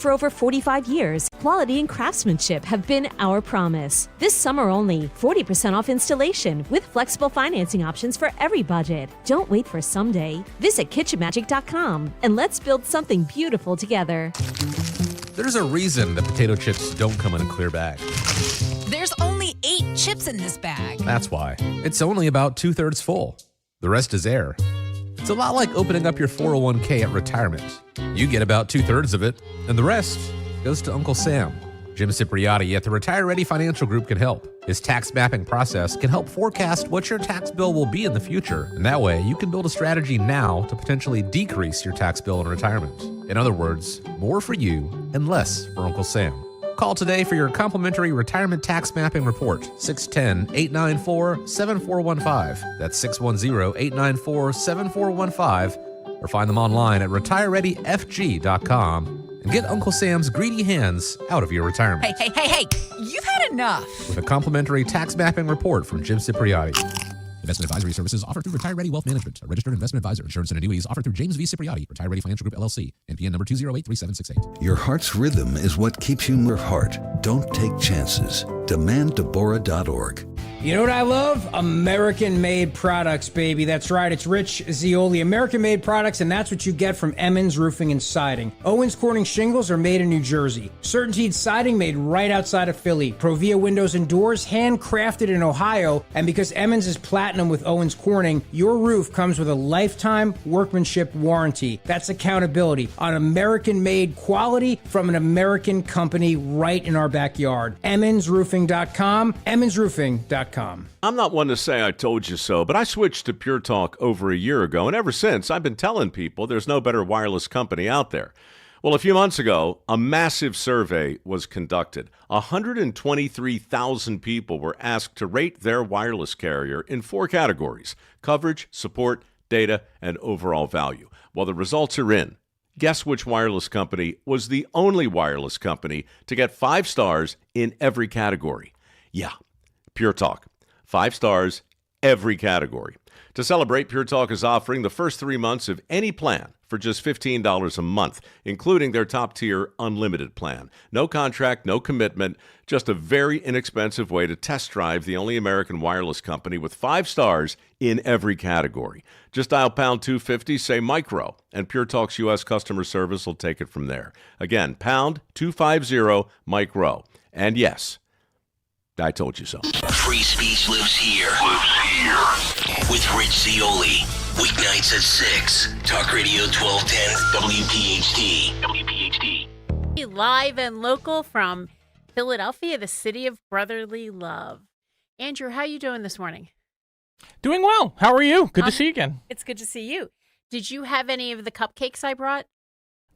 For over 45 years, quality and craftsmanship have been our promise. This summer only, 40% off installation with flexible financing options for every budget. Don't wait for someday. Visit kitchenmagic.com and let's build something beautiful together. There's a reason that potato chips don't come in a clear bag. There's only 8 chips in this bag. That's why. It's only about 2/3 full. The rest is air. It's a lot like opening up your 401k at retirement. You get about 2/3 of it, and the rest goes to Uncle Sam. Jim Cipriotti at the Retire Ready Financial Group can help. His tax mapping process can help forecast what your tax bill will be in the future, and that way you can build a strategy now to potentially decrease your tax bill in retirement. In other words, more for you and less for Uncle Sam. Call today for your complimentary retirement tax mapping report, 610-894-7415. That's 610-894-7415. Or find them online at retirereadyfg.com and get Uncle Sam's greedy hands out of your retirement. Hey, you've had enough. With a complimentary tax mapping report from Jim Cipriotti. Investment advisory services offered through Retire Ready Wealth Management, a registered investment advisor. Insurance and annuities offered through James V. Cipriotti, Retire Ready Financial Group, LLC, NPN number 2083768. Your heart's rhythm is what keeps you in your heart. Don't take chances. DemandDeborah.org. You know what I love? American-made products, baby. That's right. It's Rich Zioli. American-made products, and that's what you get from Emmons Roofing and Siding. Owens Corning shingles are made in New Jersey. Certainteed siding made right outside of Philly. Provia windows and doors handcrafted in Ohio. And because Emmons is platinum with Owens Corning, your roof comes with a lifetime workmanship warranty. That's accountability on American-made quality from an American company right in our backyard. EmmonsRoofing.com. EmmonsRoofing.com. I'm not one to say I told you so, but I switched to Pure Talk over a year ago, and ever since, I've been telling people there's no better wireless company out there. Well, a few months ago, a massive survey was conducted. 123,000 people were asked to rate their wireless carrier in 4 categories: coverage, support, data, and overall value. Well, the results are in. Guess which wireless company was the only wireless company to get 5 stars in every category? Yeah. Pure Talk. 5 stars, every category. To celebrate, Pure Talk is offering the first 3 months of any plan for just $15 a month, including their top-tier unlimited plan. No contract, no commitment, just a very inexpensive way to test drive the only American wireless company with 5 stars in every category. Just dial pound 250, say micro, and Pure Talk's U.S. customer service will take it from there. Again, pound 250 micro. And yes, I told you so. Free speech lives here. With Rich Zioli. Weeknights at 6. Talk Radio 1210 WPHT. Live and local from Philadelphia, the city of brotherly love. Andrew, how are you doing this morning? Doing well. How are you? Good to see you again. It's good to see you. Did you have any of the cupcakes I brought?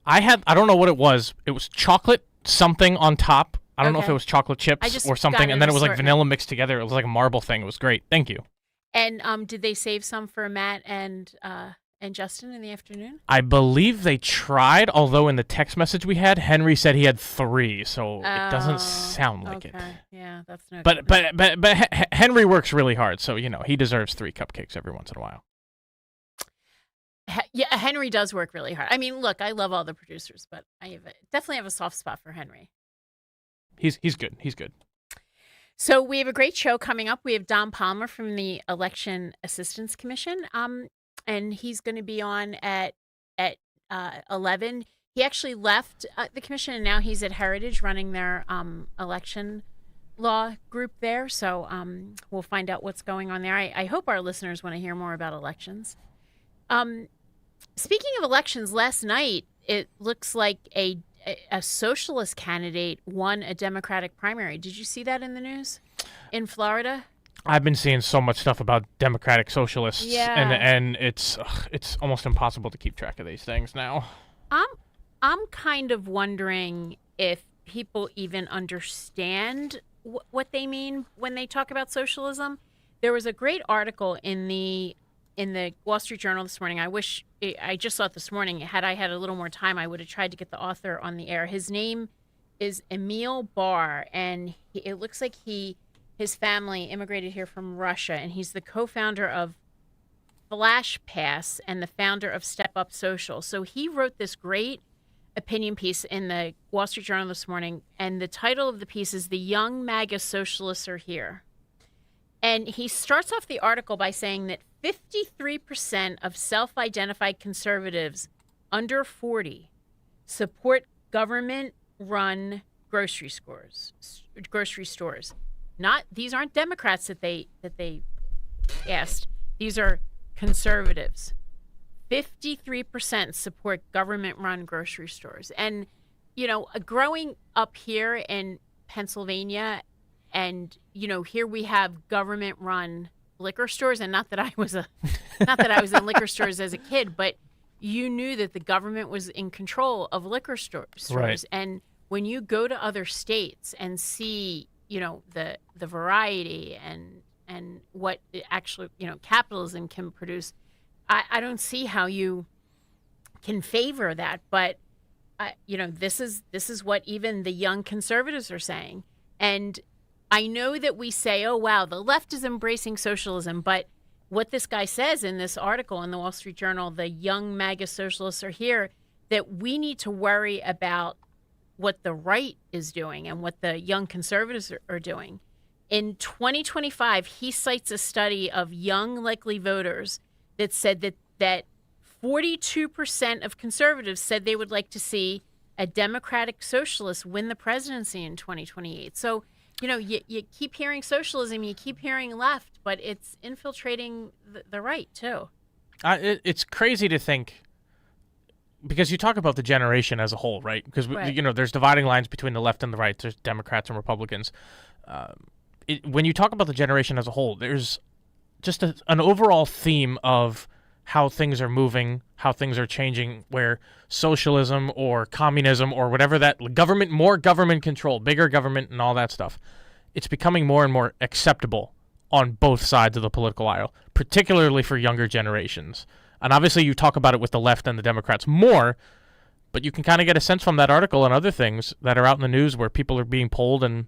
I don't know what it was. It was chocolate something on top. I don't know if it was chocolate chips or something, and then it was like vanilla mixed together. It was like a marble thing. It was great. Thank you. And did they save some for Matt and Justin in the afternoon? I believe they tried, although in the text message we had, Henry said he had 3, so it doesn't sound like it. Yeah, that's no good. But Henry works really hard, so he deserves 3 cupcakes every once in a while. Yeah, Henry does work really hard. I mean, look, I love all the producers, but I definitely have a soft spot for Henry. He's good. He's good. So we have a great show coming up. We have Don Palmer from the Election Assistance Commission, and he's going to be on at 11. He actually left the commission, and now he's at Heritage running their election law group there. So we'll find out what's going on there. I hope our listeners want to hear more about elections. Speaking of elections, last night it looks like a socialist candidate won a Democratic primary. Did you see that in the news in Florida? I've been seeing so much stuff about Democratic socialists, and it's almost impossible to keep track of these things now. I'm kind of wondering if people even understand what they mean when they talk about socialism. There was a great article in the Wall Street Journal this morning. I just saw it this morning. Had I had a little more time, I would have tried to get the author on the air. His name is Emil Barr, and it looks like his family immigrated here from Russia, and he's the co-founder of Flash Pass and the founder of Step Up Social. So he wrote this great opinion piece in the Wall Street Journal this morning, and the title of the piece is "The Young MAGA Socialists Are Here." And he starts off the article by saying that 53% of self-identified conservatives under 40 support government-run grocery stores. These aren't Democrats that they asked. These are conservatives. 53% support government-run grocery stores. And, growing up here in Pennsylvania, and, here we have government-run liquor stores, and not that I was in liquor stores as a kid, but you knew that the government was in control of liquor stores. Right. And when you go to other states and see, the variety and what actually, capitalism can produce, I don't see how you can favor that. But, this is what even the young conservatives are saying. And I know that we say, oh, wow, the left is embracing socialism. But what this guy says in this article in the Wall Street Journal, the young MAGA socialists are here, that we need to worry about what the right is doing and what the young conservatives are doing. In 2025, he cites a study of young likely voters that said that 42% of conservatives said they would like to see a Democratic socialist win the presidency in 2028. So, you keep hearing socialism, you keep hearing left, but it's infiltrating the right, too. It's crazy to think, because you talk about the generation as a whole, right? Because, there's dividing lines between the left and the right. There's Democrats and Republicans. When you talk about the generation as a whole, there's just an overall theme of how things are moving, how things are changing, where socialism or communism or whatever that more government control, bigger government and all that stuff, it's becoming more and more acceptable on both sides of the political aisle, particularly for younger generations. And obviously you talk about it with the left and the Democrats more, but you can kind of get a sense from that article and other things that are out in the news where people are being polled and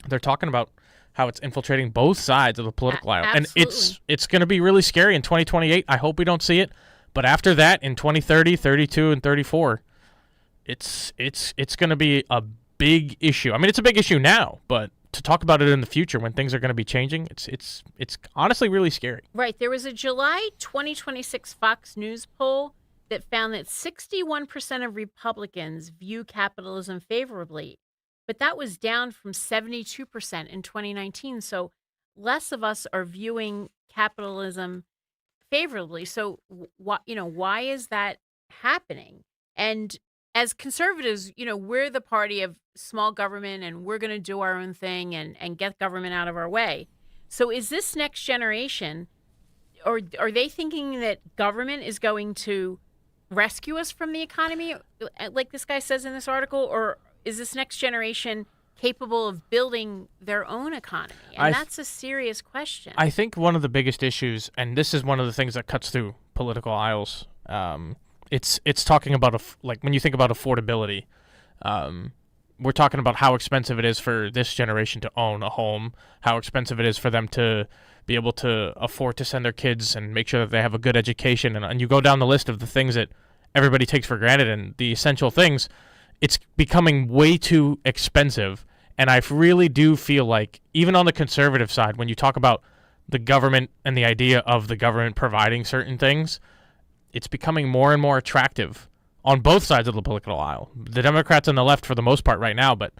they're talking about how it's infiltrating both sides of the political aisle. Absolutely. And it's going to be really scary in 2028. I hope we don't see it. But after that, in 2030, 32, and 34, it's going to be a big issue. I mean, it's a big issue now, but to talk about it in the future when things are going to be changing, it's honestly really scary. Right. There was a July 2026 Fox News poll that found that 61% of Republicans view capitalism favorably, but that was down from 72% in 2019. So less of us are viewing capitalism favorably. So why is that happening? And as conservatives, we're the party of small government, and we're going to do our own thing and get government out of our way. So is this next generation, or are they thinking that government is going to rescue us from the economy, like this guy says in this article, or is this next generation capable of building their own economy? And that's a serious question. I think one of the biggest issues, and this is one of the things that cuts through political aisles, it's talking about when you think about affordability, we're talking about how expensive it is for this generation to own a home, how expensive it is for them to be able to afford to send their kids and make sure that they have a good education. And you go down the list of the things that everybody takes for granted and the essential things. It's becoming way too expensive, and I really do feel like, even on the conservative side, when you talk about the government and the idea of the government providing certain things, it's becoming more and more attractive on both sides of the political aisle. The Democrats and the left for the most part right now, but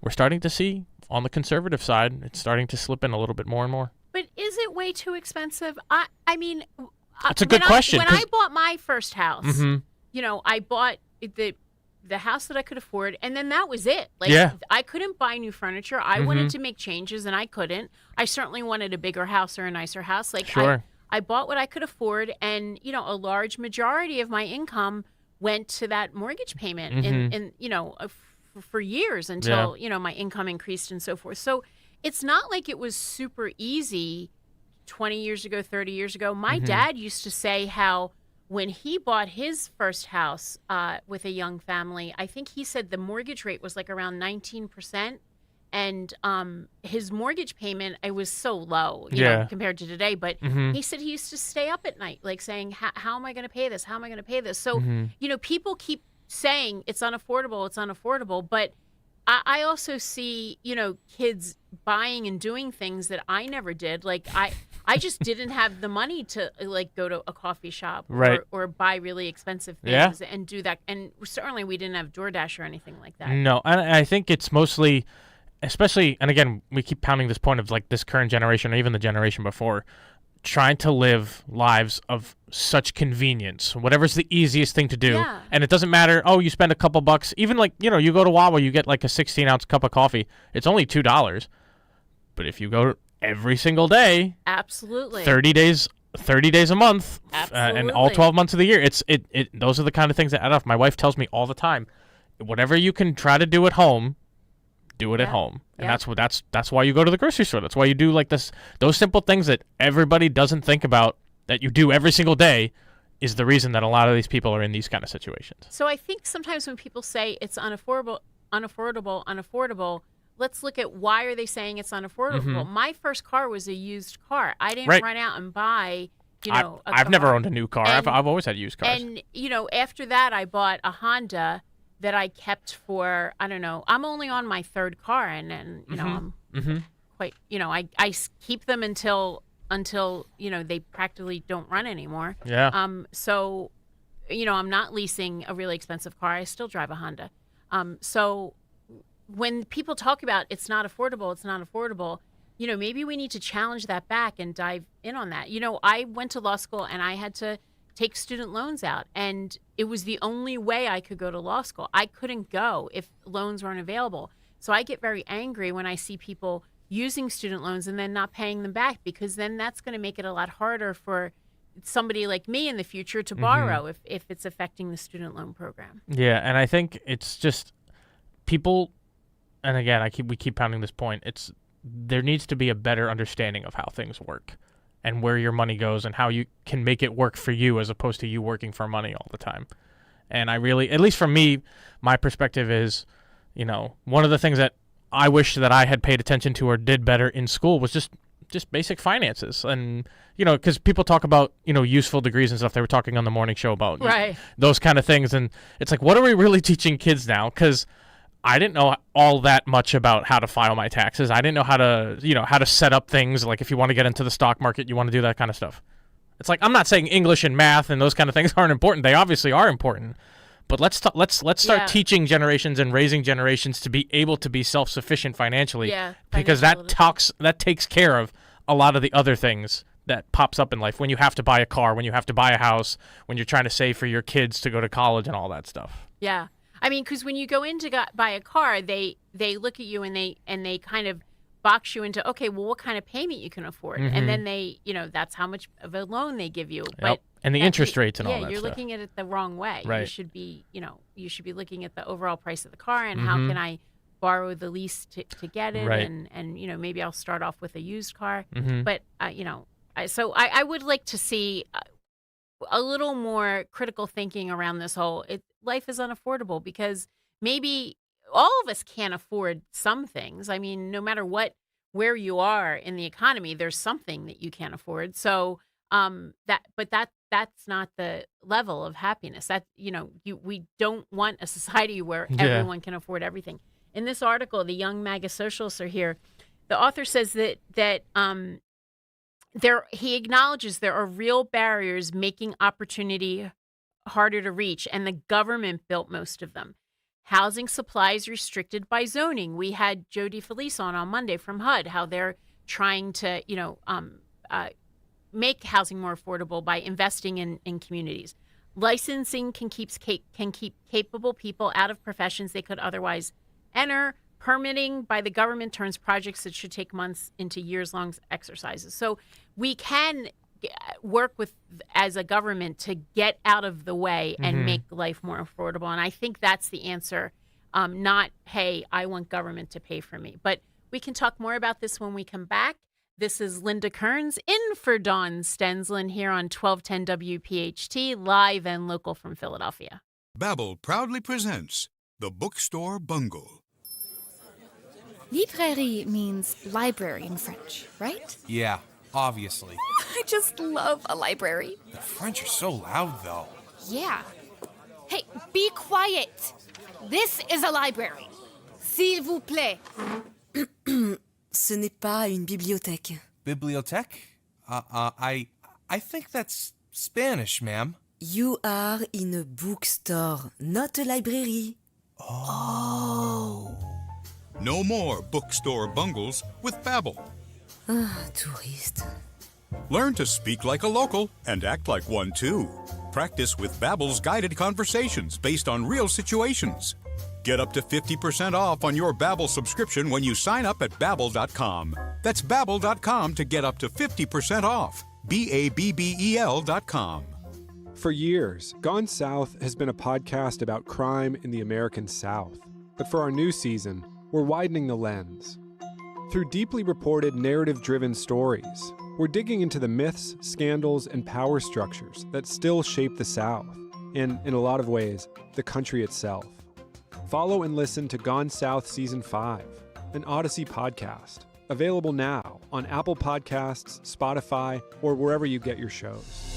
we're starting to see on the conservative side, it's starting to slip in a little bit more and more. But is it way too expensive? I mean, that's a good question. When I bought my first house, I bought the house that I could afford, and then that was it. I couldn't buy new furniture. I wanted to make changes, and I couldn't. I certainly wanted a bigger house or a nicer house. Sure. I bought what I could afford, and a large majority of my income went to that mortgage payment, and for years until my income increased and so forth. So it's not like it was super easy 20 years ago, 30 years ago. My dad used to say how when he bought his first house with a young family, I think he said the mortgage rate was like around 19%. And his mortgage payment, it was so low, compared to today. But he said he used to stay up at night, like saying, how am I going to pay this? How am I going to pay this? So, people keep saying it's unaffordable, but I also see, kids buying and doing things that I never did. Like I just didn't have the money to go to a coffee shop Right. or buy really expensive Yeah. things and do that. And certainly we didn't have DoorDash or anything like that. No, and I think it's mostly, especially, and again, we keep pounding this point of like this current generation or even the generation before, trying to live lives of such convenience, whatever's the easiest thing to do. Yeah. And it doesn't matter, you spend a couple bucks, even you go to Wawa, you get like a 16-ounce cup of coffee. It's only $2. But if you go every single day, Absolutely. 30 days a month, and all Absolutely. 12 months of the year, those are the kind of things that add up. My wife tells me all the time, whatever you can try to do at home, do it at home. And that's why you go to the grocery store. That's why you do like those simple things that everybody doesn't think about that you do every single day is the reason that a lot of these people are in these kind of situations. So I think sometimes when people say it's unaffordable, let's look at why are they saying it's unaffordable. Mm-hmm. My first car was a used car. I didn't Right. run out and buy, I've never owned a new car. And- I've always had used cars. And, after that, I bought a Honda that I kept for, I don't know, I'm only on my third car. And I'm quite, I keep them until, they practically don't run anymore. Yeah. So, I'm not leasing a really expensive car. I still drive a Honda. So when people talk about it's not affordable, maybe we need to challenge that back and dive in on that. I went to law school and I had to take student loans out, and it was the only way I could go to law school. I couldn't go if loans weren't available. So I get very angry when I see people using student loans and then not paying them back, because then that's going to make it a lot harder for somebody like me in the future to borrow if it's affecting the student loan program. Yeah, and I think it's just people, and again, we keep pounding this point. There needs to be a better understanding of how things work and where your money goes and how you can make it work for you as opposed to you working for money all the time. And I really, at least for me, my perspective is, one of the things that I wish that I had paid attention to or did better in school was just basic finances. And, because people talk about, useful degrees and stuff. They were talking on the morning show about Right. those kind of things. And it's like, what are we really teaching kids now? Because I didn't know all that much about how to file my taxes. I didn't know how to set up things. Like if you want to get into the stock market, you want to do that kind of stuff. It's like, I'm not saying English and math and those kind of things aren't important. They obviously are important. But let's start teaching generations and raising generations to be able to be self-sufficient financially. Yeah, because that takes care of a lot of the other things that pops up in life when you have to buy a car, when you have to buy a house, when you're trying to save for your kids to go to college and all that stuff. Yeah. I mean, because when you go in to buy a car, they look at you and they kind of box you into, okay, well, what kind of payment you can afford, and then they, that's how much of a loan they give you. Yep. But And the interest rates and all that Yeah, you're stuff. looking at it the wrong way. Right. You should be looking at the overall price of the car and how can I borrow the lease to get it, Right. and maybe I'll start off with a used car. Mhm. But I would like to see a little more critical thinking around this whole life is unaffordable, because maybe all of us can't afford some things. I mean, no matter where you are in the economy, there's something that you can't afford. So that's not the level of happiness. That we don't want a society where everyone can afford everything. In this article, the young MAGA socialists are here. The author says that he acknowledges there are real barriers making opportunity harder to reach, and the government built most of them. Housing supply is restricted by zoning. We had Joe DeFelice on Monday from HUD, how they're trying to, make housing more affordable by investing in communities. Licensing can keep capable people out of professions they could otherwise enter. Permitting by the government turns projects that should take months into years-long exercises. So we can work as a government to get out of the way and make life more affordable. And I think that's the answer. Not, hey, I want government to pay for me. But we can talk more about this when we come back. This is Linda Kearns in for Dawn Stensland here on 1210 WPHT, live and local from Philadelphia. Babbel proudly presents The Bookstore Bungle. Librairie means library in French, right? Yeah, obviously. I just love a library. The French are so loud, though. Yeah. Hey, be quiet. This is a library. S'il vous plaît. Ce n'est pas une bibliothèque. Bibliothèque? I think that's Spanish, ma'am. You are in a bookstore, not a library. Oh. No more bookstore bungles with Babbel. Touriste. Learn to speak like a local and act like one too. Practice with Babbel's guided conversations based on real situations. Get up to 50% off on your Babbel subscription when you sign up at Babbel.com. That's Babbel.com to get up to 50% off. Babbel.com. For years, Gone South has been a podcast about crime in the American South. But for our new season, we're widening the lens. Through deeply reported, narrative-driven stories, we're digging into the myths, scandals, and power structures that still shape the South, and, in a lot of ways, the country itself. Follow and listen to Gone South Season 5, an Odyssey podcast, available now on Apple Podcasts, Spotify, or wherever you get your shows.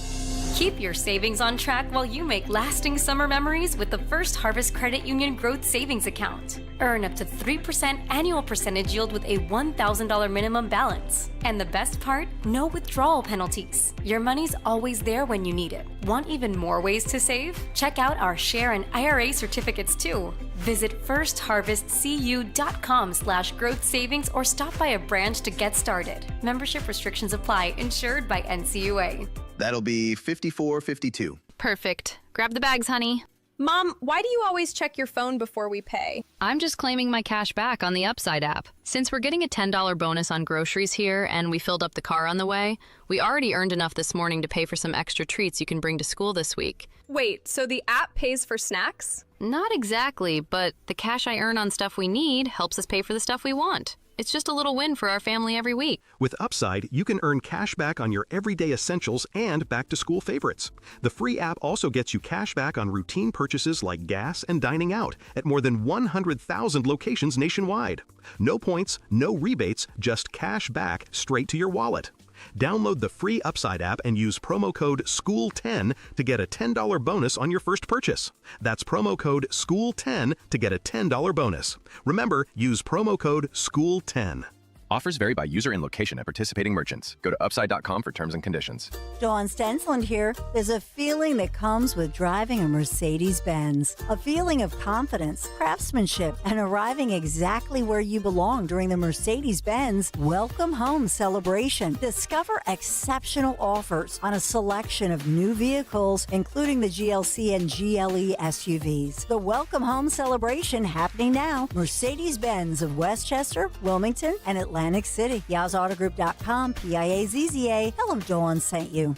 Keep your savings on track while you make lasting summer memories with the First Harvest Credit Union Growth Savings Account. Earn up to 3% annual percentage yield with a $1,000 minimum balance. And the best part? No withdrawal penalties. Your money's always there when you need it. Want even more ways to save? Check out our share and IRA certificates too. Visit firstharvestcu.com/growth savings or stop by a branch to get started. Membership restrictions apply. Insured by NCUA. That'll be $54.52. Perfect. Grab the bags, honey. Mom, why do you always check your phone before we pay? I'm just claiming my cash back on the Upside app. Since we're getting a $10 bonus on groceries here and we filled up the car on the way, we already earned enough this morning to pay for some extra treats you can bring to school this week. Wait, so the app pays for snacks? Not exactly, but the cash I earn on stuff we need helps us pay for the stuff we want. It's just a little win for our family every week. With Upside, you can earn cash back on your everyday essentials and back-to-school favorites. The free app also gets you cash back on routine purchases like gas and dining out at more than 100,000 locations nationwide. No points, no rebates, just cash back straight to your wallet. Download the free Upside app and use promo code SCHOOL10 to get a $10 bonus on your first purchase. That's promo code SCHOOL10 to get a $10 bonus. Remember, use promo code SCHOOL10. Offers vary by user and location at participating merchants. Go to upside.com for terms and conditions. Dawn Stensland here. There's a feeling that comes with driving a Mercedes-Benz. A feeling of confidence, craftsmanship, and arriving exactly where you belong during the Mercedes-Benz Welcome Home celebration. Discover exceptional offers on a selection of new vehicles, including the GLC and GLE SUVs. The Welcome Home celebration happening now. Mercedes-Benz of Westchester, Wilmington, and Atlantic City. YazAutogroup.com, PIAZZA. Tell them Dawn sent you.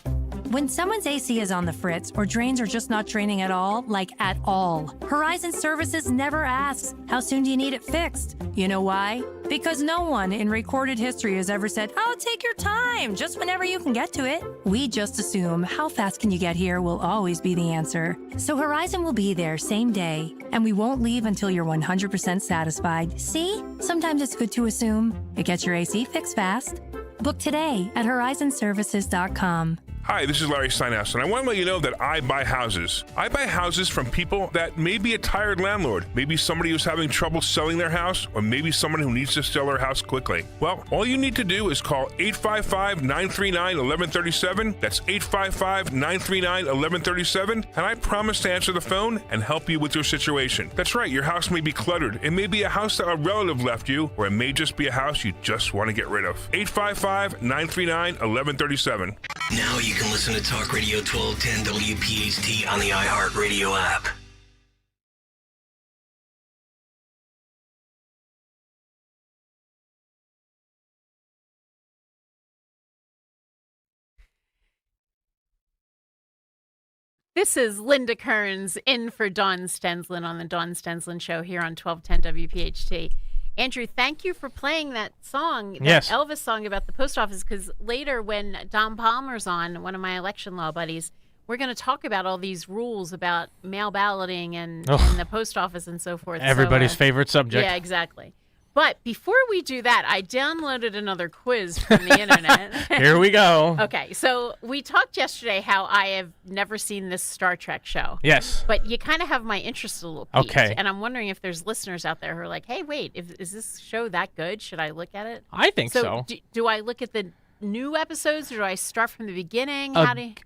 When someone's AC is on the fritz or drains are just not draining at all, like at all, Horizon Services never asks, how soon do you need it fixed? You know why? Because no one in recorded history has ever said, oh, take your time, just whenever you can get to it. We just assume how fast can you get here will always be the answer. So Horizon will be there same day, and we won't leave until you're 100% satisfied. See? Sometimes it's good to assume. It gets your AC fixed fast. Book today at horizonservices.com. Hi, this is Larry Steinhaus, and I want to let you know that I buy houses. I buy houses from people that may be a tired landlord, maybe somebody who's having trouble selling their house, or maybe someone who needs to sell their house quickly. Well, all you need to do is call 855-939-1137. That's 855-939-1137, and I promise to answer the phone and help you with your situation. That's right, your house may be cluttered. It may be a house that a relative left you, or it may just be a house you just want to get rid of. 855-939-1137. Now you can listen to Talk Radio 1210 WPHT on the iHeartRadio app. This is Linda Kearns in for Dawn Stensland on the Dawn Stensland Show here on 1210 WPHT. Andrew, thank you for playing that song, that Elvis song about the post office, because later when Don Palmer's on, one of my election law buddies, we're going to talk about all these rules about mail balloting and the post office and so forth. Everybody's favorite subject. Yeah, exactly. But before we do that, I downloaded another quiz from the internet. Here we go. Okay, so we talked yesterday how I have never seen this Star Trek show. Yes. But you kind of have my interest a little piqued. Okay. And I'm wondering if there's listeners out there who are like, hey, wait, is this show that good? Should I look at it? I think so. Do I look at the new episodes or do I start from the beginning?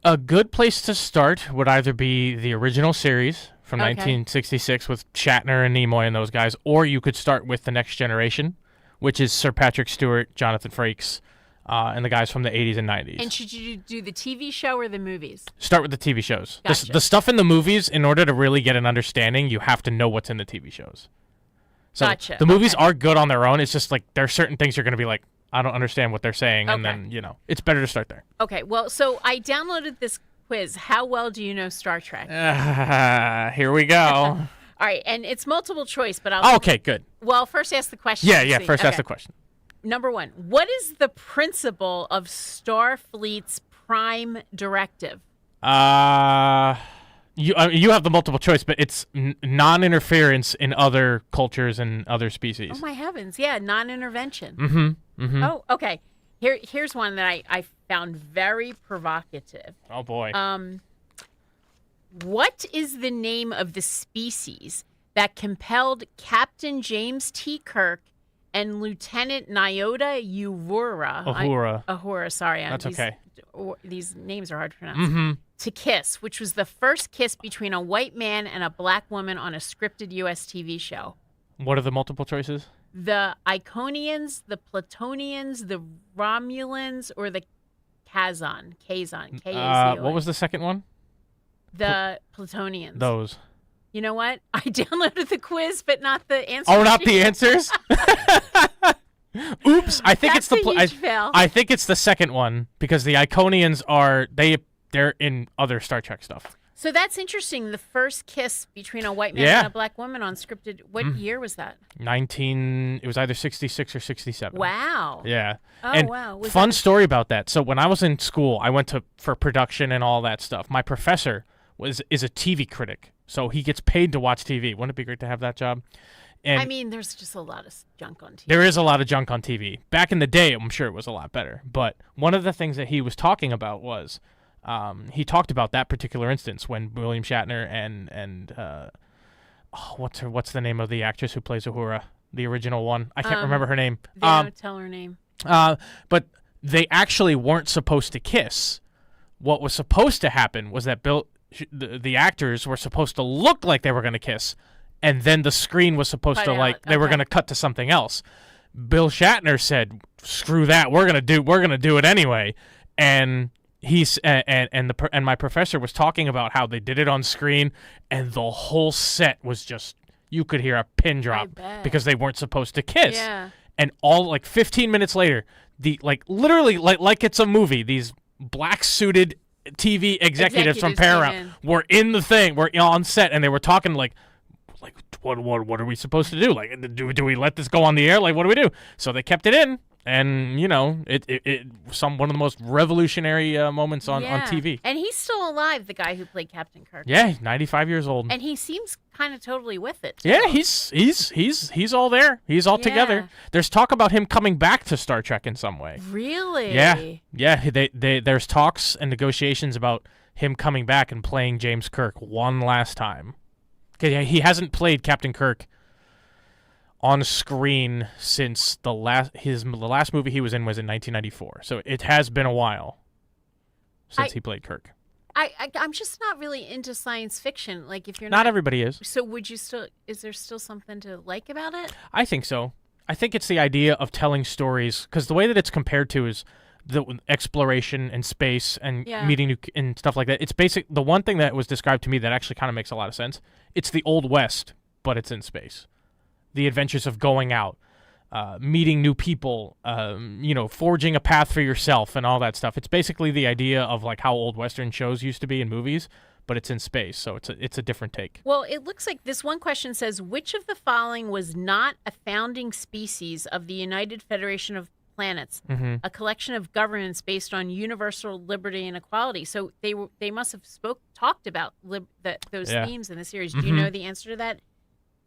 A good place to start would either be the original series from Okay. 1966 with Shatner and Nimoy and those guys, or you could start with The Next Generation, which is Sir Patrick Stewart, Jonathan Frakes, and the guys from the 80s and 90s. And should you do the TV show or the movies? Start with the TV shows. Gotcha. The stuff in the movies, in order to really get an understanding, you have to know what's in the TV shows. So Gotcha. the movies are good on their own. It's just like there are certain things you're going to be like, I don't understand what they're saying, and then, it's better to start there. Okay, well, so I downloaded this quiz. How well do you know Star Trek? Here we go. All right, and it's multiple choice, but I'll... Okay, good. Well, first ask the question. Yeah, first ask the question. Number one, what is the principle of Starfleet's prime directive? You have the multiple choice, but it's non-interference in other cultures and other species. Oh, my heavens. Yeah, non-intervention. Mm-hmm. Oh, okay. Here's one that I found very provocative. Oh, boy. What is the name of the species that compelled Captain James T. Kirk and Lieutenant Nyota Uhura? Uhura, sorry. That's okay. These names are hard to pronounce. Mm-hmm. To kiss, which was the first kiss between a white man and a black woman on a scripted U.S. TV show. What are the multiple choices? The Iconians, the Platonians, the Romulans, or the Kazon. K-A-Z-O-N. What was the second one? The Platonians. Those. You know what? I downloaded the quiz, but not the answers. Oh, not the answers? Oops! I think That's it's the. a huge fail. I think it's the second one because the Iconians are they're in other Star Trek stuff. So that's interesting. The first kiss between a white man and a black woman on scripted. What year was that? It was either 66 or 67. Wow. Yeah. Oh, and wow. Fun story about that. So when I was in school, I went for production and all that stuff. My professor is a TV critic, so he gets paid to watch TV. Wouldn't it be great to have that job? And I mean, there's just a lot of junk on TV. There is a lot of junk on TV. Back in the day, I'm sure it was a lot better. But one of the things that he was talking about was he talked about that particular instance when William Shatner and what's the name of the actress who plays Uhura, the original one? I can't remember her name. They don't tell her name. But they actually weren't supposed to kiss. What was supposed to happen was that the actors were supposed to look like they were going to kiss, and then the screen was supposed to they were going to cut to something else. Bill Shatner said, "Screw that, we're gonna do it anyway," and my professor was talking about how they did it on screen, and the whole set was just, you could hear a pin drop because they weren't supposed to kiss. Yeah. And all 15 minutes later, literally it's a movie, these black suited TV executives from Paramount were in the thing, were on set, and they were talking like what are we supposed to do? Like, do we let this go on the air? Like, what do we do? So they kept it in. And one of the most revolutionary moments on TV. And he's still alive, the guy who played Captain Kirk. Yeah, he's 95 years old. And he seems kind of totally with it. Too. Yeah, he's all there. He's all together. There's talk about him coming back to Star Trek in some way. Really? Yeah. There's talks and negotiations about him coming back and playing James Kirk one last time. Because he hasn't played Captain Kirk on screen since the last movie he was in was in 1994. So it has been a while since he played Kirk. I'm just not really into science fiction. Like, if you're not everybody is. So is there still something to like about it? I think so. I think it's the idea of telling stories, because the way that it's compared to is the exploration and space and meeting new and stuff like that. It's the one thing that was described to me that actually kind of makes a lot of sense. It's the Old West, but it's in space. The adventures of going out, meeting new people, forging a path for yourself and all that stuff. It's basically the idea of like how old Western shows used to be in movies, but it's in space, so it's a different take. Well, it looks like this one question says, which of the following was not a founding species of the United Federation of Planets, a collection of governments based on universal liberty and equality? So they must have talked about those themes in the series. Do you know the answer to that?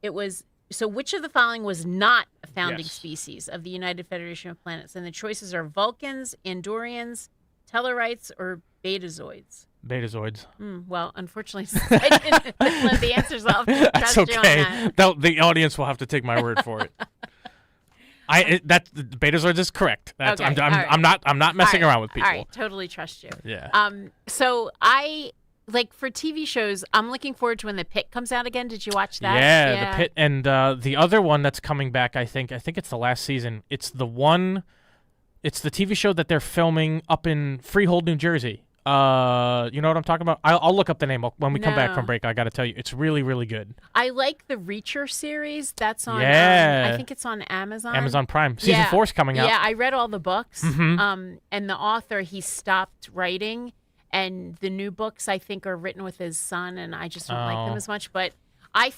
It was So which of the following was not a founding Yes. species of the United Federation of Planets? And the choices are Vulcans, Andorians, Tellarites, or Betazoids. Betazoids. Well, unfortunately, I didn't know the answers. I'll That's trust you on okay. that. The audience will have to take my word for it. Betazoids is correct. That's, Okay, I'm all right. I'm not messing All right, around with people. All right, totally trust you. Yeah. So I like for TV shows, I'm looking forward to when The Pit comes out again. Did you watch that? Yeah, The Pit, and the other one that's coming back. I think it's the last season. It's the TV show that they're filming up in Freehold, New Jersey. You know what I'm talking about? I'll look up the name when we come back from break. I got to tell you, it's really, really good. I like the Reacher series. That's on. Yeah. I think it's on Amazon. Amazon Prime. Season 4's coming out. Yeah, I read all the books. Mhm. And the author, he stopped writing, and the new books I think are written with his son, and I just don't like them Oh. as much. But I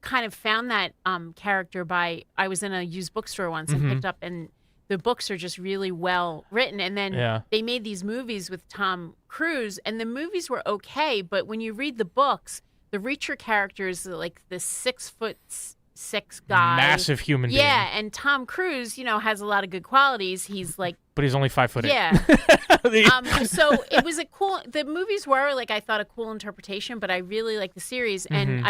kind of found that character by I was in a used bookstore once and Mhm. picked up and. The books are just really well written. And then they made these movies with Tom Cruise, and the movies were okay. But when you read the books, the Reacher character is like this 6'6" guy. Massive human being. Yeah, and Tom Cruise, has a lot of good qualities. He's like, But he's only 5'8". yeah. So it was the movies were I thought a cool interpretation, but I really like the series. And Mhm.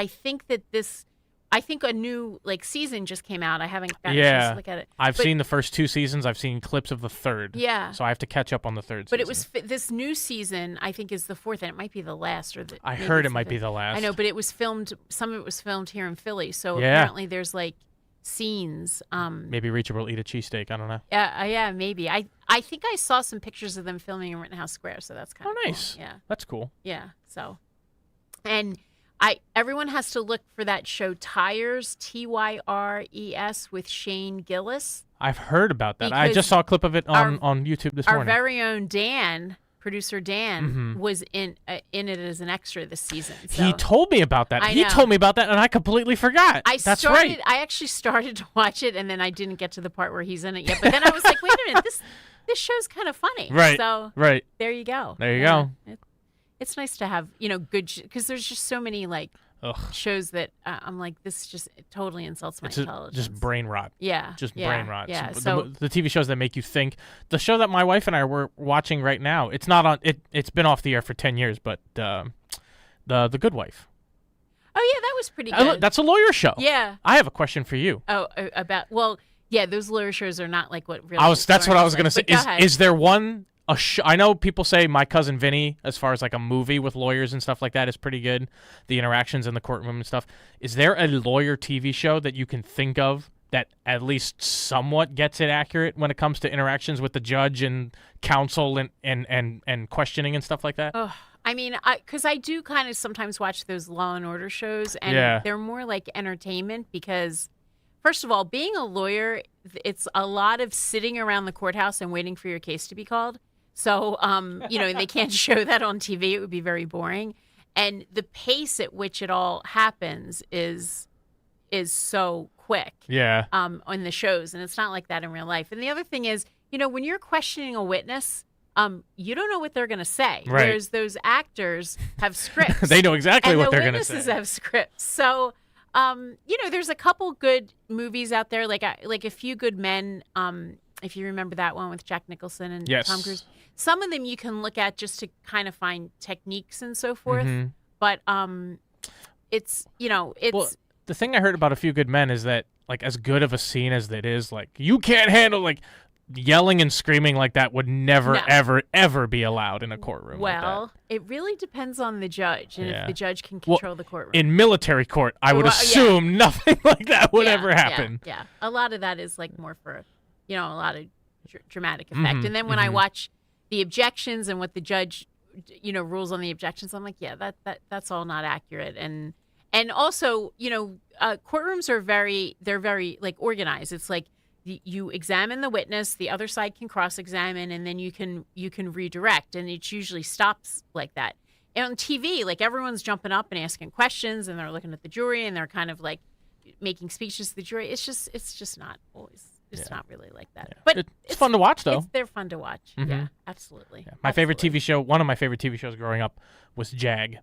I think a new season just came out. I haven't gotten a chance Yeah. to look at it. I've But- seen the first 2 seasons. I've seen clips of the third. Yeah. So I have to catch up on the third But season. it was this new season. I think is the 4th, and it might be the last. I maybe heard it's it might be fifth. the last. I know, but it was filmed. Some of it was filmed here in Philly. So Yeah. apparently there's scenes. Maybe Reacher will eat a cheesesteak. I don't know. Yeah, maybe. I think I saw some pictures of them filming in Rittenhouse Square. So that's kind of nice. Cool. Yeah. That's cool. Yeah. So, and everyone has to look for that show Tyres, Tyres, with Shane Gillis. I've heard about that. I Because just saw a clip of it on YouTube this Our morning. very own Dan, producer Dan, Mhm. was in it as an extra this season. So. He told me about that. I He know. told me about that, and I completely forgot. That's right. I actually started to watch it, and then I didn't get to the part where he's in it yet. But then I was like, wait a minute, this show's kind of funny. Right, So right. there you go. There you go. It's nice to have good because there's just so many Ugh. shows that I'm like, this just totally insults my It's intelligence. just brain rot. Yeah, Just yeah, brain rot. yeah. So the TV shows that make you think. The show that my wife and I were watching right now, it's not on. It's been off the air for 10 years, but the Good Wife. Oh yeah, that was pretty good. That's a lawyer show. Yeah. I have a question for you. Oh, those lawyer shows are not like what really. That's what I was going gonna say. to Is there one? I know people say My Cousin Vinny, as far as a movie with lawyers and stuff like that, is pretty good. The interactions in the courtroom and stuff. Is there a lawyer TV show that you can think of that at least somewhat gets it accurate when it comes to interactions with the judge and counsel and questioning and stuff like that? Oh, I mean, because I do kind of sometimes watch those Law and Order shows, and they're more like entertainment because, first of all, being a lawyer, it's a lot of sitting around the courthouse and waiting for your case to be called. So, they can't show that on TV. It would be very boring. And the pace at which it all happens is so quick. Yeah. On the shows, and it's not like that in real life. And the other thing is, when you're questioning a witness, you don't know what they're going to say. Right. Whereas those actors have scripts. They know exactly what they're going to And the say. witnesses have scripts. So, there's a couple good movies out there, like A Few Good Men. If you remember that one with Jack Nicholson and Yes. Tom Cruise. Some of them you can look at just to kind of find techniques and so forth. Mhm. But it's Well, the thing I heard about A Few Good Men is that, as good of a scene as it is, you can't handle, yelling and screaming like that would never, No. ever, ever be allowed in a courtroom. Well, it really depends on the judge and Yeah. if the judge can Well, control the courtroom. in military court, I would Well, yeah. assume nothing like that would Yeah, ever happen. Yeah, a lot of that is more for, a lot of dramatic effect. Mhm, And then when I mhm. watch the objections and what the judge, rules on the objections, I'm like, yeah, that's all not accurate. And also, courtrooms are very organized. It's like you examine the witness, the other side can cross-examine, and then you can redirect, and it usually stops like that. And on TV, everyone's jumping up and asking questions, and they're looking at the jury, and they're kind of making speeches to the jury. It's just not always. It's not really like that. But It's fun to watch, though. they're fun to watch. Mhm. Yeah, absolutely. My favorite TV show, one of my favorite TV shows growing up was Jag.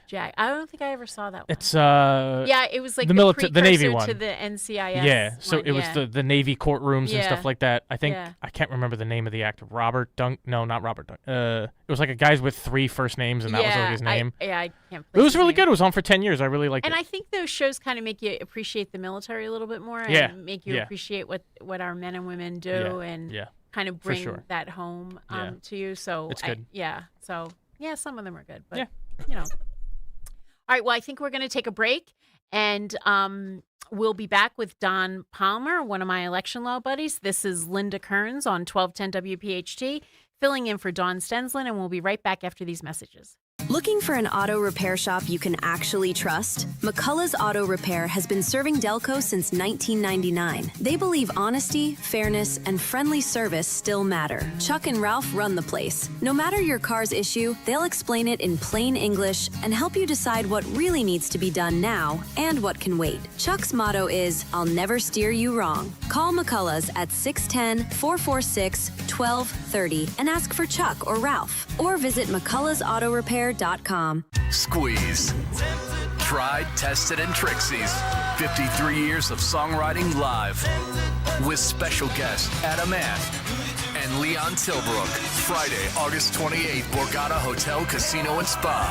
Jack. I don't think I ever saw that one. It's yeah, it was like the precursor Navy one to the NCIS. Yeah, so one, it was the Navy courtrooms and stuff like that. I think Yeah. I can't remember the name of the actor. Robert Dunk? No, not Robert Dunk. It was like a guy's with 3 first names, and that was like his name. I can't. It was really good. It was on for 10 years. I really liked And it. I think those shows kind of make you appreciate the military a little bit more, Yeah, and make you yeah. appreciate what our men and women do, Yeah, and yeah, kind of for bring sure. that home Yeah. to you. So It's good. So yeah, some of them are good, but Yeah. you know. All right, well, I think we're going to take a break, and we'll be back with Don Palmer, one of my election law buddies. This is Linda Kearns on 1210 WPHT, filling in for Dawn Stensland, and we'll be right back after these messages. Looking for an auto repair shop you can actually trust? McCullough's Auto Repair has been serving Delco since 1999. They believe honesty, fairness, and friendly service still matter. Chuck and Ralph run the place. No matter your car's issue, they'll explain it in plain English and help you decide what really needs to be done now and what can wait. Chuck's motto is, I'll never steer you wrong. Call McCullough's at 610-446-1230 and ask for Chuck or Ralph. Or visit McCullough'sAutoRepair.com. Squeeze. Tried, tested, and Trixie's. 53 years of songwriting live. With special guest Adam Ant and Leon Tilbrook. Friday, August 28th, Borgata Hotel, Casino, and Spa.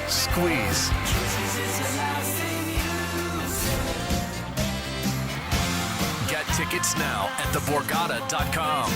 Squeeze. Get tickets now at theborgata.com.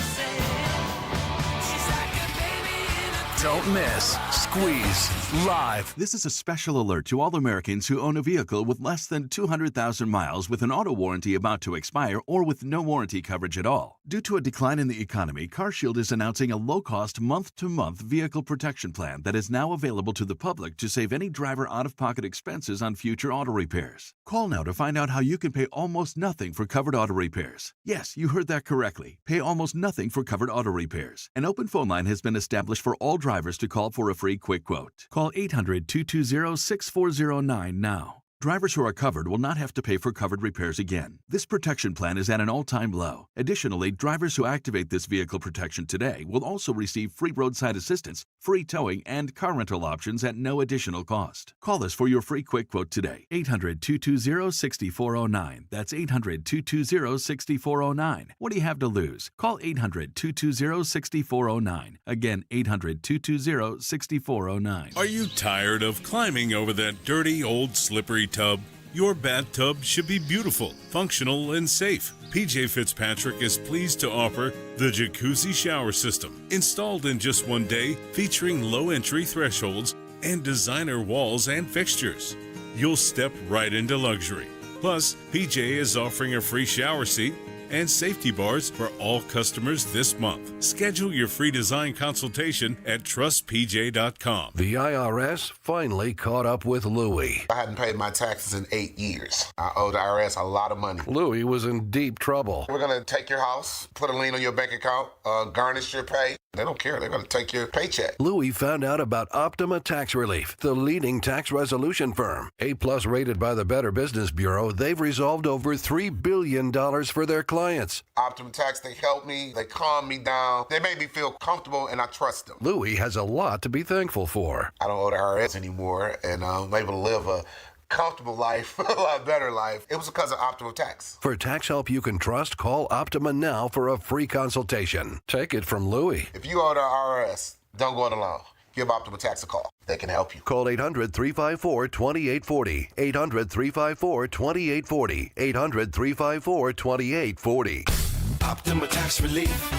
Don't miss Squeeze live. This is a special alert to all Americans who own a vehicle with less than 200,000 miles with an auto warranty about to expire or with no warranty coverage at all. Due to a decline in the economy, CarShield is announcing a low-cost month-to-month vehicle protection plan that is now available to the public to save any driver out-of-pocket expenses on future auto repairs. Call now to find out how you can pay almost nothing for covered auto repairs. Yes, you heard that correctly. Pay almost nothing for covered auto repairs. An open phone line has been established for all drivers to call for a free quick quote. Call 800-220-6409 now. Drivers who are covered will not have to pay for covered repairs again. This protection plan is at an all-time low. Additionally, drivers who activate this vehicle protection today will also receive free roadside assistance, free towing, and car rental options at no additional cost. Call us for your free quick quote today. 800-220-6409. That's 800-220-6409. What do you have to lose? Call 800-220-6409. Again, 800-220-6409. Are you tired of climbing over that dirty, old, slippery tub? Your bathtub should be beautiful, functional, and safe. PJ Fitzpatrick is pleased to offer the Jacuzzi Shower System, installed in just one day, featuring low entry thresholds and designer walls and fixtures. You'll step right into luxury. Plus, PJ is offering a free shower seat and safety bars for all customers this month. Schedule your free design consultation at trustpj.com. The IRS finally caught up with Louie. I hadn't paid my taxes in 8 years. I owe the IRS a lot of money. Louie was in deep trouble. We're going to take your house, put a lien on your bank account, garnish your pay. They don't care. They're going to take your paycheck. Louie found out about Optima Tax Relief, the leading tax resolution firm. A-plus rated by the Better Business Bureau, they've resolved over $3 billion for their clients. Optima Tax, they help me. They calm me down. They make me feel comfortable, and I trust them. Louie has a lot to be thankful for. I don't owe the IRS anymore, and I'm able to live a comfortable life, a lot better life. It was because of Optima Tax. For tax help you can trust, call Optima now for a free consultation. Take it from Louie. If you owe the IRS, don't go it alone. Give Optima Tax a call. They can help you. Call 800-354-2840. 800-354-2840. 800-354-2840. Optima Tax Relief.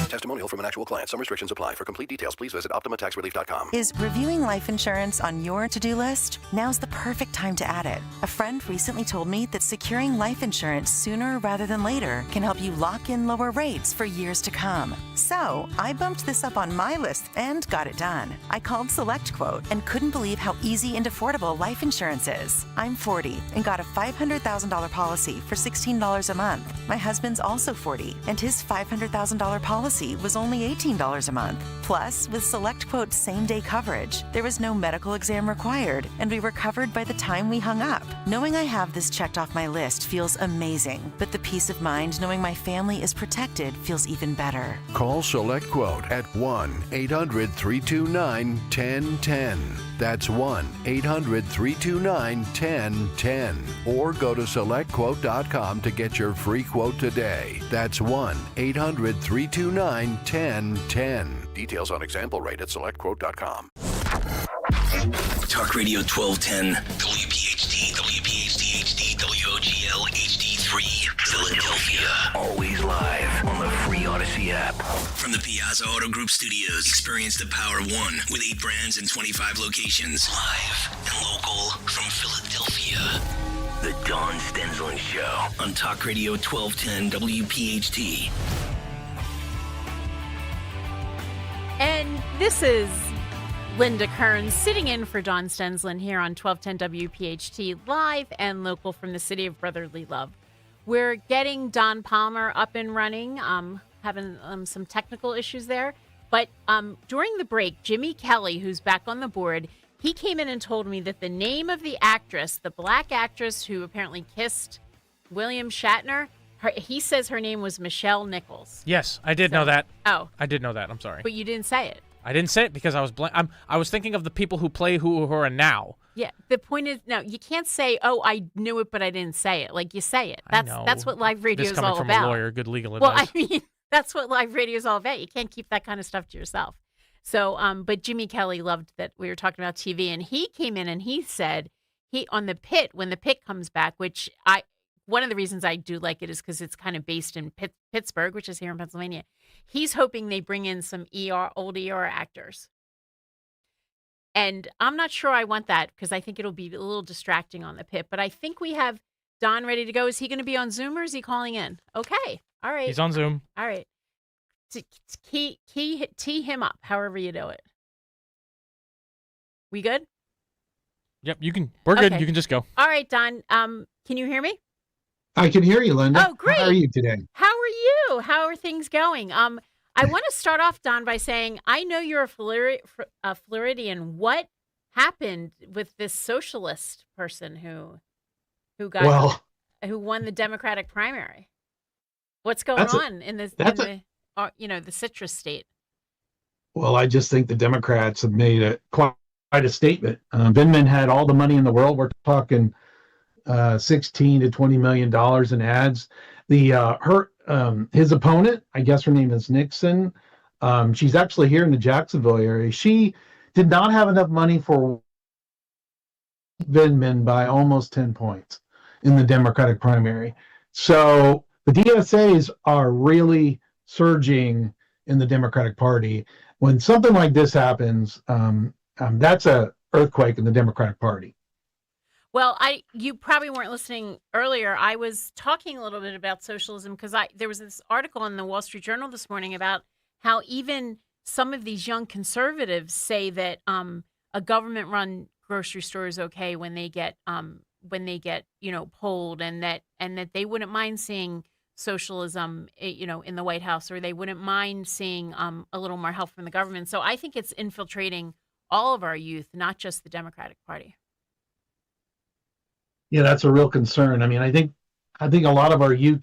Testimonial from an actual client. Some restrictions apply. For complete details, please visit OptimaTaxRelief.com. Is reviewing life insurance on your to-do list? Now's the perfect time to add it. A friend recently told me that securing life insurance sooner rather than later can help you lock in lower rates for years to come. So I bumped this up on my list and got it done. I called SelectQuote and couldn't believe how easy and affordable life insurance is. I'm 40 and got a $500,000 policy for $16 a month. My husband's also 40 and his $500,000 policy was only $18 a month. Plus, with SelectQuote's same-day coverage, there was no medical exam required, and we were covered by the time we hung up. Knowing I have this checked off my list feels amazing, but the peace of mind knowing my family is protected feels even better. Call SelectQuote at 1-800-329-1010. That's 1-800-329-1010. Or go to selectquote.com to get your free quote today. That's 1-800-329-1010. Details on example rate at selectquote.com. Talk Radio 1210, WPHT, WPHT HD, WOGL HD3, Philadelphia. Always live on the free Odyssey app. From the Piazza Auto Group Studios, experience the power of one with 8 brands and 25 locations. Live and local from Philadelphia. The Dawn Stensland Show on Talk Radio 1210 WPHT. And this is Linda Kearns sitting in for Dawn Stensland here on 1210 WPHT, live and local from the city of brotherly love. We're getting Don Palmer up and running, having some technical issues there. But during the break, Jimmy Kelly, who's back on the board, he came in and told me that the name of the actress, the black actress who apparently kissed William Shatner, he says her name was Michelle Nichols. Yes, I did know that. Oh. I did know that. I'm sorry. But you didn't say it. I didn't say it because I was I was thinking of the people who play who are now. Yeah, the point is, no, you can't say, "Oh, I knew it, but I didn't say it." Like, you say it. That's what live radio is all about. This coming from a lawyer, good legal advice. Well, I mean, that's what live radio is all about. You can't keep that kind of stuff to yourself. So, but Jimmy Kelly loved that we were talking about TV, and he came in and he said on the Pit, when the Pit comes back, which one of the reasons I do like it is because it's kind of based in Pittsburgh, which is here in Pennsylvania. He's hoping they bring in some old ER actors. And I'm not sure I want that because I think it'll be a little distracting on the Pit. But I think we have Don ready to go. Is he going to be on Zoom or is he calling in? Okay. All right. He's on Zoom. All right. Tee him up, however you do it. We good? Yep, we're good. You can just go. All right, Don. Can you hear me? I can hear you, Linda. Oh, great. How are you today? How are you? How are things going? I want to start off, Don, by saying I know you're a Floridian. What happened with this socialist person who won the Democratic primary? What's going on in the citrus state? Well, I just think the Democrats have made quite a statement. Vindman had all the money in the world. We're talking $16 to $20 million in ads. His opponent, I guess her name is Nixon. She's actually here in the Jacksonville area. She did not have enough money for Vindman by almost 10 points in the Democratic primary. So the DSAs are really surging in the Democratic Party. When something like this happens, that's an earthquake in the Democratic Party. Well, you probably weren't listening earlier. I was talking a little bit about socialism because there was this article in the Wall Street Journal this morning about how even some of these young conservatives say that a government-run grocery store is okay when they get polled, and that they wouldn't mind seeing socialism in the White House, or they wouldn't mind seeing a little more help from the government. So I think it's infiltrating all of our youth, not just the Democratic Party. Yeah, that's a real concern. I mean, I think a lot of our youth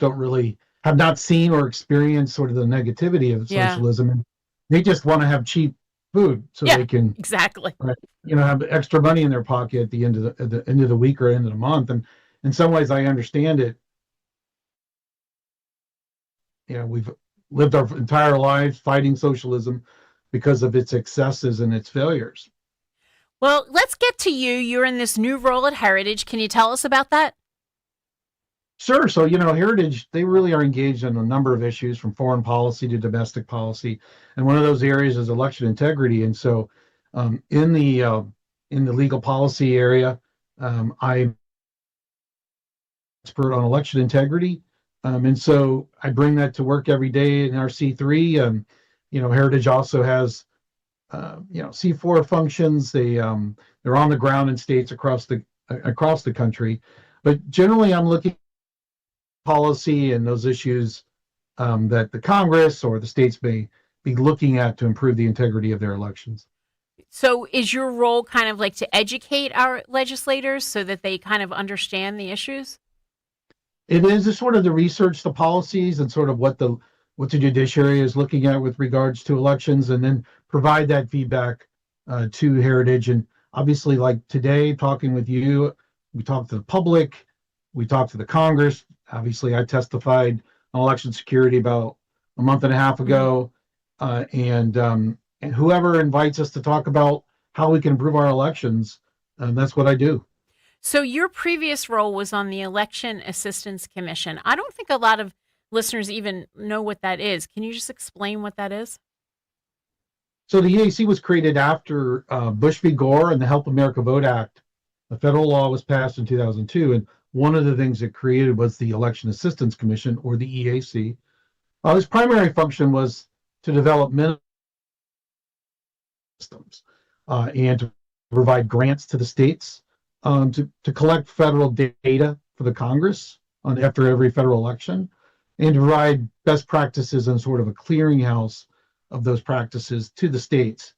have not seen or experienced sort of the negativity of socialism, and they just want to have cheap food so they can exactly have extra money in their pocket at the end of the end of the week or end of the month. And in some ways, I understand it. We've lived our entire lives fighting socialism because of its excesses and its failures. Well, let's get to you. You're in this new role at Heritage. Can you tell us about that? Sure. So, Heritage, they really are engaged in a number of issues from foreign policy to domestic policy. And one of those areas is election integrity. And so in the legal policy area, I'm expert on election integrity. And so I bring that to work every day in our C3. Heritage also has C4 functions. They're on the ground in states across the country, but generally I'm looking at policy and those issues that the Congress or the states may be looking at to improve the integrity of their elections. So is your role kind of like to educate our legislators so that they kind of understand the issues? It is sort of to research the policies and sort of what the judiciary is looking at with regards to elections, and then provide that feedback to Heritage. And obviously, like today, talking with you, we talked to the public, we talked to the Congress. Obviously, I testified on election security about a month and a half ago, and whoever invites us to talk about how we can improve our elections, that's what I do. So your previous role was on the Election Assistance Commission. I don't think a lot of listeners even know what that is. Can you just explain what that is? So the EAC was created after Bush v. Gore and the Help America Vote Act. A federal law was passed in 2002, and one of the things it created was the Election Assistance Commission, or the EAC. Its primary function was to develop minimum systems and to provide grants to the states, to collect federal data for the Congress after every federal election, and to provide best practices and sort of a clearinghouse of those practices to the states.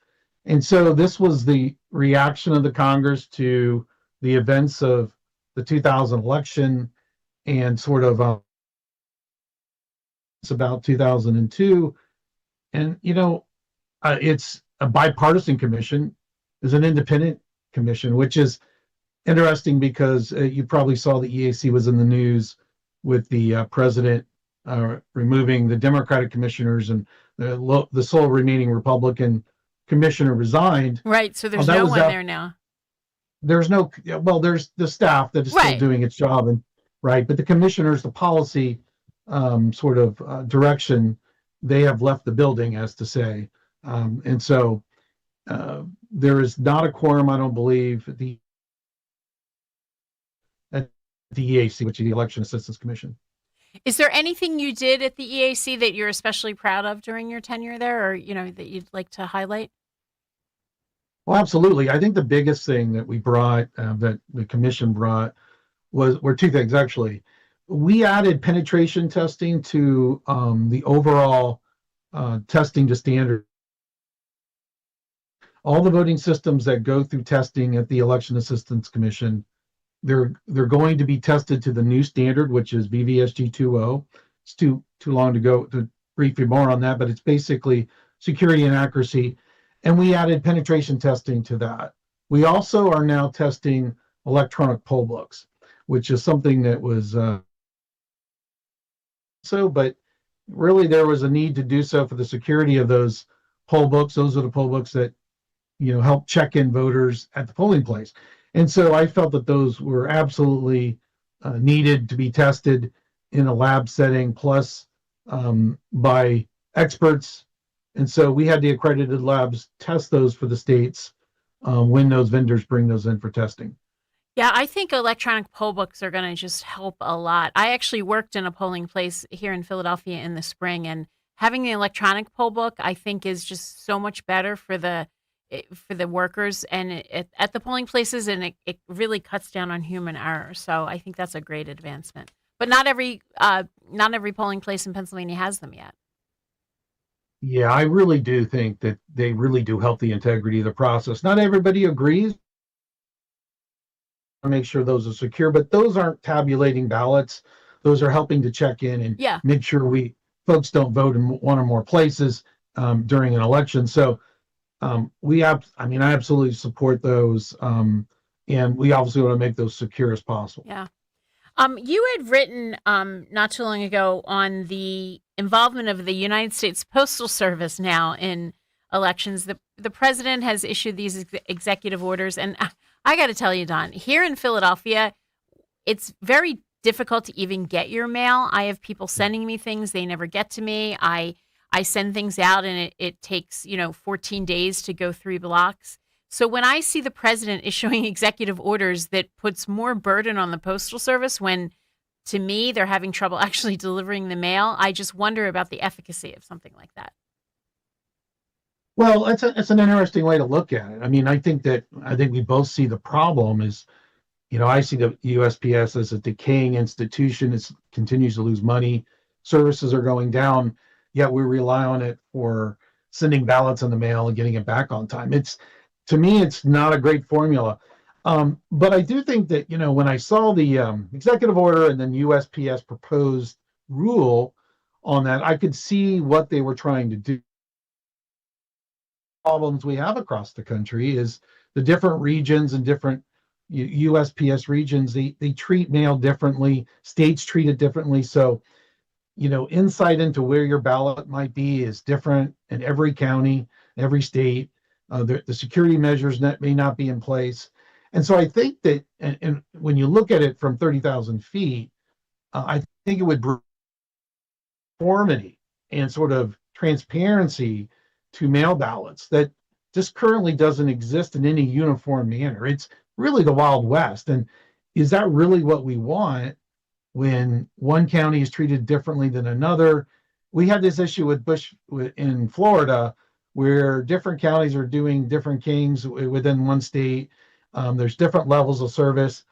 And so this was the reaction of the Congress to the events of the 2000 election, and sort of it's about 2002. And, it's a bipartisan commission, is an independent commission, which is interesting because you probably saw the EAC was in the news with the president removing the Democratic commissioners, and the sole remaining Republican commissioner resigned. Right. So there's no one there now. There's no, well, there's the staff that is still doing its job, and but the commissioners, the policy sort of direction, they have left the building, as to say. And so there is not a quorum, I don't believe, at the EAC, which is the Election Assistance Commission. Is there anything you did at the EAC that you're especially proud of during your tenure there, or, that you'd like to highlight? Well, absolutely. I think the biggest thing that we brought, that the commission brought, were two things, actually. We added penetration testing to the overall testing to standard. All the voting systems that go through testing at the Election Assistance Commission, they're going to be tested to the new standard, which is WPHT 2.0. It's too long to go to brief you more on that, but it's basically security and accuracy. And we added penetration testing to that. We also are now testing electronic poll books, which is something that was but really there was a need to do so for the security of those poll books. Those are the poll books that help check in voters at the polling place. And so I felt that those were absolutely needed to be tested in a lab setting, plus by experts. And so we had the accredited labs test those for the states when those vendors bring those in for testing. Yeah, I think electronic poll books are going to just help a lot. I actually worked in a polling place here in Philadelphia in the spring, and having the electronic poll book, I think, is just so much better for the workers and at the polling places, and it really cuts down on human error. So I think that's a great advancement. But not every polling place in Pennsylvania has them yet. Yeah, I really do think that they really do help the integrity of the process. Not everybody agrees. Make sure those are secure, but those aren't tabulating ballots. Those are helping to check in and make sure folks don't vote in one or more places during an election. So I absolutely support those, and we obviously want to make those secure as possible. Yeah. You had written not too long ago on the involvement of the United States Postal Service now in elections. The president has issued these executive orders, and I got to tell you, Don, here in Philadelphia, it's very difficult to even get your mail. I have people sending me things. They never get to me. I send things out, and it takes, 14 days to go 3 blocks. So when I see the president issuing executive orders that puts more burden on the Postal Service, when to me they're having trouble actually delivering the mail, I just wonder about the efficacy of something like that. Well, it's an interesting way to look at it. I mean, I think we both see the problem is, I see the USPS as a decaying institution. It continues to lose money. Services are going down, yet we rely on it for sending ballots in the mail and getting it back on time. To me, it's not a great formula. But I do think that, when I saw the executive order and then USPS proposed rule on that, I could see what they were trying to do. Problems we have across the country is the different regions and different USPS regions, they treat mail differently. States treat it differently. So, insight into where your ballot might be is different in every county, every state. The security measures may not be in place. And so I think that, and when you look at it from 30,000 feet, I think it would bring uniformity and sort of transparency to mail ballots that just currently doesn't exist in any uniform manner. It's really the Wild West. And is that really what we want when one county is treated differently than another? We had this issue with Bush in Florida, where different counties are doing different kings within one state. There's different levels of service.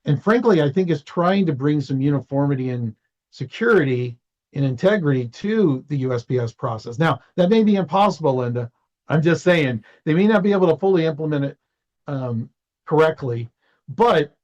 And frankly, I think it's trying to bring some uniformity and security and integrity to the USPS process. Now, that may be impossible, Linda. I'm just saying they may not be able to fully implement it correctly, but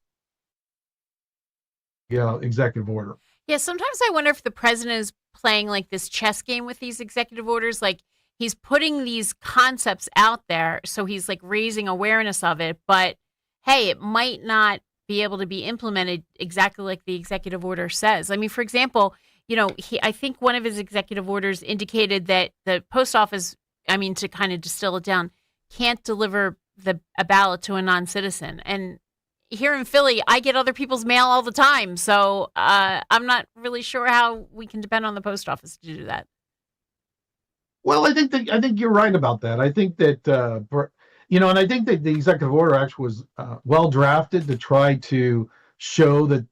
executive order. Yeah, sometimes I wonder if the president is playing like this chess game with these executive orders. Like he's putting these concepts out there, so he's like raising awareness of it. But hey, it might not be able to be implemented exactly like the executive order says. I mean, for example, I think one of his executive orders indicated that the post office, to kind of distill it down, can't deliver a ballot to a non-citizen. And here in Philly, I get other people's mail all the time. So I'm not really sure how we can depend on the post office to do that. Well, I think you're right about that. I think that, and I think that the executive order actually was well drafted to try to show that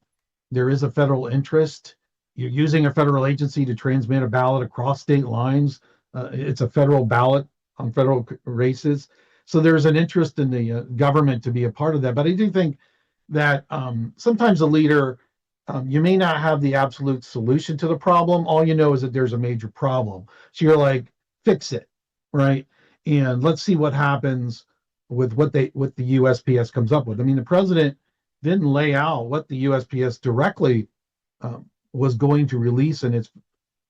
there is a federal interest. You're using a federal agency to transmit a ballot across state lines. It's a federal ballot on federal races. So there's an interest in the government to be a part of that. But I do think that sometimes a leader, you may not have the absolute solution to the problem. All you know is that there's a major problem. So you're like, fix it, right? And let's see what happens with what the USPS comes up with. I mean, the president didn't lay out what the USPS directly was going to release in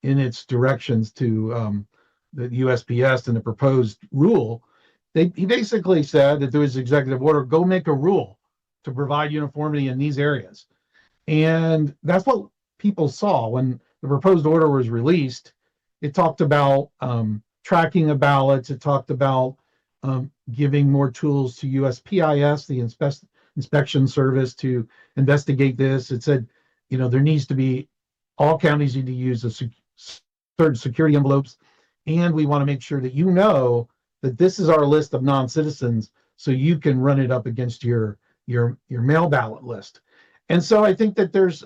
its directions to the USPS and the proposed rule. He basically said that there was executive order, go make a rule to provide uniformity in these areas. And that's what people saw when the proposed order was released. It talked about tracking of ballots. It talked about giving more tools to USPIS, the inspection service, to investigate this. It said, there needs to be, all counties need to use certain security envelopes. And we want to make sure that that this is our list of non-citizens, so you can run it up against your mail ballot list. And so I think that there's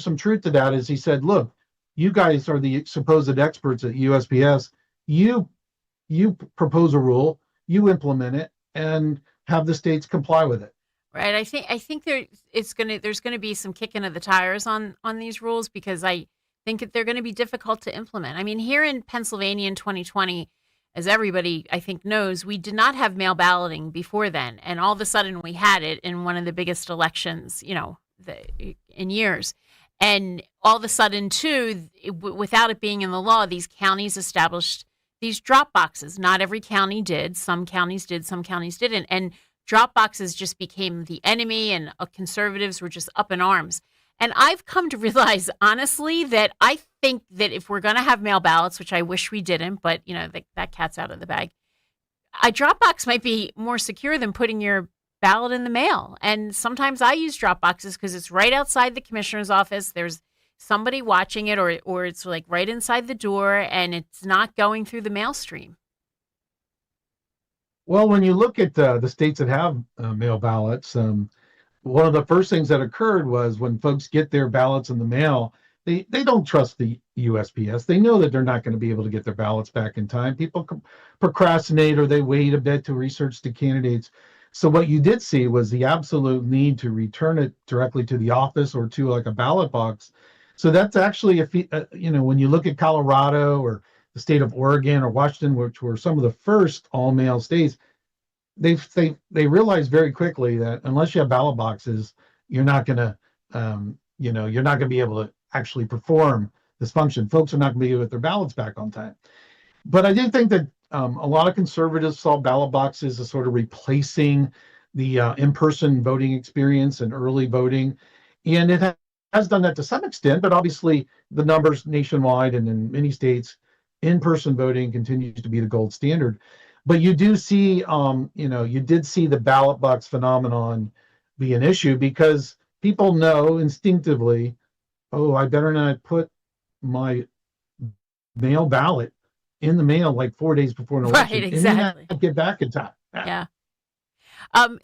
some truth to that, as he said, look, you guys are the supposed experts at USPS. You propose a rule, you implement it, and have the states comply with it. Right. I think there's going to be some kicking of the tires on these rules, because I think that they're going to be difficult to implement. I mean, here in Pennsylvania in 2020, as everybody I think knows, we did not have mail balloting before then, and all of a sudden we had it in one of the biggest elections, in years. And all of a sudden, too, without it being in the law, these counties established these drop boxes. Not every county did. Some counties did, some counties didn't. And drop boxes just became the enemy, and conservatives were just up in arms. And I've come to realize, honestly, that I think that if we're going to have mail ballots, which I wish we didn't, but, that cat's out of the bag, a drop box might be more secure than putting your ballot in the mail. And sometimes I use drop boxes because it's right outside the commissioner's office. There's somebody watching it, or it's like right inside the door, and it's not going through the mail stream. Well, when you look at the states that have mail ballots, one of the first things that occurred was when folks get their ballots in the mail, they don't trust the USPS. They know that they're not going to be able to get their ballots back in time. People procrastinate, or they wait a bit to research the candidates. So what you did see was the absolute need to return it directly to the office or to like a ballot box. So that's actually, when you look at Colorado or the state of Oregon or Washington, which were some of the first all-mail states, they realized very quickly that unless you have ballot boxes, you're not going to, you're not going to be able to actually perform this function. Folks are not going to be able to get their ballots back on time. But I do think that A lot of conservatives saw ballot boxes as sort of replacing the in-person voting experience and early voting, and it has done that to some extent. But obviously, the numbers nationwide and in many states, in-person voting continues to be the gold standard. But you do see, you did see the ballot box phenomenon be an issue because people know instinctively, oh, I better not put my mail ballot in the mail like 4 days before an election. Right, exactly. And get back in time. Yeah.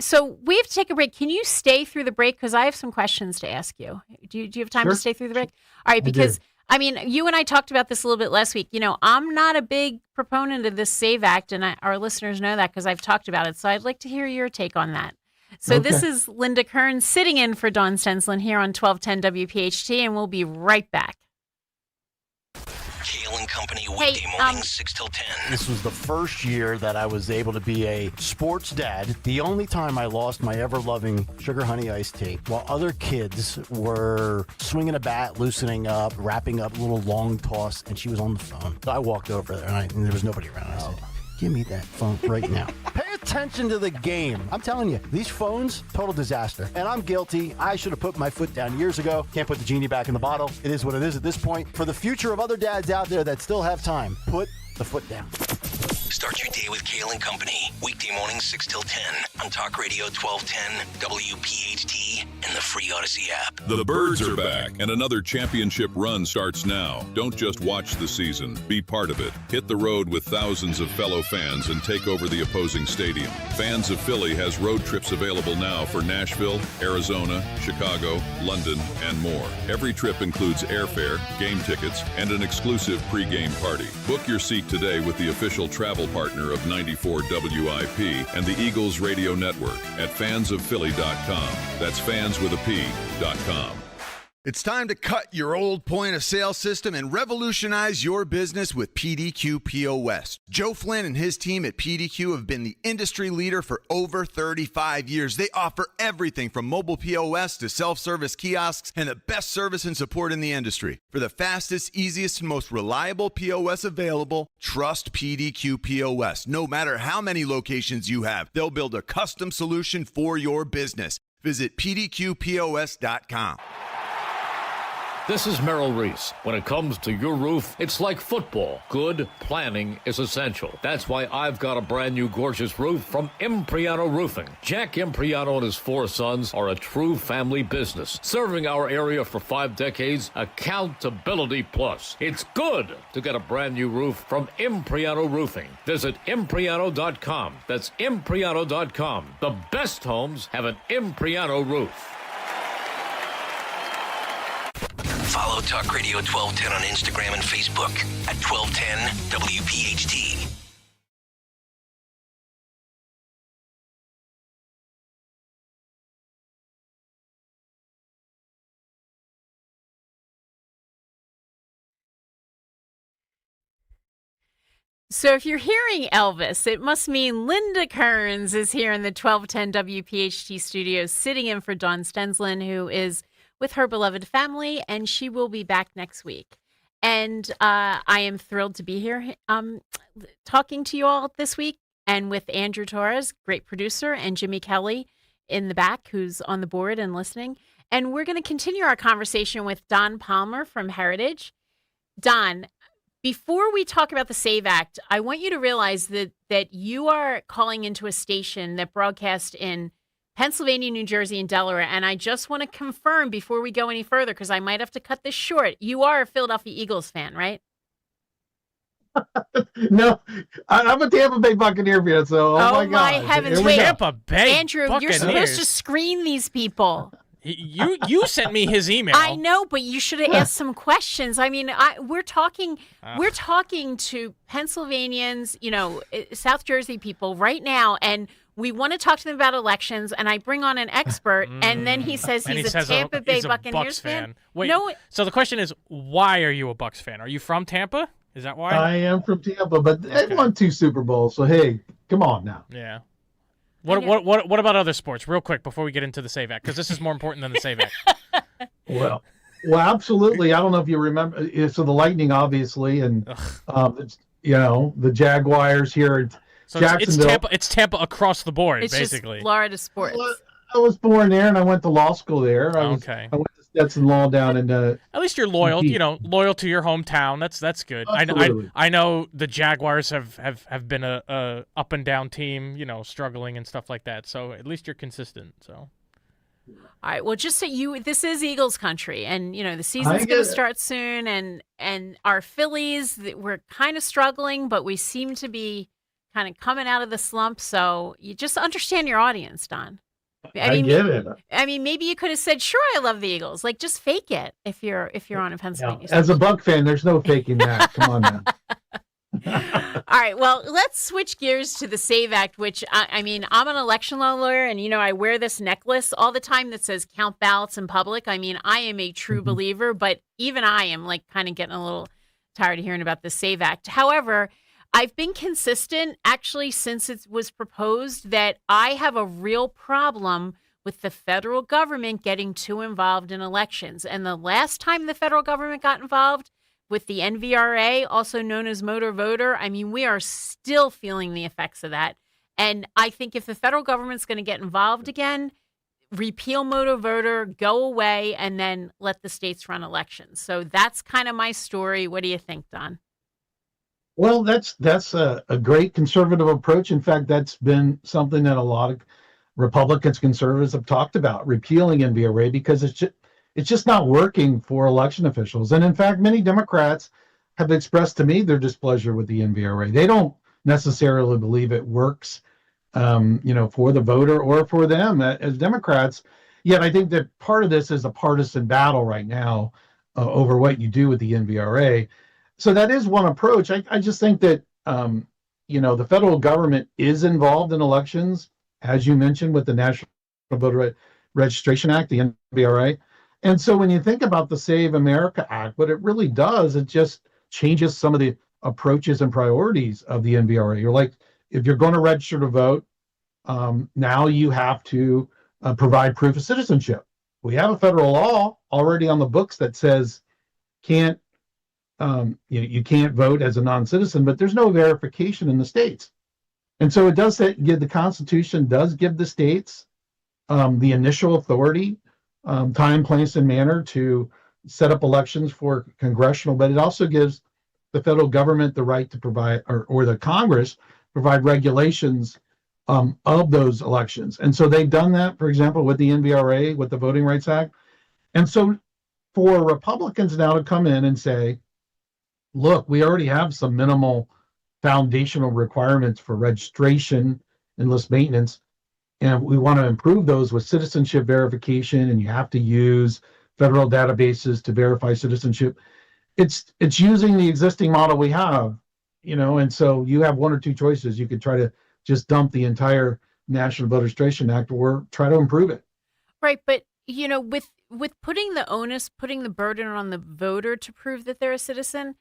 So we have to take a break. Can you stay through the break? Because I have some questions to ask you. Do you have time to stay through the break? All right, because I mean, you and I talked about this a little bit last week. I'm not a big proponent of this SAVE Act, and our listeners know that because I've talked about it. So I'd like to hear your take on that. So this is Linda Kern sitting in for Dawn Stenslin here on 1210 WPHT, and we'll be right back. Kale and Company weekday mornings 6 till 10. This was the first year that I was able to be a sports dad. The only time I lost my ever-loving sugar honey iced tea while other kids were swinging a bat, loosening up, wrapping up a little long toss, and she was on the phone. So I walked over there, and there was nobody around. I said, give me that phone right now. Pay attention to the game. I'm telling you, these phones, total disaster. And I'm guilty. I should have put my foot down years ago. Can't put the genie back in the bottle. It is what it is at this point. For the future of other dads out there that still have time, put the foot down. Start your day with Kale and Company. Weekday mornings 6 till 10 on Talk Radio 1210, WPHT, and the free Odyssey app. The Birds are back, and another championship run starts now. Don't just watch the season. Be part of it. Hit the road with thousands of fellow fans and take over the opposing stadium. Fans of Philly has road trips available now for Nashville, Arizona, Chicago, London, and more. Every trip includes airfare, game tickets, and an exclusive pregame party. Book your seat today with the official travel partner of 94 WIP and the Eagles Radio Network at fansofphilly.com. That's fans with a P.com. It's time to cut your old point of sale system and revolutionize your business with PDQ POS. Joe Flynn and his team at PDQ have been the industry leader for over 35 years. They offer everything from mobile POS to self-service kiosks and the best service and support in the industry. For the fastest, easiest, and most reliable POS available, trust PDQ POS. No matter how many locations you have, they'll build a custom solution for your business. Visit pdqpos.com. This is Merrill Reese. When it comes to your roof, it's like football. Good planning is essential. That's why I've got a brand new gorgeous roof from Impriano Roofing. Jack Impriano and his 4 sons are a true family business, serving our area for 5 decades. Accountability plus. It's good to get a brand new roof from Impriano Roofing. Visit Impriano.com. That's Impriano.com. The best homes have an Impriano roof. Follow Talk Radio 1210 on Instagram and Facebook at 1210 WPHT. So if you're hearing Elvis, it must mean Linda Kearns is here in the 1210 WPHT studios, sitting in for Dawn Stenslin, who is with her beloved family, and she will be back next week. And I am thrilled to be here talking to you all this week, and with Andrew Torres, great producer, and Jimmy Kelly in the back, who's on the board and listening. And we're going to continue our conversation with Don Palmer from Heritage. Don, before we talk about the SAVE Act, I want you to realize that you are calling into a station that broadcasts in Pennsylvania, New Jersey, and Delaware. And I just want to confirm before we go any further, because I might have to cut this short. You are a Philadelphia Eagles fan, right? No, I'm a Tampa Bay Buccaneer fan, so oh my heavens. Wait, Tampa Bay Andrew, Buccaneers. You're supposed to screen these people. You sent me his email. I know, but you should have asked some questions. I mean, we're talking to Pennsylvanians, South Jersey people right now, and we want to talk to them about elections. And I bring on an expert, and then he says he's a Tampa Bay Buccaneers fan. Wait, no, so the question is, why are you a Bucs fan? Are you from Tampa? Is that why? I am from Tampa, but they won 2 Super Bowls, so hey, come on now. Yeah. What about other sports, real quick, before we get into the SAVE Act? Because this is more important than the SAVE Act. Well, absolutely. I don't know if you remember. So the Lightning, obviously, and the Jaguars here at So Jacksonville. it's Tampa across the board, It's basically. just Florida sports. I was born there, and I went to law school there. I went to Stetson Law down in. At least you're loyal, Keith. loyal to your hometown. That's good. Absolutely. I know the Jaguars have been a up and down team, struggling and stuff like that. So at least you're consistent. So. All right. Well, just so this is Eagles country, and the season's going to start soon, and our Phillies, we're kind of struggling, but we seem to be kind of coming out of the slump. So you just understand your audience, Don. I get it. I mean, maybe you could have said, "Sure, I love the Eagles." Like, just fake it if you're on a Pennsylvania. As a Buck fan, there's no faking that. Come on now. All right, well, let's switch gears to the SAVE Act, which, I'm an election law lawyer, and, I wear this necklace all the time that says count ballots in public. I mean, I am a true believer, but even I am, kind of getting a little tired of hearing about the SAVE Act. However, I've been consistent, actually, since it was proposed, that I have a real problem with the federal government getting too involved in elections. And the last time the federal government got involved, with the NVRA, also known as motor voter, we are still feeling the effects of that. And I think if the federal government's going to get involved again, repeal motor voter, go away, and then let the states run elections. So that's kind of my story. What do you think, Don? Well, that's a great conservative approach. In fact, that's been something that a lot of Republicans, conservatives have talked about, repealing NVRA, because it's just not working for election officials. And in fact, many Democrats have expressed to me their displeasure with the NVRA. They don't necessarily believe it works, for the voter or for them as Democrats. Yet I think that part of this is a partisan battle right now over what you do with the NVRA. So that is one approach. I just think that, the federal government is involved in elections, as you mentioned, with the National Voter Registration Act, the NVRA. And so when you think about the Save America Act, what it really does, it just changes some of the approaches and priorities of the NVRA. You're like, if you're going to register to vote, now you have to provide proof of citizenship. We have a federal law already on the books that says you can't vote as a non-citizen, but there's no verification in the states. And so it does give the Constitution does give the states the initial authority, time, place, and manner to set up elections for congressional, but it also gives the federal government the right to provide, or the Congress provide regulations of those elections. And so they've done that, for example, with the NVRA, with the Voting Rights Act. And so for Republicans now to come in and say, look, we already have some minimal foundational requirements for registration and list maintenance, and we want to improve those with citizenship verification, and you have to use federal databases to verify citizenship. It's using the existing model we have, and so you have one or two choices. You could try to just dump the entire National Voter Registration Act or try to improve it. Right, but with putting the burden on the voter to prove that they're a citizen,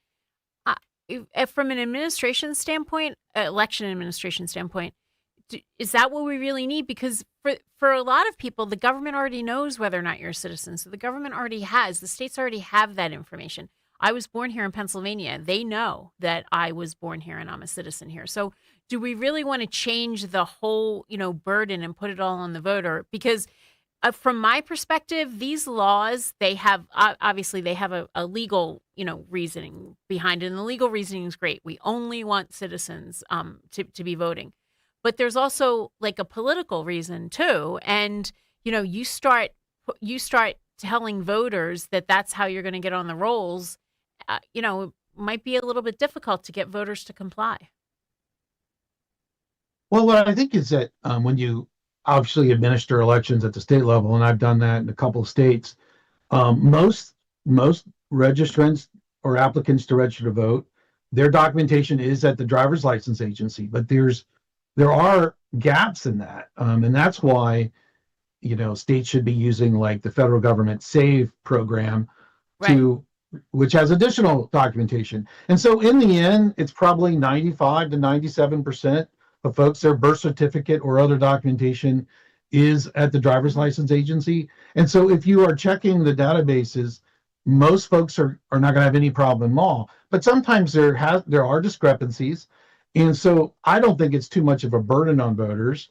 from an administration standpoint, election administration standpoint, is that what we really need? Because for a lot of people, the government already knows whether or not you're a citizen. So the government the states already have that information. I was born here in Pennsylvania. They know that I was born here and I'm a citizen here. So do we really want to change the whole, burden and put it all on the voter? Because from my perspective, these laws, they have a legal, reasoning behind it. And the legal reasoning is great. We only want citizens to be voting. But there's also like a political reason too. And, you start telling voters that that's how you're going to get on the rolls. It might be a little bit difficult to get voters to comply. Well, what I think is that when you obviously administer elections at the state level, and I've done that in a couple of states, most registrants or applicants to register to vote, their documentation is at the driver's license agency, but there are gaps in that, and that's why states should be using like the federal government SAVE program, right, which has additional documentation. And so in the end, it's probably 95 to 97% of folks, their birth certificate or other documentation is at the driver's license agency. And so if you are checking the databases most folks are not going to have any problem at all. But sometimes there are discrepancies. And so I don't think it's too much of a burden on voters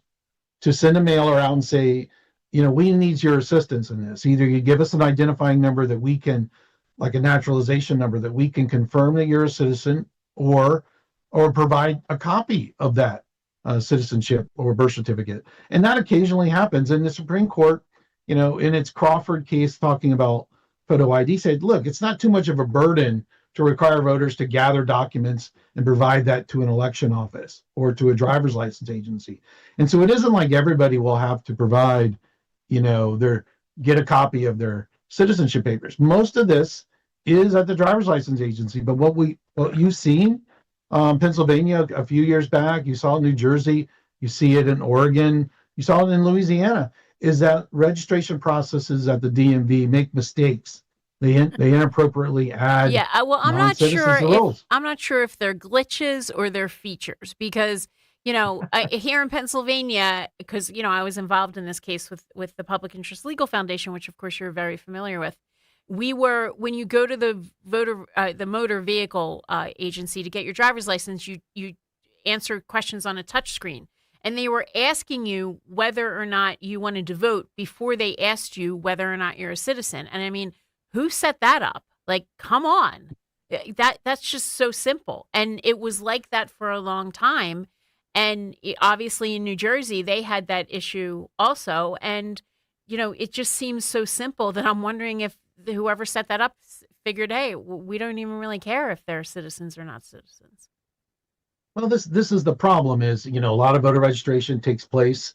to send a mailer out and say, we need your assistance in this. Either you give us an identifying number that we can, like a naturalization number, that we can confirm that you're a citizen, or provide a copy of that citizenship or birth certificate. And that occasionally happens. And the Supreme Court, in its Crawford case talking about photo ID, said, look, it's not too much of a burden to require voters to gather documents and provide that to an election office or to a driver's license agency. And so it isn't like everybody will have to provide, get a copy of their citizenship papers. Most of this is at the driver's license agency. But what you've seen, Pennsylvania a few years back, you saw it in New Jersey, you see it in Oregon, you saw it in Louisiana, is that registration processes at the DMV make mistakes. They inappropriately add. Yeah, well, I'm not non-citizens to roles. I'm not sure if they're glitches or they're features, because here in Pennsylvania, because I was involved in this case with the Public Interest Legal Foundation, which of course you're very familiar with. When you go to the motor vehicle agency to get your driver's license, you answer questions on a touch screen. And they were asking you whether or not you wanted to vote before they asked you whether or not you're a citizen. And I mean, who set that up? Like, come on. That's just so simple. And it was like that for a long time. And obviously in New Jersey, they had that issue also. And, it just seems so simple that I'm wondering if whoever set that up figured, hey, we don't even really care if they're citizens or not citizens. Well, this is the problem is, a lot of voter registration takes place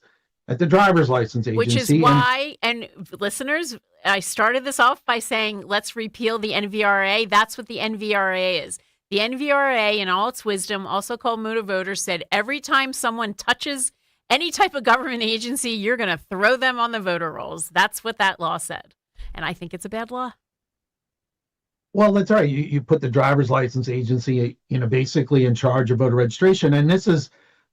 at the driver's license agency. Which is why, and listeners, I started this off by saying, let's repeal the NVRA. That's what the NVRA is. The NVRA, in all its wisdom, also called Motor Voter, said every time someone touches any type of government agency, you're going to throw them on the voter rolls. That's what that law said. And I think it's a bad law. Well, that's right. You put the driver's license agency, basically in charge of voter registration, and this is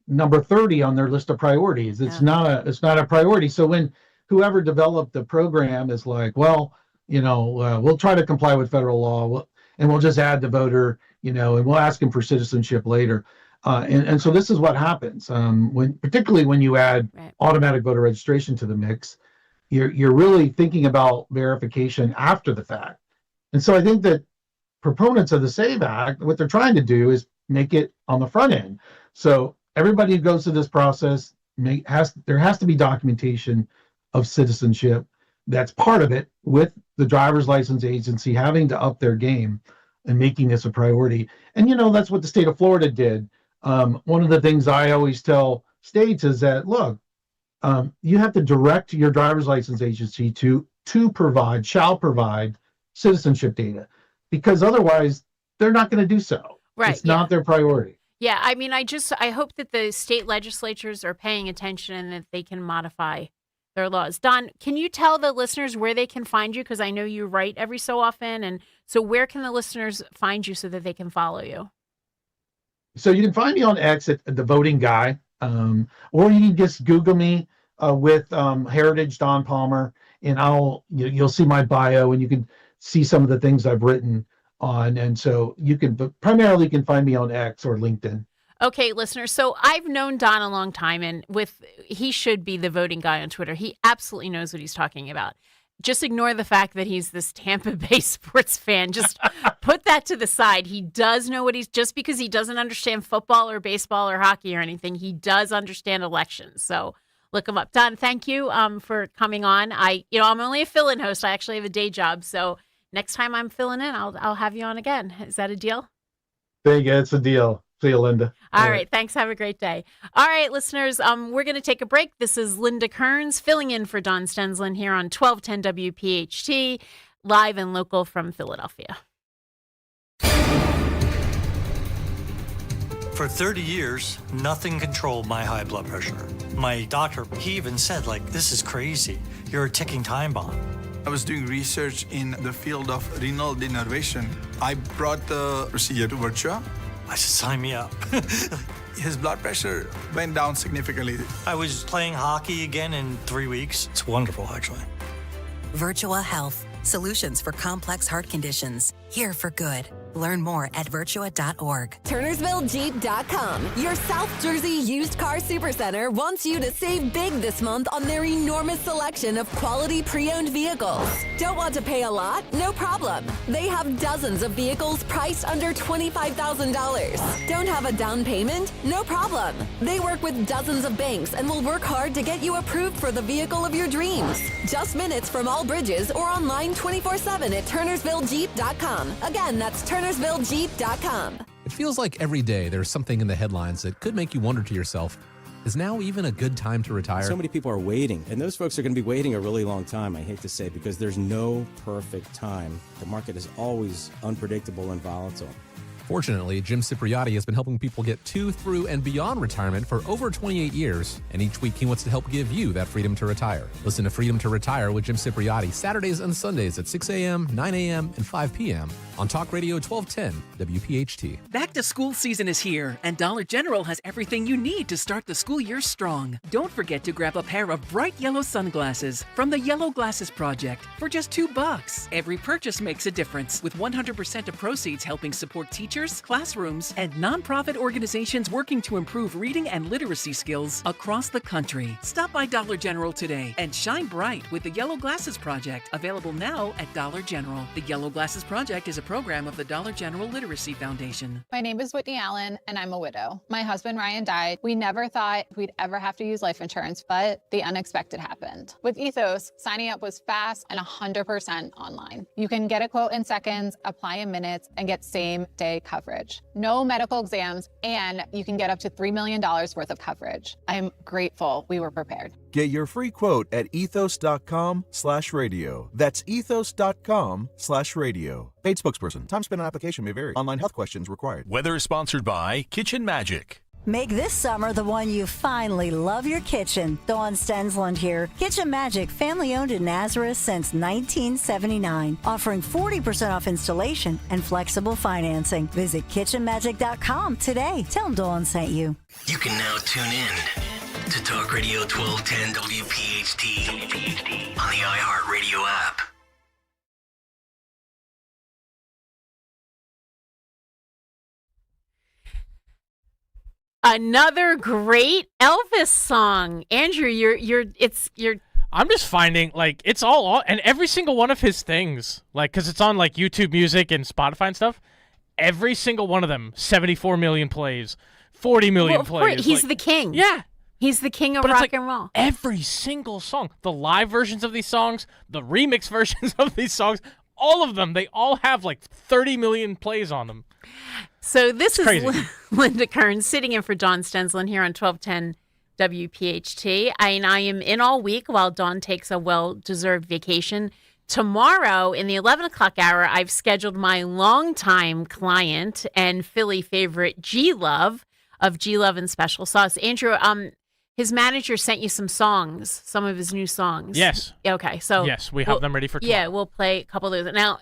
number 30 on their list of priorities. It's not a priority. So when whoever developed the program is like, well, we'll try to comply with federal law, and we'll just add the voter, and we'll ask them for citizenship later. And so this is what happens particularly when you add automatic voter registration to the mix. You're really thinking about verification after the fact. And so I think that proponents of the SAVE Act, what they're trying to do is make it on the front end. So everybody who goes through this process, there has to be documentation of citizenship. That's part of it, with the driver's license agency having to up their game and making this a priority. And, that's what the state of Florida did. One of the things I always tell states is that, look, you have to direct your driver's license agency to shall provide citizenship data, because otherwise they're not going to do so. Right. It's not their priority. Yeah. I mean, I hope that the state legislatures are paying attention and that they can modify their laws. Don, can you tell the listeners where they can find you? Because I know you write every so often. And so where can the listeners find you so that they can follow you? So you can find me on X at The Voting Guy, or you can just Google me with Heritage Don Palmer, and you'll see my bio, and you can see some of the things I've written on. And so you can find me on X or LinkedIn. Okay, listeners. So I've known Don a long time, and he should be the voting guy on Twitter. He absolutely knows what he's talking about. Just ignore the fact that he's this Tampa Bay sports fan. Just put that to the side. He does know just because he doesn't understand football or baseball or hockey or anything, he does understand elections. So look him up. Don, thank you for coming on. I'm only a fill-in host. I actually have a day job. So next time I'm filling in, I'll have you on again. Is that a deal? Thank you. It's a deal. See you, Linda. All right. Thanks. Have a great day. All right, listeners, we're going to take a break. This is Linda Kearns filling in for Don Stensland here on 1210 WPHT, live and local from Philadelphia. For 30 years, nothing controlled my high blood pressure. My doctor, he even said, this is crazy. You're a ticking time bomb. I was doing research in the field of renal denervation. I brought the procedure to Virtua. I said, sign me up. His blood pressure went down significantly. I was playing hockey again in 3 weeks. It's wonderful, actually. Virtua Health. Solutions for complex heart conditions. Here for good. Learn more at virtua.org. TurnersvilleJeep.com. Your South Jersey used car supercenter wants you to save big this month on their enormous selection of quality pre-owned vehicles. Don't want to pay a lot? No problem. They have dozens of vehicles priced under $25,000. Don't have a down payment? No problem. They work with dozens of banks and will work hard to get you approved for the vehicle of your dreams. Just minutes from all bridges or online 24/7 at TurnersvilleJeep.com. Again, that's TurnersvilleJeep.com. It feels like every day there's something in the headlines that could make you wonder to yourself, is now even a good time to retire? So many people are waiting, and those folks are going to be waiting a really long time, I hate to say, because there's no perfect time. The market is always unpredictable and volatile. Fortunately, Jim Cipriotti has been helping people get to, through, and beyond retirement for over 28 years, and each week he wants to help give you that freedom to retire. Listen to Freedom to Retire with Jim Cipriotti Saturdays and Sundays at 6 a.m., 9 a.m., and 5 p.m. on Talk Radio 1210 WPHT. Back to school season is here, and Dollar General has everything you need to start the school year strong. Don't forget to grab a pair of bright yellow sunglasses from the Yellow Glasses Project for just $2. Every purchase makes a difference, with 100% of proceeds helping support teachers, classrooms, and nonprofit organizations working to improve reading and literacy skills across the country. Stop by Dollar General today and shine bright with the Yellow Glasses Project, available now at Dollar General. The Yellow Glasses Project is a program of the Dollar General Literacy Foundation. My name is Whitney Allen, and I'm a widow. My husband, Ryan, died. We never thought we'd ever have to use life insurance, but the unexpected happened. With Ethos, signing up was fast and 100% online. You can get a quote in seconds, apply in minutes, and get same-day coverage. No medical exams, and you can get up to $3 million worth of coverage. I'm grateful we were prepared. Get your free quote at ethos.com/radio. That's ethos.com/radio. Paid spokesperson. Time spent on application may vary. Online health questions required. Weather is sponsored by Kitchen Magic. Make this summer the one you finally love your kitchen. Dawn Stensland here. Kitchen Magic, family owned in Nazareth since 1979, offering 40% off installation and flexible financing. Visit kitchenmagic.com today. Tell them Dawn sent you. You can now tune in to Talk Radio 1210 WPHT on the iHeartRadio app. Another great Elvis song. Andrew, you're I'm just finding, like, it's all and every single one of his things, like, because it's on, like, YouTube Music and Spotify and stuff, every single one of them, 74 million plays, 40 million plays. He's the king. Yeah. He's the king of rock and roll. Every single song, the live versions of these songs, the remix versions of these songs, all of them, they all have, like, 30 million plays on them. So this is Linda Kern sitting in for Dawn Stensland here on 1210 WPHT. I am in all week while Dawn takes a well-deserved vacation. Tomorrow in the 11 o'clock hour, I've scheduled my longtime client and Philly favorite G-Love of G-Love and Special Sauce. Andrew, his manager sent you some songs, some of his new songs. Yes. Okay, so yes, we have them ready for tomorrow. Yeah, we'll play a couple of those. Now,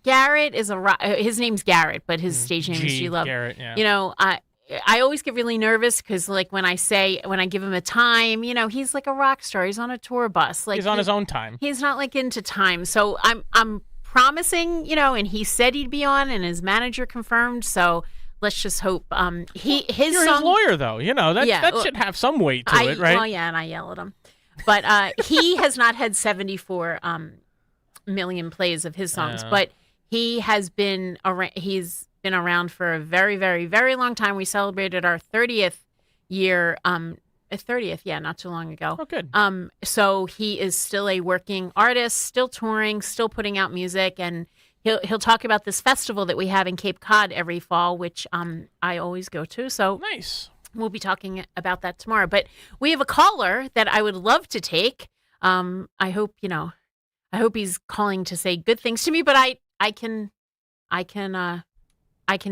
Garrett is his name's Garrett, but his stage name is G-Love. Garrett, yeah. I always get really nervous because, like, when I give him a time, he's like a rock star. He's on a tour bus. Like, he's on his own time. He's not, like, into time. So I'm promising, and he said he'd be on, and his manager confirmed. So let's just hope. You're his lawyer, though. That should have some weight to it, right? Well, yeah, and I yell at him. But he has not had 74 million plays of his songs, but he has been around. He's been around for a very, very, very long time. We celebrated our 30th year, 30th, not too long ago. Oh, good. So he is still a working artist, still touring, still putting out music, and he'll talk about this festival that we have in Cape Cod every fall, which I always go to. So nice. We'll be talking about that tomorrow. But we have a caller that I would love to take. I hope he's calling to say good things to me, but I can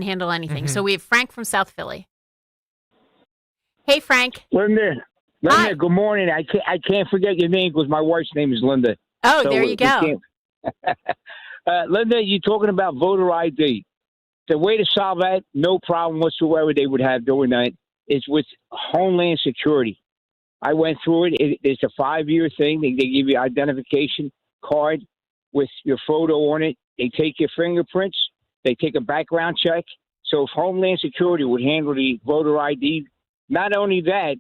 handle anything. So we have Frank from South Philly. Hey, Frank. Linda, Hi. good morning. I can't forget your name because my wife's name is Linda. Oh, so there you go. Linda, you're talking about voter ID. The way to solve that, no problem whatsoever they would have doing that, is with Homeland Security. I went through it. It's a 5-year thing. They give you an identification card. with your photo on it. They take your fingerprints. They take a background check. So if Homeland Security would handle the voter ID, not only that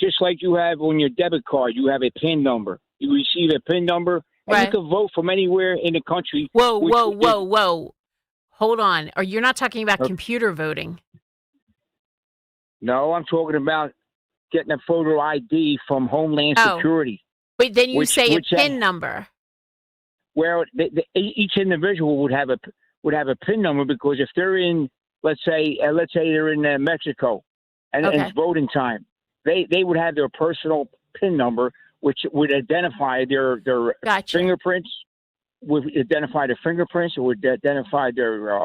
just like you have on your debit card, you have a PIN number. You receive a PIN number, and you can vote from anywhere in the country. Whoa. Hold on. Or you're not talking about computer voting. No, I'm talking about getting a photo ID from Homeland Security. But then you say a PIN number. Where each individual would have a PIN number, because if they're in, let's say they're in Mexico, and it's voting time, they would have their personal PIN number, which would identify their fingerprints. Would identify their fingerprints, or would identify their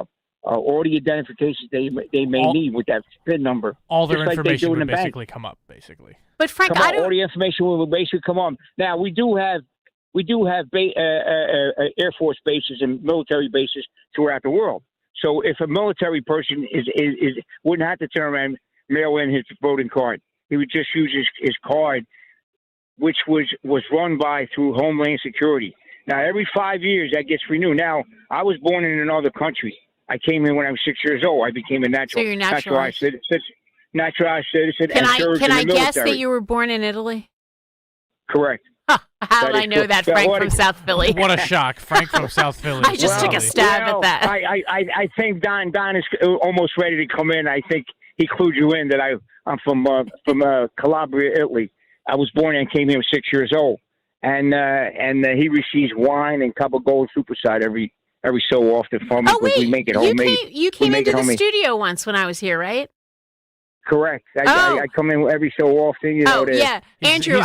all the identifications they may need with that PIN number. All their just information like would basically come up, basically. But Frank, all the information will basically come on. Now we do have Air Force bases and military bases throughout the world. So if a military person wouldn't have to turn around and mail in his voting card, he would just use his card, which was run through Homeland Security. Now every 5 years that gets renewed. Now I was born in another country. I came in when I was 6 years old. I became a naturalized citizen. Can I guess that you were born in Italy? Correct. How did I know that, Frank from South Philly? What a shock, Frank from South Philly. I just took a stab at that. I think Don is almost ready to come in. I think he clued you in that I'm from Calabria, Italy. I was born and came here at 6 years old, and he receives wine and a cup of gold superside every so often from me. Oh wait, we make it homemade. You came into the studio once when I was here, right? Correct. I come in every so often. Yeah, Andrew.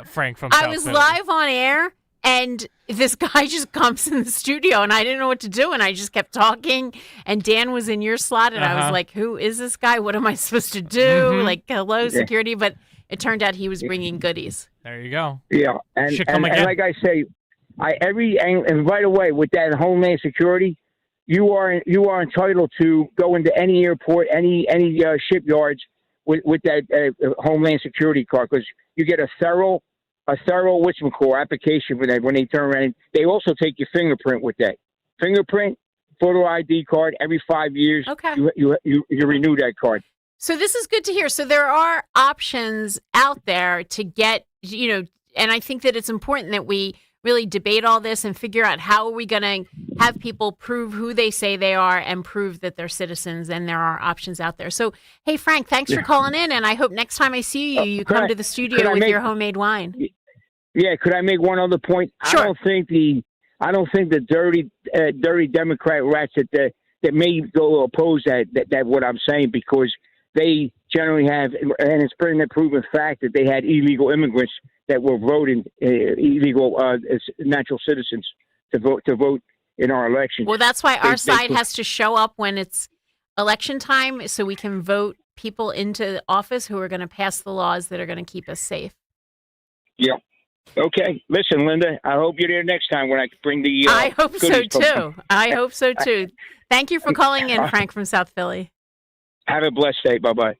Frank from South I was Philly. live on air, and this guy just comes in the studio, and I didn't know what to do, and I just kept talking. And Dan was in your slot, and I was like, "Who is this guy? What am I supposed to do?" Like, hello, security. But it turned out he was bringing goodies. There you go. Yeah, and like I say, and right away with that Homeland Security. You are entitled to go into any airport, any shipyards with that Homeland Security card, because you get a thorough application for that when they turn around. They also take your fingerprint with that fingerprint photo ID card every 5 years. Okay, you renew that card. So this is good to hear. So there are options out there to get, and I think that it's important that we really debate all this and figure out how are we going to have people prove who they say they are and prove that they're citizens, and there are options out there. So, hey, Frank, thanks for calling in, and I hope next time I see you, you come to the studio with your homemade wine. Yeah, could I make one other point? Sure. I don't think the dirty Democrat rats that may go oppose that what I'm saying, because they generally have, and it's been a proven fact that they had illegal immigrants that were voting, illegal natural citizens to vote in our election. Well, that's why our side has to show up when it's election time, so we can vote people into office who are going to pass the laws that are going to keep us safe. Yeah. Okay. Listen, Linda, I hope you're there next time when I bring the. I hope so too. I hope so too. Thank you for calling in, Frank from South Philly. Have a blessed day. Bye-bye.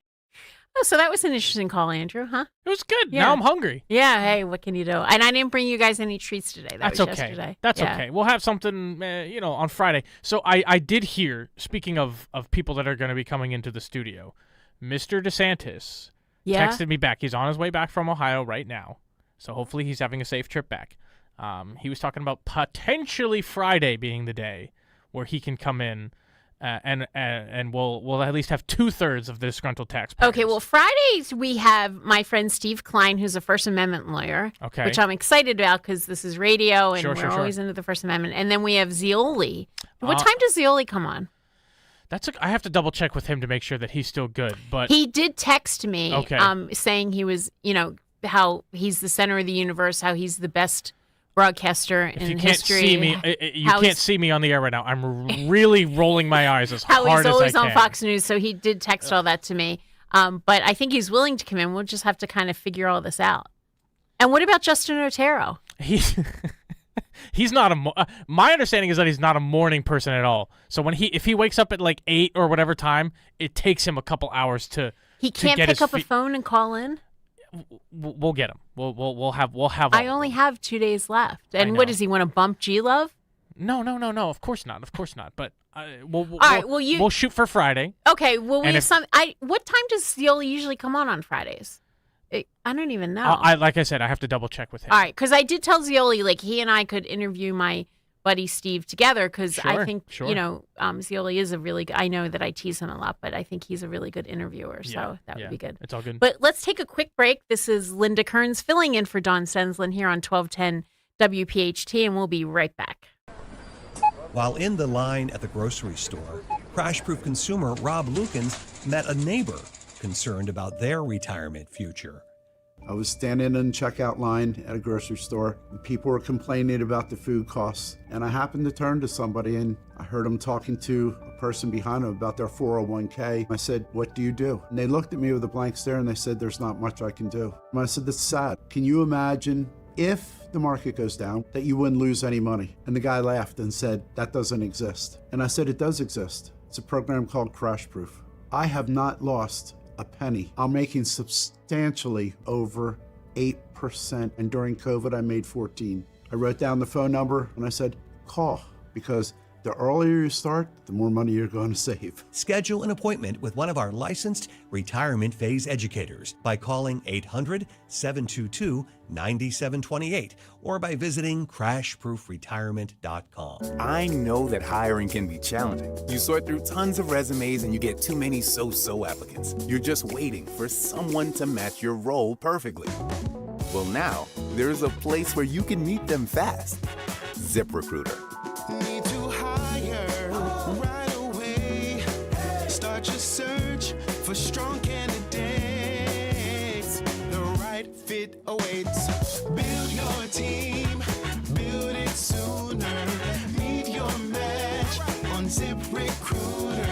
Oh, so that was an interesting call, Andrew, huh? It was good. Yeah. Now I'm hungry. Yeah, hey, what can you do? And I didn't bring you guys any treats today. That's was okay. Yesterday. That's okay. We'll have something, on Friday. So I did hear, speaking of people that are going to be coming into the studio, Mr. DeSantis texted me back. He's on his way back from Ohio right now, so hopefully he's having a safe trip back. He was talking about potentially Friday being the day where he can come in. And we'll at least have 2/3 of the disgruntled taxpayers. Okay, well, Fridays we have my friend Steve Klein, who's a First Amendment lawyer, which I'm excited about because this is radio and we're always into the First Amendment. And then we have Zioli. What time does Zioli come on? I have to double check with him to make sure that he's still good. But he did text me, saying he was, how he's the center of the universe, how he's the best broadcaster in history. You can't see me on the air right now. I'm really rolling my eyes as hard as I can. How he's always on Fox News, so he did text all that to me. But I think he's willing to come in. We'll just have to kind of figure all this out. And what about Justin Otero? He's not my understanding is that he's not a morning person at all. So if he wakes up at like 8 or whatever time, it takes him a couple hours to. He can't pick up a phone and call in. we'll get him. We'll have. I only have 2 days left. And what does he want to bump G-Love? No. Of course not. But we'll shoot for Friday. Okay. Well, what time does Scioli usually come on Fridays? I don't even know. Like I said, I have to double check with him. All right, because I did tell Scioli like he and I could interview my buddy Steve together because I think Scioli is a really good. I know that I tease him a lot, but I think he's a really good interviewer. So that would be good. It's all good. But let's take a quick break. This is Linda Kearns filling in for Dawn Senslin here on 1210 WPHT, and we'll be right back. While in the line at the grocery store, crash-proof consumer Rob Lukens met a neighbor concerned about their retirement future. I was standing in the checkout line at a grocery store, and people were complaining about the food costs. And I happened to turn to somebody, and I heard them talking to a person behind them about their 401k. I said, "What do you do?" And they looked at me with a blank stare, and they said, "There's not much I can do." And I said, "That's sad. Can you imagine if the market goes down, that you wouldn't lose any money?" And the guy laughed and said, "That doesn't exist." And I said, "It does exist. It's a program called Crash Proof. I have not lost a penny. I'm making substantially over 8%. And during COVID, I made 14. I wrote down the phone number and I said, call, because the earlier you start, the more money you're going to save. Schedule an appointment with one of our licensed retirement phase educators by calling 800-722-9728 or by visiting crashproofretirement.com. I know that hiring can be challenging. You sort through tons of resumes and you get too many so-so applicants. You're just waiting for someone to match your role perfectly. Well, now there's a place where you can meet them fast. ZipRecruiter. Need to hire right away. Start your search for strong candidates. The right fit awaits. Build your team, build it sooner. Meet your match on ZipRecruiter.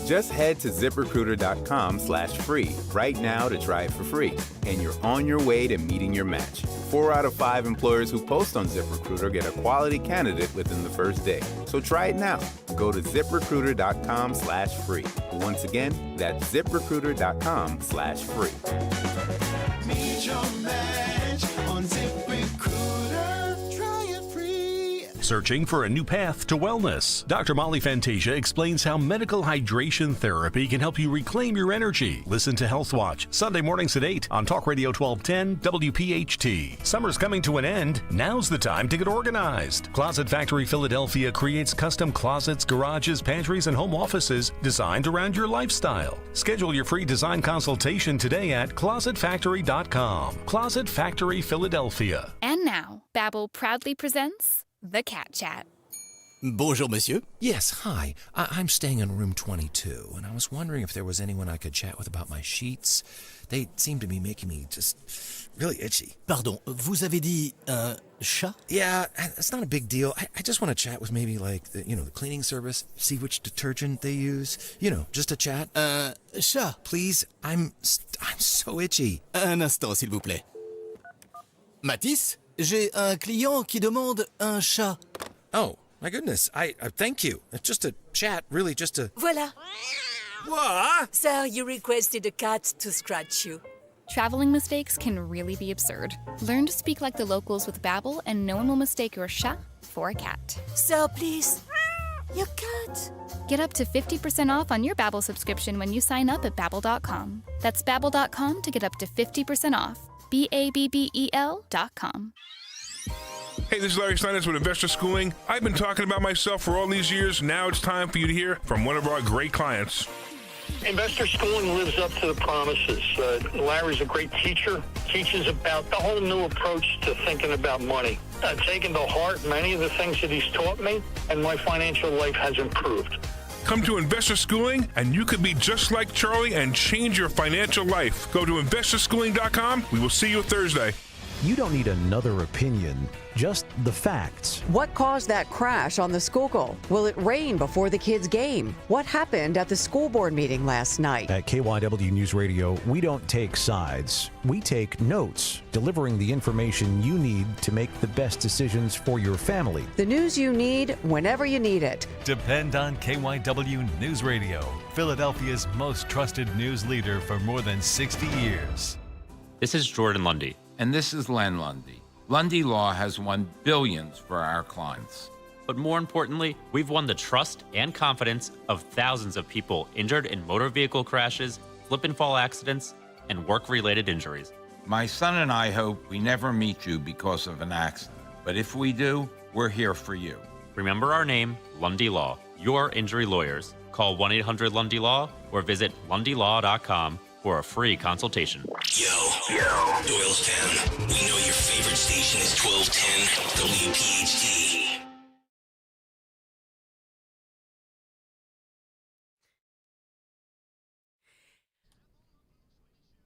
Just head to ZipRecruiter.com/free right now to try it for free, and you're on your way to meeting your match. 4 out of 5 employers who post on ZipRecruiter get a quality candidate within the first day. So try it now. Go to ZipRecruiter.com/free. Once again, that's ZipRecruiter.com/free. Meet your match on ZipRecruiter. Try it free. Searching for a new path to wellness. Dr. Molly Fantasia explains how medical hydration therapy can help you reclaim your energy. Listen to Health Watch, Sunday mornings at 8 on Talk Radio 1210 WPHT. Summer's coming to an end. Now's the time to get organized. Closet Factory Philadelphia creates custom closets, garages, pantries, and home offices designed around your lifestyle. Schedule your free design consultation today at closetfactory.com. Closet Factory Philadelphia. And now, Babbel proudly presents The Cat Chat. Bonjour, monsieur. Yes, hi. I'm staying in room 22, and I was wondering if there was anyone I could chat with about my sheets. They seem to be making me just really itchy. Pardon, vous avez dit chat? Yeah, it's not a big deal. I just want to chat with maybe like the cleaning service, see which detergent they use. Just a chat. Chat. Please, I'm so itchy. Un instant, s'il vous plaît. Mathis, j'ai un client qui demande un chat. Oh, my goodness. I thank you. It's just a chat, really just a... Voilà. What? Sir, you requested a cat to scratch you. Traveling mistakes can really be absurd. Learn to speak like the locals with Babbel, and no one will mistake your chat for a cat. Sir, please. Your cat. Get up to 50% off on your Babbel subscription when you sign up at Babbel.com. That's Babbel.com to get up to 50% off. BABBEL.com. Hey, this is Larry Steinitz with Investor Schooling. I've been talking about myself for all these years. Now it's time for you to hear from one of our great clients. Investor Schooling lives up to the promises. Larry's a great teacher, teaches about the whole new approach to thinking about money. I've taken to heart many of the things that he's taught me, and my financial life has improved. Come to Investor Schooling, and you could be just like Charlie and change your financial life. Go to investorschooling.com. We will see you Thursday. You don't need another opinion, just the facts. What caused that crash on the Schuylkill? Will it rain before the kids' game? What happened at the school board meeting last night? At KYW News Radio, we don't take sides. We take notes, delivering the information you need to make the best decisions for your family. The news you need whenever you need it. Depend on KYW News Radio, Philadelphia's most trusted news leader for more than 60 years. This is Jordan Lundy. And this is Len Lundy. Lundy Law has won billions for our clients. But more importantly, we've won the trust and confidence of thousands of people injured in motor vehicle crashes, slip and fall accidents, and work-related injuries. My son and I hope we never meet you because of an accident. But if we do, we're here for you. Remember our name, Lundy Law, your injury lawyers. Call 1-800-LUNDY-LAW or visit lundylaw.com for a free consultation. Yo, Doylestown, we know your favorite station is 1210 WPHT.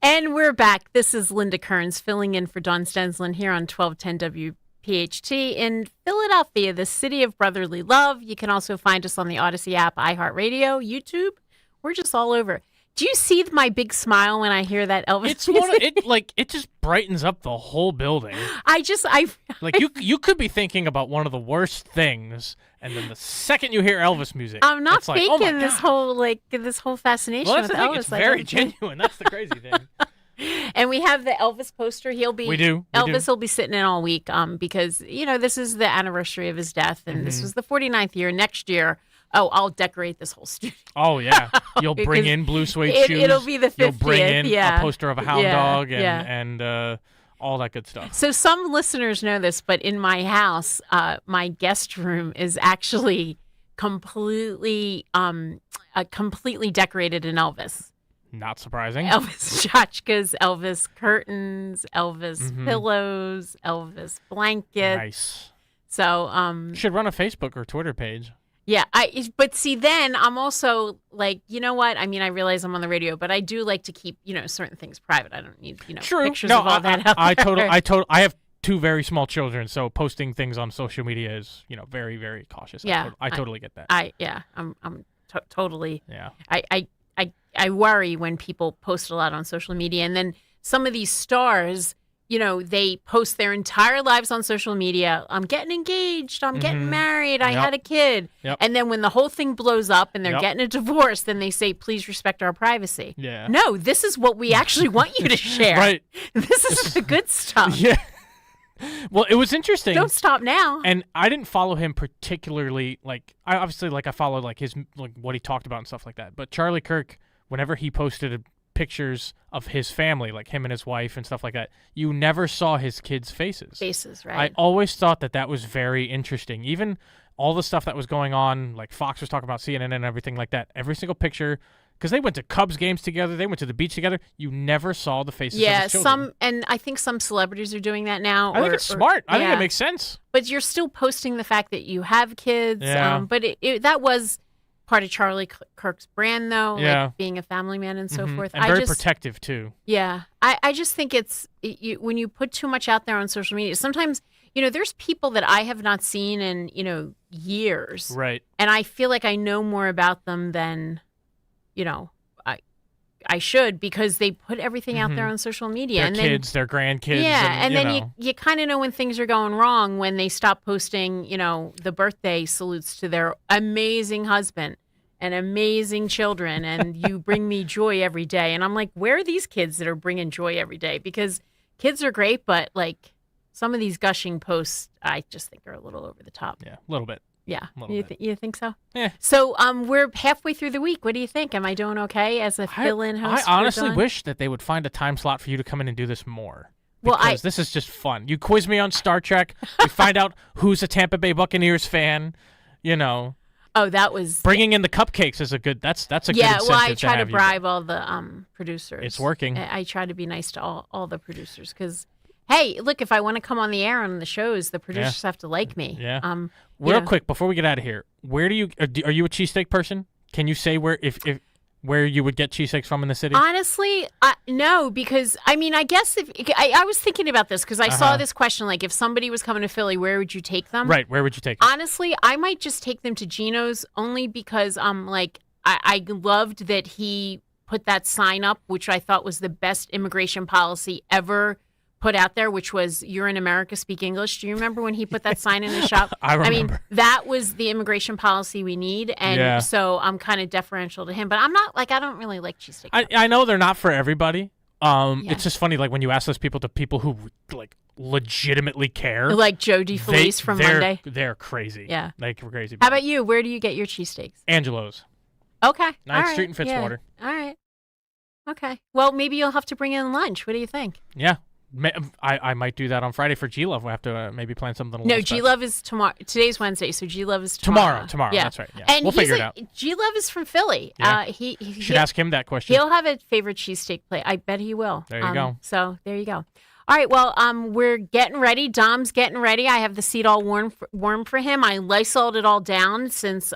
And we're back. This is Linda Kearns filling in for Dawn Stenslin here on 1210 WPHT in Philadelphia, the city of brotherly love. You can also find us on the Odyssey app, iHeartRadio, YouTube. We're just all over. Do you see my big smile when I hear that Elvis It's music? it just brightens up the whole building. Like you could be thinking about one of the worst things, and then the second you hear Elvis music, I'm not it's like, oh my faking this whole fascination Well, that's with the thing. Elvis. It's very genuine. That's the crazy thing. And we have the Elvis poster. We do. Elvis will be sitting in all week because, this is the anniversary of his death, and this was the 49th year. Next year, I'll decorate this whole studio. Oh, yeah. You'll bring in blue suede shoes. It'll be the 50th. You'll bring in a poster of a hound dog and all that good stuff. So some listeners know this, but in my house, my guest room is actually completely decorated in Elvis. Not surprising. Elvis tchotchkes, Elvis curtains, Elvis pillows, Elvis blankets. Nice. So you should run a Facebook or Twitter page. Yeah, but see, then I'm also like, you know what? I mean, I realize I'm on the radio, but I do like to keep, certain things private. I don't need, pictures of all that out there. I have two very small children, so posting things on social media is, very, very cautious. Yeah, I totally get that. I'm totally. Yeah. I worry when people post a lot on social media, and then some of these stars, they post their entire lives on social media. I'm getting engaged. I'm getting married. I had a kid. Yep. And then when the whole thing blows up and they're getting a divorce, then they say, please respect our privacy. Yeah. No, this is what we actually want you to share. Right. This is the good stuff. Yeah. Well, it was interesting. Don't stop now. And I didn't follow him particularly. I followed his what he talked about and stuff like that. But Charlie Kirk, whenever he posted pictures of his family, like him and his wife and stuff like that, you never saw his kids' faces. Right. I always thought that was very interesting. Even all the stuff that was going on, like Fox was talking about CNN and everything like that, every single picture, because they went to Cubs games together, they went to the beach together, you never saw the faces of his children. And I think some celebrities are doing that now. I think it's smart. I think it makes sense. But you're still posting the fact that you have kids. Yeah. But that was part of Charlie Kirk's brand, though, yeah. like being a family man and so forth. And very protective, too. Yeah. I just think when you put too much out there on social media, sometimes, there's people that I have not seen in, years. Right. And I feel like I know more about them than, I should, because they put everything out there on social media. Their kids, their grandkids. Yeah, and then you kind of know when things are going wrong when they stop posting, the birthday salutes to their amazing husband and amazing children, and you bring me joy every day. And I'm like, where are these kids that are bringing joy every day? Because kids are great, but some of these gushing posts, I just think are a little over the top. Yeah, a little bit. Yeah. You think so? Yeah. So we're halfway through the week. What do you think? Am I doing okay as a fill-in host? I honestly wish that they would find a time slot for you to come in and do this more. Well, because this is just fun. You quiz me on Star Trek. We find out who's a Tampa Bay Buccaneers fan. Oh, that was bringing in the cupcakes is a good. That's a good incentive. Yeah, well, I try to have bribe all the producers. It's working. I try to be nice to all the producers because. Hey, look, if I want to come on the air on the shows, the producers have to like me. Yeah. Real quick, before we get out of here, where do you are you a cheesesteak person? Can you say where you would get cheesesteaks from in the city? Honestly, no, because I guess if I was thinking about this because I saw this question, like if somebody was coming to Philly, where would you take them? Right, where would you take them? Honestly, I might just take them to Gino's only because I loved that he put that sign up, which I thought was the best immigration policy ever put out there, which was "You're in America, speak English." Do you remember when he put that sign in the shop? I remember. That was the immigration policy we need, and so I'm kind of deferential to him. But I'm not I don't really like cheesesteak. I know they're not for everybody, It's just funny, like when you ask those people to people who like legitimately care, like Joe DeFelice from Monday. They're crazy. Yeah, like we're crazy. How about you? Where do you get your cheesesteaks? Angelo's. Okay, 9th Street and Fitzwater. Yeah. All right. Okay. Well, maybe you'll have to bring in lunch. What do you think? Yeah. I might do that on Friday for G-Love. We'll have to maybe plan something. No, G-Love is tomorrow. Today's Wednesday, so G-Love is tomorrow. Tomorrow. Yeah. That's right. Yeah. And we'll figure it out. G-Love is from Philly. Yeah. He should ask him that question. He'll have a favorite cheesesteak plate. I bet he will. There you go. So there you go. All right. Well, we're getting ready. Dom's getting ready. I have the seat all warm for him. I Lysoled it all down since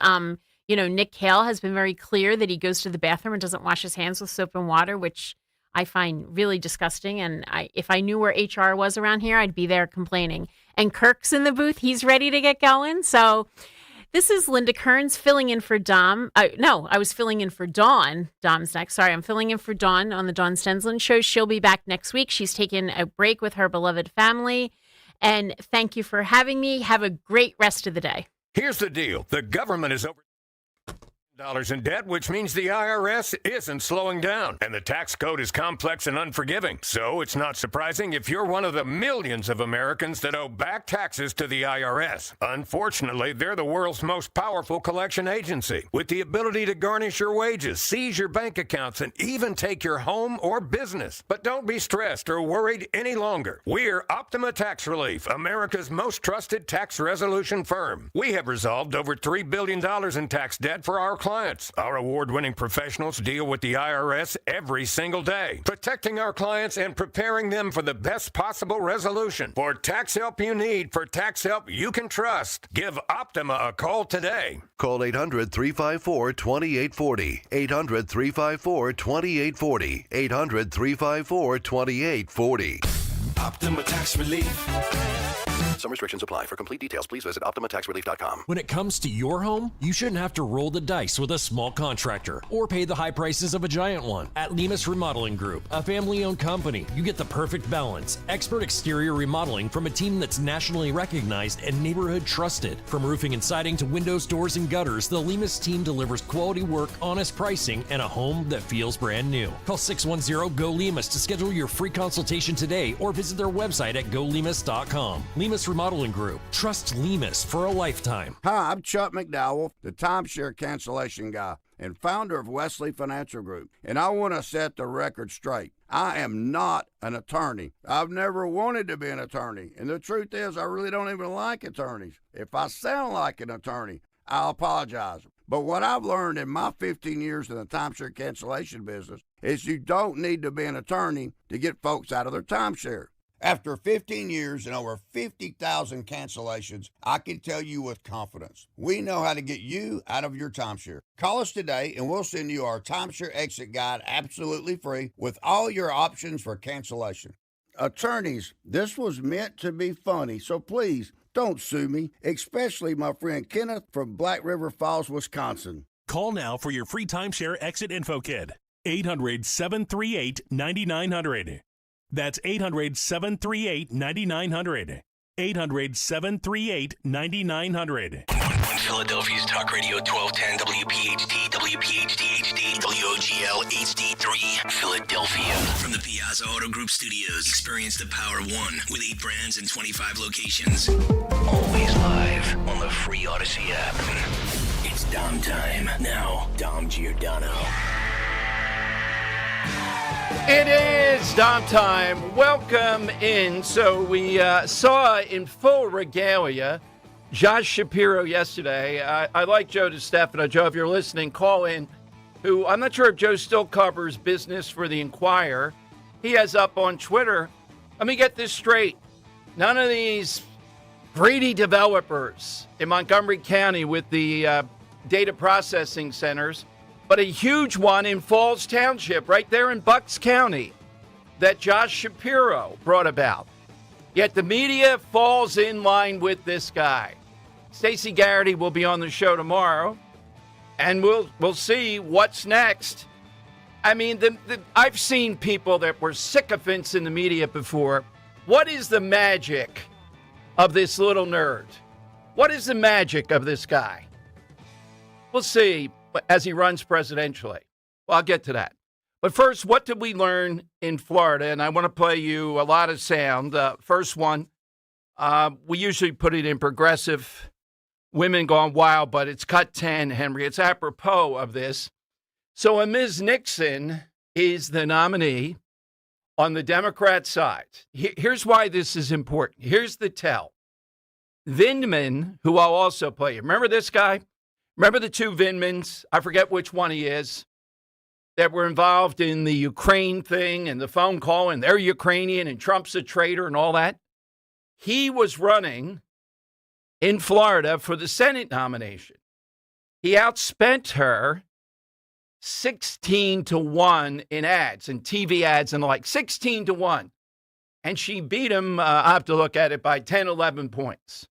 Nick Hale has been very clear that he goes to the bathroom and doesn't wash his hands with soap and water, which I find really disgusting. And if I knew where HR was around here, I'd be there complaining. And Kirk's in the booth. He's ready to get going. So this is Linda Kearns filling in for Dom. I was filling in for Dawn. Dom's next. Sorry, I'm filling in for Dawn on the Dawn Stensland Show. She'll be back next week. She's taking a break with her beloved family. And thank you for having me. Have a great rest of the day. Here's the deal. The government is over dollars in debt, which means the IRS isn't slowing down, and the tax code is complex and unforgiving. So it's not surprising if you're one of the millions of Americans that owe back taxes to the IRS. Unfortunately, they're the world's most powerful collection agency, with the ability to garnish your wages, seize your bank accounts, and even take your home or business. But don't be stressed or worried any longer. We're Optima Tax Relief, America's most trusted tax resolution firm. We have resolved over $3 billion in tax debt for our clients. Our award-winning professionals deal with the IRS every single day, protecting our clients and preparing them for the best possible resolution. For tax help you need, for tax help you can trust, give Optima a call today. Call 800-354-2840. 800-354-2840. 800-354-2840. Optima Tax Relief. Some restrictions apply. For complete details, please visit OptimaTaxRelief.com. When it comes to your home, you shouldn't have to roll the dice with a small contractor or pay the high prices of a giant one. At Lemus Remodeling Group, a family-owned company, you get the perfect balance. Expert exterior remodeling from a team that's nationally recognized and neighborhood trusted. From roofing and siding to windows, doors, and gutters, the Lemus team delivers quality work, honest pricing, and a home that feels brand new. Call 610-GO-LEMUS to schedule your free consultation today or visit their website at golemus.com. Lemus Remodeling Group. Trust Lemus for a lifetime. Hi, I'm Chuck McDowell, the timeshare cancellation guy and founder of Wesley Financial Group. And I want to set the record straight. I am not an attorney. I've never wanted to be an attorney. And the truth is, I really don't even like attorneys. If I sound like an attorney, I'll apologize. But what I've learned in my 15 years in the timeshare cancellation business is you don't need to be an attorney to get folks out of their timeshare. After 15 years and over 50,000 cancellations, I can tell you with confidence, we know how to get you out of your timeshare. Call us today and we'll send you our timeshare exit guide absolutely free with all your options for cancellation. Attorneys, this was meant to be funny, so please don't sue me, especially my friend Kenneth from Black River Falls, Wisconsin. Call now for your free timeshare exit info kit. 800-738-9900. That's 800-738-9900. 800-738-9900. On Philadelphia's Talk Radio 1210 WPHT, WPHT HD, WOGL HD3, Philadelphia. From the Piazza Auto Group Studios, experience the power of one with 8 brands and 25 locations. Always live on the free Odyssey app. It's Dom time. Now, Dom Giordano. It is Dom time. Welcome in. So we saw in full regalia Josh Shapiro yesterday. I like Joe DiStefano. Joe, if you're listening, call in. Who I'm not sure if Joe still covers business for the Inquirer. He has up on Twitter. Let me get this straight. None of these greedy developers in Montgomery County with the data processing centers, but a huge one in Falls Township, right there in Bucks County, that Josh Shapiro brought about. Yet the media falls in line with this guy. Stacey Garrity will be on the show tomorrow, and we'll see what's next. I mean, I've seen people that were sycophants in the media before. What is the magic of this little nerd? What is the magic of this guy? We'll see as he runs presidentially. Well, I'll get to that. But first, what did we learn in Florida? And I want to play you a lot of sound. First one, we usually put it in progressive, women gone wild, but it's cut 10, Henry. It's apropos of this. So Ms. Nixon is the nominee on the Democrat side. Here's why this is important. Here's the tell. Vindman, who I'll also play you. Remember this guy? Remember the two Vindmans? I forget which one he is, that were involved in the Ukraine thing and the phone call, and they're Ukrainian and Trump's a traitor and all that. He was running in Florida for the Senate nomination. He outspent her 16-1 in ads and TV ads and the like, 16-1. And she beat him, I have to look at it, by 10, 11 points.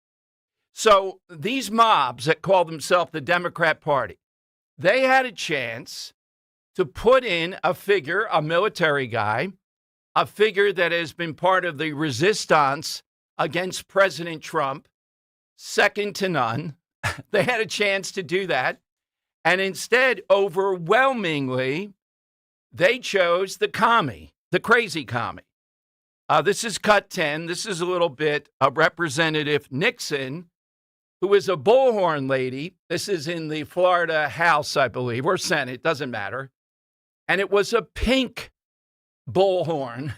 So these mobs that call themselves the Democrat Party, they had a chance to put in a figure, a military guy, a figure that has been part of the resistance against President Trump, second to none. They had a chance to do that. And instead, overwhelmingly, they chose the commie, the crazy commie. This is cut 10. This is a little bit of Representative Nixon, who is a bullhorn lady. This is in the Florida House, I believe, or Senate, doesn't matter. And it was a pink bullhorn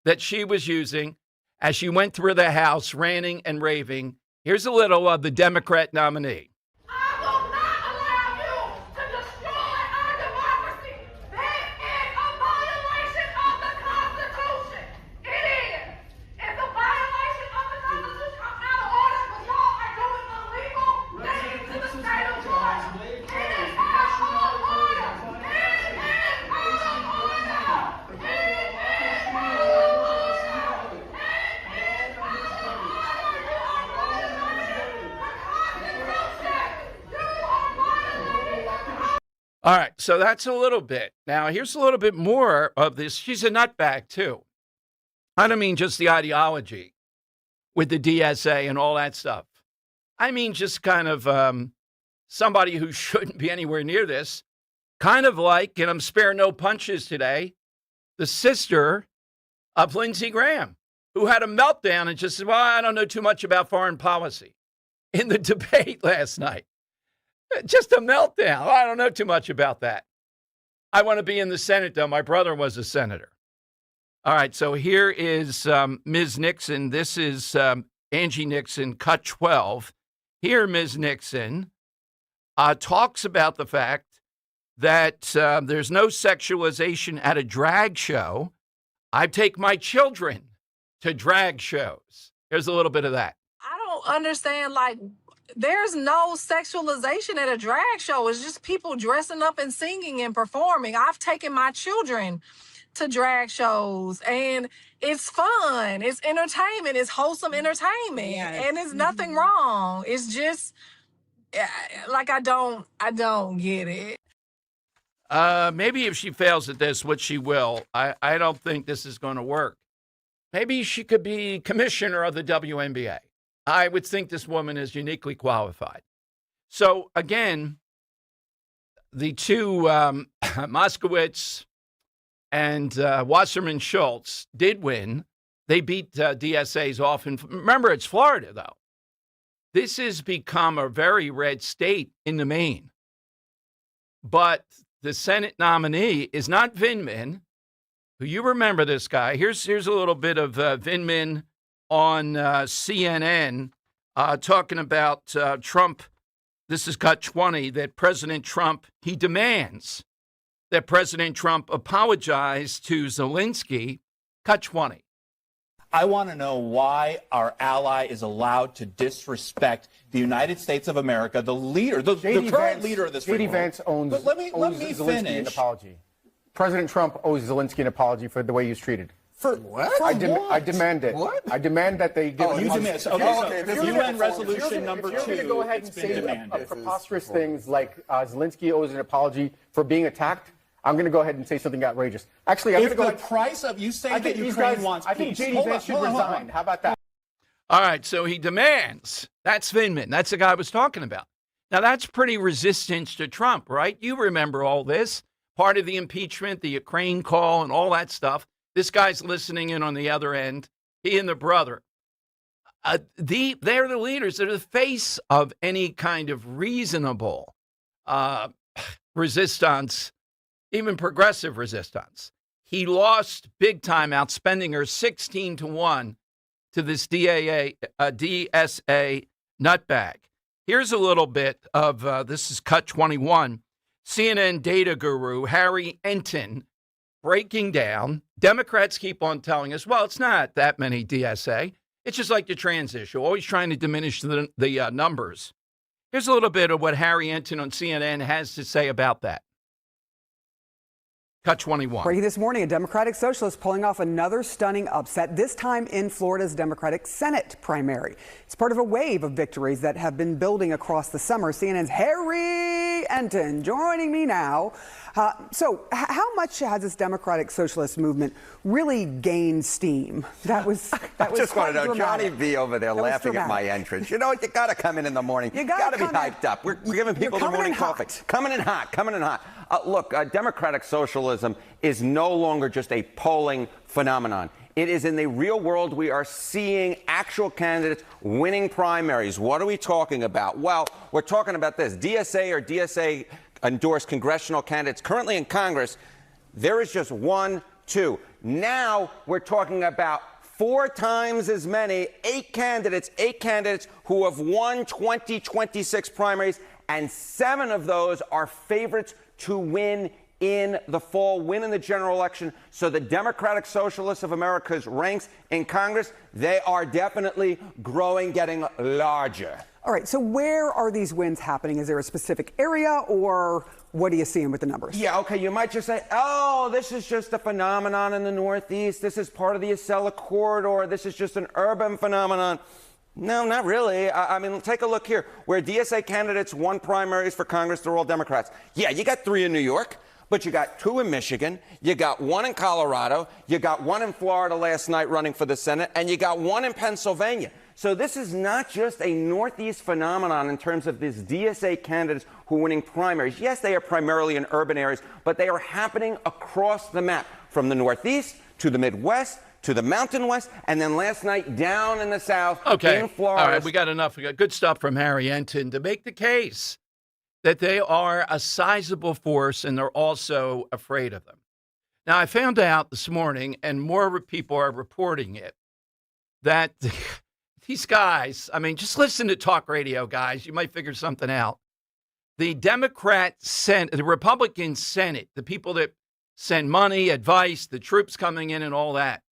that she was using as she went through the House, ranting and raving. Here's a little of the Democrat nominee. All right, so that's a little bit. Now, here's a little bit more of this. She's a nutbag, too. I don't mean just the ideology with the DSA and all that stuff. I mean just kind of somebody who shouldn't be anywhere near this. Kind of like, and I'm sparing no punches today, the sister of Lindsey Graham, who had a meltdown and just said, well, I don't know too much about foreign policy in the debate last night. Just a meltdown. I don't know too much about that. I want to be in the Senate, though. My brother was a senator. All right, so here is Ms. Nixon. This is Angie Nixon, cut 12. Here, Ms. Nixon talks about the fact that there's no sexualization at a drag show. I take my children to drag shows. Here's a little bit of that. I don't understand, there's no sexualization at a drag show. It's just people dressing up and singing and performing. I've taken my children to drag shows, and it's fun. It's entertainment. It's wholesome entertainment. Yes. And it's nothing wrong. It's just, I don't get it. Maybe if she fails at this, which she will, I don't think this is going to work. Maybe she could be commissioner of the WNBA. I would think this woman is uniquely qualified. So, again, the two, Moskowitz and Wasserman Schultz, did win. They beat DSA's off. And remember, it's Florida, though. This has become a very red state in the main. But the Senate nominee is not Vindman, who you remember this guy. Here's a little bit of Vindman on CNN talking about Trump. This is cut 20, that President Trump, he demands that President Trump apologize to Zelensky. Cut 20. I want to know why our ally is allowed to disrespect the United States of America, the leader, the current leader of this free J.D. Vance owes Zelensky an apology. President Trump owes Zelensky an apology for the way he was treated. For what? I demand it. What? I demand that they give. You demand. Okay. UN resolution number 2. If you're going to go ahead and say preposterous things like Zelensky owes an apology for being attacked, I'm going to go ahead and say something outrageous. Actually, I'm going to go. If the price of you say that Ukraine wants peace, I think J.D. Vance should resign. How about that? All right, so he demands. That's Vindman. That's the guy I was talking about. Now, that's pretty resistance to Trump, right? You remember all this. part of the impeachment, the Ukraine call, and all that stuff. This guy's listening in on the other end. He and the brother. They're the leaders. They're the face of any kind of reasonable resistance, even progressive resistance. He lost big time, outspending her 16-1 to this DSA nutbag. Here's a little bit of this is Cut 21. CNN data guru Harry Enton breaking down. Democrats keep on telling us, well, it's not that many DSA. It's just like the trans issue, always trying to diminish the numbers. Here's a little bit of what Harry Enton on CNN has to say about that. Cut 21. Breaking this morning, a Democratic socialist pulling off another stunning upset, this time in Florida's Democratic Senate primary. It's part of a wave of victories that have been building across the summer. CNN's Harry Enton joining me now. So how much has this Democratic Socialist movement really gained steam? That was I just want to know, dramatic. Johnny V over there laughing at my entrance. You know, you got to come in the morning. You got to be hyped up. We're giving people the morning coffee. Coming in hot. Look, democratic socialism is no longer just a polling phenomenon. It is in the real world. We are seeing actual candidates winning primaries. What are we talking about? Well, we're talking about this. DSA or DSA endorsed congressional candidates currently in Congress. There is just 1, 2. Now we're talking about 4 times as many, 8 candidates who have won 2026 primaries, and 7 of those are favorites to win in the fall, win in the general election. So the Democratic Socialists of America's ranks in Congress, they are definitely growing, getting larger. All right, so where are these wins happening? Is there a specific area, or what are you seeing with the numbers? Yeah, okay, you might just say, oh, this is just a phenomenon in the Northeast. This is part of the Acela corridor. This is just an urban phenomenon. No, not really. I mean, take a look here. Where DSA candidates won primaries for Congress, they're all Democrats. Yeah, you got 3 in New York, but you got 2 in Michigan. You got 1 in Colorado. You got 1 in Florida last night running for the Senate, and you got 1 in Pennsylvania. So this is not just a Northeast phenomenon in terms of these DSA candidates who are winning primaries. Yes, they are primarily in urban areas, but they are happening across the map, from the Northeast to the Midwest to the Mountain West, and then last night down in the South, in Florida. All right, we got enough. We got good stuff from Harry Enton to make the case that they are a sizable force and they're also afraid of them. Now, I found out this morning, and more people are reporting it, that these guys, I mean, just listen to talk radio, guys. You might figure something out. The the Republican Senate, the people that send money, advice, the troops coming in and all that,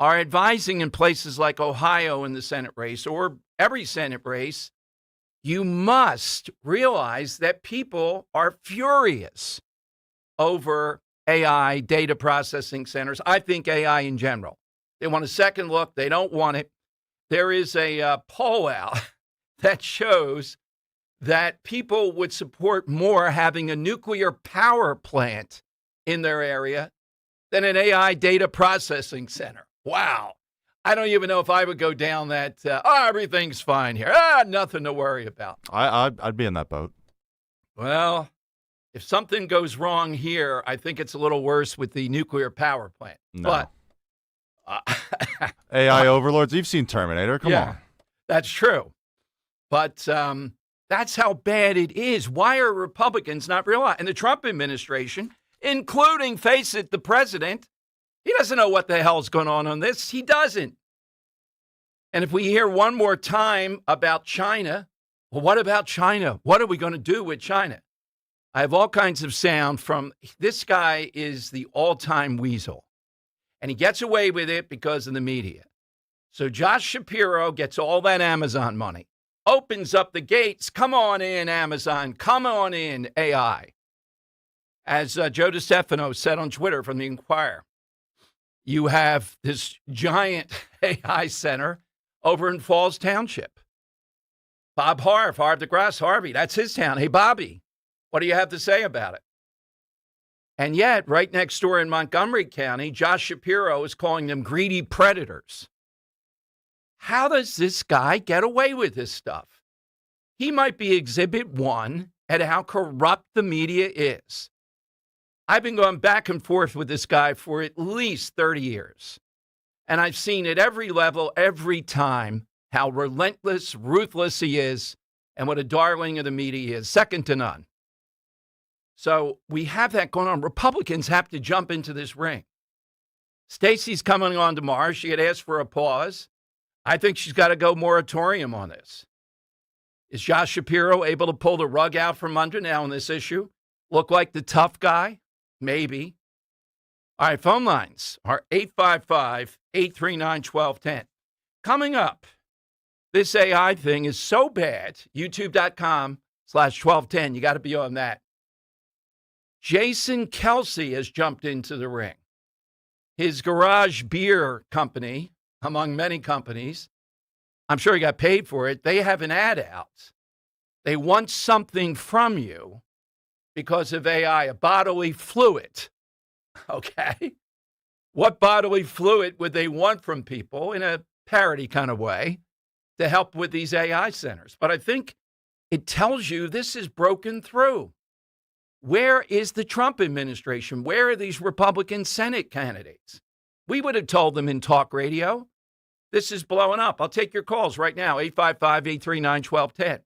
are advising in places like Ohio in the Senate race or every Senate race, you must realize that people are furious over AI data processing centers. I think AI in general. They want a second look. They don't want it. There is a poll out that shows that people would support more having a nuclear power plant in their area than an AI data processing center. Wow. I don't even know if I would go down that, everything's fine here. Nothing to worry about. I'd be in that boat. Well, if something goes wrong here, I think it's a little worse with the nuclear power plant. No. But AI overlords, you've seen Terminator. Come on. That's true. But that's how bad it is. Why are Republicans not realizing? And the Trump administration, including, face it, the president, he doesn't know what the hell's going on this. He doesn't. And if we hear one more time about China, well, what about China? What are we going to do with China? I have all kinds of sound from this guy is the all-time weasel. And he gets away with it because of the media. So Josh Shapiro gets all that Amazon money, opens up the gates. Come on in, Amazon. Come on in, AI. As Joe DiStefano said on Twitter from the Inquirer, you have this giant AI center over in Falls Township. Bob Harv de Grasse Harvey, that's his town. Hey, Bobby, what do you have to say about it? And yet, right next door in Montgomery County, Josh Shapiro is calling them greedy predators. How does this guy get away with this stuff? He might be exhibit 1 at how corrupt the media is. I've been going back and forth with this guy for at least 30 years. And I've seen at every level, every time, how relentless, ruthless he is, and what a darling of the media he is, second to none. So we have that going on. Republicans have to jump into this ring. Stacey's coming on tomorrow. She had asked for a pause. I think she's got to go moratorium on this. Is Josh Shapiro able to pull the rug out from under now on this issue? Look like the tough guy? Maybe. All right, phone lines are 855-839-1210. Coming up, this AI thing is so bad, youtube.com/1210. You got to be on that. Jason Kelsey has jumped into the ring. His garage beer company, among many companies, I'm sure he got paid for it. They have an ad out. They want something from you because of AI, a bodily fluid. Okay. What bodily fluid would they want from people in a parody kind of way to help with these AI centers? But I think it tells you this is broken through. Where is the Trump administration? Where are these Republican Senate candidates? We would have told them in talk radio. This is blowing up. I'll take your calls right now, 855-839-1210.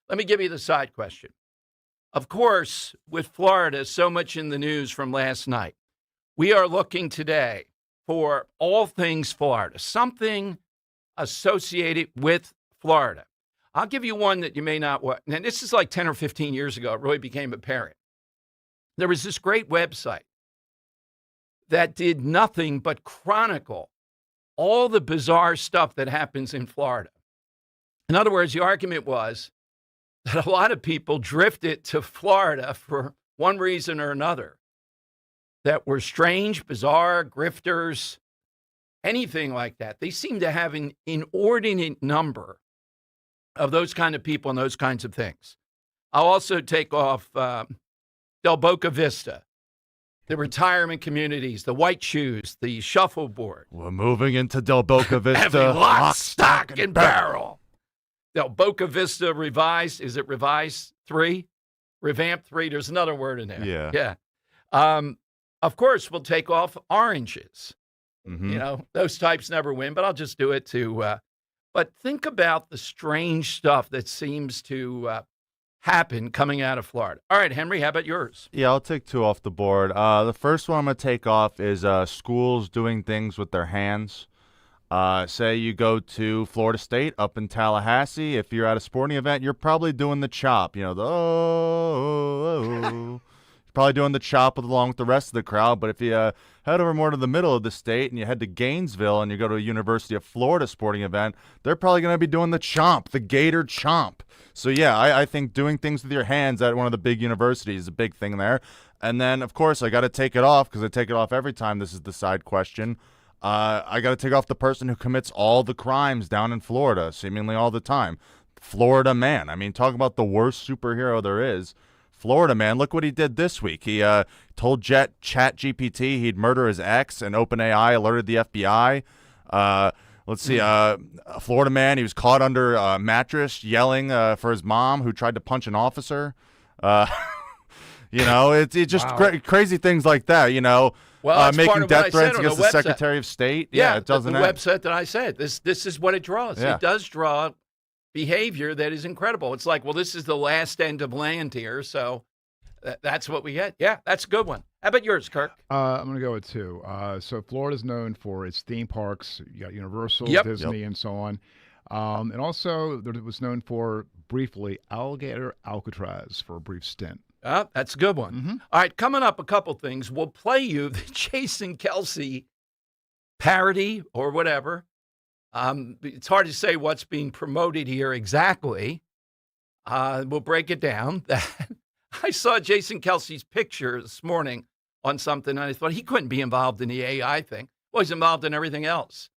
Let me give you the side question. Of course, with Florida, so much in the news from last night, we are looking today for all things Florida, something associated with Florida. I'll give you one that you may not want. And this is like 10 or 15 years ago. It really became apparent. There was this great website that did nothing but chronicle all the bizarre stuff that happens in Florida. In other words, the argument was that a lot of people drifted to Florida for one reason or another that were strange, bizarre, grifters, anything like that. They seem to have an inordinate number of those kind of people and those kinds of things. I'll also take off Del Boca Vista, the retirement communities, the white shoes, the shuffleboard. We're moving into Del Boca Vista. Every lock, stock, and barrel. Del Boca Vista revised. Is it revised 3? Revamped 3? There's another word in there. Yeah. Yeah. Of course, we'll take off oranges. Mm-hmm. You know, those types never win, but I'll just do it too. But think about the strange stuff that seems to happen coming out of Florida. All right, Henry, how about yours? Yeah, I'll take 2 off the board. The first one I'm going to take off is schools doing things with their hands. Say you go to Florida State up in Tallahassee. If you're at a sporting event, you're probably doing the chop. You know, you're probably doing the chop along with the rest of the crowd. But if you head over more to the middle of the state and you head to Gainesville and you go to a University of Florida sporting event, they're probably going to be doing the chomp, the gator chomp. So, yeah, I think doing things with your hands at one of the big universities is a big thing there. And then, of course, I got to take it off because I take it off every time this is the side question. I got to take off the person who commits all the crimes down in Florida, seemingly all the time. Florida man. I mean, talk about the worst superhero there is. Florida man, look what he did this week. He told ChatGPT he'd murder his ex, and OpenAI alerted the FBI. Let's see. Florida man, he was caught under a mattress yelling for his mom who tried to punch an officer. You know, it's just crazy things like that, you know. Well, making death threats against the Secretary of State. Yeah, it doesn't the end. website that I said. This is what it draws. Yeah. It does draw behavior that is incredible. It's like, well, this is the last end of land here, so that's what we get. Yeah, that's a good one. How about yours, Kirk? I'm going to go with 2. So Florida's known for its theme parks. You got Universal, Disney, and so on. And also, it was known for, briefly, Alligator Alcatraz for a brief stint. That's a good one. Mm-hmm. All right, coming up, a couple things. We'll play you the Jason Kelsey parody or whatever. It's hard to say what's being promoted here exactly. We'll break it down. I saw Jason Kelsey's picture this morning on something, and I thought he couldn't be involved in the AI thing. Well, he's involved in everything else.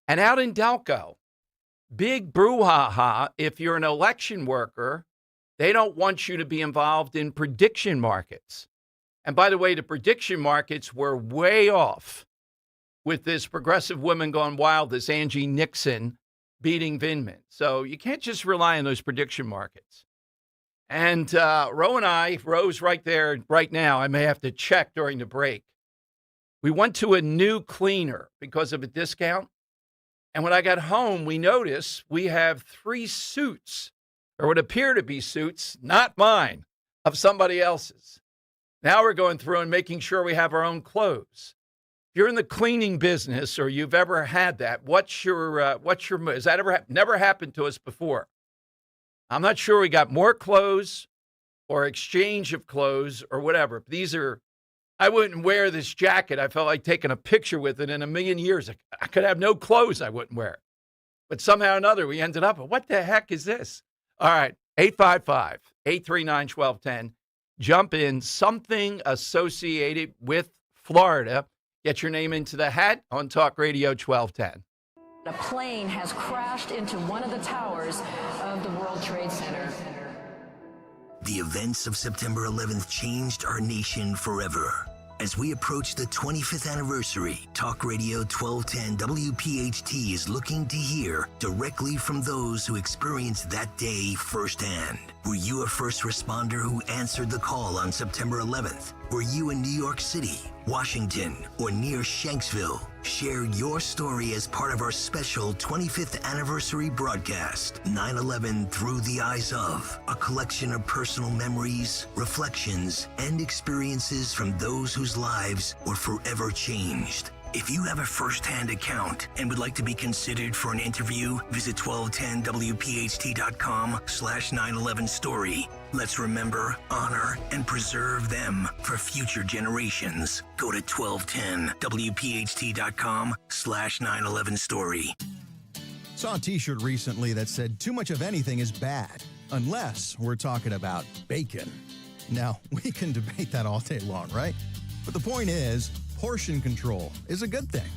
And out in Delco, big brouhaha if you're an election worker. They don't want you to be involved in prediction markets. And by the way, the prediction markets were way off with this progressive woman gone wild, this Angie Nixon beating Vindman. So you can't just rely on those prediction markets. And Ro's right there right now. I may have to check during the break. We went to a new cleaner because of a discount. And when I got home, we noticed we have 3 suits, or what appear to be suits, not mine, of somebody else's. Now we're going through and making sure we have our own clothes. If you're in the cleaning business or you've ever had that, what's your has that ever never happened to us before? I'm not sure we got more clothes or exchange of clothes or whatever. I wouldn't wear this jacket. I felt like taking a picture with it in a million years. I could have no clothes I wouldn't wear. But somehow or another, we ended up, what the heck is this? All right, 855-839-1210. Jump in, something associated with Florida. Get your name into the hat on Talk Radio 1210. A plane has crashed into one of the towers of the World Trade Center. The events of September 11th changed our nation forever. As we approach the 25th anniversary, Talk Radio 1210 WPHT is looking to hear directly from those who experienced that day firsthand. Were you a first responder who answered the call on September 11th? Were you in New York City, Washington, or near Shanksville? Share your story as part of our special 25th anniversary broadcast, 9/11 Through the Eyes of, a collection of personal memories, reflections, and experiences from those whose lives were forever changed. If you have a first-hand account and would like to be considered for an interview, visit 1210wpht.com/911story. Let's remember, honor, and preserve them for future generations. Go to 1210wpht.com/911story. Saw a t-shirt recently that said too much of anything is bad, unless we're talking about bacon. Now, we can debate that all day long, right? But the point is, portion control is a good thing.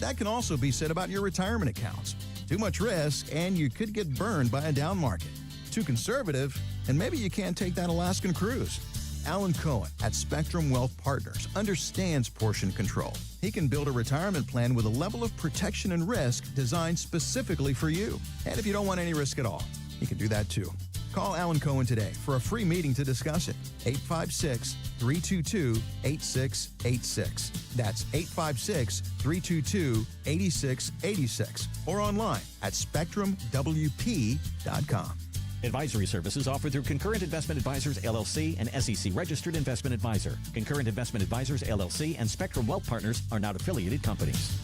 That can also be said about your retirement accounts. Too much risk, and you could get burned by a down market. Too conservative, and maybe you can't take that Alaskan cruise. Alan Cohen at Spectrum Wealth Partners understands portion control. He can build a retirement plan with a level of protection and risk designed specifically for you. And if you don't want any risk at all, he can do that too. Call Alan Cohen today for a free meeting to discuss it. 856-322-8686. That's 856-322-8686. Or online at SpectrumWP.com. Advisory services offered through Concurrent Investment Advisors, LLC, and SEC Registered Investment Advisor. Concurrent Investment Advisors, LLC, and Spectrum Wealth Partners are not affiliated companies.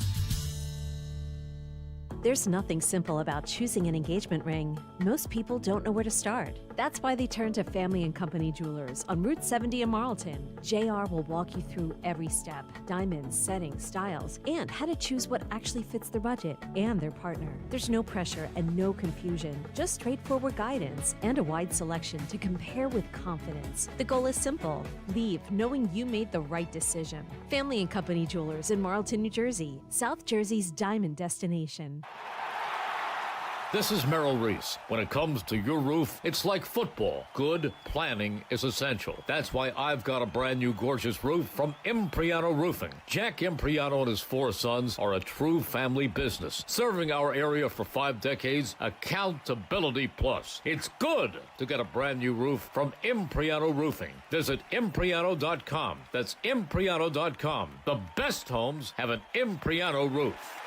There's nothing simple about choosing an engagement ring. Most people don't know where to start. That's why they turn to Family & Company Jewelers on Route 70 in Marlton. JR will walk you through every step: diamonds, settings, styles, and how to choose what actually fits their budget and their partner. There's no pressure and no confusion, just straightforward guidance and a wide selection to compare with confidence. The goal is simple: leave knowing you made the right decision. Family & Company Jewelers in Marlton, New Jersey, South Jersey's diamond destination. This is Merrill Reese. When it comes to your roof, it's like football. Good planning is essential. That's why I've got a brand new gorgeous roof from Impriano Roofing. Jack Impriano and his 4 sons are a true family business, serving our area for 5 decades. Accountability plus. It's good to get a brand new roof from Impriano Roofing. Visit Impriano.com. That's Impriano.com. The best homes have an Impriano roof.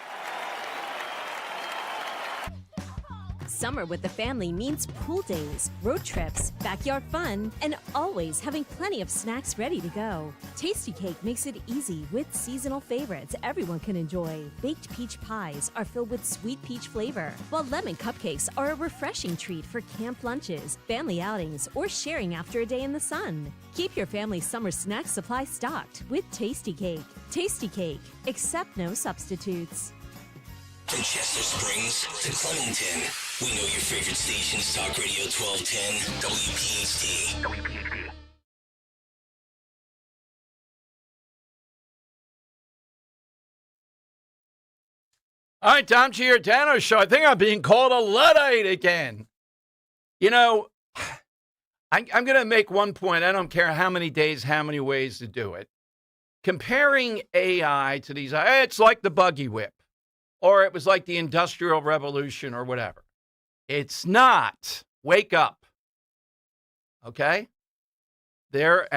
Summer with the family means pool days, road trips, backyard fun, and always having plenty of snacks ready to go. Tasty Cake makes it easy with seasonal favorites everyone can enjoy. Baked peach pies are filled with sweet peach flavor, while lemon cupcakes are a refreshing treat for camp lunches, family outings, or sharing after a day in the sun. Keep your family's summer snack supply stocked with Tasty Cake. Tasty Cake, accept no substitutes. From Chester Springs to Clementon, we know your favorite station is Talk Radio 1210 WPHT. WPHT. All right, Tom Giordano Show. I think I'm being called a Luddite again. You know, I'm going to make one point. I don't care how many days, how many ways to do it. Comparing AI to these, it's like the buggy whip. Or it was like the Industrial Revolution or whatever. It's not. Wake up. Okay? There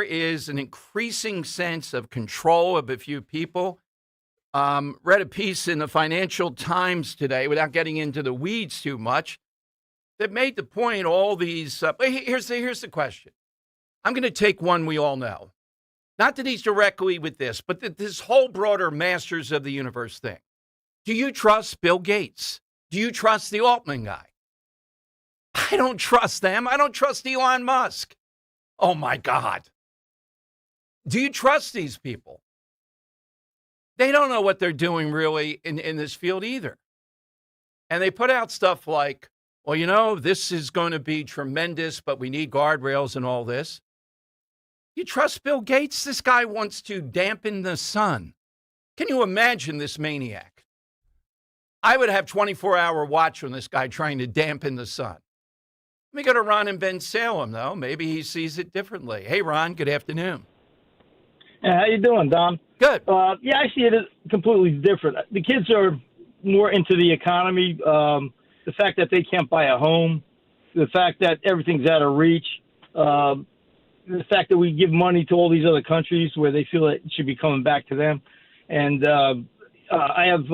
is an increasing sense of control of a few people. Read a piece in the Financial Times today, without getting into the weeds too much, that made the point all these. Here's the question. I'm going to take one we all know. Not that he's directly with this, but this whole broader Masters of the Universe thing. Do you trust Bill Gates? Do you trust the Altman guy? I don't trust them. I don't trust Elon Musk. Oh, my God. Do you trust these people? They don't know what they're doing really in this field either. And they put out stuff like, well, this is going to be tremendous, but we need guardrails and all this. You trust Bill Gates? This guy wants to dampen the sun. Can you imagine this maniac? I would have 24-hour watch on this guy trying to dampen the sun. Let me go to Ron in Ben Salem, though. Maybe he sees it differently. Hey, Ron, good afternoon. How you doing, Don? Good. Yeah, I see it as completely different. The kids are more into the economy, the fact that they can't buy a home, the fact that everything's out of reach, the fact that we give money to all these other countries where they feel it should be coming back to them. And I have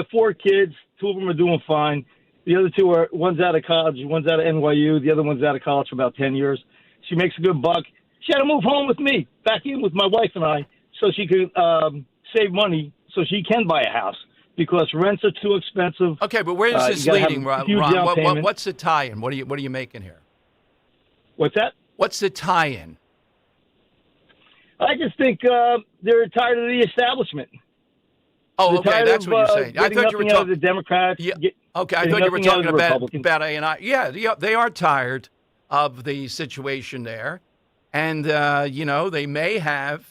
4 kids. 2 of them are doing fine. The other 2 one's out of college, one's out of NYU. The other one's out of college for about 10 years. She makes a good buck. She had to move home with me, back in with my wife and I, so she could save money so she can buy a house because rents are too expensive. Okay, but where is this leading, Ron? What's the tie-in? What are you making here? What's that? What's the tie-in? I just think they're tired of the establishment. Oh, okay, that's what you're saying. I thought you were talking the Democrats. Yeah. Okay, I thought you were talking about A&I. Yeah, they are tired of the situation there, and they may have.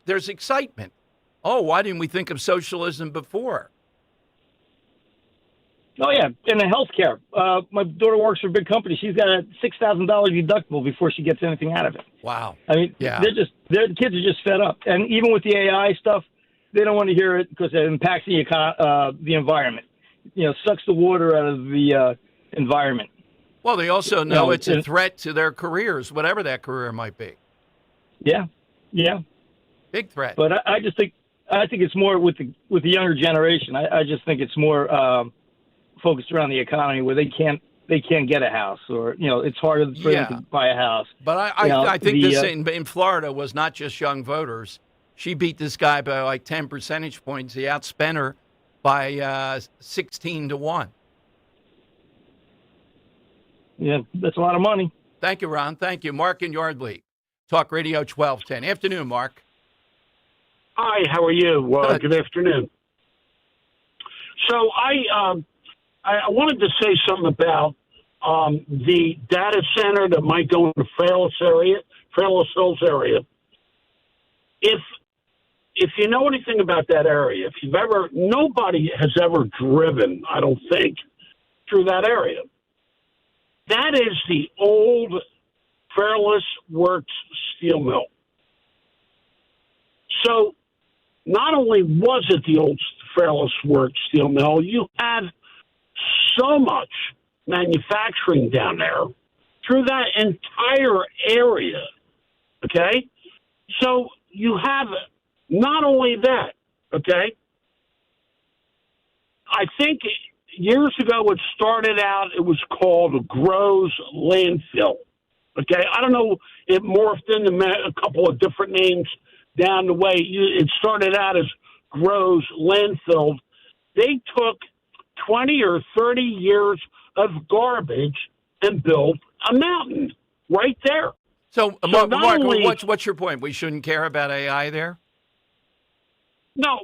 There's excitement. Oh, why didn't we think of socialism before? Oh, yeah, and the health care. My daughter works for a big company. She's got a $6,000 deductible before she gets anything out of it. Wow. I mean, yeah. The kids are just fed up. And even with the AI stuff, they don't want to hear it because it impacts the environment. Sucks the water out of the environment. Well, they also know it's a threat to their careers, whatever that career might be. Yeah. Big threat. But I think it's more with the younger generation. I just think it's more focused around the economy where they can't get a house, or it's harder for them to buy a house. But I think this in Florida was not just young voters. She beat this guy by like 10 percentage points. He outspent her by 16-1. Yeah, that's a lot of money. Thank you, Ron. Thank you, Mark in Yardley, Talk Radio 1210. Afternoon, Mark. Hi, how are you? Good afternoon. So I wanted to say something about the data center that might go into Fairless Hills area. If you know anything about that area, nobody has ever driven, I don't think, through that area. That is the old Fairless Works steel mill. So not only was it the old Fairless Works steel mill, you had so much manufacturing down there through that entire area, okay? So you have not only that, okay? I think years ago it started out, it was called Groves Landfill, okay? I don't know, it morphed into a couple of different names down the way. It started out as Groves Landfill. They took 20 or 30 years of garbage and built a mountain right there. So Mark, what's your point? We shouldn't care about AI there? No,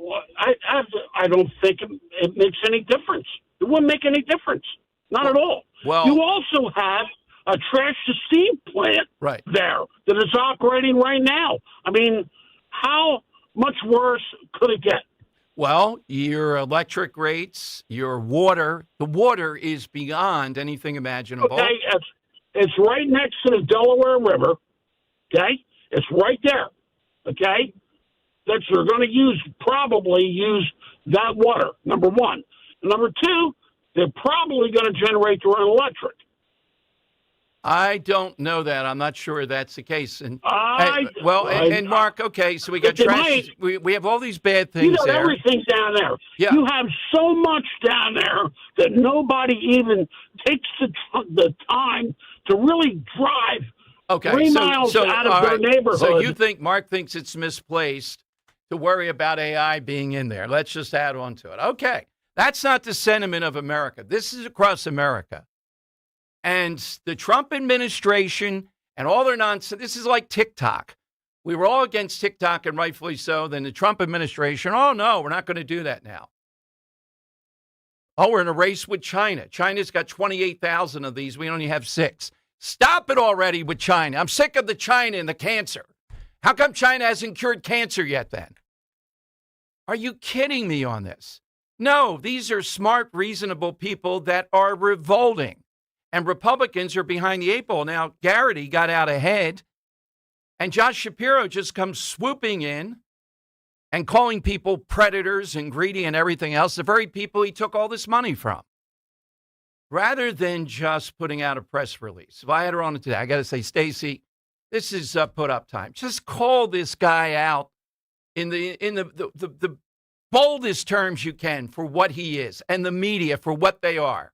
I don't think it makes any difference. It wouldn't make any difference. Not at all. Well, you also have a trash-to-steam plant there that is operating right now. I mean, how much worse could it get? Well, your electric rates, your water, the water is beyond anything imaginable. Okay, it's right next to the Delaware River, okay? It's right there, okay? That you're going to probably use that water, number one. And number two, they're probably going to generate their own electric. I don't know that. I'm not sure that's the case. And Mark, okay, so we got trash. We have all these bad things there. Everything down there. Yeah. You have so much down there that nobody even takes the time to really drive 3 miles out of their neighborhood. So you think Mark thinks it's misplaced to worry about AI being in there? Let's just add on to it. Okay, that's not the sentiment of America. This is across America. And the Trump administration and all their nonsense, this is like TikTok. We were all against TikTok, and rightfully so. Then the Trump administration, oh, no, we're not going to do that now. Oh, we're in a race with China. China's got 28,000 of these. We only have 6. Stop it already with China. I'm sick of the China and the cancer. How come China hasn't cured cancer yet then? Are you kidding me on this? No, these are smart, reasonable people that are revolting. And Republicans are behind the 8 ball. Now, Garrity got out ahead, and Josh Shapiro just comes swooping in and calling people predators and greedy and everything else, the very people he took all this money from. Rather than just putting out a press release. If I had her on it today, I got to say, Stacey, this is put up time. Just call this guy out in the boldest terms you can for what he is, and the media for what they are.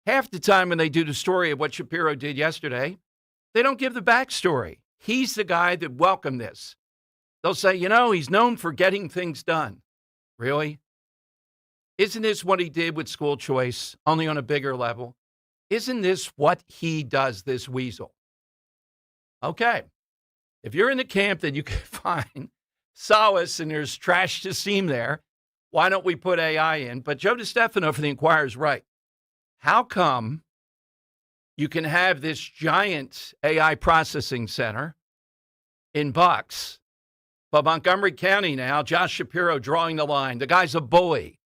Half the time when they do the story of what Shapiro did yesterday, they don't give the backstory. He's the guy that welcomed this. They'll say, he's known for getting things done. Really? Isn't this what he did with school choice, only on a bigger level? Isn't this what he does, this weasel? Okay. If you're in the camp that you can find solace and there's trash to seam there, why don't we put AI in? But Joe DiStefano for the Inquirer is right. How come you can have this giant AI processing center in Bucks, but Montgomery County now, Josh Shapiro drawing the line. The guy's a bully.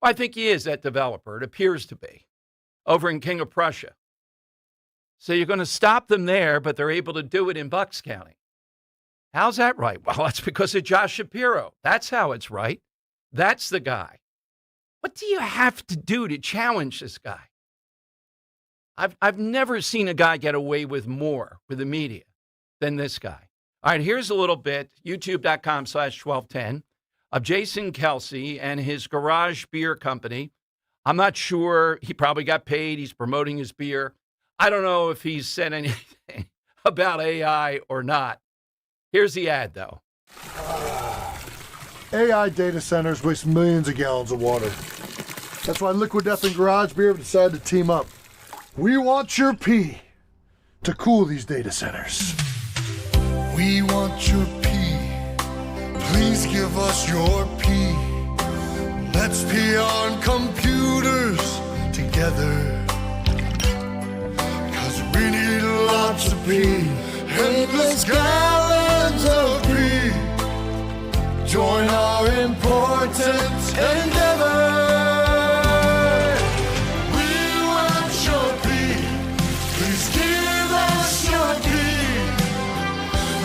Well, I think he is, that developer. It appears to be, over in King of Prussia. So you're going to stop them there, but they're able to do it in Bucks County. How's that right? Well, that's because of Josh Shapiro. That's how it's right. That's the guy. What do you have to do to challenge this guy? I've never seen a guy get away with more with the media than this guy. All right, here's a little bit, youtube.com/1210, of Jason Kelsey and his Garage Beer Company. I'm not sure. He probably got paid. He's promoting his beer. I don't know if he's said anything about AI or not. Here's the ad, though. AI data centers waste millions of gallons of water. That's why Liquid Death and Garage Beer have decided to team up. We want your pee to cool these data centers. We want your pee. Please give us your pee. Let's pee on computers together. 'Cause we need lots of pee. Endless gallons of pee. Join our important endeavor.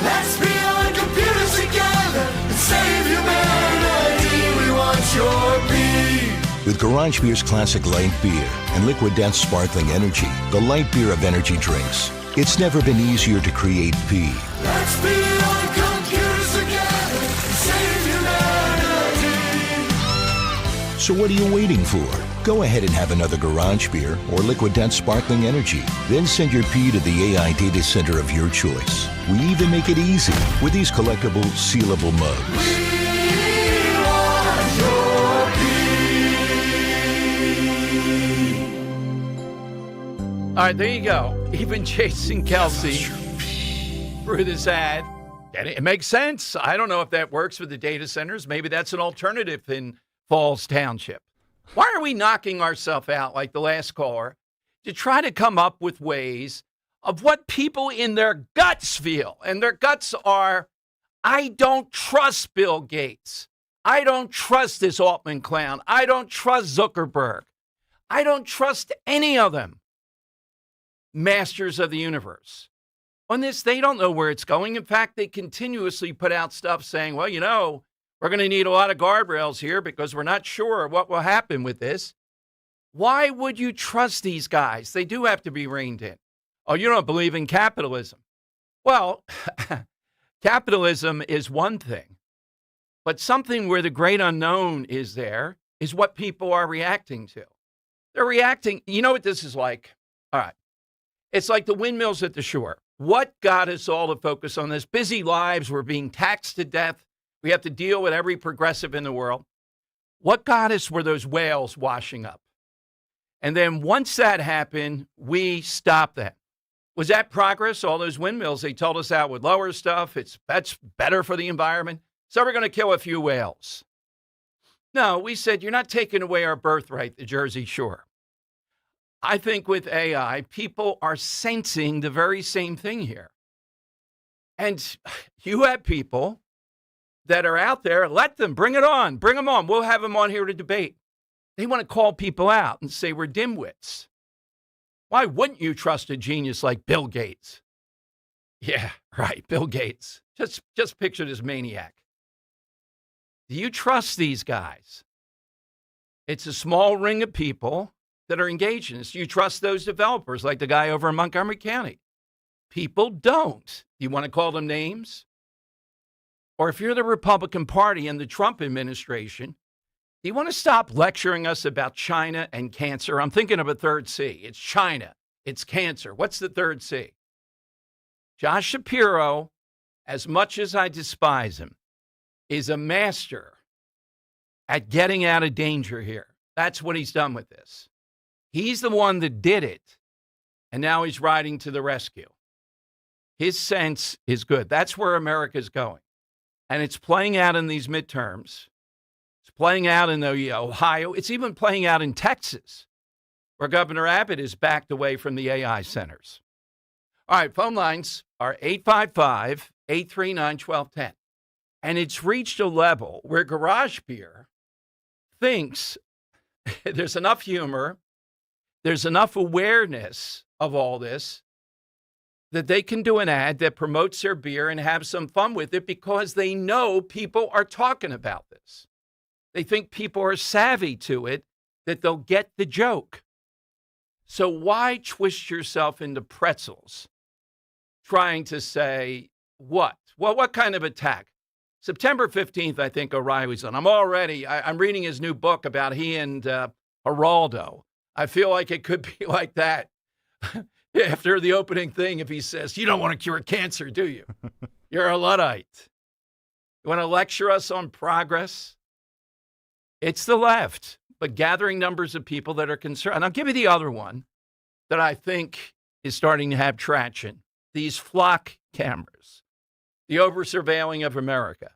Let's be on computers together and save humanity. We want your beer. With Garage Beer's classic light beer and Liquid Death sparkling energy, the light beer of energy drinks, it's never been easier to create pee. Let's be on computers together and save humanity. So what are you waiting for? Go ahead and have another Garage Beer or Liquid Death sparkling energy. Then send your pee to the AI data center of your choice. We even make it easy with these collectible, sealable mugs. We want your pee. All right, there you go. Even Jason Kelsey through this ad. And it makes sense. I don't know if that works with the data centers. Maybe that's an alternative in Falls Township. Why are we knocking ourselves out like the last caller to try to come up with ways of what people in their guts feel? And their guts are, I don't trust Bill Gates. I don't trust this Altman clown. I don't trust Zuckerberg. I don't trust any of them. Masters of the universe. On this, they don't know where it's going. In fact, they continuously put out stuff saying, well, we're going to need a lot of guardrails here because we're not sure what will happen with this. Why would you trust these guys? They do have to be reined in. Oh, you don't believe in capitalism. Well, capitalism is one thing, but something where the great unknown is there is what people are reacting to. They're reacting. You know what this is like? All right. It's like the windmills at the shore. What got us all to focus on this? Busy lives. We're being taxed to death. We have to deal with every progressive in the world. What got us were those whales washing up. And then once that happened, we stopped that. Was that progress? All those windmills, they told us that would lower stuff. That's better for the environment. So we're going to kill a few whales. No, we said, you're not taking away our birthright, the Jersey Shore. I think with AI, people are sensing the very same thing here. And you have people that are out there, let them, bring it on, bring them on. We'll have them on here to debate. They want to call people out and say we're dimwits. Why wouldn't you trust a genius like Bill Gates? Yeah, right, Bill Gates. Just picture this maniac. Do you trust these guys? It's a small ring of people that are engaged in this. Do you trust those developers like the guy over in Montgomery County? People don't. You want to call them names? Or if you're the Republican Party and the Trump administration, do you want to stop lecturing us about China and cancer? I'm thinking of a third C. It's China. It's cancer. What's the third C? Josh Shapiro, as much as I despise him, is a master at getting out of danger here. That's what he's done with this. He's the one that did it, and now he's riding to the rescue. His sense is good. That's where America's going. And it's playing out in these midterms. It's playing out in Ohio. It's even playing out in Texas, where Governor Abbott is backed away from the AI centers. All right, phone lines are 855-839-1210. And it's reached a level where Garage Beer thinks there's enough humor, there's enough awareness of all this, that they can do an ad that promotes their beer and have some fun with it because they know people are talking about this. They think people are savvy to it, that they'll get the joke. So why twist yourself into pretzels trying to say what? Well, what kind of attack? September 15th, I think O'Reilly's on. I'm reading his new book about he and Geraldo. I feel like it could be like that. After the opening thing, if he says, you don't want to cure cancer, do you? You're a Luddite. You want to lecture us on progress? It's the left, but gathering numbers of people that are concerned. And I'll give you the other one that I think is starting to have traction. These flock cameras, the over-surveilling of America.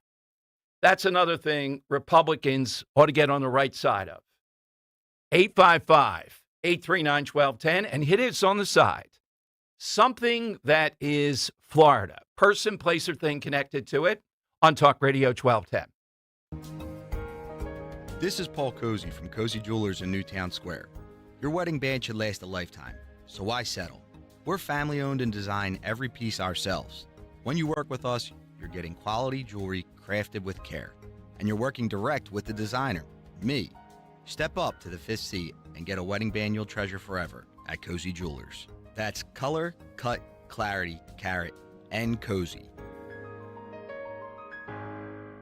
That's another thing Republicans ought to get on the right side of. 855-839-1210, and hit us on the side. Something that is Florida. Person, place, or thing connected to it on Talk Radio 1210. This is Paul Cozy from Cozy Jewelers in Newtown Square. Your wedding band should last a lifetime, so why settle? We're family-owned and design every piece ourselves. When you work with us, you're getting quality jewelry crafted with care, and you're working direct with the designer, me. Step up to the fifth seat and get a wedding band you'll treasure forever at Cozy Jewelers. That's color, cut, clarity, carat, and cozy.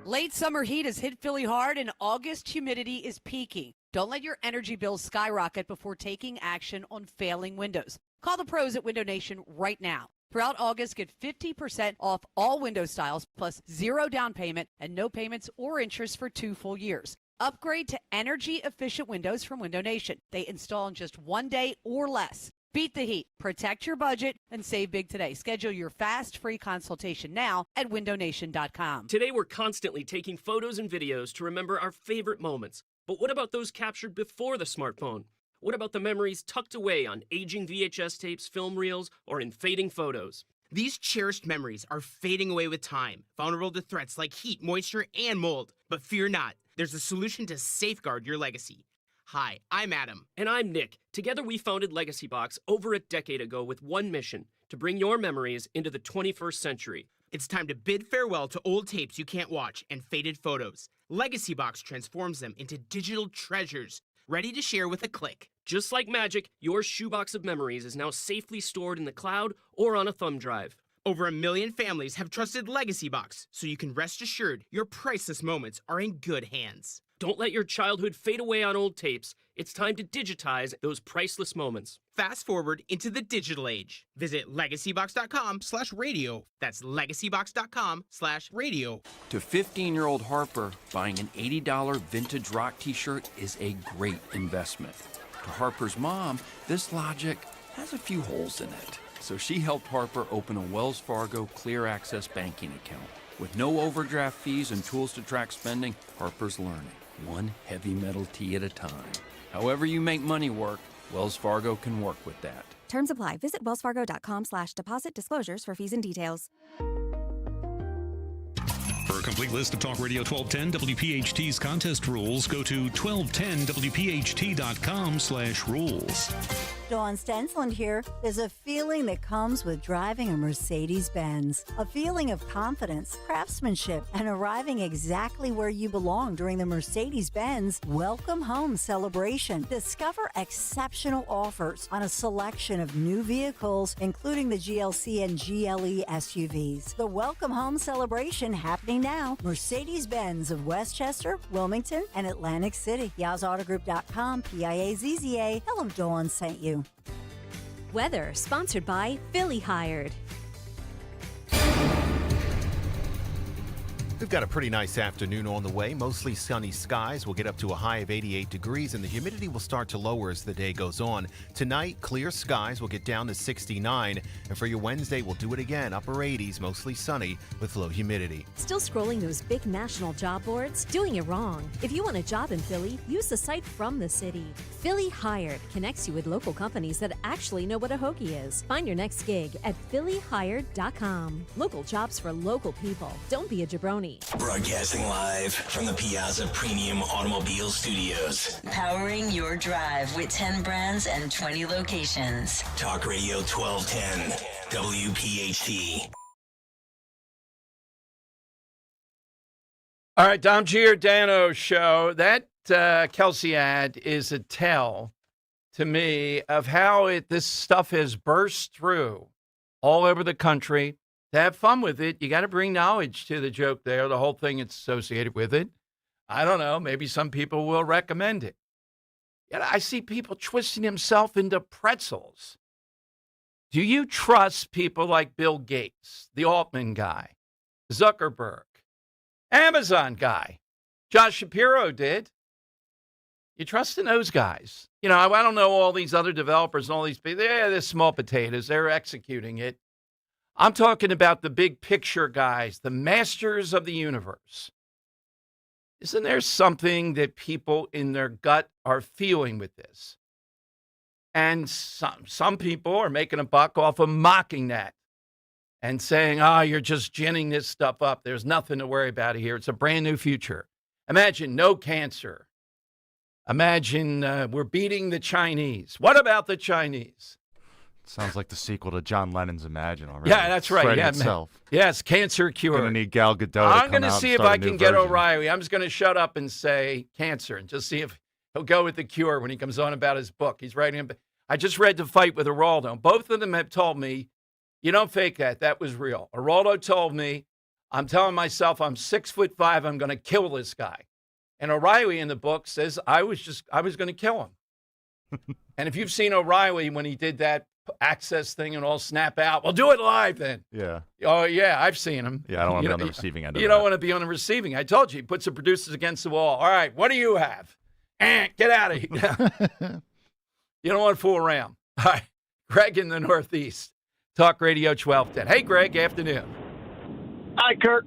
Late summer heat has hit Philly hard, and August humidity is peaking. Don't let your energy bills skyrocket before taking action on failing windows. Call the pros at Window Nation right now. Throughout August, get 50% off all window styles, plus 0 down payment and no payments or interest for 2 full years. Upgrade to energy-efficient windows from Window Nation. They install in just 1 day or less. Beat the heat, protect your budget, and save big today. Schedule your fast, free consultation now at windownation.com. Today, we're constantly taking photos and videos to remember our favorite moments. But what about those captured before the smartphone? What about the memories tucked away on aging VHS tapes, film reels, or in fading photos? These cherished memories are fading away with time, vulnerable to threats like heat, moisture, and mold. But fear not, there's a solution to safeguard your legacy. Hi, I'm Adam. And I'm Nick. Together we founded Legacy Box over a decade ago with one mission, to bring your memories into the 21st century. It's time to bid farewell to old tapes you can't watch and faded photos. Legacy Box transforms them into digital treasures. ready to share with a click. Just like magic, your shoebox of memories is now safely stored in the cloud or on a thumb drive. Over 1 million families have trusted Legacy Box, so you can rest assured your priceless moments are in good hands. Don't let your childhood fade away on old tapes. It's time to digitize those priceless moments. Fast forward into the digital age. Visit legacybox.com/radio. That's legacybox.com/radio. To 15-year-old Harper, buying an $80 vintage rock t-shirt is a great investment. To Harper's mom, this logic has a few holes in it. So she helped Harper open a Wells Fargo Clear Access banking account. With no overdraft fees and tools to track spending, Harper's learning, one heavy metal tee at a time. However you make money work, Wells Fargo can work with that. Terms apply. Visit wellsfargo.com/deposit disclosures for fees and details. For a complete list of Talk Radio 1210 WPHT's contest rules, go to 1210WPHT.com/rules. Dawn Stensland here. There's a feeling that comes with driving a Mercedes-Benz. A feeling of confidence, craftsmanship, and arriving exactly where you belong during the Mercedes-Benz Welcome Home celebration. Discover exceptional offers on a selection of new vehicles, including the GLC and GLE SUVs. The Welcome Home celebration happening now. Mercedes-Benz of Westchester, Wilmington, and Atlantic City. YazAutogroup.com, PIAZZA. Tell them Dawn sent you. Weather sponsored by Philly Hired. We've got a pretty nice afternoon on the way. Mostly sunny skies. We'll get up to a high of 88 degrees, and the humidity will start to lower as the day goes on. Tonight, clear skies will get down to 69. And for your Wednesday, we'll do it again. Upper 80s, mostly sunny with low humidity. Still scrolling those big national job boards? Doing it wrong. If you want a job in Philly, use the site from the city. Philly Hired connects you with local companies that actually know what a hoagie is. Find your next gig at phillyhired.com. Local jobs for local people. Don't be a jabroni. Broadcasting live from the Piazza Premium Automobile Studios. Powering your drive with 10 brands and 20 locations. Talk Radio 1210, WPHT. All right, Dom Giordano show. That Kelsey ad is a tell to me of how this stuff has burst through all over the country. To have fun with it, you got to bring knowledge to the joke there, the whole thing that's associated with it. I don't know. Maybe some people will recommend it. Yet I see people twisting himself into pretzels. Do you trust people like Bill Gates, the Altman guy, Zuckerberg, Amazon guy? Josh Shapiro did. You trust in those guys? You know, I don't know all these other developers and all these people. They're small potatoes. They're executing it. I'm talking about the big picture guys, the masters of the universe. Isn't there something that people in their gut are feeling with this? And some people are making a buck off of mocking that and saying, you're just ginning this stuff up. There's nothing to worry about here. It's a brand new future. Imagine no cancer. Imagine we're beating the Chinese. What about the Chinese? Sounds like the sequel to John Lennon's Imagine already. Yeah, that's right. Spreading Yeah, itself. Yes, cancer cure. Going to need Gal Gadot. I'm going to see if I can get O'Reilly. I'm just going to shut up and say cancer and just see if he'll go with the cure when he comes on about his book. He's writing. I just read The Fight with Geraldo. Both of them have told me, you don't fake that. That was real. Geraldo told me, I'm telling myself I'm 6'5". I'm going to kill this guy. And O'Reilly in the book says I was going to kill him. And if you've seen O'Reilly when he did that access thing and all snap out, well, do it live then. Yeah. Oh, yeah, I've seen him. Yeah, I don't want to be on the receiving end of that. You don't want to be on the receiving. I told you, he puts the producers against the wall. All right, what do you have? Get out of here. You don't want to fool around. All right, Greg in the Northeast. Talk Radio 1210. Hey, Greg, afternoon. Hi, Kirk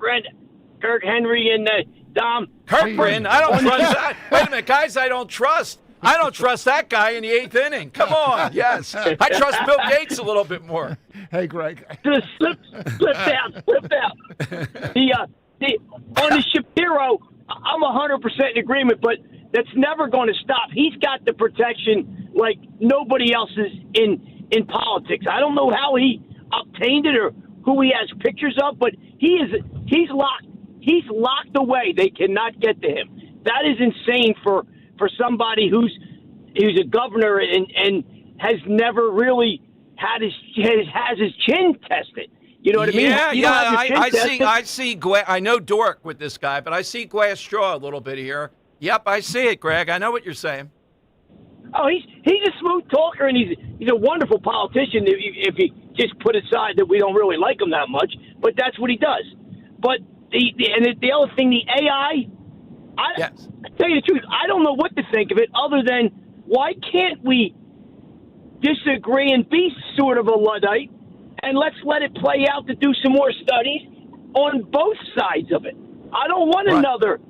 Henry, and Dom. Kirk Bryn, I don't trust that. Wait a minute, guys, I don't trust. I don't trust that guy in the 8th inning. Come on, yes. I trust Bill Gates a little bit more. Hey, Greg. Just slip out. On the Shapiro, I'm 100% in agreement, but that's never going to stop. He's got the protection like nobody else is in politics. I don't know how he obtained it or who he has pictures of, but he's locked. He's locked away. They cannot get to him. That is insane for somebody who's he was a governor and has never really has his chin tested. You know what I mean? Yeah, You don't have your chin tested. I see. I know dork with this guy, but I see glass straw a little bit here. Yep, I see it, Greg. I know what you're saying. Oh, he's a smooth talker, and he's a wonderful politician. If you just put aside that we don't really like him that much, but that's what he does. But the other thing, the AI, I tell you the truth, I don't know what to think of it other than why can't we disagree and be sort of a Luddite, and let's let it play out to do some more studies on both sides of it. I don't want another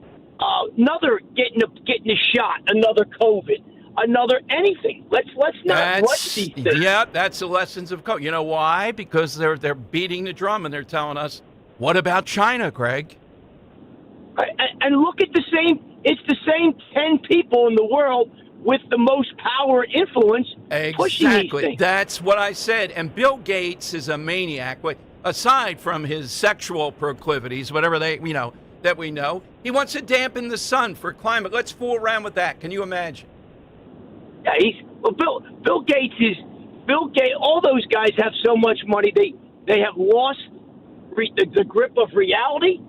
getting a shot, another COVID, another anything. Let's not rush these things. Yeah, that's the lessons of COVID. You know why? Because they're beating the drum and they're telling us, what about China, Greg? And look at it's the same 10 people in the world with the most power and influence pushing these things. That's what I said. And Bill Gates is a maniac. Aside from his sexual proclivities, whatever that we know, he wants to dampen the sun for climate. Let's fool around with that. Can you imagine? Yeah, Bill Gates. All those guys have so much money. They have lost the grip of reality,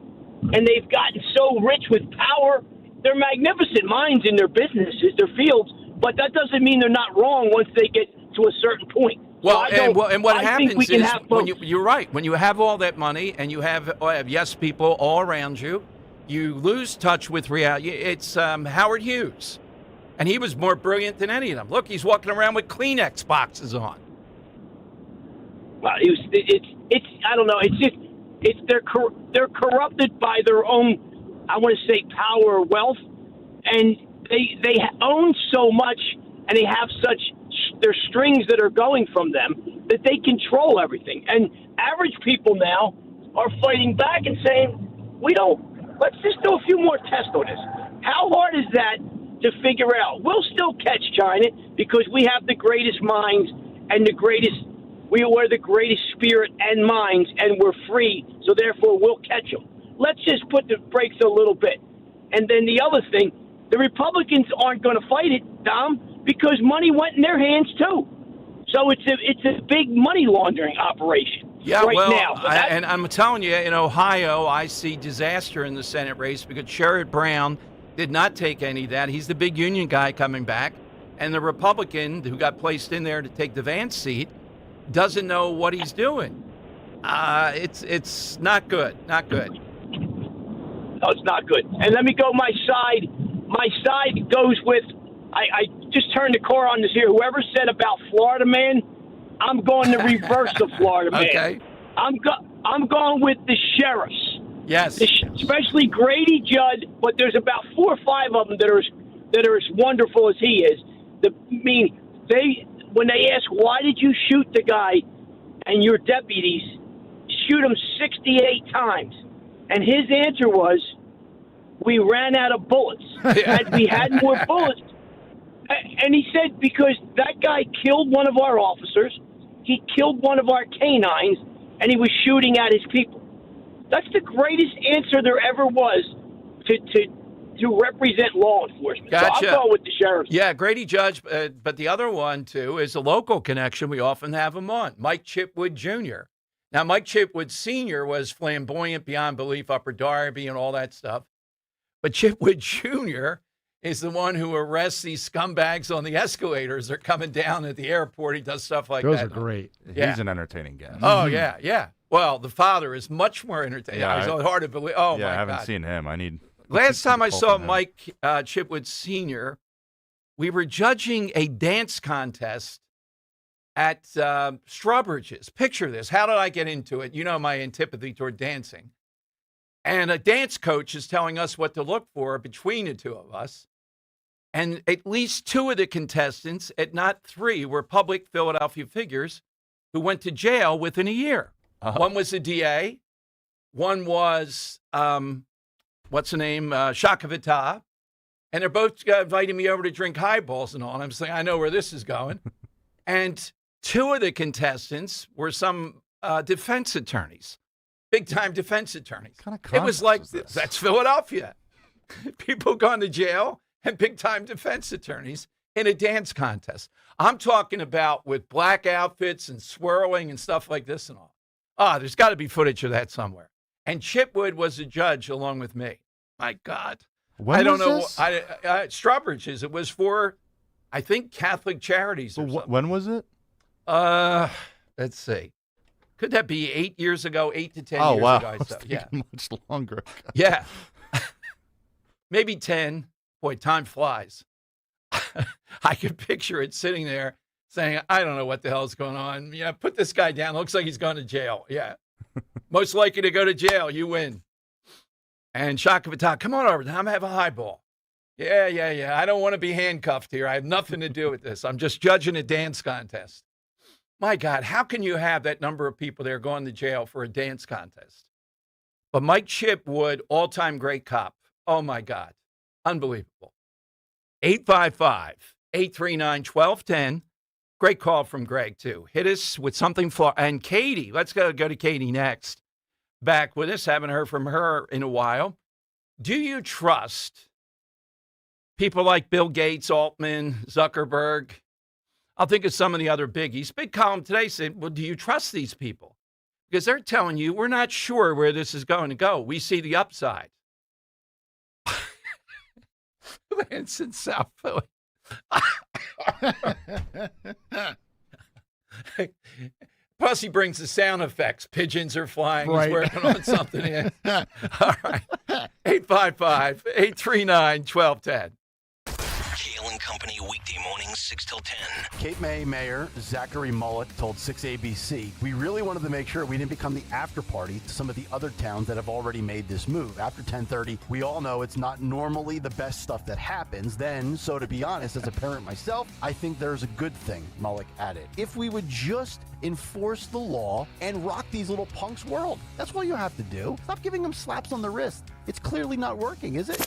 and they've gotten so rich with power. They're magnificent minds in their businesses, their fields, but that doesn't mean they're not wrong once they get to a certain point. Well, and what happens is you're right. When you have all that money and you have yes people all around you, you lose touch with reality. It's Howard Hughes, and he was more brilliant than any of them. Look, he's walking around with Kleenex boxes on. Well, it's I don't know. They're corrupted by their own, I want to say, power or wealth, and they own so much, and they have their strings that are going from them that they control everything. And average people now are fighting back and saying, let's just do a few more tests on this. How hard is that to figure out? We'll still catch China because we have the greatest minds and we're the greatest spirit and minds, and we're free, so therefore we'll catch them. Let's just put the brakes a little bit. And then the other thing, the Republicans aren't going to fight it, Dom, because money went in their hands too. So it's a big money laundering operation now. And I'm telling you, in Ohio, I see disaster in the Senate race because Sherrod Brown did not take any of that. He's the big union guy coming back. And the Republican who got placed in there to take the Vance seat doesn't know what he's doing. It's not good. Not good. No, it's not good. And let me go my side. My side goes with, I just turned the car on this here. Whoever said about Florida man, I'm going to reverse the Florida man. Okay. I'm going with the sheriffs. Yes. Especially Grady Judd, but there's about 4 or 5 of them that are as wonderful as he is. When they ask, why did you shoot the guy and your deputies, shoot him 68 times? And his answer was, we ran out of bullets. We had more bullets. And he said, because that guy killed one of our officers, he killed one of our canines, and he was shooting at his people. That's the greatest answer there ever was to represent law enforcement. Gotcha. So I'm going with the sheriff. Yeah, Grady Judge, but the other one, too, is a local connection. We often have him on, Mike Chipwood Jr. Now, Mike Chipwood Sr. was flamboyant beyond belief, Upper Darby and all that stuff. But Chipwood Jr. is the one who arrests these scumbags on the escalators. They're coming down at the airport. He does stuff like that. Those are great. Yeah. He's an entertaining guy. Oh, yeah. Well, the father is much more entertaining. Yeah, It's hard to believe. Oh, my God. I haven't seen him. I need... Last time I saw Mike Chipwood Sr., we were judging a dance contest at Strawbridge's. Picture this. How did I get into it? You know my antipathy toward dancing. And a dance coach is telling us what to look for between the two of us. And at least 2 of the contestants, if not 3, were public Philadelphia figures who went to jail within a year. One was a DA. One was... what's the name? Shaka Vita. And they're both inviting me over to drink highballs and all. And I'm saying, I know where this is going. And 2 of the contestants were some defense attorneys, big-time defense attorneys. What kind of it was like, this? That's Philadelphia. People gone to jail and big-time defense attorneys in a dance contest. I'm talking about with black outfits and swirling and stuff like this and all. There's got to be footage of that somewhere. And Chipwood was a judge along with me. My God. When I don't was know. this? Strawbridge's. It was for, I think, Catholic Charities or something. When was it? Let's see. Could that be 8 years ago, 8 to 10 Oh, years wow. ago? I was thinking much longer. Yeah. Maybe 10. Boy, time flies. I could picture it sitting there saying, I don't know what the hell's going on. Yeah, put this guy down. Looks like he's going to jail. Yeah. Most likely to go to jail. You win. And Shaka Fatah, come on over. I'm going to have a highball. Yeah. I don't want to be handcuffed here. I have nothing to do with this. I'm just judging a dance contest. My God, how can you have that number of people there going to jail for a dance contest? But Mike Chipwood, all-time great cop. Oh, my God. Unbelievable. 855-839-1210. Great call from Greg, too. Hit us with something for, and Katie, let's go to Katie next. Back with us, haven't heard from her in a while. Do you trust people like Bill Gates, Altman, Zuckerberg? I'll think of some of the other biggies. Big column today said, well, do you trust these people? Because they're telling you, we're not sure where this is going to go. We see the upside. Lance in South Philly. Plus, he brings the sound effects. Pigeons are flying. Right. He's working on something here. All right. 855-839-1210. Kale and Company weekday mornings 6 till 10. Cape May Mayor Zachary Mullet told 6ABC, we really wanted to make sure we didn't become the after party to some of the other towns that have already made this move. After 10:30, we all know it's not normally the best stuff that happens then. So to be honest, as a parent myself, I think there's a good thing, Mullet added. If we would just enforce the law and rock these little punks' world. That's what you have to do. Stop giving them slaps on the wrist. It's clearly not working, is it?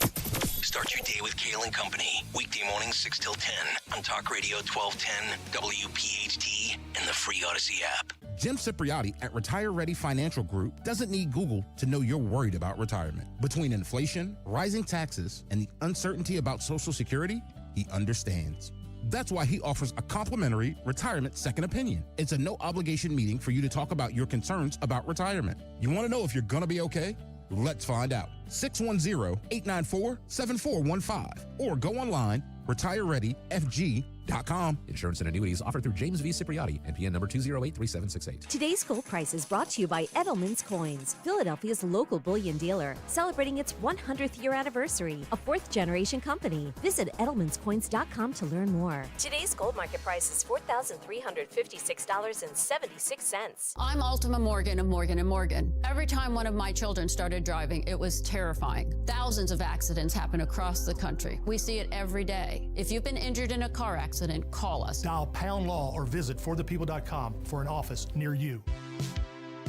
Start your day with Kale and Company. Weekday mornings 6 till 10 on Talk Radio 1210, WPHT, and the free Odyssey app. Jim Cipriotti at Retire Ready Financial Group doesn't need Google to know you're worried about retirement. Between inflation, rising taxes, and the uncertainty about Social Security, he understands. That's why he offers a complimentary retirement second opinion. It's a no-obligation meeting for you to talk about your concerns about retirement. You want to know if you're going to be okay? Let's find out. 610-894-7415 or go online, retirereadyfg.com. Insurance and annuities offered through James V. Cipriotti, NPN number 2083768. Today's Gold Price is brought to you by Edelman's Coins, Philadelphia's local bullion dealer, celebrating its 100th year anniversary, a fourth-generation company. Visit edelmanscoins.com to learn more. Today's gold market price is $4,356.76. I'm Ultima Morgan of Morgan & Morgan. Every time one of my children started driving, it was terrifying. Thousands of accidents happen across the country. We see it every day. If you've been injured in a car accident, call us. Dial #law or visit forthepeople.com for an office near you.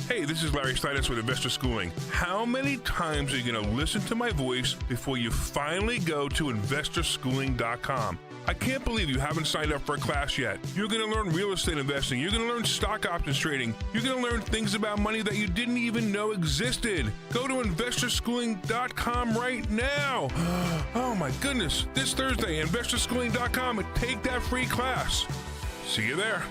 Hey, this is Larry Steinis with Investor Schooling. How many times are you going to listen to my voice before you finally go to investorschooling.com? I can't believe you haven't signed up for a class yet. You're going to learn real estate investing. You're going to learn stock options trading. You're going to learn things about money that you didn't even know existed. Go to investorschooling.com right now. Oh my goodness. This Thursday, investorschooling.com, and take that free class. See you there.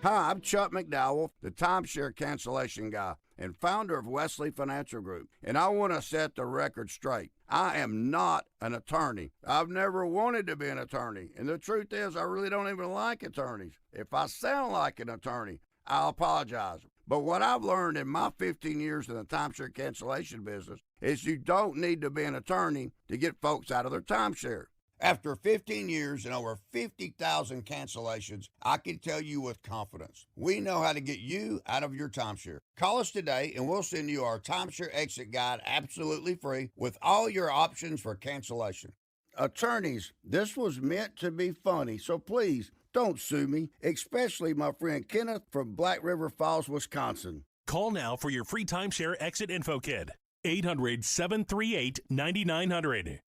Hi, I'm Chuck McDowell, the timeshare cancellation guy and founder of Wesley Financial Group, and I want to set the record straight. I am not an attorney. I've never wanted to be an attorney, and the truth is I really don't even like attorneys. If I sound like an attorney, I'll apologize. But what I've learned in my 15 years in the timeshare cancellation business is you don't need to be an attorney to get folks out of their timeshare. After 15 years and over 50,000 cancellations, I can tell you with confidence, we know how to get you out of your timeshare. Call us today and we'll send you our timeshare exit guide absolutely free with all your options for cancellation. Attorneys, this was meant to be funny, so please don't sue me, especially my friend Kenneth from Black River Falls, Wisconsin. Call now for your free timeshare exit info kit. 800-738-9900.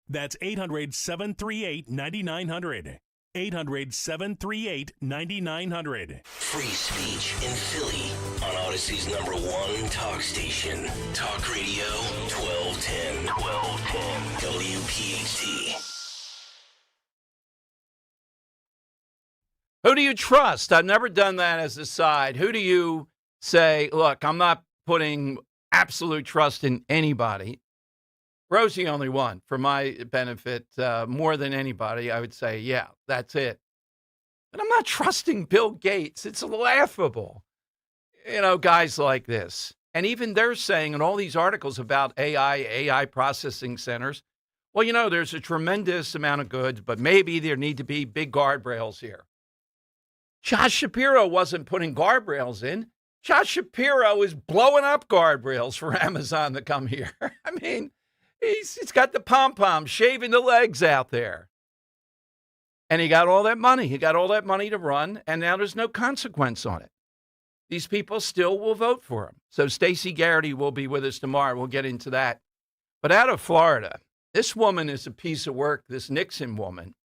That's 800-738-9900. 800-738-9900. Free speech in Philly on Odyssey's #1 talk station. Talk Radio 1210. WPHT. Who do you trust? I've never done that as a side. Who do you say, look, I'm not putting absolute trust in anybody? Rosie the only one for my benefit, more than anybody. I would say, yeah, that's it. But I'm not trusting Bill Gates. It's laughable. Guys like this. And even they're saying in all these articles about AI processing centers, well, there's a tremendous amount of goods, but maybe there need to be big guardrails here. Josh Shapiro wasn't putting guardrails in. Josh Shapiro is blowing up guardrails for Amazon to come here. I mean, he's got the pom-pom shaving the legs out there. And he got all that money. He got all that money to run, and now there's no consequence on it. These people still will vote for him. So Stacey Garrity will be with us tomorrow. We'll get into that. But out of Florida, this woman is a piece of work, this Nixon woman,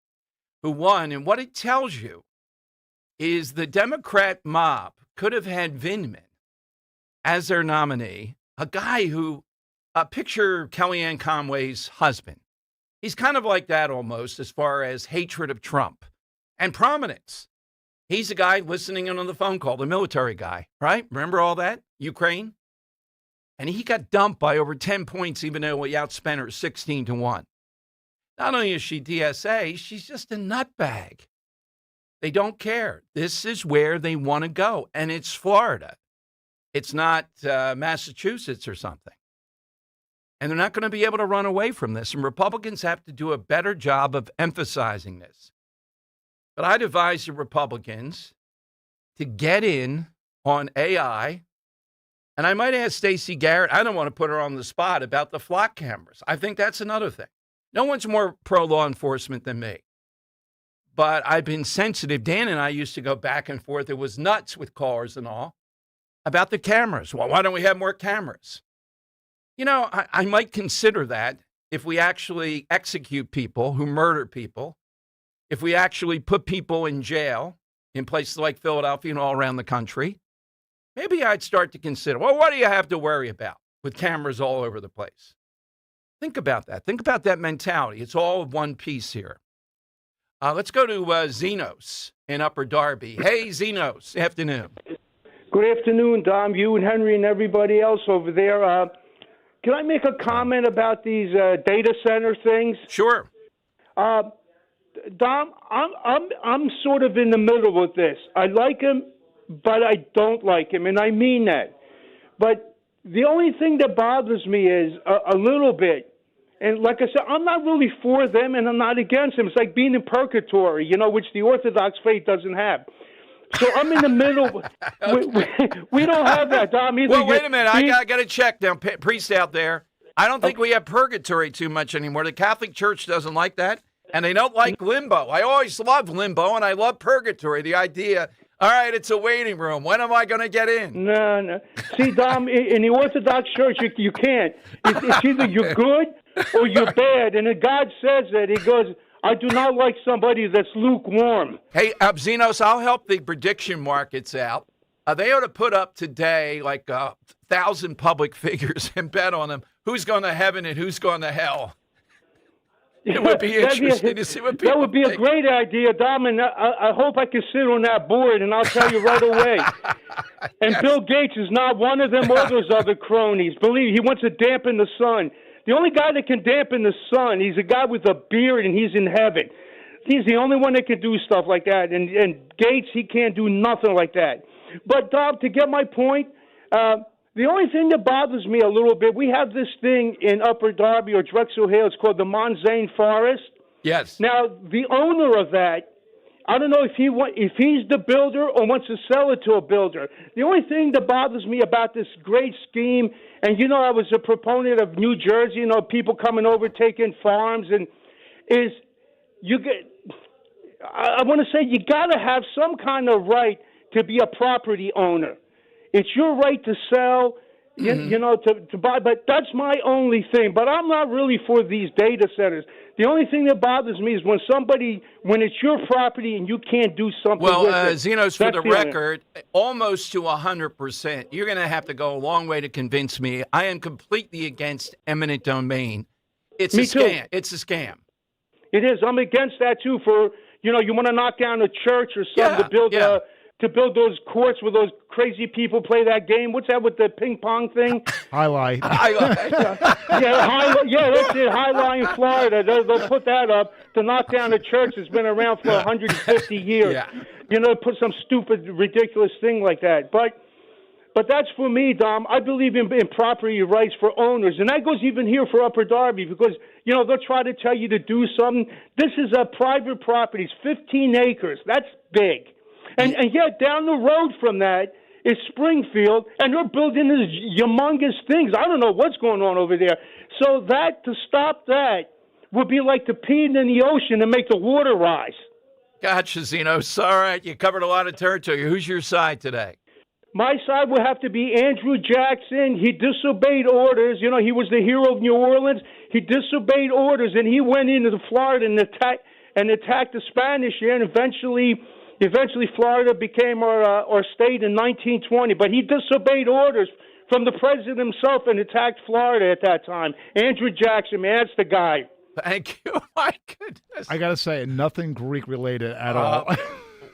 who won. And what it tells you is the Democrat mob could have had Vindman as their nominee, a guy who, picture Kellyanne Conway's husband. He's kind of like that almost as far as hatred of Trump and prominence. He's a guy listening in on the phone call, the military guy, right? Remember all that? Ukraine? And he got dumped by over 10 points, even though he outspent her 16-1. Not only is she DSA, she's just a nutbag. They don't care. This is where they want to go, and it's Florida. It's not Massachusetts or something. And they're not going to be able to run away from this, and Republicans have to do a better job of emphasizing this. But I'd advise the Republicans to get in on AI. And I might ask Stacey Garrett, I don't want to put her on the spot, about the flock cameras. I think that's another thing. No one's more pro-law enforcement than me. But I've been sensitive. Dan and I used to go back and forth. It was nuts with callers and all about the cameras. Well, why don't we have more cameras? I might consider that if we actually execute people who murder people. If we actually put people in jail in places like Philadelphia and all around the country, maybe I'd start to consider, well, what do you have to worry about with cameras all over the place? Think about that. Think about that mentality. It's all one piece here. Let's go to Zenos in Upper Darby. Hey, Zenos. Afternoon. Good afternoon, Dom. You and Henry and everybody else over there. Can I make a comment about these data center things? Sure. Dom, I'm sort of in the middle with this. I like him, but I don't like him, and I mean that. But the only thing that bothers me is a little bit, and like I said, I'm not really for them, and I'm not against them. It's like being in purgatory, which the Orthodox faith doesn't have. So I'm in the middle. We don't have that, Dom. Well, wait a minute. I got to check now, priest out there. I don't think we have purgatory too much anymore. The Catholic Church doesn't like that. And they don't like limbo. I always loved limbo, and I love purgatory. The idea, all right, it's a waiting room. When am I going to get in? No. See, Dom, in the Orthodox Church, you can't. It's either you're good or you're bad. And if God says that, he goes, I do not like somebody that's lukewarm. Hey, Zenos, I'll help the prediction markets out. They ought to put up today like 1,000 public figures and bet on them. Who's going to heaven and who's going to hell? It would be interesting to see what people That would be think. A great idea, Dom, and I hope I can sit on that board, and I'll tell you right away. And yes. Bill Gates is not one of them or those other cronies. Believe me, he wants to dampen the sun. The only guy that can dampen the sun, he's a guy with a beard, and he's in heaven. He's the only one that can do stuff like that. And Gates, he can't do nothing like that. But, Dom, to get my point, the only thing that bothers me a little bit, we have this thing in Upper Darby or Drexel Hill. It's called the Monzane Forest. Yes. Now, the owner of that, I don't know if he's the builder or wants to sell it to a builder. The only thing that bothers me about this great scheme, and I was a proponent of New Jersey, people coming over taking farms, and is I want to say you got to have some kind of right to be a property owner. It's your right to sell, to buy, but that's my only thing. But I'm not really for these data centers. The only thing that bothers me is when it's your property and you can't do something with it. Zenos, for the record, almost to 100%. You're going to have to go a long way to convince me. I am completely against eminent domain. It's a scam. It's a scam. It is. I'm against that, too, for you want to knock down a church or something to build those courts where those crazy people play that game. What's that with the ping pong thing? Highlight. That's it. Highlight in Florida. They'll put that up to knock down a church that's been around for 150 years. Put some stupid, ridiculous thing like that. But that's for me, Dom. I believe in property rights for owners, and that goes even here for Upper Darby because, they'll try to tell you to do something. This is a private property. It's 15 acres. That's big. And yet down the road from that is Springfield, and they're building these humongous things. I don't know what's going on over there. So to stop that would be like to pee in the ocean and make the water rise. Gotcha, Zeno. Sorry, you covered a lot of territory. Who's your side today? My side would have to be Andrew Jackson. He disobeyed orders. He was the hero of New Orleans. He disobeyed orders, and he went into Florida and attacked the Spanish here, and eventually Florida became our state in 1920. But he disobeyed orders from the president himself and attacked Florida at that time. Andrew Jackson, man, that's the guy. Thank you. My goodness. I got to say, nothing Greek related at all.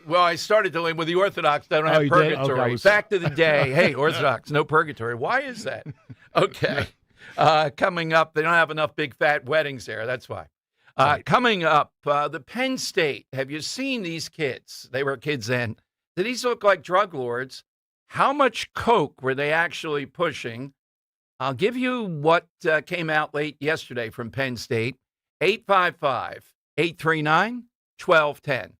Well, I started to lean with the Orthodox. They don't have purgatory. Okay, Back to the day. Hey, Orthodox, no purgatory. Why is that? Okay. Coming up, they don't have enough big fat weddings there. That's why. Coming up, the Penn State. Have you seen these kids? They were kids then. Do these look like drug lords? How much coke were they actually pushing? I'll give you what came out late yesterday from Penn State. 855-839-1210.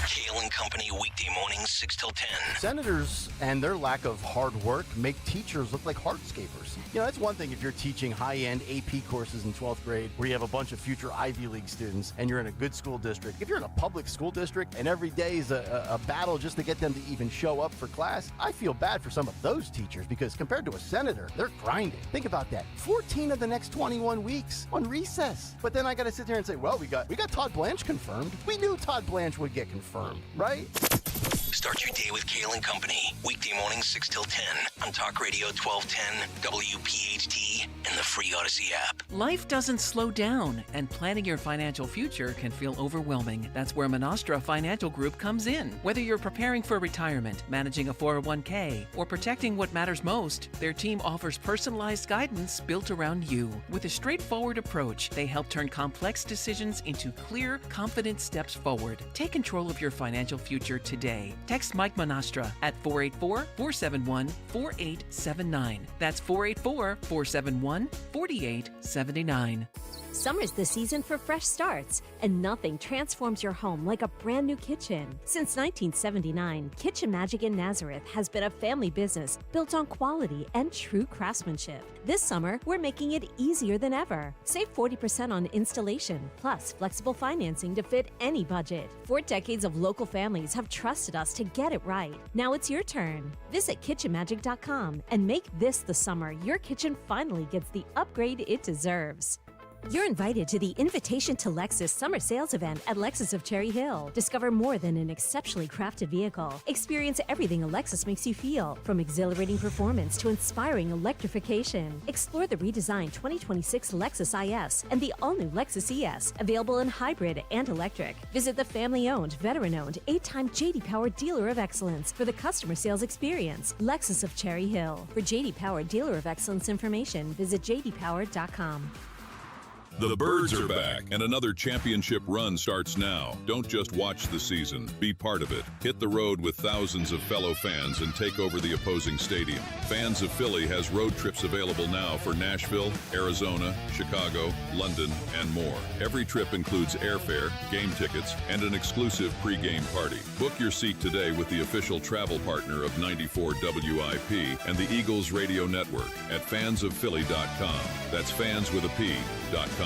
Kale and Company weekday mornings 6 till 10. Senators and their lack of hard work make teachers look like hardscapers. That's one thing if you're teaching high-end AP courses in 12th grade where you have a bunch of future Ivy League students and you're in a good school district. If you're in a public school district and every day is a battle just to get them to even show up for class, I feel bad for some of those teachers because compared to a senator, they're grinding. Think about that. 14 of the next 21 weeks on recess. But then I got to sit there and say, well, we got Todd Blanche confirmed. We knew Todd Blanche would get confirmed, right? Start your day with Kale and Company. Weekday mornings 6 till 10 on Talk Radio 1210, WPHT, and the free Odyssey app. Life doesn't slow down, and planning your financial future can feel overwhelming. That's where Monastra Financial Group comes in. Whether you're preparing for retirement, managing a 401k, or protecting what matters most, their team offers personalized guidance built around you. With a straightforward approach, they help turn complex decisions into clear, confident steps forward. Take control of your financial future today. Text Mike Monastra at 484-471-4879. That's 484-471-4879. Summer's the season for fresh starts, and nothing transforms your home like a brand new kitchen. Since 1979, Kitchen Magic in Nazareth has been a family business built on quality and true craftsmanship. This summer, we're making it easier than ever. Save 40% on installation, plus flexible financing to fit any budget. 4 decades of local families have trusted us to get it right. Now it's your turn. Visit kitchenmagic.com and make this the summer your kitchen finally gets the upgrade it deserves. You're invited to the Invitation to Lexus Summer Sales Event at Lexus of Cherry Hill. Discover more than an exceptionally crafted vehicle. Experience everything a Lexus makes you feel, from exhilarating performance to inspiring electrification. Explore the redesigned 2026 Lexus IS and the all-new Lexus ES, available in hybrid and electric. Visit the family-owned, veteran-owned, 8-time J.D. Power Dealer of Excellence for the customer sales experience. Lexus of Cherry Hill. For J.D. Power Dealer of Excellence information, visit jdpower.com. The Birds are back, and another championship run starts now. Don't just watch the season, be part of it. Hit the road with thousands of fellow fans and take over the opposing stadium. Fans of Philly has road trips available now for Nashville, Arizona, Chicago, London, and more. Every trip includes airfare, game tickets, and an exclusive pregame party. Book your seat today with the official travel partner of 94 WIP and the Eagles Radio Network at fansofphilly.com. That's fans with a P.com.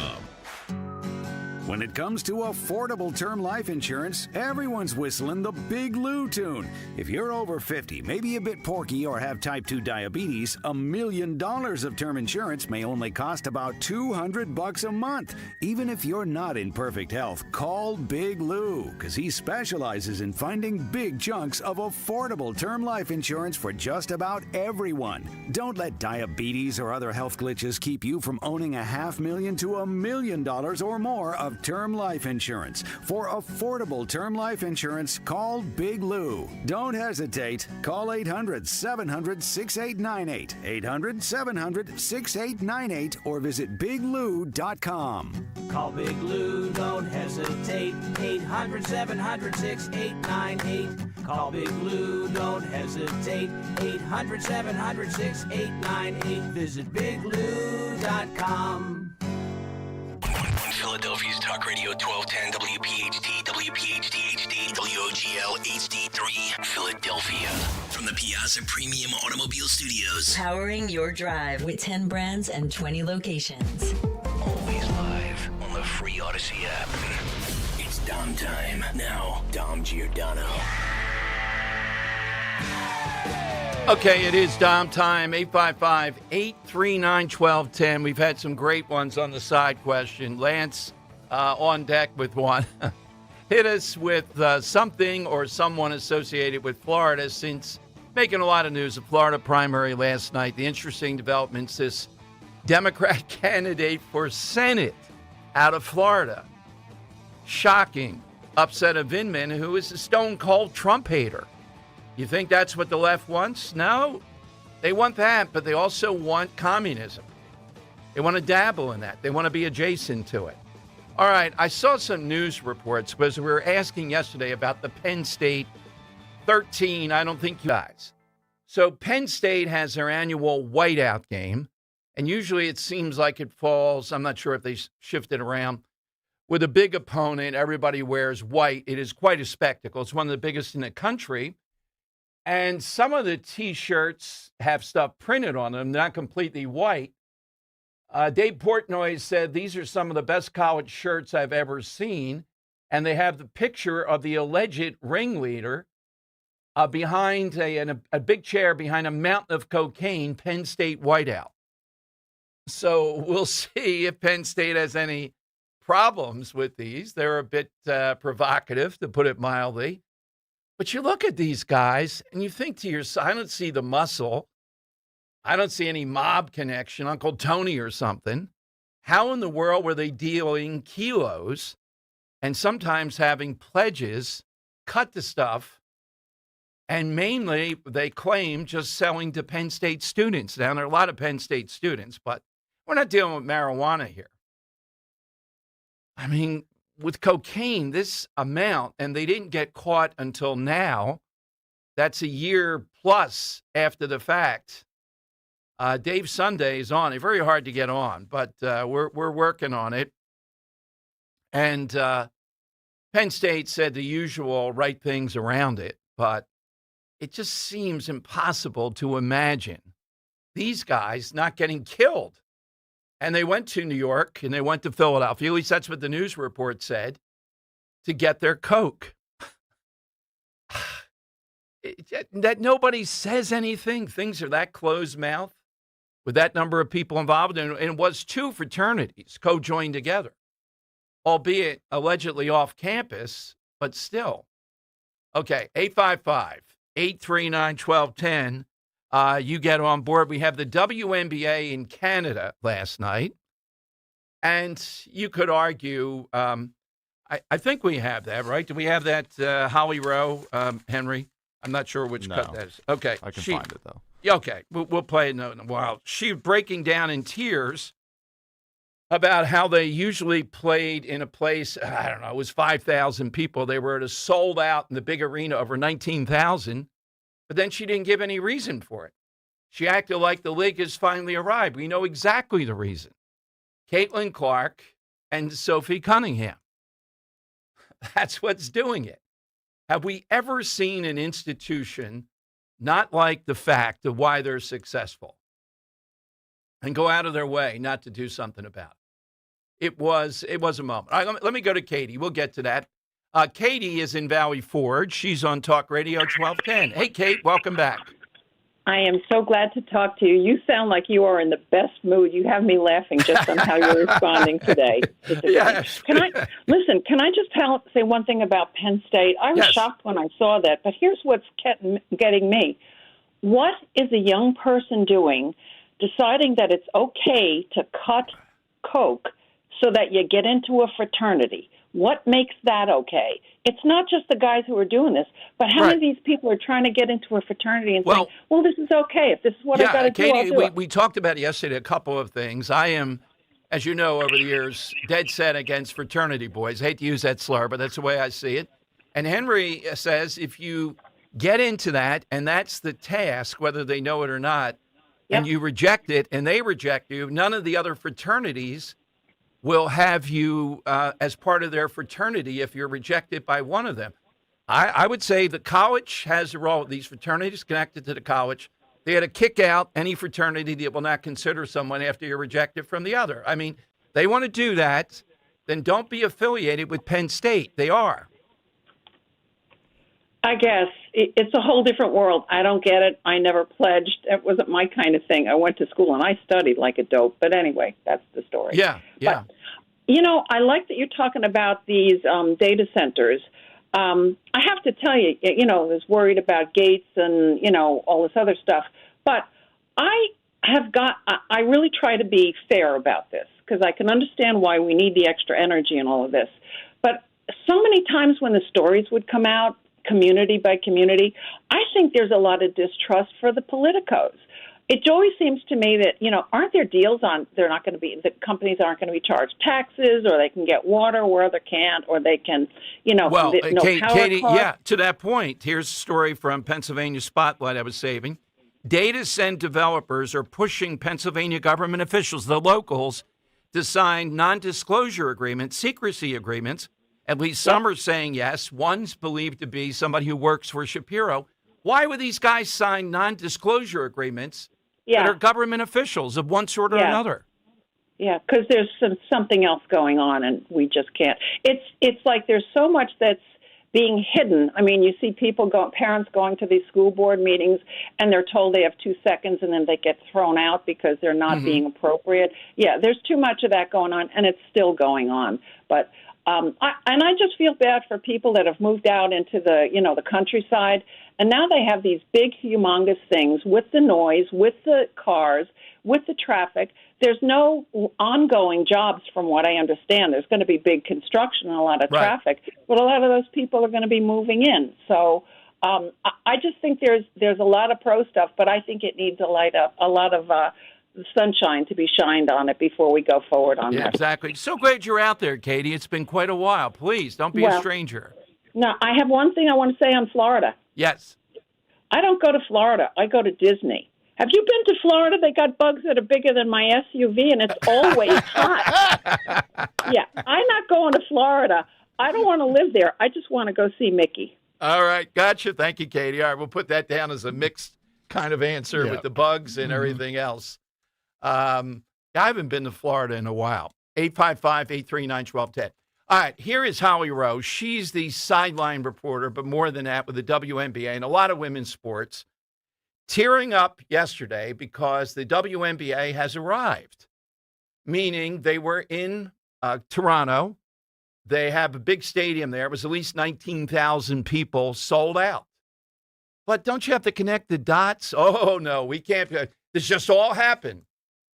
When it comes to affordable term life insurance, everyone's whistling the Big Lou tune. If you're over 50, maybe a bit porky, or have type 2 diabetes, $1 million of term insurance may only cost about $200 a month. Even if you're not in perfect health, call Big Lou, because he specializes in finding big chunks of affordable term life insurance for just about everyone. Don't let diabetes or other health glitches keep you from owning $500,000 to $1 million or more of about term life insurance. For affordable term life insurance, call Big Lou. Don't hesitate. Call 800-700-6898. 800-700-6898 or visit biglou.com. Call Big Lou, don't hesitate. 800-700-6898. Call Big Lou, don't hesitate. 800-700-6898. Visit biglou.com. Philadelphia's Talk Radio 1210 WPHT, WPHT HD, WOGL HD3, Philadelphia. From the Piazza Premium Automobile Studios. Powering your drive with 10 brands and 20 locations. Always live on the free Odyssey app. It's Dom time. Now, Dom Giordano. Okay, it is Dom time, 855-839-1210. We've had some great ones on the side question. Lance on deck with one. Hit us with something or someone associated with Florida, since making a lot of news. The Florida primary last night. The interesting developments, this Democrat candidate for Senate out of Florida. Shocking. Upset of Vindman, who is a stone-cold Trump hater. You think that's what the left wants? No, they want that, but they also want communism. They want to dabble in that. They want to be adjacent to it. All right, I saw some news reports because we were asking yesterday about the Penn State 13. I don't think you guys. So Penn State has their annual whiteout game, and usually it seems like it falls, I'm not sure if they shift it around, with a big opponent. Everybody wears white. It is quite a spectacle. It's one of the biggest in the country. And some of the T-shirts have stuff printed on them, not completely white. Dave Portnoy said, these are some of the best college shirts I've ever seen. And they have the picture of the alleged ringleader behind a big chair behind a mountain of cocaine, Penn State whiteout. So we'll see if Penn State has any problems with these. They're a bit provocative, to put it mildly. But you look at these guys and you think to yourself, I don't see the muscle. I don't see any mob connection, Uncle Tony or something. How in the world were they dealing kilos and sometimes having pledges, cut the stuff, and mainly they claim just selling to Penn State students? Now, there are a lot of Penn State students, but we're not dealing with marijuana here. I mean, with cocaine, this amount, and they didn't get caught until now. That's a year plus after the fact. Dave Sunday is on it. Very hard to get on, but we're working on it. And Penn State said the usual right things around it, but it just seems impossible to imagine these guys not getting killed. And they went to New York and they went to Philadelphia, at least that's what the news report said, to get their coke. That nobody says anything. Things are that closed-mouthed with that number of people involved. And it was two fraternities co-joined together, albeit allegedly off campus, but still. Okay, 855-839-1210. You get on board. We have the WNBA in Canada last night. And you could argue, I think we have that, right? Do we have that Holly Rowe, Henry? I'm not sure which cut that is. Okay. I can find it, though. Okay, we'll play it in a while. She was breaking down in tears about how they usually played in a place, I don't know, it was 5,000 people. They were at a sold out in the big arena, over 19,000. But then she didn't give any reason for it. She acted like the league has finally arrived. We know exactly the reason. Caitlin Clark and Sophie Cunningham. That's what's doing it. Have we ever seen an institution not like the fact of why they're successful and go out of their way not to do something about it? It was a moment. All right, let me go to Katie. We'll get to that. Katie is in Valley Forge. She's on Talk Radio 1210. Hey, Kate, welcome back. I am so glad to talk to you. You sound like you are in the best mood. You have me laughing just on how you're responding today. Yes. Can I just say one thing about Penn State? I was shocked when I saw that, but here's what's getting me. What is a young person doing deciding that it's okay to cut coke so that you get into a fraternity. What makes that okay? It's not just the guys who are doing this, but how many of these people are trying to get into a fraternity and saying, well, this is okay. If this is what I got to do, I'll do it. We talked about yesterday a couple of things. I am, as you know, over the years, dead set against fraternity boys. I hate to use that slur, but that's the way I see it. And Henry says if you get into that, and that's the task, whether they know it or not, and you reject it and they reject you, none of the other fraternities will have you as part of their fraternity if you're rejected by one of them. I would say the college has a role. These fraternities connected to the college, they had to kick out any fraternity that will not consider someone after you're rejected from the other. I mean, they want to do that, then don't be affiliated with Penn State. They are. I guess it's a whole different world. I don't get it. I never pledged. It wasn't my kind of thing. I went to school and I studied like a dope. But anyway, that's the story. Yeah. But, I like that you're talking about these data centers. I have to tell you, I was worried about Gates and, all this other stuff. But I really try to be fair about this because I can understand why we need the extra energy and all of this. But so many times when the stories would come out, community by community, I think there's a lot of distrust for the politicos. It always seems to me that, aren't there deals on the companies aren't going to be charged taxes, or they can get water where other can't, or they can, Well, Katie, cost. to that point, here's a story from Pennsylvania Spotlight I was saving. Data center developers are pushing Pennsylvania government officials, the locals, to sign non-disclosure agreements, secrecy agreements. At least some are saying yes. One's believed to be somebody who works for Shapiro. Why would these guys sign non-disclosure agreements that are government officials of one sort or another? Yeah, because there's something else going on, and we just can't. It's like there's so much that's being hidden. I mean, you see parents going to these school board meetings, and they're told they have 2 seconds, and then they get thrown out because they're not being appropriate. Yeah, there's too much of that going on, and it's still going on. But I just feel bad for people that have moved out into the countryside, and now they have these big, humongous things with the noise, with the cars, with the traffic. There's no ongoing jobs from what I understand. There's going to be big construction and a lot of traffic, but a lot of those people are going to be moving in. So I just think there's a lot of pro stuff, but I think it needs a lot of sunshine to be shined on it before we go forward on that. Exactly. So glad you're out there, Katie. It's been quite a while. Please, don't be a stranger. No, I have one thing I want to say on Florida. Yes. I don't go to Florida. I go to Disney. Have you been to Florida? They got bugs that are bigger than my SUV, and it's always hot. Yeah, I'm not going to Florida. I don't want to live there. I just want to go see Mickey. All right. Gotcha. Thank you, Katie. All right, we'll put that down as a mixed kind of answer with the bugs and everything else. I haven't been to Florida in a while. 855-839-1210. All right, here is Holly Rowe. She's the sideline reporter, but more than that, with the WNBA and a lot of women's sports. Tearing up yesterday because the WNBA has arrived, meaning they were in Toronto. They have a big stadium there. It was at least 19,000 people, sold out. But don't you have to connect the dots? Oh, no, we can't. This just all happened.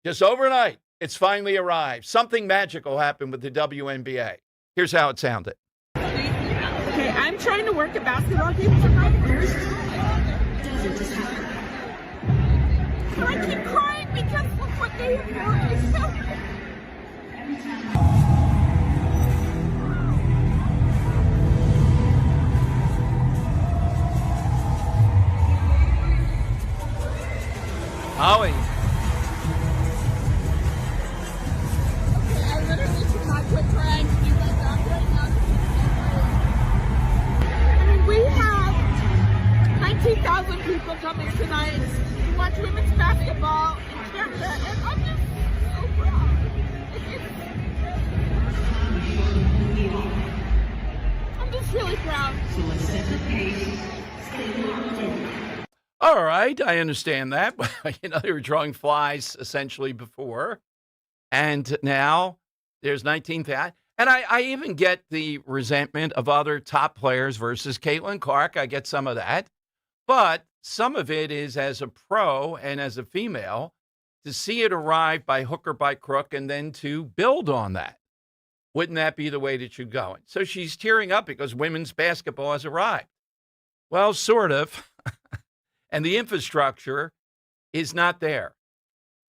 Just overnight, it's finally arrived. Something magical happened with the WNBA. Here's how it sounded. Okay, I'm trying to work a basketball game tonight. And I keep crying because look what they have done. Holly. I literally cannot quit crying. You guys are right now. I mean, we have 19,000 people coming tonight to watch women's basketball in Canada, and I'm just so proud. I'm just really proud. So let's set the pace. All right, I understand that. They were drawing flies essentially before, and now there's 19,000. And I even get the resentment of other top players versus Caitlin Clark. I get some of that. But some of it is as a pro and as a female to see it arrive by hook or by crook and then to build on that. Wouldn't that be the way that you're going? So she's tearing up because women's basketball has arrived. Well, sort of. And the infrastructure is not there.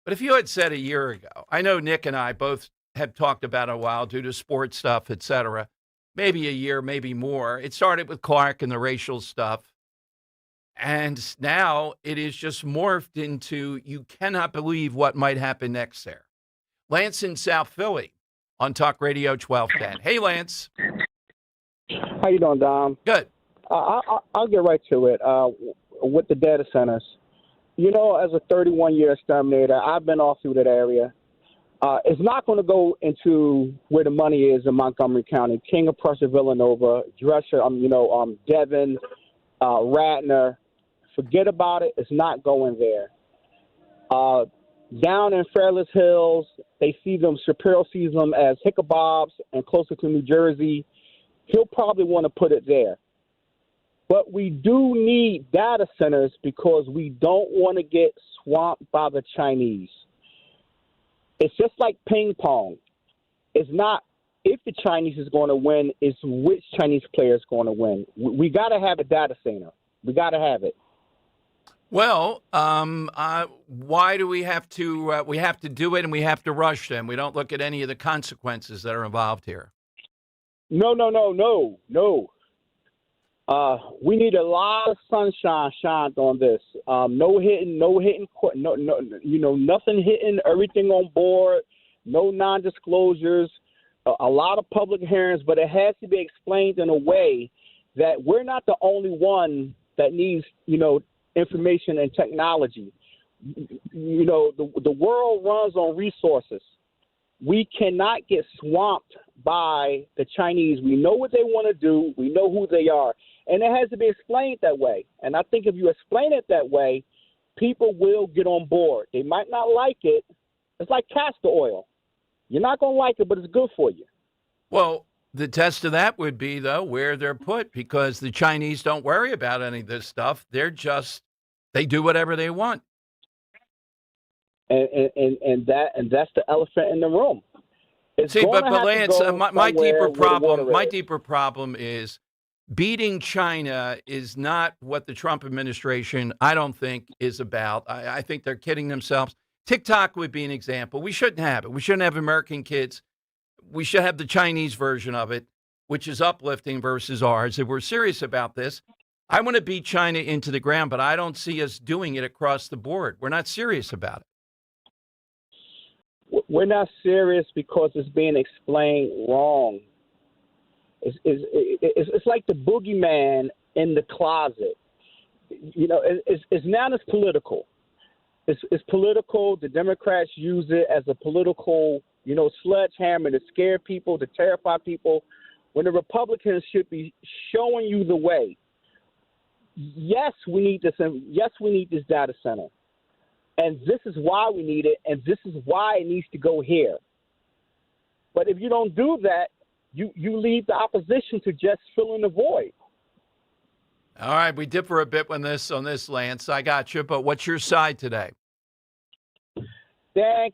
But if you had said a year ago, I know Nick and I both have talked about it a while due to sports stuff, et cetera, maybe a year, maybe more. It started with Clark and the racial stuff. And now it is just morphed into you cannot believe what might happen next there. Lance in South Philly on Talk Radio 1210. Hey, Lance. How you doing, Dom? Good. I'll get right to it. With the data centers, as a 31-year exterminator, I've been all through that area. It's not going to go into where the money is in Montgomery County, King of Prussia, Villanova, Dresser, Devon, Radnor. Forget about it. It's not going there. Down in Fairless Hills, they see them, Shapiro sees them as Hickabobs and closer to New Jersey. He'll probably want to put it there. But we do need data centers because we don't want to get swamped by the Chinese. It's just like ping pong. It's not if the Chinese is going to win, it's which Chinese player is going to win. We got to have a data center. We got to have it. Well, why do we have to do it and we have to rush them? We don't look at any of the consequences that are involved here. No. We need a lot of sunshine shined on this. No hitting, nothing hitting, everything on board, no non-disclosures, a lot of public hearings, but it has to be explained in a way that we're not the only one that needs, information and technology. The world runs on resources. We cannot get swamped by the Chinese. We know what they want to do. We know who they are. And it has to be explained that way. And I think if you explain it that way, people will get on board. They might not like it. It's like castor oil. You're not going to like it, but it's good for you. Well, the test of that would be, though, where they're put, because the Chinese don't worry about any of this stuff. They do whatever they want. And that's the elephant in the room. See, but Lance, my deeper problem is beating China is not what the Trump administration, I don't think, is about. I think they're kidding themselves. TikTok would be an example. We shouldn't have it. We shouldn't have American kids. We should have the Chinese version of it, which is uplifting versus ours. If we're serious about this, I want to beat China into the ground, but I don't see us doing it across the board. We're not serious about it. We're not serious because it's being explained wrong. It's like the boogeyman in the closet. It's political. It's political. The Democrats use it as a political, sledgehammer to scare people, to terrify people, when the Republicans should be showing you the way. Yes, we need this. Yes, we need this data center. And this is why we need it, and this is why it needs to go here. But if you don't do that, you leave the opposition to just fill in the void. All right, we differ a bit on this, Lance. I got you, but what's your side today? Dan,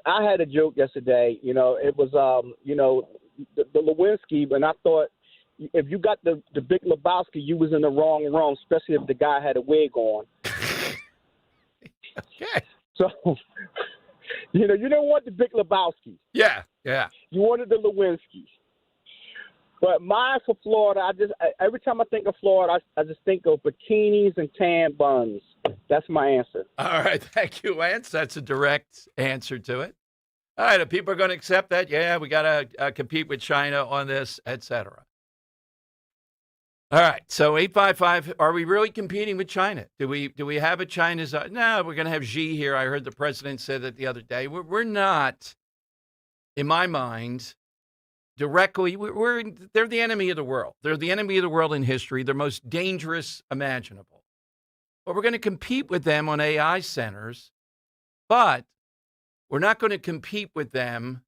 I had a joke yesterday. It was, the Lewinsky, and I thought if you got the Big Lebowski, you was in the wrong room, especially if the guy had a wig on. Okay. So, you don't want the Big Lebowski. Yeah. You wanted the Lewinsky. But mine for Florida, every time I think of Florida, I just think of bikinis and tan buns. That's my answer. All right. Thank you, Lance. That's a direct answer to it. All right. If people are going to accept that, yeah, we got to compete with China on this, et cetera. All right, so 855, are we really competing with China? Do we have a China's? No, we're going to have Xi here. I heard the president say that the other day. We're not, in my mind, directly. They're the enemy of the world. They're the enemy of the world in history. They're most dangerous imaginable. But we're going to compete with them on AI centers, but we're not going to compete with them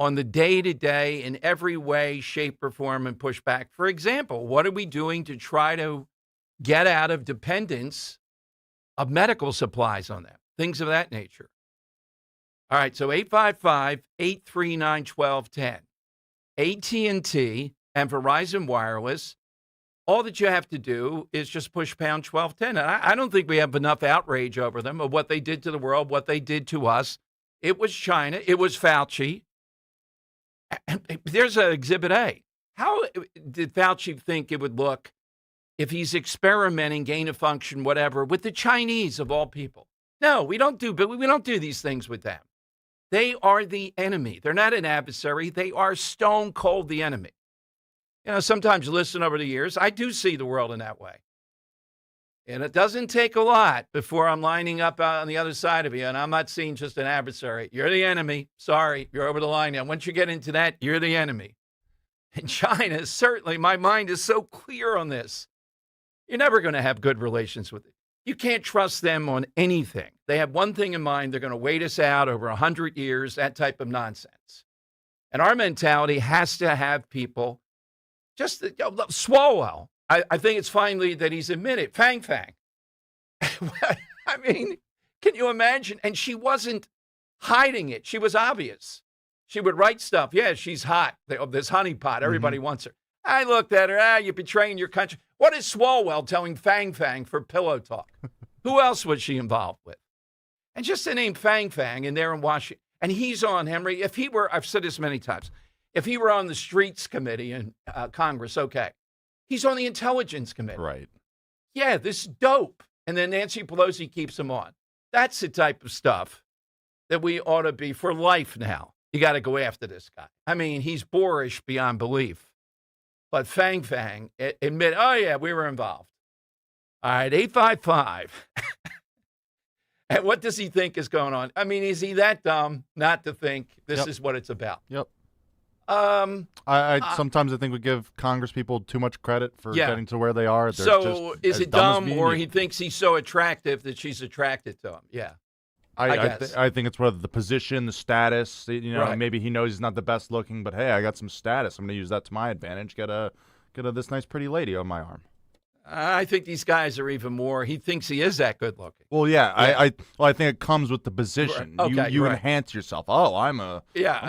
on the day-to-day in every way, shape, or form and push back. For example, what are we doing to try to get out of dependence of medical supplies on them? Things of that nature. All right, so 855-839-1210. AT&T, and Verizon Wireless, all that you have to do is just push pound 1210. And I don't think we have enough outrage over them of what they did to the world, what they did to us. It was China. It was Fauci. There's Exhibit A. How did Fauci think it would look if he's experimenting, gain of function, whatever, with the Chinese of all people? No, we don't do these things with them. They are the enemy. They're not an adversary. They are stone cold the enemy. You know, sometimes you listen over the years, I do see the world in that way. And it doesn't take a lot before I'm lining up on the other side of you, and I'm not seeing just an adversary. You're the enemy. Sorry, you're over the line now. Once you get into that, you're the enemy. And China, certainly, my mind is so clear on this. You're never going to have good relations with it. You can't trust them on anything. They have one thing in mind. They're going to wait us out over 100 years, that type of nonsense. And our mentality has to have people just Swalwell. I think it's finally that he's admitted. Fang. I mean, can you imagine? And she wasn't hiding it. She was obvious. She would write stuff. Yeah, she's hot. This honeypot. Everybody wants her. I looked at her. You're betraying your country. What is Swalwell telling Fang for pillow talk? Who else was she involved with? And just the name Fang in there in Washington. And he's on, Henry. If he were, I've said this many times, if he were on the Streets Committee in Congress, okay. He's on the Intelligence Committee. Right. Yeah, this dope. And then Nancy Pelosi keeps him on. That's the type of stuff that we ought to be for life now. You got to go after this guy. I mean, he's boorish beyond belief. But Fang admit, oh, yeah, we were involved. All right, 855. And what does he think is going on? I mean, is he that dumb not to think this is what it's about? Yep. I sometimes I think we give Congress people too much credit for getting to where they are. They're so just is it dumb or he thinks he's so attractive that she's attracted to him? Yeah. I think it's whether the position, the status, Right. maybe he knows he's not the best looking, but hey, I got some status. I'm going to use that to my advantage. Get this nice pretty lady on my arm. I think these guys are even more. He thinks he is that good looking. Well, yeah. I think it comes with the position. Right. Okay, you right. enhance yourself. Oh, I'm a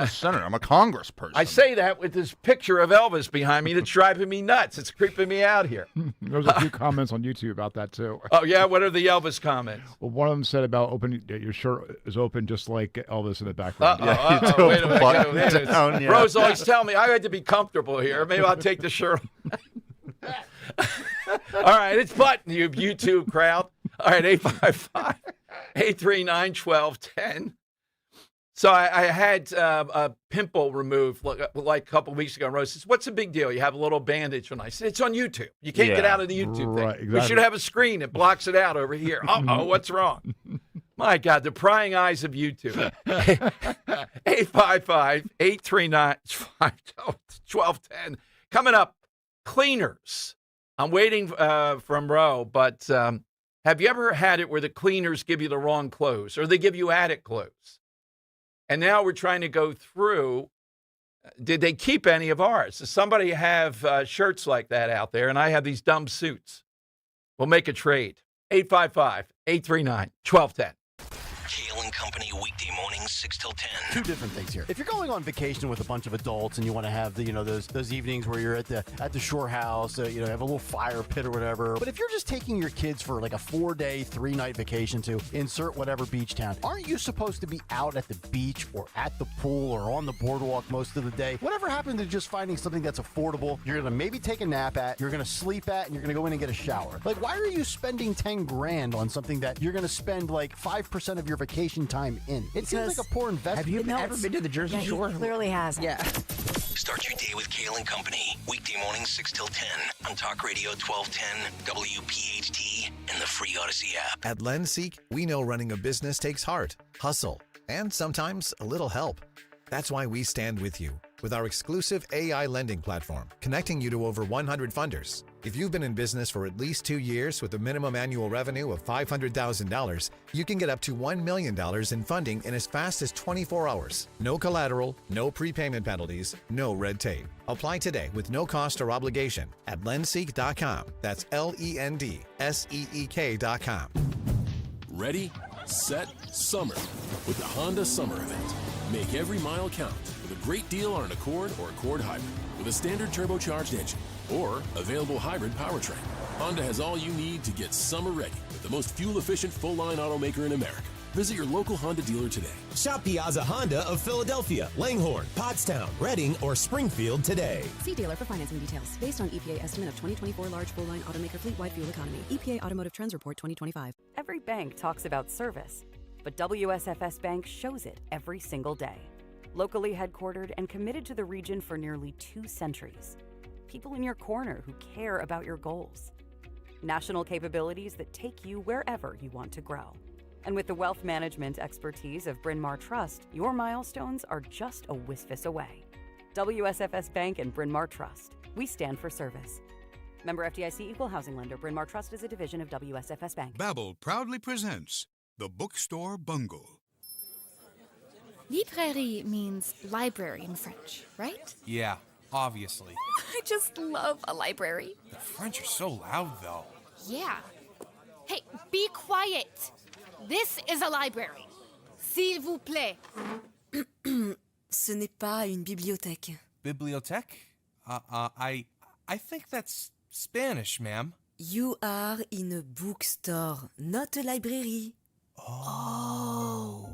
senator. I'm a congressperson. I say that with this picture of Elvis behind me that's driving me nuts. It's creeping me out here. There's a few comments on YouTube about that, too. Oh, yeah? What are the Elvis comments? Well, one of them said about your shirt is open just like Elvis in the background. Wait a minute. Rose always tell me I had to be comfortable here. Maybe I'll take the shirt off. All right, it's button, you YouTube crowd. All right, 855-839-1210. So I had a pimple removed like a couple weeks ago. Rose says, what's the big deal? You have a little bandage on. I said, it's on YouTube. You can't get out of the YouTube thing. Exactly. We should have a screen that blocks it out over here. Uh-oh, what's wrong? My God, the prying eyes of YouTube. 855-839-1210. Coming up, cleaners. I'm waiting from Roe, but have you ever had it where the cleaners give you the wrong clothes or they give you attic clothes? And now we're trying to go through, did they keep any of ours? Does somebody have shirts like that out there? And I have these dumb suits. We'll make a trade. 855-839-1210. Kale and Company, weekday mornings, 6 till 10. Two different things here. If you're going on vacation with a bunch of adults and you want to have those evenings where you're at the shore house, have a little fire pit or whatever. But if you're just taking your kids for like a 4-day, 3-night vacation to insert whatever beach town, aren't you supposed to be out at the beach or at the pool or on the boardwalk most of the day? Whatever happened to just finding something that's affordable, you're going to maybe take a nap at, you're going to sleep at, and you're going to go in and get a shower? Like, why are you spending $10,000 on something that you're going to spend like 5% of your vacation time in? It seems like a poor investment. Have you ever been to the Jersey Shore? He clearly has. Yeah. Start your day with Kale and Company, weekday mornings, 6 till 10 on Talk Radio 1210, WPHT, and the free Odyssey app. At LendSeek, we know running a business takes heart, hustle, and sometimes a little help. That's why we stand with you with our exclusive AI lending platform, connecting you to over 100 funders. If you've been in business for at least 2 years with a minimum annual revenue of $500,000, you can get up to $1 million in funding in as fast as 24 hours. No collateral, no prepayment penalties, no red tape. Apply today with no cost or obligation at lendseek.com. That's LENDSEEK.com. Ready, set, summer with the Honda Summer Event. Make every mile count with a great deal on an Accord or Accord Hybrid with a standard turbocharged engine or available hybrid powertrain. Honda has all you need to get summer ready with the most fuel-efficient full-line automaker in America. Visit your local Honda dealer today. Shop Piazza Honda of Philadelphia, Langhorne, Pottstown, Reading, or Springfield today. See dealer for financing details. Based on EPA estimate of 2024 large full-line automaker fleet-wide fuel economy. EPA Automotive Trends Report 2025. Every bank talks about service, but WSFS Bank shows it every single day. Locally headquartered and committed to the region for nearly 2 centuries. People in your corner who care about your goals. National capabilities that take you wherever you want to grow. And with the wealth management expertise of Bryn Mawr Trust, your milestones are just a whiskfus away. WSFS Bank and Bryn Mawr Trust. We stand for service. Member FDIC Equal Housing Lender. Bryn Mawr Trust is a division of WSFS Bank. Babbel proudly presents The Bookstore Bungle. Librairie means library in French, right? Yeah, obviously. I just love a library. The French are so loud, though. Yeah. Hey, be quiet. This is a library. S'il vous plaît. Ce n'est pas une bibliothèque. Bibliothèque? I think that's Spanish, ma'am. You are in a bookstore, not a library. Oh.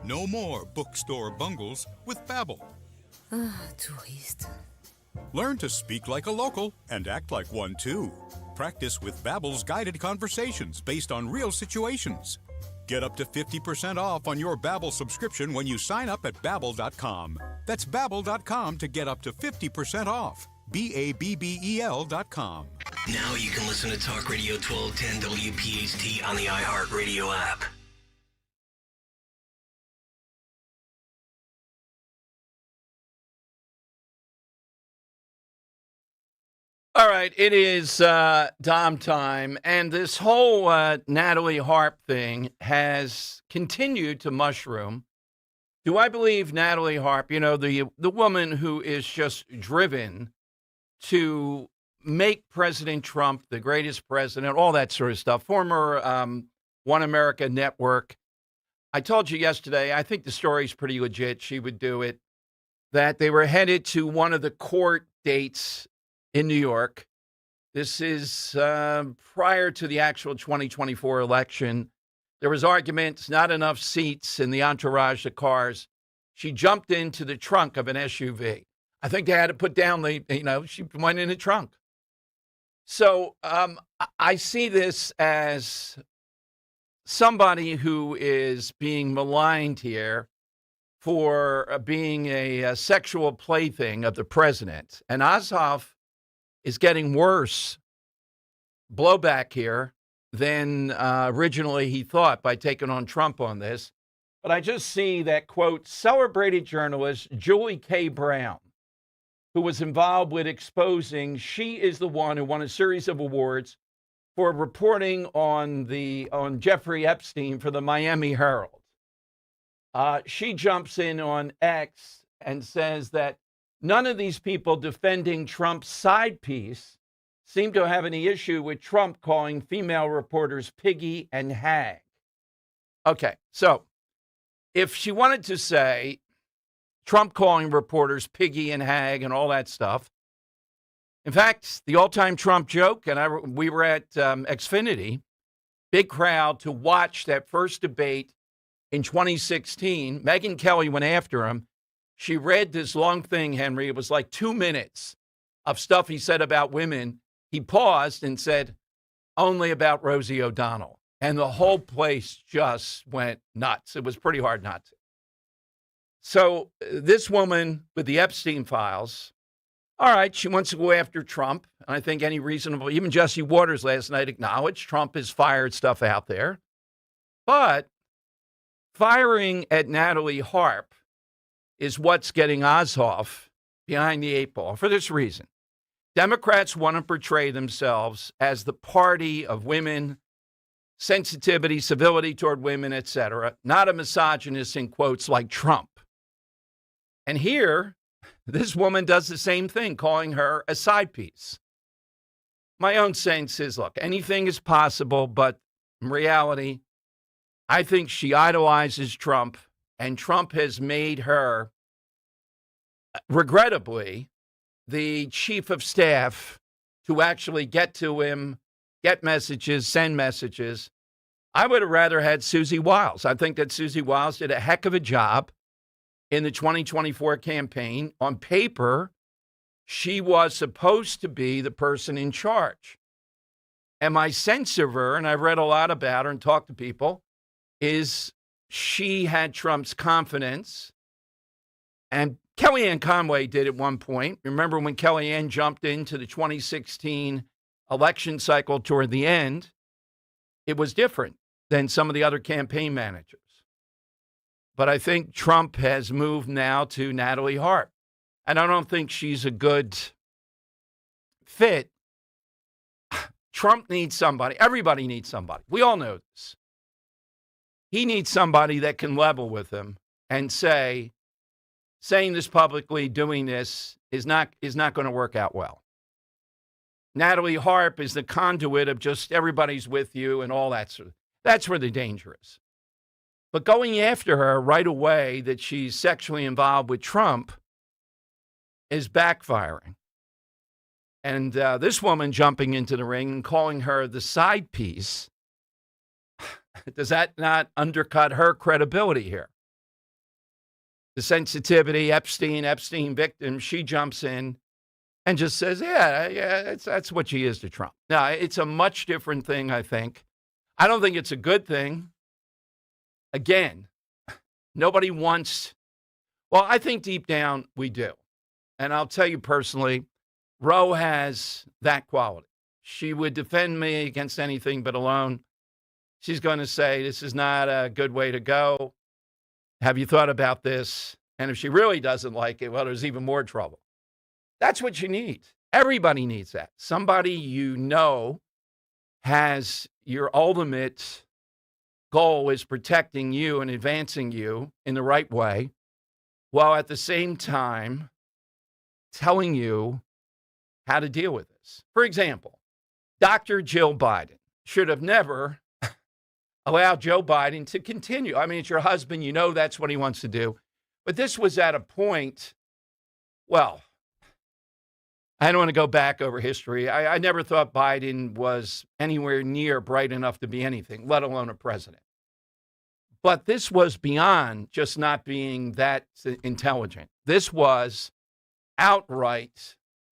No more bookstore bungles with Babbel. Touriste. Learn to speak like a local and act like one too. Practice with Babbel's guided conversations based on real situations. Get up to 50% off on your Babbel subscription when you sign up at Babbel.com. That's Babbel.com to get up to 50% off. Babbel.com. Now you can listen to Talk Radio 1210 WPHT on the iHeartRadio app. All right, it is Dom time, and this whole Natalie Harp thing has continued to mushroom. Do I believe Natalie Harp, you know, the woman who is just driven to make President Trump the greatest president, all that sort of stuff, former One America Network. I told you yesterday, I think the story's pretty legit, she would do it, that they were headed to one of the court dates in New York. This is prior to the actual 2024 election. There was arguments, not enough seats in the entourage of cars. She jumped into the trunk of an SUV. I think they had to put down she went in the trunk. So I see this as somebody who is being maligned here for being a sexual plaything of the president. And Ossoff is getting worse blowback here than originally he thought by taking on Trump on this. But I just see that, quote, celebrated journalist Julie K. Brown, who was involved with exposing, she is the one who won a series of awards for reporting on Jeffrey Epstein for the Miami Herald. She jumps in on X and says that none of these people defending Trump's side piece seem to have any issue with Trump calling female reporters piggy and hag. Okay, so if she wanted to say Trump calling reporters piggy and hag and all that stuff, in fact, the all-time Trump joke, and we were at Xfinity, big crowd to watch that first debate in 2016. Megyn Kelly went after him. She read this long thing, Henry. It was like 2 minutes of stuff he said about women. He paused and said, only about Rosie O'Donnell. And the whole place just went nuts. It was pretty hard not to. So this woman with the Epstein files, all right, she wants to go after Trump. And I think any reasonable, even Jesse Waters last night acknowledged Trump has fired stuff out there. But firing at Natalie Harp is what's getting Ossoff behind the 8 ball for this reason. Democrats want to portray themselves as the party of women, sensitivity, civility toward women, etc., not a misogynist in quotes like Trump. And here, this woman does the same thing, calling her a side piece. My own sense is, look, anything is possible, but in reality, I think she idolizes Trump And Trump has made her, regrettably, the chief of staff to actually get to him, get messages, send messages. I would have rather had Susie Wiles. I think that Susie Wiles did a heck of a job in the 2024 campaign. On paper, she was supposed to be the person in charge. And my sense of her, and I've read a lot about her and talked to people, is she had Trump's confidence. And Kellyanne Conway did at one point. Remember when Kellyanne jumped into the 2016 election cycle toward the end? It was different than some of the other campaign managers. But I think Trump has moved now to Natalie Hart. And I don't think she's a good fit. Trump needs somebody. Everybody needs somebody. We all know this. He needs somebody that can level with him and saying this publicly, doing this is not going to work out well. Natalie Hart is the conduit of just everybody's with you and all that sort of. That's where the danger is. But going after her right away that she's sexually involved with Trump is backfiring. And this woman jumping into the ring and calling her the side piece, does that not undercut her credibility here? The sensitivity, Epstein victim, she jumps in and just says, yeah, that's what she is to Trump. Now, it's a much different thing, I think. I don't think it's a good thing. Again, nobody wants, well, I think deep down we do. And I'll tell you personally, Roe has that quality. She would defend me against anything but alone. She's going to say, this is not a good way to go. Have you thought about this? And if she really doesn't like it, well, there's even more trouble. That's what you need. Everybody needs that. Somebody you know has your ultimate goal is protecting you and advancing you in the right way, while at the same time telling you how to deal with this. For example, Dr. Jill Biden should have never allowed Joe Biden to continue. I mean, it's your husband. You know that's what he wants to do. But this was at a point, well, I don't want to go back over history. I never thought Biden was anywhere near bright enough to be anything, let alone a president. But this was beyond just not being that intelligent. This was outright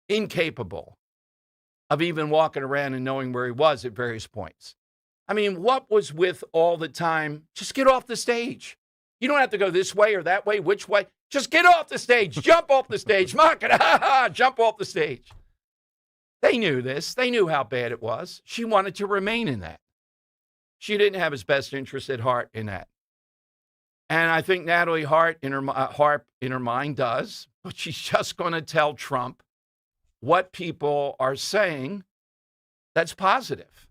incapable of even walking around and knowing where he was at various points. I mean, what was with all the time? Just get off the stage. You don't have to go this way or that way, which way. Just get off the stage. Jump off the stage. Mock it. Jump off the stage. They knew this. They knew how bad it was. She wanted to remain in that. She didn't have his best interest at heart in that. And I think Natalie Hart in her mind does, but she's just going to tell Trump what people are saying that's positive.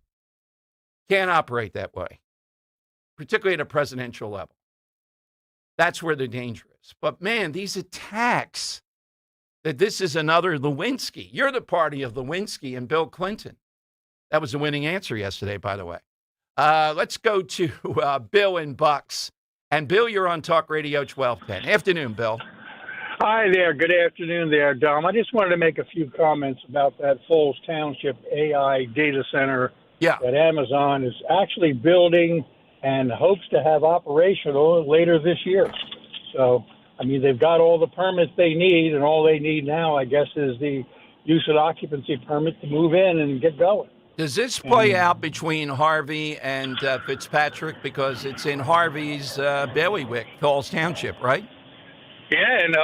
Can't operate that way, particularly at a presidential level. That's where the danger is. But man, these attacks that this is another Lewinsky. You're the party of Lewinsky and Bill Clinton. That was the winning answer yesterday, by the way. Let's go to Bill in Bucks. And Bill, you're on Talk Radio 1210. Afternoon, Bill. Hi there. Good afternoon there, Dom. I just wanted to make a few comments about that Falls Township AI data center that Amazon is actually building and hopes to have operational later this year. So, I mean, they've got all the permits they need, and all they need now, I guess, is the use of occupancy permit to move in and get going. Does this play out between Harvey and Fitzpatrick? Because it's in Harvey's bailiwick, Falls Township, right? Yeah, and,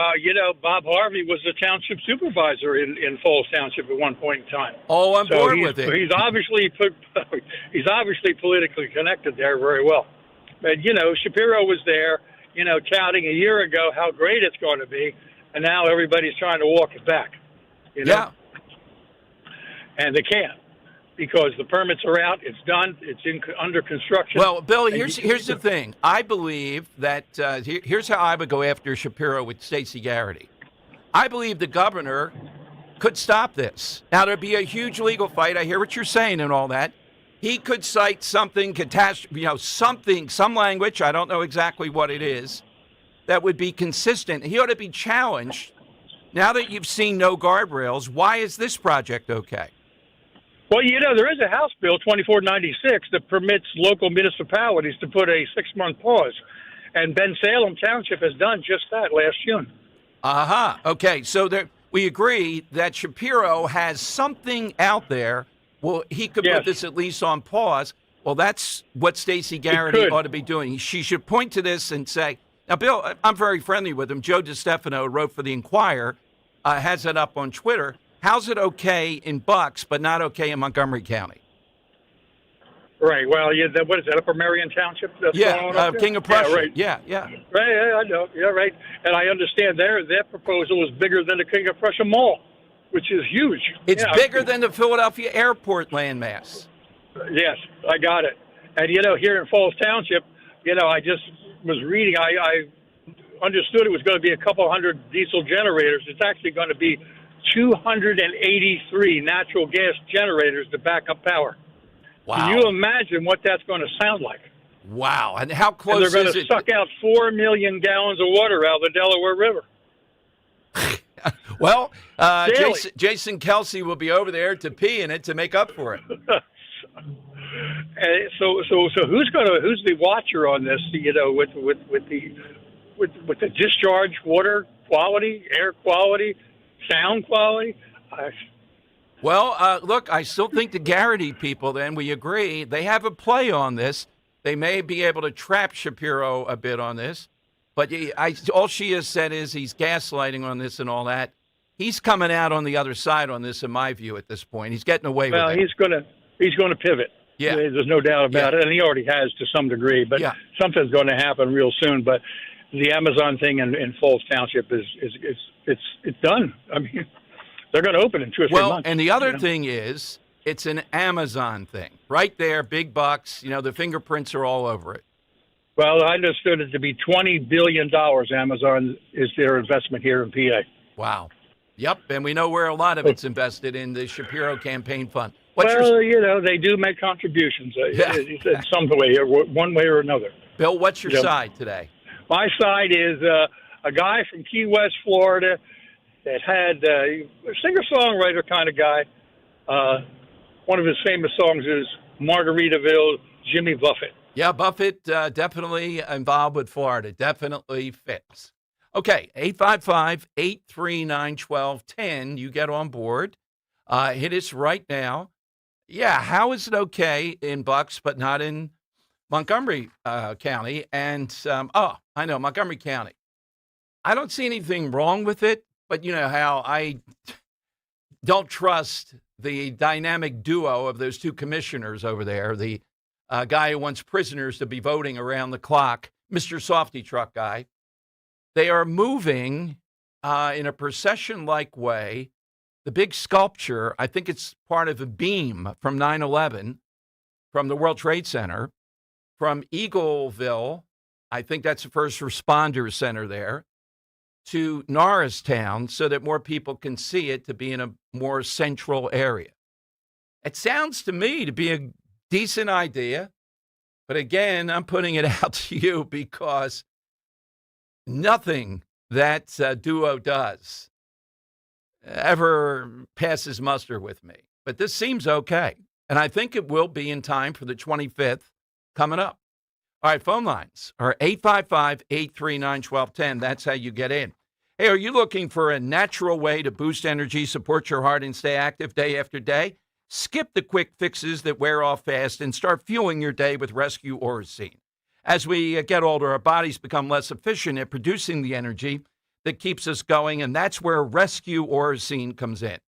Bob Harvey was the township supervisor in Falls Township at one point in time. Oh, I'm bored with it. He's obviously politically connected there very well. But, Shapiro was there, touting a year ago how great it's going to be, and now everybody's trying to walk it back. Yeah. And they can't. Because the permits are out, it's done, it's under construction. Well, Bill, here's the thing. I believe that here's how I would go after Shapiro with Stacey Garrity. I believe the governor could stop this. Now, there'd be a huge legal fight. I hear what you're saying and all that. He could cite something, some language. I don't know exactly what it is. that would be consistent. He ought to be challenged. Now that you've seen no guardrails, why is this project okay? Well, there is a House Bill 2496 that permits local municipalities to put a 6-month pause. And Ben Salem Township has done just that last June. Okay, so we agree that Shapiro has something out there. Well, he could put this at least on pause. Well, that's what Stacey Garrity ought to be doing. She should point to this and say, now, Bill, I'm very friendly with him. Joe DiStefano wrote for the Inquirer, has it up on Twitter. How's it okay in Bucks, but not okay in Montgomery County? Right. Well, what is that, Upper Marion Township? King of Prussia. Yeah, right. Yeah. Right, I know. Yeah, right. And I understand their proposal is bigger than the King of Prussia Mall, which is huge. It's bigger than the Philadelphia airport landmass. Yes, I got it. And, here in Falls Township, I just was reading, I understood it was going to be a couple hundred diesel generators. It's actually going to be 283 natural gas generators to back up power. Wow. Can you imagine what that's going to sound like? Wow. And how close is it? They're going to suck out 4 million gallons of water out of the Delaware River. Well, Jason Kelsey will be over there to pee in it to make up for it. So who's the watcher on this? With the discharge water quality, air quality, sound quality. Well, look, I still think the Garrity people, then, we agree, they have a play on this. They may be able to trap Shapiro a bit on this. But all she has said is he's gaslighting on this and all that. He's coming out on the other side on this, in my view, at this point. He's getting away with it. Well, he's going to pivot. Yeah. There's no doubt about it, and he already has to some degree. But something's going to happen real soon. But the Amazon thing in Falls Township it's done. I mean, they're going to open in 2 or 3 months. Well, and the other thing is, it's an Amazon thing. Right there, big bucks. The fingerprints are all over it. Well, I understood it to be $20 billion. Amazon is their investment here in PA. Wow. Yep, and we know where a lot of it's invested in the Shapiro campaign fund. They do make contributions. Some way, one way or another. Bill, what's your side today? My side is a guy from Key West, Florida, that had a singer-songwriter kind of guy. One of his famous songs is Margaritaville, Jimmy Buffett. Yeah, Buffett definitely involved with Florida. Definitely fits. Okay, 855-839-1210. You get on board. Hit us right now. Yeah, how is it okay in Bucks but not in Montgomery County? And, I know, Montgomery County. I don't see anything wrong with it, but you know how I don't trust the dynamic duo of those two commissioners over there, the guy who wants prisoners to be voting around the clock, Mr. Softy Truck guy. They are moving in a procession-like way. The big sculpture, I think it's part of a beam from 9/11, from the World Trade Center, from Eagleville, I think that's the first responder center there, to Norristown so that more people can see it, to be in a more central area. It sounds to me to be a decent idea, but again, I'm putting it out to you because nothing that duo does ever passes muster with me. But this seems okay, and I think it will be in time for the 25th coming up. All right, phone lines are 855-839-1210. That's how you get in. Hey, are you looking for a natural way to boost energy, support your heart, and stay active day after day? Skip the quick fixes that wear off fast and start fueling your day with Rescue Orosine. As we get older, our bodies become less efficient at producing the energy that keeps us going, and that's where Rescue Orosine comes in.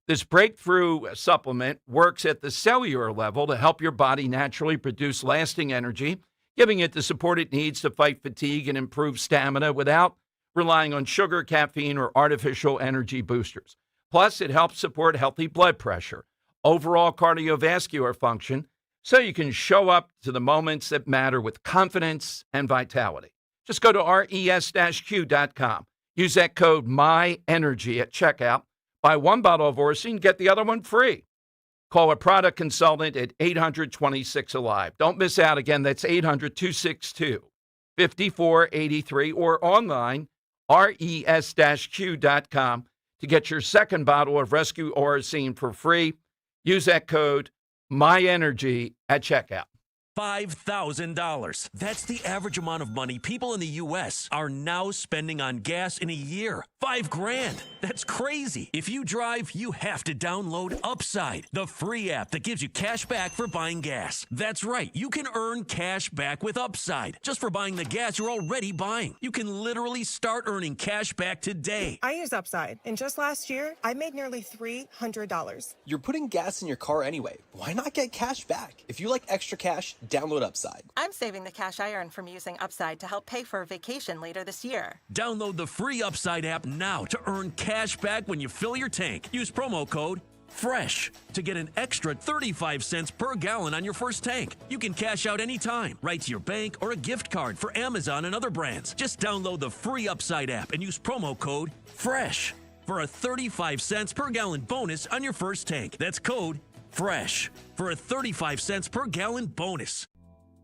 This breakthrough supplement works at the cellular level to help your body naturally produce lasting energy, giving it the support it needs to fight fatigue and improve stamina without relying on sugar, caffeine, or artificial energy boosters. Plus, it helps support healthy blood pressure, overall cardiovascular function, so you can show up to the moments that matter with confidence and vitality. Just go to res-q.com. Use that code MyEnergy at checkout. Buy one bottle of Orosine, get the other one free. Call a product consultant at 800-26-ALIVE. Don't miss out. Again, that's 800-262-8255. 5483 or online, res-q.com to get your second bottle of Rescue Orosine for free. Use that code MyEnergy at checkout. $5,000. That's the average amount of money people in the U.S. are now spending on gas in a year. $5,000. That's crazy. If you drive, you have to download Upside, the free app that gives you cash back for buying gas. That's right. You can earn cash back with Upside just for buying the gas you're already buying. You can literally start earning cash back today. I use Upside, and just last year, I made nearly $300. You're putting gas in your car anyway. Why not get cash back? If you like extra cash, download Upside. I'm saving the cash I earn from using Upside to help pay for a vacation later this year. Download the free Upside app now to earn cash back when you fill your tank. Use promo code FRESH to get an extra 35 cents per gallon on your first tank. You can cash out anytime, right to your bank or a gift card for Amazon and other brands. Just download the free Upside app and use promo code FRESH for a 35 cents per gallon bonus on your first tank. That's code FRESH for a 35 cents per gallon bonus.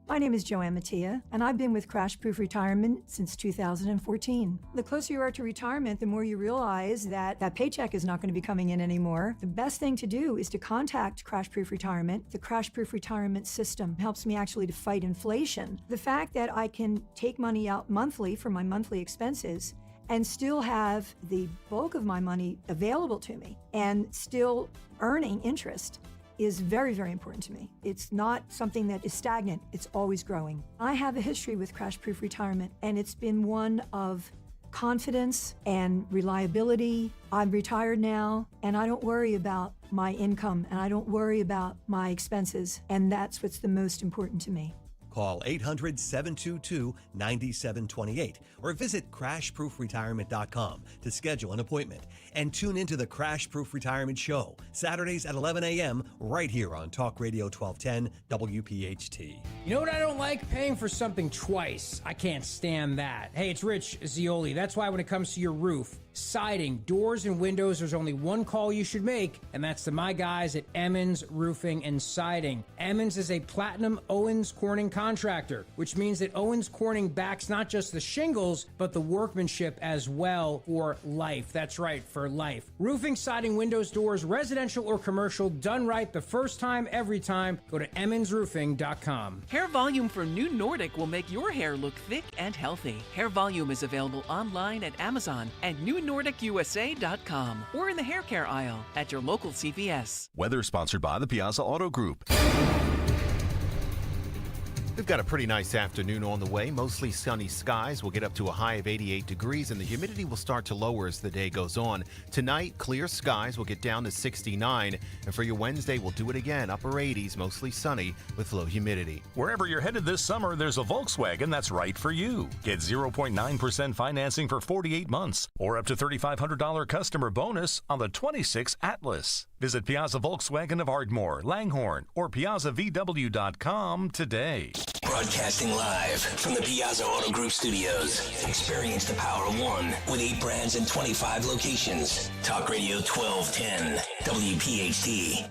My name is Joanne Mattia, and I've been with Crash Proof Retirement since 2014. The closer you are to retirement, the more you realize that that paycheck is not going to be coming in anymore. The best thing to do is to contact Crash Proof Retirement. The Crash Proof Retirement system helps me actually to fight inflation. The fact that I can take money out monthly for my monthly expenses and still have the bulk of my money available to me and still earning interest is very, very important to me. It's not something that is stagnant. It's always growing. I have a history with Crash Proof Retirement, and it's been one of confidence and reliability. I'm retired now, and I don't worry about my income, and I don't worry about my expenses, and that's what's the most important to me. Call 800-722-9728 or visit crashproofretirement.com to schedule an appointment. And tune into the Crash Proof Retirement Show, Saturdays at 11 a.m. right here on Talk Radio 1210 WPHT. You know what I don't like? Paying for something twice. I can't stand that. Hey, it's Rich Zioli. That's why when it comes to your roof, siding, doors, and windows, there's only one call you should make, and that's to my guys at Emmons Roofing and Siding. Emmons is a platinum Owens Corning contractor, which means that Owens Corning backs not just the shingles, but the workmanship as well for life. That's right, for life. Roofing, siding, windows, doors, residential or commercial, done right the first time, every time. Go to emmonsroofing.com. Hair Volume from New Nordic will make your hair look thick and healthy. Hair Volume is available online at Amazon and NewNordicUSA.com or in the hair care aisle at your local CVS. Weather sponsored by the Piazza Auto Group. We've got a pretty nice afternoon on the way. Mostly sunny skies. We'll get up to a high of 88 degrees, and the humidity will start to lower as the day goes on. Tonight, clear skies will get down to 69. And for your Wednesday, we'll do it again. Upper 80s, mostly sunny with low humidity. Wherever you're headed this summer, there's a Volkswagen that's right for you. Get 0.9% financing for 48 months or up to $3,500 customer bonus on the 26 Atlas. Visit Piazza Volkswagen of Ardmore, Langhorne, or PiazzaVW.com today. Broadcasting live from the Piazza Auto Group studios. Experience the power of one with 8 brands and 25 locations. Talk Radio 1210, WPHT.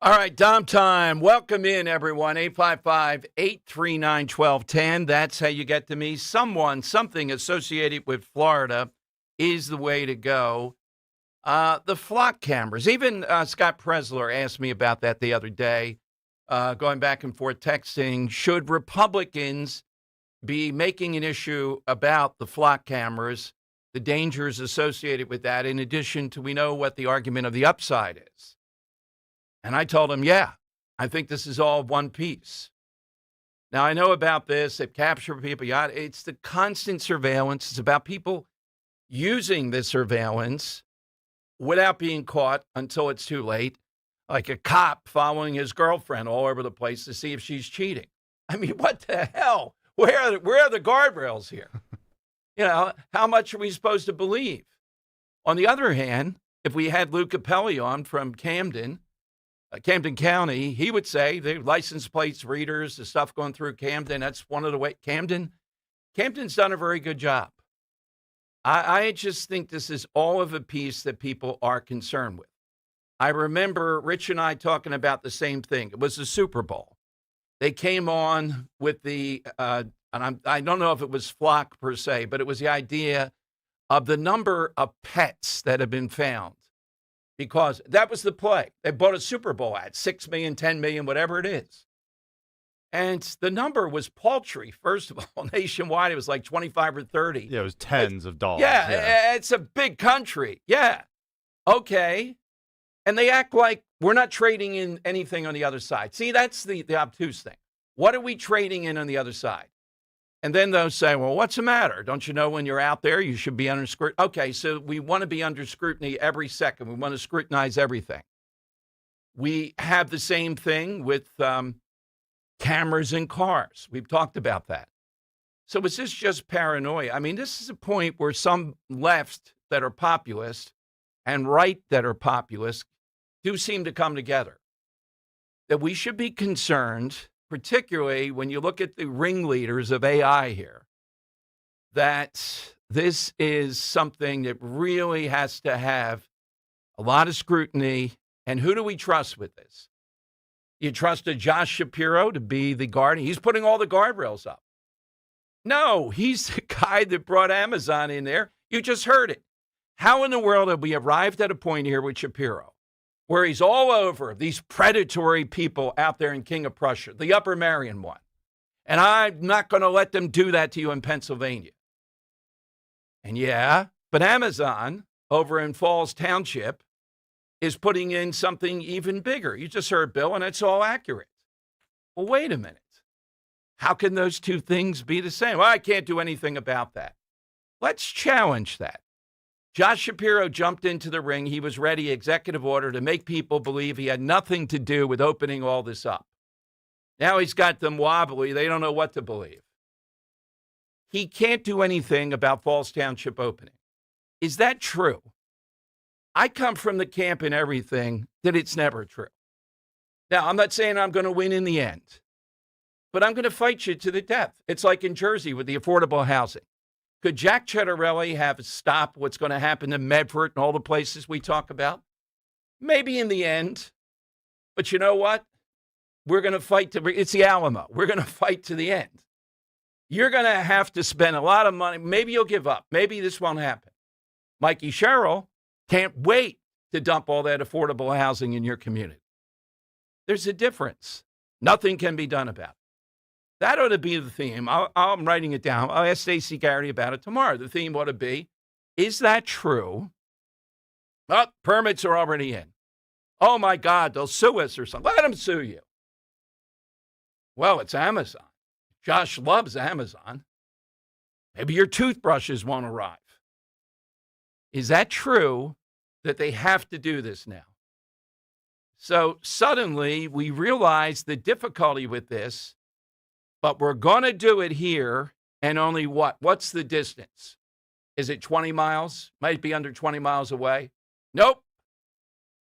All right, Dom time. Welcome in, everyone. 855-839-1210. That's how you get to me. Something associated with Florida is the way to go. The flock cameras. Even Scott Presler asked me about that the other day, going back and forth texting. Should Republicans be making an issue about the flock cameras, the dangers associated with that, in addition to we know what the argument of the upside is? And I told him, yeah, I think this is all one piece. Now, I know about this. They've captured people. Yeah, it's the constant surveillance. It's about people using the surveillance without being caught until it's too late, like a cop following his girlfriend all over the place to see if she's cheating. I mean, what the hell? Where are the guardrails here? You know, how much are we supposed to believe? On the other hand, if we had Lou Capelli on from Camden County, he would say the license plates readers, the stuff going through Camden, that's one of the ways. Camden's done a very good job. I just think this is all of a piece that people are concerned with. I remember Rich and I talking about the same thing. It was the Super Bowl. They came on with the, I don't know if it was flock per se, but it was the idea of the number of pets that have been found. Because that was the play. They bought a Super Bowl ad, 6 million, 10 million, whatever it is. And the number was paltry, first of all. Nationwide, it was like 25 or 30. Yeah, it was tens of dollars. Yeah, it's a big country. Yeah. Okay. And they act like we're not trading in anything on the other side. See, that's the obtuse thing. What are we trading in on the other side? And then they'll say, well, what's the matter? Don't you know when you're out there, you should be under scrutiny? Okay, so we want to be under scrutiny every second. We want to scrutinize everything. We have the same thing with cameras in cars. We've talked about that. So is this just paranoia? I mean, this is a point where some left that are populist and right that are populist do seem to come together. That we should be concerned, particularly when you look at the ringleaders of AI here, that this is something that really has to have a lot of scrutiny. And who do we trust with this? You trust a Josh Shapiro to be the guard? He's putting all the guardrails up. No, he's the guy that brought Amazon in there. You just heard it. How in the world have we arrived at a point here with Shapiro where he's all over these predatory people out there in King of Prussia, the Upper Marion one? And I'm not going to let them do that to you in Pennsylvania. And yeah, but Amazon over in Falls Township is putting in something even bigger. You just heard Bill, and it's all accurate. Well, wait a minute. How can those two things be the same? Well, I can't do anything about that. Let's challenge that. Josh Shapiro jumped into the ring. He was ready, executive order, to make people believe he had nothing to do with opening all this up. Now he's got them wobbly. They don't know what to believe. He can't do anything about Falls Township opening. Is that true? I come from the camp in everything that it's never true. Now, I'm not saying I'm going to win in the end, but I'm going to fight you to the death. It's like in Jersey with the affordable housing. Could Jack Cettarelli have stopped what's going to happen to Medford and all the places we talk about? Maybe in the end. But you know what? We're going to fight it's the Alamo. We're going to fight to the end. You're going to have to spend a lot of money. Maybe you'll give up. Maybe this won't happen. Mikey Sherrill can't wait to dump all that affordable housing in your community. There's a difference. Nothing can be done about it. That ought to be the theme. I'm writing it down. I'll ask Stacey Garrity about it tomorrow. The theme ought to be, is that true? Oh, permits are already in. Oh, my God, they'll sue us or something. Let them sue you. Well, it's Amazon. Josh loves Amazon. Maybe your toothbrushes won't arrive. Is that true that they have to do this now? So suddenly we realize the difficulty with this, but we're going to do it here, and only what? What's the distance? Is it 20 miles? Might be under 20 miles away. Nope.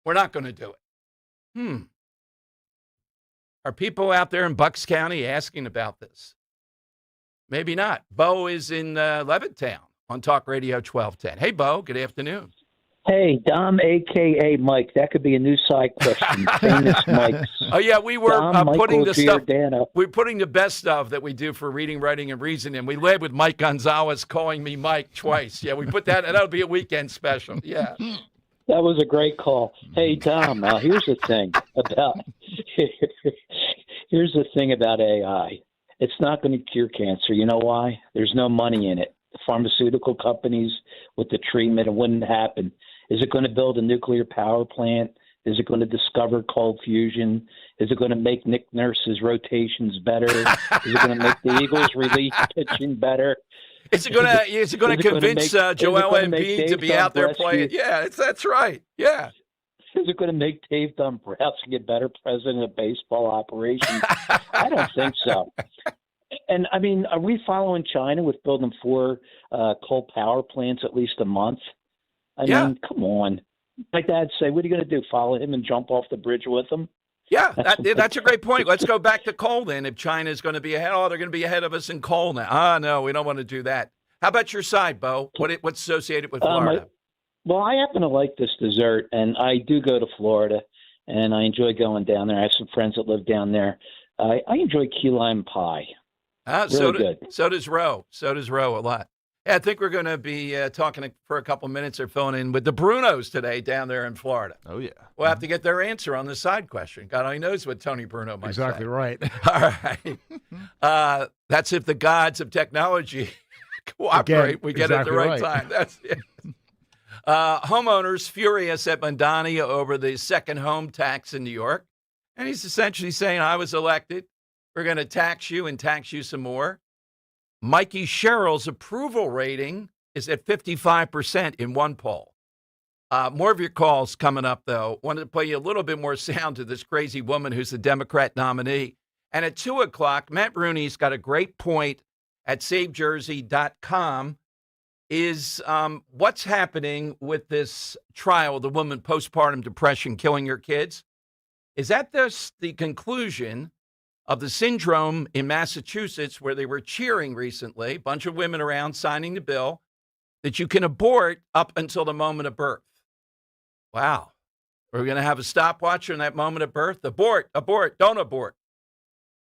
We're not going to do it. Are people out there in Bucks County asking about this? Maybe not. Bo is in Levittown on Talk Radio 1210. Hey, Bo, good afternoon. Hey, Dom, a.k.a. Mike. That could be a new side question. Famous Mike's. Oh, yeah, we were putting the Giordano. stuff. We're putting the best stuff that we do for reading, writing, and reasoning. We led with Mike Gonzalez calling me Mike twice. Yeah, we put that, and that'll be a weekend special. Yeah. That was a great call. Hey, Dom, here's the thing about AI. It's not going to cure cancer. You know why? There's no money in it. The pharmaceutical companies with the treatment, it wouldn't happen. Is it going to build a nuclear power plant? Is it going to discover cold fusion? Is it going to make Nick Nurse's rotations better? Is it going to make the Eagles' relief pitching better? Is it going to convince Joel Embiid to be out there playing? Yeah, that's right. Yeah. Is it going to make Dave Dombrowski a better president of baseball operations? I don't think so. And, I mean, are we following China with building 4 coal power plants at least a month? I mean, come on. My dad say, what are you going to do, follow him and jump off the bridge with him? Yeah, that's a great point. Let's go back to coal then. If China is going to be ahead, they're going to be ahead of us in coal now. No, we don't want to do that. How about your side, Bo? What's associated with Florida? Well, I happen to like this dessert, and I do go to Florida, and I enjoy going down there. I have some friends that live down there. I enjoy key lime pie. Really good. So does Roe. So does Roe a lot. Yeah, I think we're going to be talking for a couple minutes or filling in with the Brunos today down there in Florida. Oh, yeah. We'll have to get their answer on the side question. God only knows what Tony Bruno might say. Exactly right. All right. That's if the gods of technology cooperate. Again, we get it at the right time. That's it. Homeowners furious at Mondani over the second home tax in New York. And he's essentially saying, I was elected. We're going to tax you and tax you some more. Mikey Sherrill's approval rating is at 55% in one poll. More of your calls coming up, though. Wanted to play you a little bit more sound to this crazy woman who's the Democrat nominee. And at 2 o'clock, Matt Rooney's got a great point at SaveJersey.com is what's happening with this trial, the woman postpartum depression killing her kids. Is that the conclusion of the syndrome in Massachusetts where they were cheering recently, a bunch of women around signing the bill, that you can abort up until the moment of birth? Wow. We're going to have a stopwatch on that moment of birth. Abort, don't abort.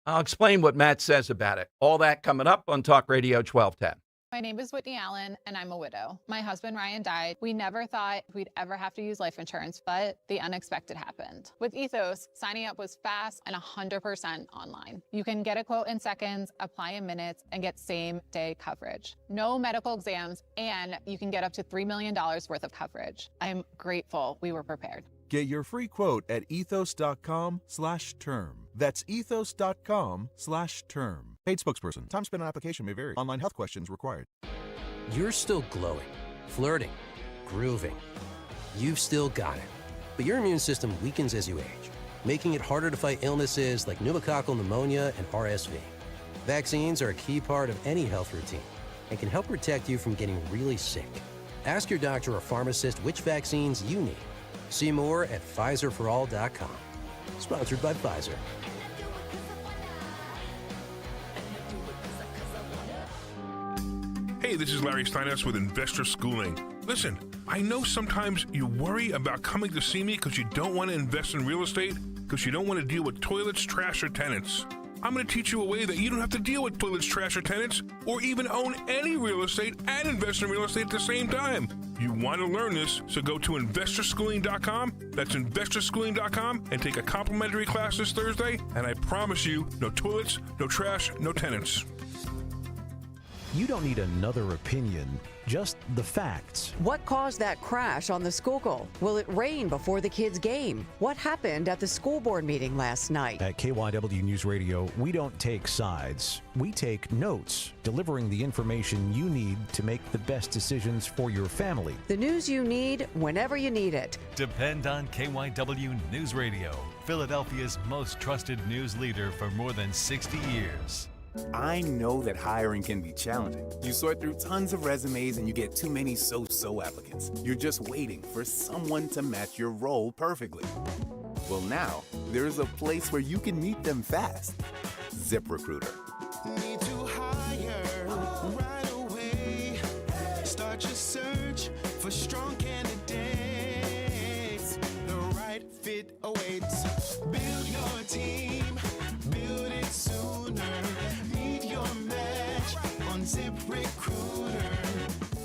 I'll explain what Matt says about it. All that coming up on Talk Radio 1210. My name is Whitney Allen, and I'm a widow. My husband, Ryan, died. We never thought we'd ever have to use life insurance, but the unexpected happened. With Ethos, signing up was fast and 100% online. You can get a quote in seconds, apply in minutes, and get same-day coverage. No medical exams, and you can get up to $3 million worth of coverage. I'm grateful we were prepared. Get your free quote at ethos.com/term. That's ethos.com/term. Paid spokesperson. Time spent on application may vary. Online health questions required. You're still glowing, flirting, grooving. You've still got it. But your immune system weakens as you age, making it harder to fight illnesses like pneumococcal pneumonia and RSV. Vaccines are a key part of any health routine and can help protect you from getting really sick. Ask your doctor or pharmacist which vaccines you need. See more at PfizerForAll.com. Sponsored by Pfizer. Hey, this is Larry Steinhaus with Investor Schooling. Listen, I know sometimes you worry about coming to see me because you don't want to invest in real estate, because you don't want to deal with toilets, trash, or tenants. I'm going to teach you a way that you don't have to deal with toilets, trash, or tenants, or even own any real estate and invest in real estate at the same time. You want to learn this, so go to investorschooling.com. That's investorschooling.com and take a complimentary class this Thursday, and I promise you, no toilets, no trash, no tenants. You don't need another opinion, just the facts. What caused that crash on the Schuylkill? Will it rain before the kids' game? What happened at the school board meeting last night? At KYW News Radio, we don't take sides. We take notes, delivering the information you need to make the best decisions for your family. The news you need whenever you need it. Depend on KYW News Radio, Philadelphia's most trusted news leader for more than 60 years. I know that hiring can be challenging. You sort through tons of resumes and you get too many so-so applicants. You're just waiting for someone to match your role perfectly. Well, now, there's a place where you can meet them fast. ZipRecruiter. Need to hire right away. Start your search for strong candidates. The right fit awaits. Build your team. Build it sooner. Meet your match on ZipRecruiter.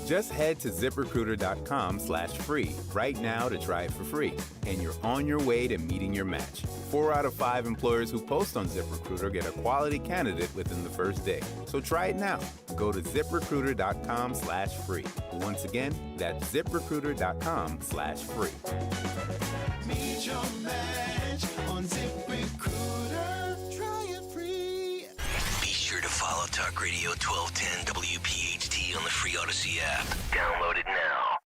Just head to ZipRecruiter.com/free right now to try it for free. And you're on your way to meeting your match. 4 out of 5 employers who post on ZipRecruiter get a quality candidate within the first day. So try it now. Go to ZipRecruiter.com/free. Once again, that's ZipRecruiter.com/free. Meet your match on ZipRecruiter. Try it free. Be sure to follow Talk Radio 1210 WPHT on the free Odyssey app. Download it now.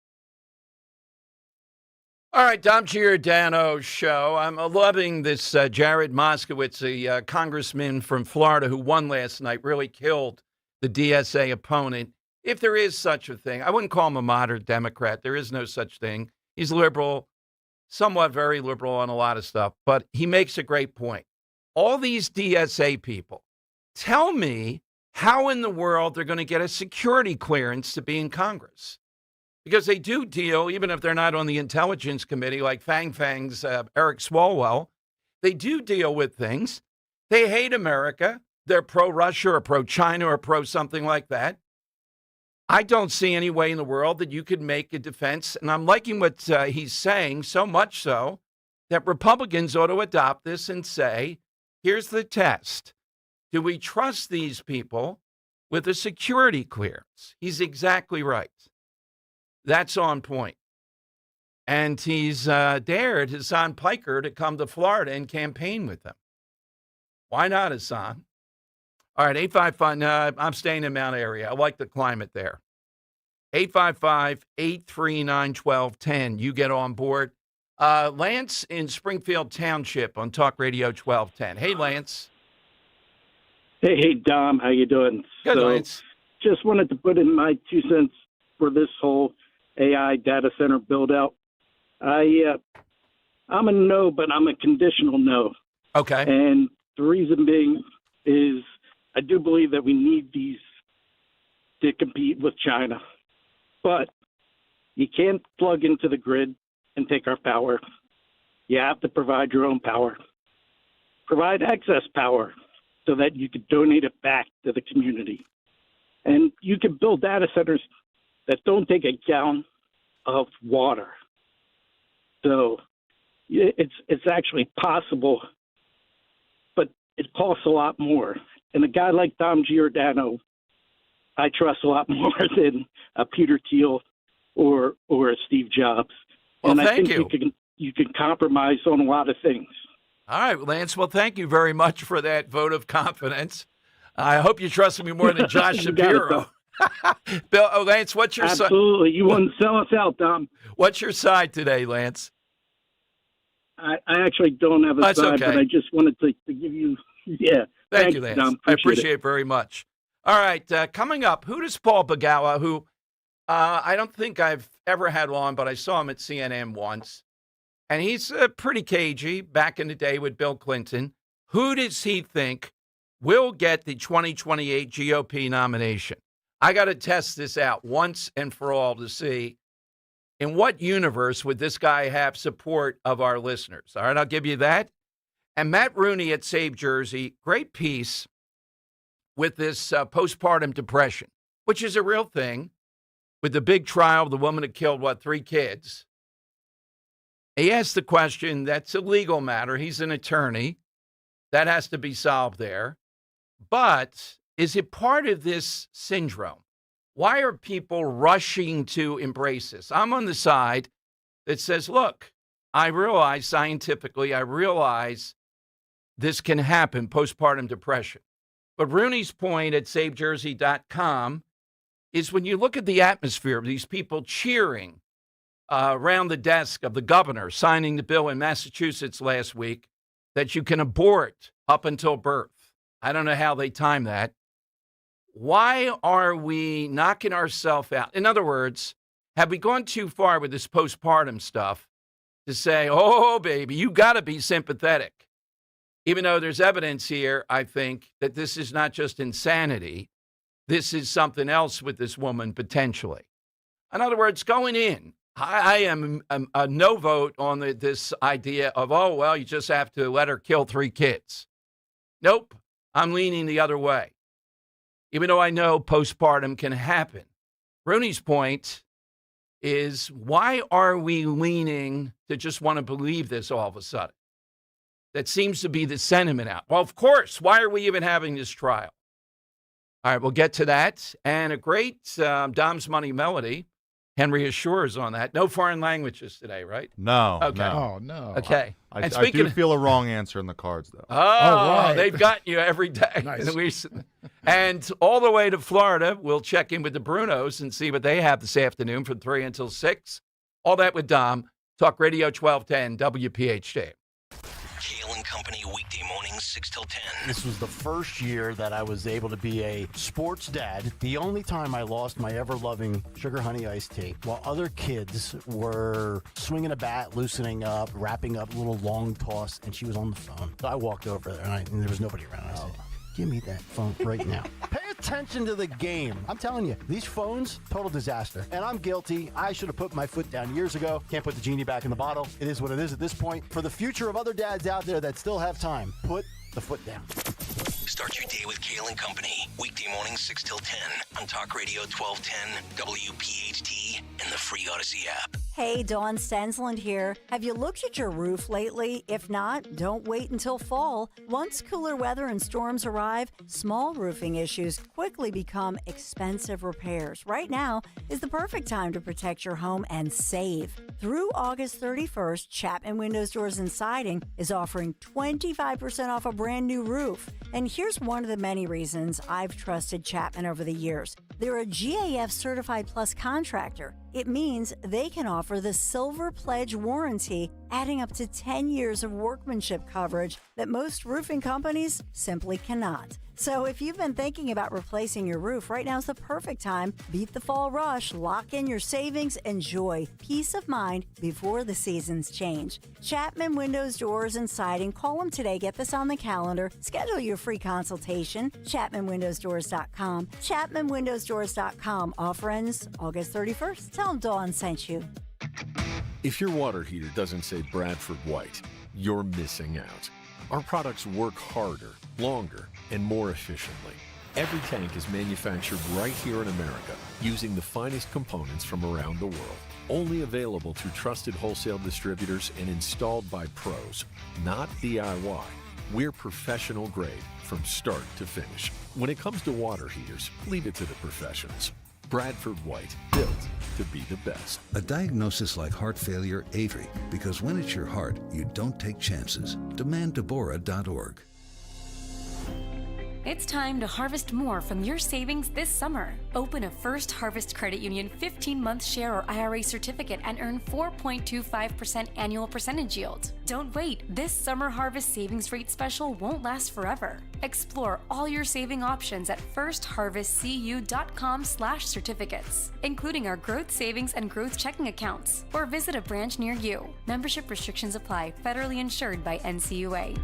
All right, Dom Giordano show. I'm loving this Jared Moskowitz, the congressman from Florida who won last night, really killed the DSA opponent. If there is such a thing, I wouldn't call him a moderate Democrat. There is no such thing. He's liberal, somewhat very liberal on a lot of stuff, but he makes a great point. All these DSA people, tell me how in the world they're going to get a security clearance to be in Congress. Because they do deal, even if they're not on the Intelligence Committee, like Fang's Eric Swalwell, they do deal with things They hate America. They're pro-Russia or pro-China or pro-something like that. I don't see any way in the world that you could make a defense. And I'm liking what he's saying, so much so that Republicans ought to adopt this and say, here's the test. Do we trust these people with a security clearance? He's exactly right. That's on point. And he's dared Hassan Piker to come to Florida and campaign with them. Why not, Hassan? All right, 855, I'm staying in Mount Airy. I like the climate there. 855-839-1210. You get on board. Lance in Springfield Township on Talk Radio 1210. Hey, Lance. Hey, Dom. How you doing? Good, Lance. Just wanted to put in my 2 cents for this whole AI data center build-out. I'm a no, but I'm a conditional no. Okay. And the reason being is I do believe that we need these to compete with China. But you can't plug into the grid and take our power. You have to provide your own power. Provide excess power so that you can donate it back to the community. And you can build data centers that don't take a gallon of water. So it's actually possible, but it costs a lot more. And a guy like Dom Giordano, I trust a lot more than a Peter Thiel or a Steve Jobs. Well, and I thank think you can compromise on a lot of things. All right, Lance. Well, thank you very much for that vote of confidence. I hope you trust me more than Josh Shapiro. Bill, Lance, what's your side? Absolutely. You wouldn't sell us out, Dom. What's your side today, Lance? I actually don't have a That's side, okay. but I just wanted to give you, Thank Thanks, you, Lance. Dom. I appreciate it very much. All right, coming up, who does Paul Bagawa, who I don't think I've ever had on, but I saw him at CNN once, and he's pretty cagey back in the day with Bill Clinton. Who does he think will get the 2028 GOP nomination? I got to test this out once and for all to see in what universe would this guy have support of our listeners. All right, I'll give you that. And Matt Rooney at Save Jersey, great piece with this postpartum depression, which is a real thing, with the big trial of the woman who killed, 3 kids. He asked the question, that's a legal matter. He's an attorney. That has to be solved there. But is it part of this syndrome? Why are people rushing to embrace this? I'm on the side that says, look, I realize scientifically, this can happen, postpartum depression. But Rooney's point at SaveJersey.com is when you look at the atmosphere of these people cheering around the desk of the governor signing the bill in Massachusetts last week that you can abort up until birth. I don't know how they time that. Why are we knocking ourselves out? In other words, have we gone too far with this postpartum stuff to say, oh, baby, you got to be sympathetic? Even though there's evidence here, I think, that this is not just insanity. This is something else with this woman, potentially. In other words, going in, I am a no vote on this idea of, oh, well, you just have to let her kill 3 kids. Nope, I'm leaning the other way. Even though I know postpartum can happen. Rooney's point is, why are we leaning to just want to believe this all of a sudden? That seems to be the sentiment out. Well, of course, why are we even having this trial? All right, we'll get to that. And a great Dom's Money melody. Henry assures on that. No foreign languages today, right? No. Okay. No. Oh, no. Okay. I do feel a wrong answer in the cards, though. Oh, right. They've got you every day. Nice. And all the way to Florida, we'll check in with the Brunos and see what they have this afternoon from 3 until 6. All that with Dom. Talk Radio 1210 WPHT. Kale and Company, weekday mornings, 6 till 10. This was the first year that I was able to be a sports dad. The only time I lost my ever-loving Sugar Honey Iced Tea, while other kids were swinging a bat, loosening up, wrapping up a little long toss, and she was on the phone. So I walked over there, and there was nobody around. I said, give me that phone right now. Pay attention to the game. I'm telling you, these phones, total disaster. And I'm guilty. I should have put my foot down years ago. Can't put the genie back in the bottle. It is what it is at this point. For the future of other dads out there that still have time, put the foot down. Start your day with Kale and Company. Weekday mornings 6 till 10 on Talk Radio 1210, WPHT, and the free Odyssey app. Hey, Dawn Stensland here. Have you looked at your roof lately? If not, don't wait until fall. Once cooler weather and storms arrive, small roofing issues quickly become expensive repairs. Right now is the perfect time to protect your home and save. Through August 31st, Chapman Windows, Doors, and Siding is offering 25% off a brand new roof. And here's one of the many reasons I've trusted Chapman over the years. They're a GAF Certified Plus contractor. It means they can offer the Silver Pledge warranty, adding up to 10 years of workmanship coverage that most roofing companies simply cannot. So if you've been thinking about replacing your roof, right now is the perfect time. Beat the fall rush, lock in your savings, enjoy peace of mind before the seasons change. Chapman Windows, Doors, and Siding. Call them today. Get this on the calendar. Schedule your free consultation. ChapmanWindowsDoors.com. ChapmanWindowsDoors.com. Offer ends August 31st. Tell them Dawn sent you. If your water heater doesn't say Bradford White, you're missing out. Our products work harder, longer, and more efficiently. Every tank is manufactured right here in America using the finest components from around the world. Only available through trusted wholesale distributors and installed by pros, not DIY. We're professional grade from start to finish. When it comes to water heaters, leave it to the professionals. Bradford White, built to be the best. A diagnosis like heart failure ain't free, because when it's your heart, you don't take chances. DemandDeborah.org. It's time to harvest more from your savings this summer. Open a First Harvest Credit Union 15-month share or IRA certificate and earn 4.25% annual percentage yield. Don't wait. This summer harvest savings rate special won't last forever. Explore all your saving options at firstharvestcu.com/certificates, including our growth savings and growth checking accounts, or visit a branch near you. Membership restrictions apply. Federally insured by NCUA.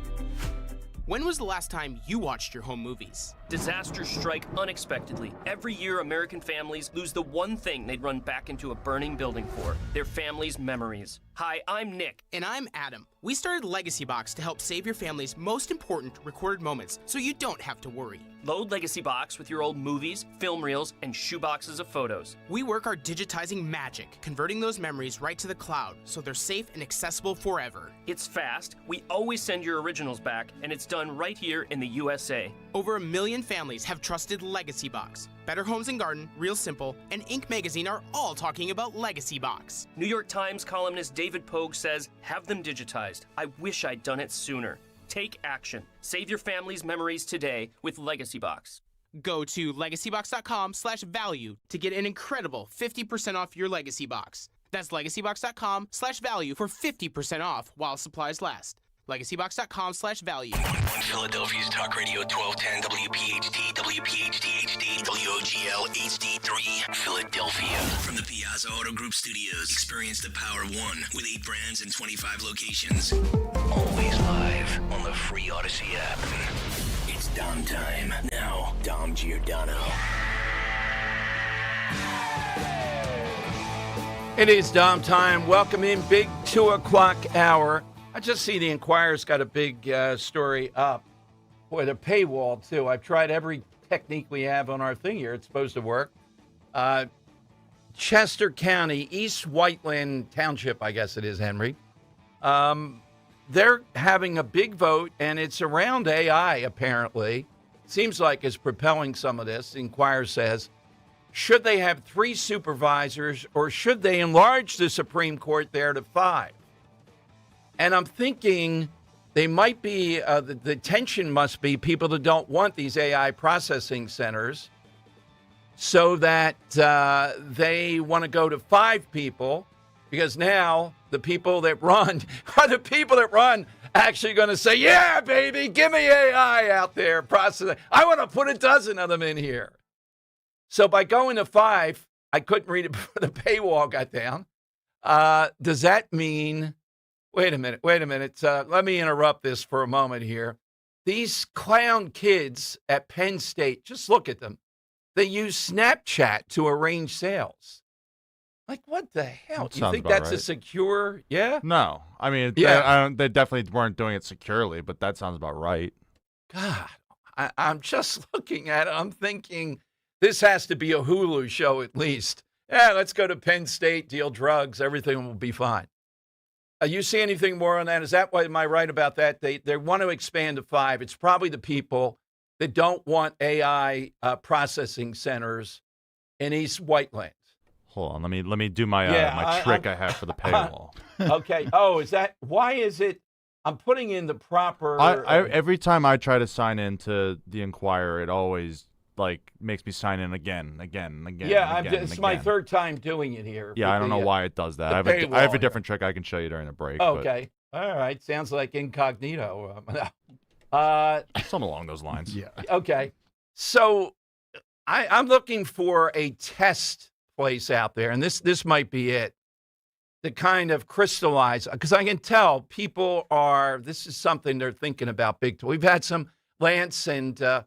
When was the last time you watched your home movies? Disasters strike unexpectedly. Every year, American families lose the one thing they'd run back into a burning building for, their family's memories. Hi, I'm Nick. And I'm Adam. We started Legacy Box to help save your family's most important recorded moments so you don't have to worry. Load Legacy Box with your old movies, film reels, and shoeboxes of photos. We work our digitizing magic, converting those memories right to the cloud so they're safe and accessible forever. It's fast, we always send your originals back, and it's done right here in the USA. Over 1 million families have trusted Legacy Box. Better Homes and Garden, Real Simple, and Inc. magazine are all talking about Legacy Box. New York Times columnist David Pogue says, have them digitized. I wish I'd done it sooner. Take action. Save your family's memories today with Legacy Box. Go to legacybox.com/value to get an incredible 50% off your Legacy Box. That's legacybox.com/value for 50% off while supplies last. legacybox.com/value. On Philadelphia's Talk Radio 1210, WPHT, WPHT HD, WOGL HD3, Philadelphia. From the Piazza Auto Group Studios, experience the power of one with 8 brands and 25 locations. Always live on the free Odyssey app. It's Dom time. Now, Dom Giordano. It is Dom time. Welcome in, big 2 o'clock hour. I just see the Enquirer's got a big story up with a paywall, too. I've tried every technique we have on our thing here. It's supposed to work. Chester County, East Whiteland Township, I guess it is, Henry. They're having a big vote, and it's around AI, apparently. Seems like it's propelling some of this. The Enquirer says, should they have 3 supervisors, or should they enlarge the Supreme Court there to 5? And I'm thinking they might be, the tension must be people that don't want these AI processing centers so that they want to go to 5 people, because now the people that run are the people that run actually going to say, yeah, baby, give me AI out there processing. I want to put a dozen of them in here. So by going to 5, I couldn't read it before the paywall got down. Does that mean... Wait a minute. Let me interrupt this for a moment here. These clown kids at Penn State, just look at them. They use Snapchat to arrange sales. Like, what the hell? Do you think that's a secure? Yeah? No. I mean, they definitely weren't doing it securely, but that sounds about right. God, I'm just looking at it. I'm thinking this has to be a Hulu show at least. Yeah, let's go to Penn State, deal drugs. Everything will be fine. You see anything more on that? Is that why, am I right about that? They want to expand to 5. It's probably the people that don't want AI processing centers in East Whitelands. Hold on, let me do my my trick I have for the paywall. Okay. Oh, is that why? Is it? I'm putting in the proper. Every time I try to sign into the Inquirer, it always makes me sign in again. Yeah, it's my third time doing it here. Yeah, I don't know why it does that. I have a different trick I can show you during the break. Okay. All right. Sounds like incognito. Something along those lines. Yeah. Okay. So I'm looking for a test place out there, and this might be it, to kind of crystallize, because I can tell people this is something they're thinking about big time. We've had some Lance and 2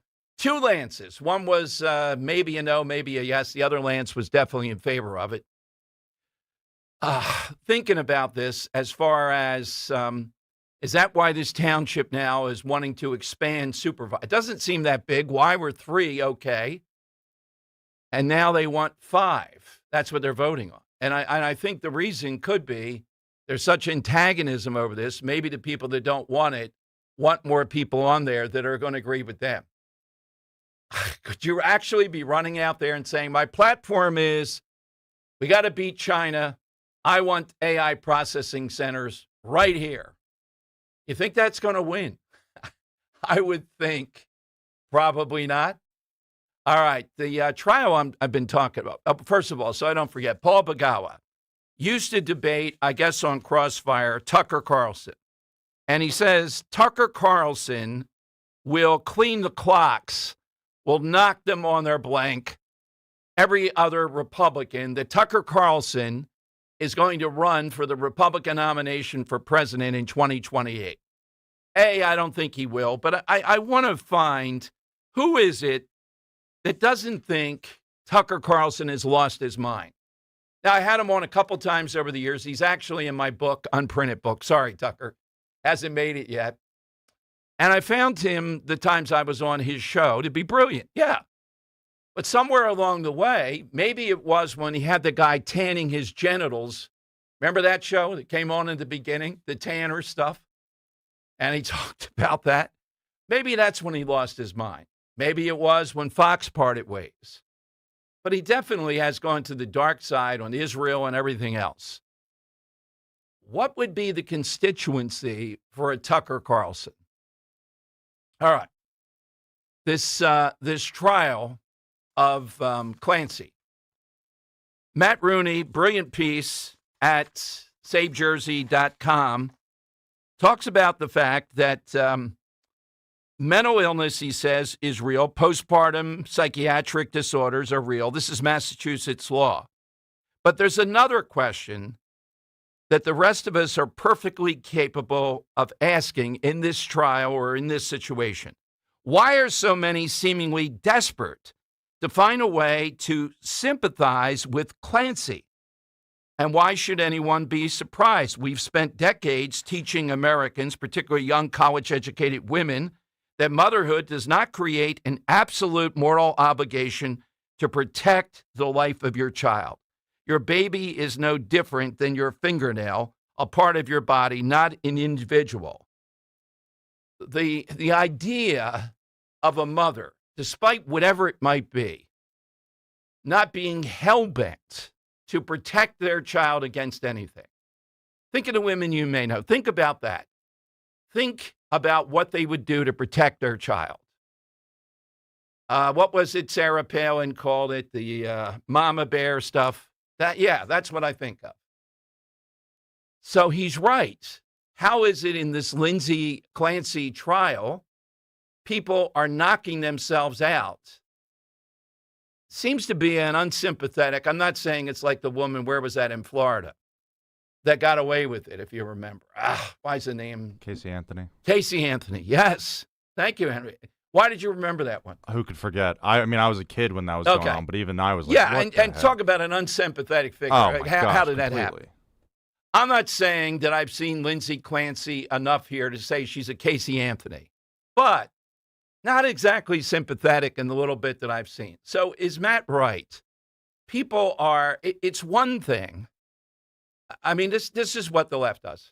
Lances. One was maybe a no, maybe a yes. The other Lance was definitely in favor of it. Thinking about this as far as, is that why this township now is wanting to expand supervise? It doesn't seem that big. Why were 3 okay? And now they want 5. That's what they're voting on. And I think the reason could be there's such antagonism over this. Maybe the people that don't want it want more people on there that are going to agree with them. Could you actually be running out there and saying, my platform is we got to beat China. I want AI processing centers right here. You think that's going to win? I would think probably not. All right, the trial I've been talking about. First of all, so I don't forget, Paul Bagawa used to debate, I guess on Crossfire, Tucker Carlson. And he says Tucker Carlson will clean the clocks, will knock them on their blank. Every other Republican, that Tucker Carlson is going to run for the Republican nomination for president in 2028. I don't think he will, but I want to find who is it that doesn't think Tucker Carlson has lost his mind. Now, I had him on a couple times over the years. He's actually in my book, unprinted book. Sorry, Tucker. Hasn't made it yet. And I found him, the times I was on his show, to be brilliant. Yeah. But somewhere along the way, maybe it was when he had the guy tanning his genitals. Remember that show that came on in the beginning, the tanner stuff? And he talked about that. Maybe that's when he lost his mind. Maybe it was when Fox parted ways. But he definitely has gone to the dark side on Israel and everything else. What would be the constituency for a Tucker Carlson? All right. This trial of Clancy. Matt Rooney, brilliant piece at SaveJersey.com, talks about the fact that mental illness, he says, is real. Postpartum psychiatric disorders are real. This is Massachusetts law. But there's another question that the rest of us are perfectly capable of asking in this trial or in this situation. Why are so many seemingly desperate to find a way to sympathize with Clancy? And why should anyone be surprised? We've spent decades teaching Americans, particularly young college-educated women, that motherhood does not create an absolute moral obligation to protect the life of your child. Your baby is no different than your fingernail, a part of your body, not an individual. The idea of a mother, despite whatever it might be, not being hell-bent to protect their child against anything. Think of the women you may know. Think about that. Think about what they would do to protect their child. What was it Sarah Palin called it? The mama bear stuff. That's what I think of. So he's right. How is it in this Lindsay Clancy trial, people are knocking themselves out? Seems to be an unsympathetic. I'm not saying it's like the woman, where was that in Florida, that got away with it, if you remember. Why's the name? Casey Anthony. Casey Anthony, yes. Thank you, Henry. Why did you remember that one? Who could forget? I mean, I was a kid when that was going on, but even I was like, and talk about an unsympathetic figure. Oh, my gosh, how did that completely. happen? I'm not saying that I've seen Lindsay Clancy enough here to say she's a Casey Anthony. But not exactly sympathetic in the little bit that I've seen. So is Matt right? People are, it's one thing. I mean, this is what the left does.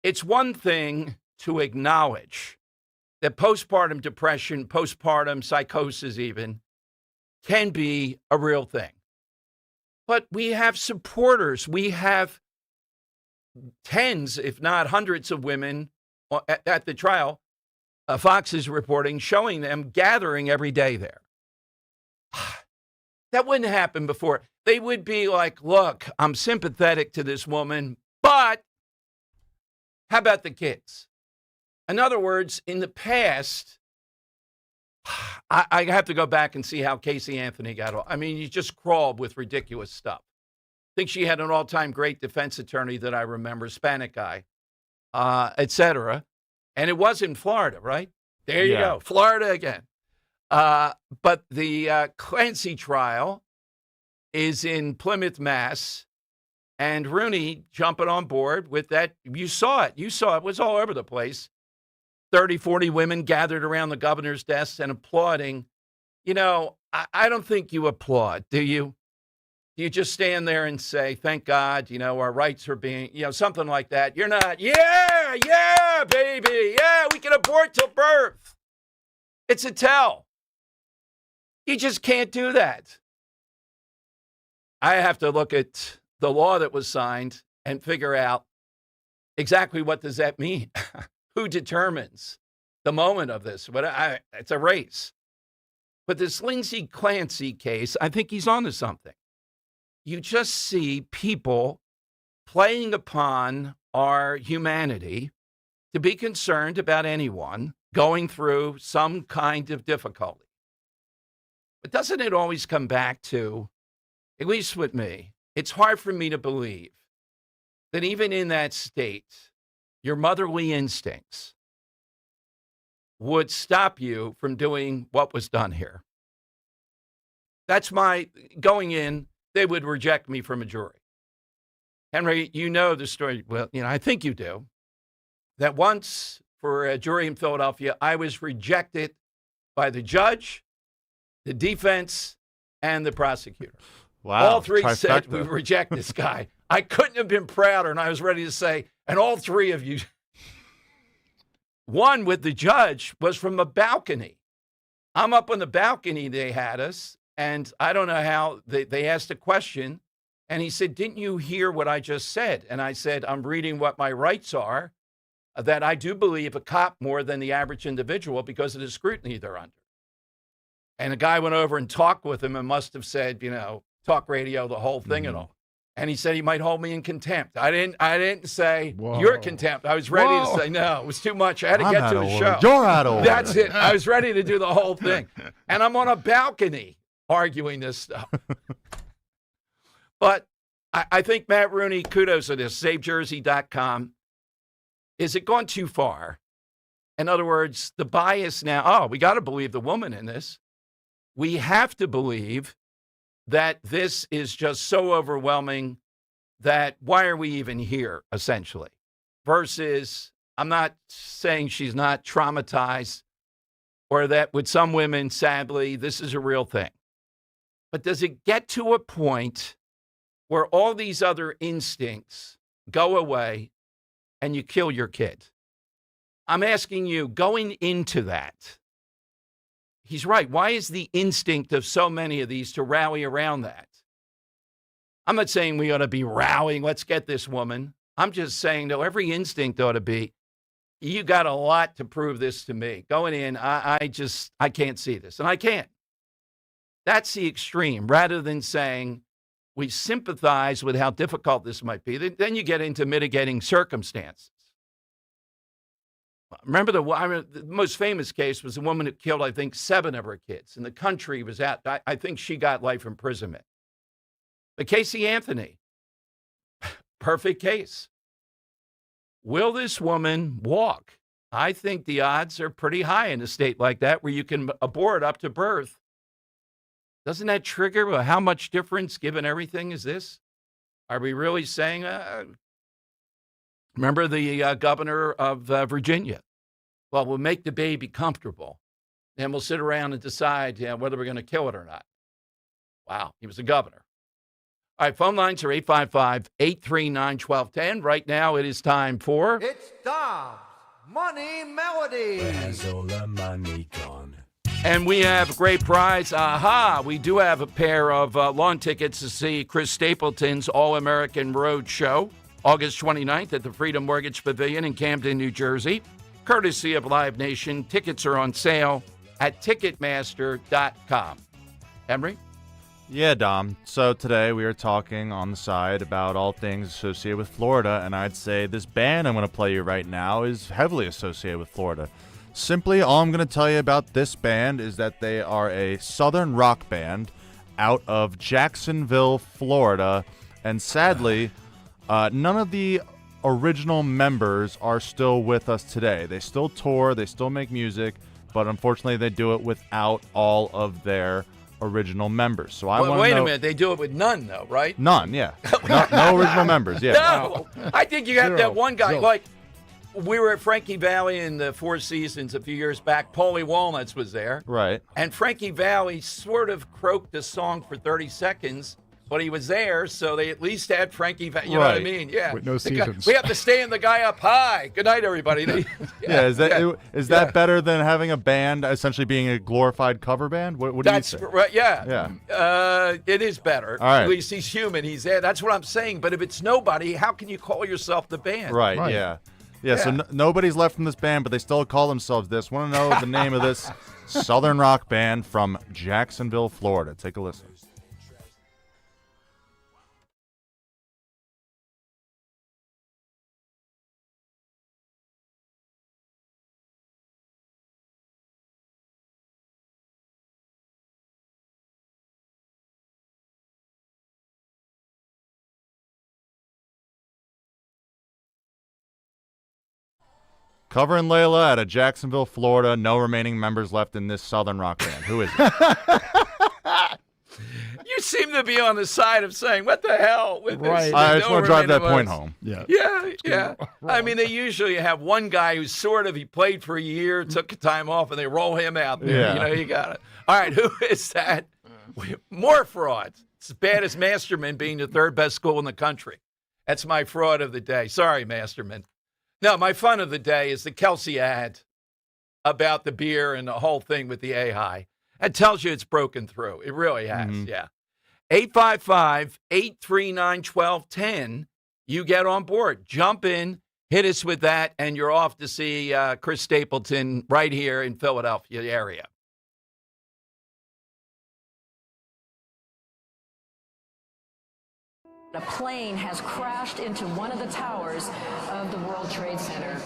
It's one thing to acknowledge that postpartum depression, postpartum psychosis even, can be a real thing. But we have supporters. We have tens, if not hundreds of women at the trial. Fox is reporting, showing them gathering every day there. That wouldn't happen before. They would be like, look, I'm sympathetic to this woman, but how about the kids? In other words, in the past, I have to go back and see how Casey Anthony got off. I mean, he just crawled with ridiculous stuff. I think she had an all-time great defense attorney that I remember, Hispanic guy, et cetera. And it was in Florida, right? There you go. Florida again. But the Clancy trial is in Plymouth, Mass. And Rooney jumping on board with that. You saw it. You saw it. It was all over the place. 30, 40 women gathered around the governor's desk and applauding. You know, I don't think you applaud, do you? You just stand there and say, thank God, you know, our rights are being, you know, something like that. You're not, yeah, baby. Yeah, we can abort till birth. It's a tell. You just can't do that. I have to look at the law that was signed and figure out exactly what does that mean? Who determines the moment of this? But it's a race. But this Lindsay Clancy case, I think he's onto something. You just see people playing upon our humanity to be concerned about anyone going through some kind of difficulty. But doesn't it always come back to, at least with me, it's hard for me to believe that even in that state, your motherly instincts would stop you from doing what was done here. That's my going in. They would reject me from a jury. Henry, you know the story. Well, you know, I think you do. That once for a jury in Philadelphia, I was rejected by the judge, the defense, and the prosecutor. Wow. All three trifecta. said, we reject this guy. I couldn't have been prouder, and I was ready to say, and all three of you. One with the judge was from a balcony. I'm up on the balcony, they had us, and I don't know how they asked a question, and he said, didn't you hear what I just said? And I said, I'm reading what my rights are, that I do believe a cop more than the average individual because of the scrutiny they're under. And a guy went over and talked with him and must have said, you know, talk radio, the whole thing and all. And he said he might hold me in contempt. I didn't say you're contempt. I was ready to say no. It was too much. I had to get to the show. You're out of order. That's it. I was ready to do the whole thing. And I'm on a balcony arguing this stuff. But I think Matt Rooney, kudos to this, SaveJersey.com. Is it gone too far? In other words, the bias now, we got to believe the woman in this. We have to believe that this is just so overwhelming that why are we even here, essentially? Versus, I'm not saying she's not traumatized or that with some women, sadly, this is a real thing. But does it get to a point where all these other instincts go away and you kill your kid? I'm asking you, going into that, he's right. Why is the instinct of so many of these to rally around that? I'm not saying we ought to be rallying, let's get this woman. I'm just saying, though, every instinct ought to be, you got a lot to prove this to me. Going in, I can't see this, and I can't. That's the extreme, rather than saying we sympathize with how difficult this might be. Then you get into mitigating circumstances. Remember the most famous case was the woman who killed, I think, 7 of her kids. And the country was out. I think she got life imprisonment. But Casey Anthony, perfect case. Will this woman walk? I think the odds are pretty high in a state like that where you can abort up to birth. Doesn't that trigger? Well, how much difference, given everything, is this? Are we really saying, remember the governor of Virginia? Well, we'll make the baby comfortable. and we'll sit around and decide whether we're going to kill it or not. Wow, he was the governor. All right, phone lines are 855-839-1210. Right now, it is time for... It's Dom's Money Melody. Where's all the money gone? And we have a great prize. Aha! We do have a pair of lawn tickets to see Chris Stapleton's All-American Road Show, August 29th at the Freedom Mortgage Pavilion in Camden, New Jersey, courtesy of Live Nation. Tickets are on sale at Ticketmaster.com. Henry? Yeah, Dom. So today we are talking on the side about all things associated with Florida, and I'd say this band I'm going to play you right now is heavily associated with Florida. Simply, all I'm going to tell you about this band is that they are a southern rock band out of Jacksonville, Florida, and sadly, none of the original members are still with us today. They still tour, they still make music, but unfortunately they do it without all of their original members. So I want to know... Wait a minute, they do it with none, though, right? None, yeah. No original members, yeah. No, I think you have that one guy, Zero. like... We were at Frankie Valli in the Four Seasons a few years back. Paulie Walnuts was there. Right. And Frankie Valli sort of croaked the song for 30 seconds, but he was there, so they at least had Frankie Valli. You know what I mean? Yeah. With no The guy- seasons. we have to stand the guy up high. Good night, everybody. Yeah, is that better than having a band essentially being a glorified cover band? What do That's you say? right. Yeah. Yeah. It is better. All right. At least he's human. He's there. That's what I'm saying. But if it's nobody, how can you call yourself the band? Right, yeah. Yeah, so nobody's left from this band, but they still call themselves this. Want to know the name of this southern rock band from Jacksonville, Florida? Take a listen. Covering Layla out of Jacksonville, Florida. No remaining members left in this southern rock band. Who is it? You seem to be on the side of saying, what the hell with this? I just want to drive that point remaining home. Yeah. Yeah. I mean, they usually have one guy who's he played for a year, took a time off, and they roll him out there. Yeah. You know, you got it. All right, who is that? More frauds. It's as bad as Masterman being the third best school in the country. That's my fraud of the day. Sorry, Masterman. No, my fun of the day is the Kelsey ad about the beer and the whole thing with the A-High. It tells you it's broken through. It really has, yeah. 855-839-1210. You get on board. Jump in, hit us with that, and you're off to see Chris Stapleton right here in Philadelphia area. A plane has crashed into one of the towers of the World Trade Center.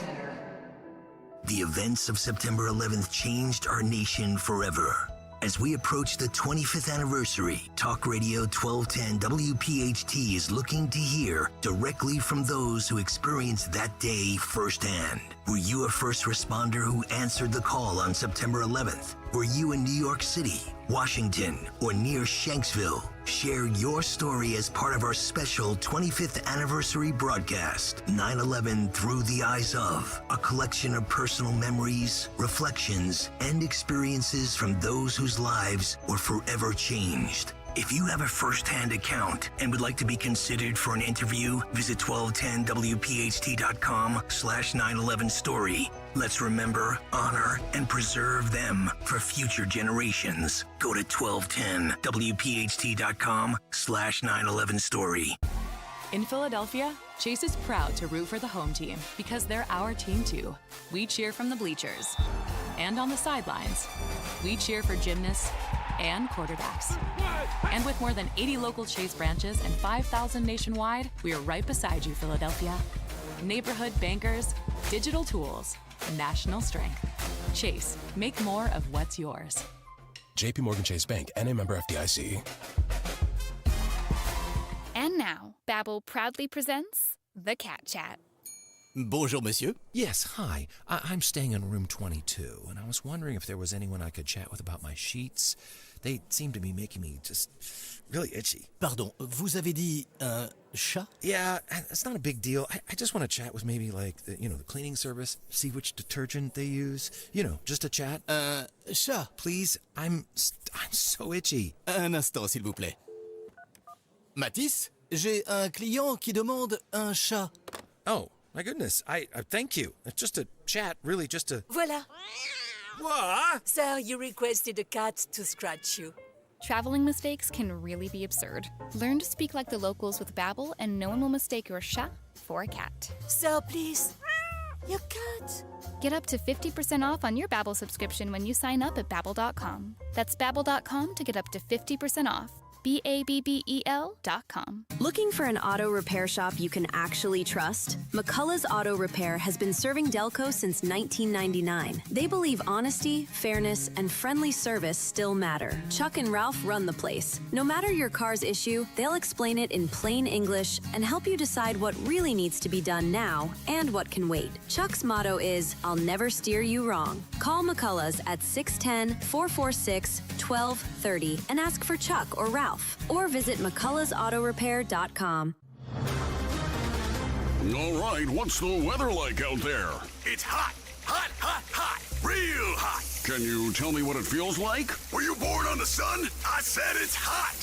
The events of September 11th changed our nation forever. As we approach the 25th anniversary, Talk Radio 1210 WPHT is looking to hear directly from those who experienced that day firsthand. Were you a first responder who answered the call on September 11th? Were you in New York City, Washington, or near Shanksville? Share your story as part of our special 25th anniversary broadcast, 9/11 Through the Eyes of, a collection of personal memories, reflections, and experiences from those whose lives were forever changed. If you have a first-hand account and would like to be considered for an interview, visit 1210wphT.com/911story. Let's remember, honor, and preserve them for future generations. Go to 1210wphT.com/911story. In Philadelphia, Chase is proud to root for the home team because they're our team too. We cheer from the bleachers and on the sidelines. We cheer for gymnasts and quarterbacks. And with more than 80 local Chase branches and 5,000 nationwide, we are right beside you, Philadelphia. Neighborhood bankers, digital tools, national strength. Chase, make more of what's yours. JP Morgan Chase Bank, N.A. member FDIC. And now, Babbel proudly presents The Cat Chat. Bonjour, monsieur. Yes, hi. I'm staying in room 22, and I was wondering if there was anyone I could chat with about my sheets, They seem to be making me just really itchy. Pardon, vous avez dit un chat? Yeah, it's not a big deal. I just want to chat with maybe like the cleaning service, see which detergent they use. Just a chat. Chat. Please, I'm so itchy. Un instant, s'il vous plaît. Mathis, j'ai un client qui demande un chat. Oh, my goodness. I thank you. It's just a chat, really just a... Voilà. What? Sir, you requested a cat to scratch you. Traveling mistakes can really be absurd. Learn to speak like the locals with Babbel, and no one will mistake your chat for a cat. Sir, please. Your cat. Get up to 50% off on your Babbel subscription when you sign up at Babbel.com. That's Babbel.com to get up to 50% off. BABBEL.com. Looking for an auto repair shop you can actually trust? McCullough's Auto Repair has been serving Delco since 1999. They believe honesty, fairness, and friendly service still matter. Chuck and Ralph run the place. No matter your car's issue, they'll explain it in plain English and help you decide what really needs to be done now and what can wait. Chuck's motto is, I'll never steer you wrong. Call McCullough's at 610-446-1230 and ask for Chuck or Ralph. Or visit McCulloughsAutorepair.com. All right, what's the weather like out there? It's hot, hot, hot, hot, real hot. Can you tell me what it feels like? Were you born on the sun? I said it's hot.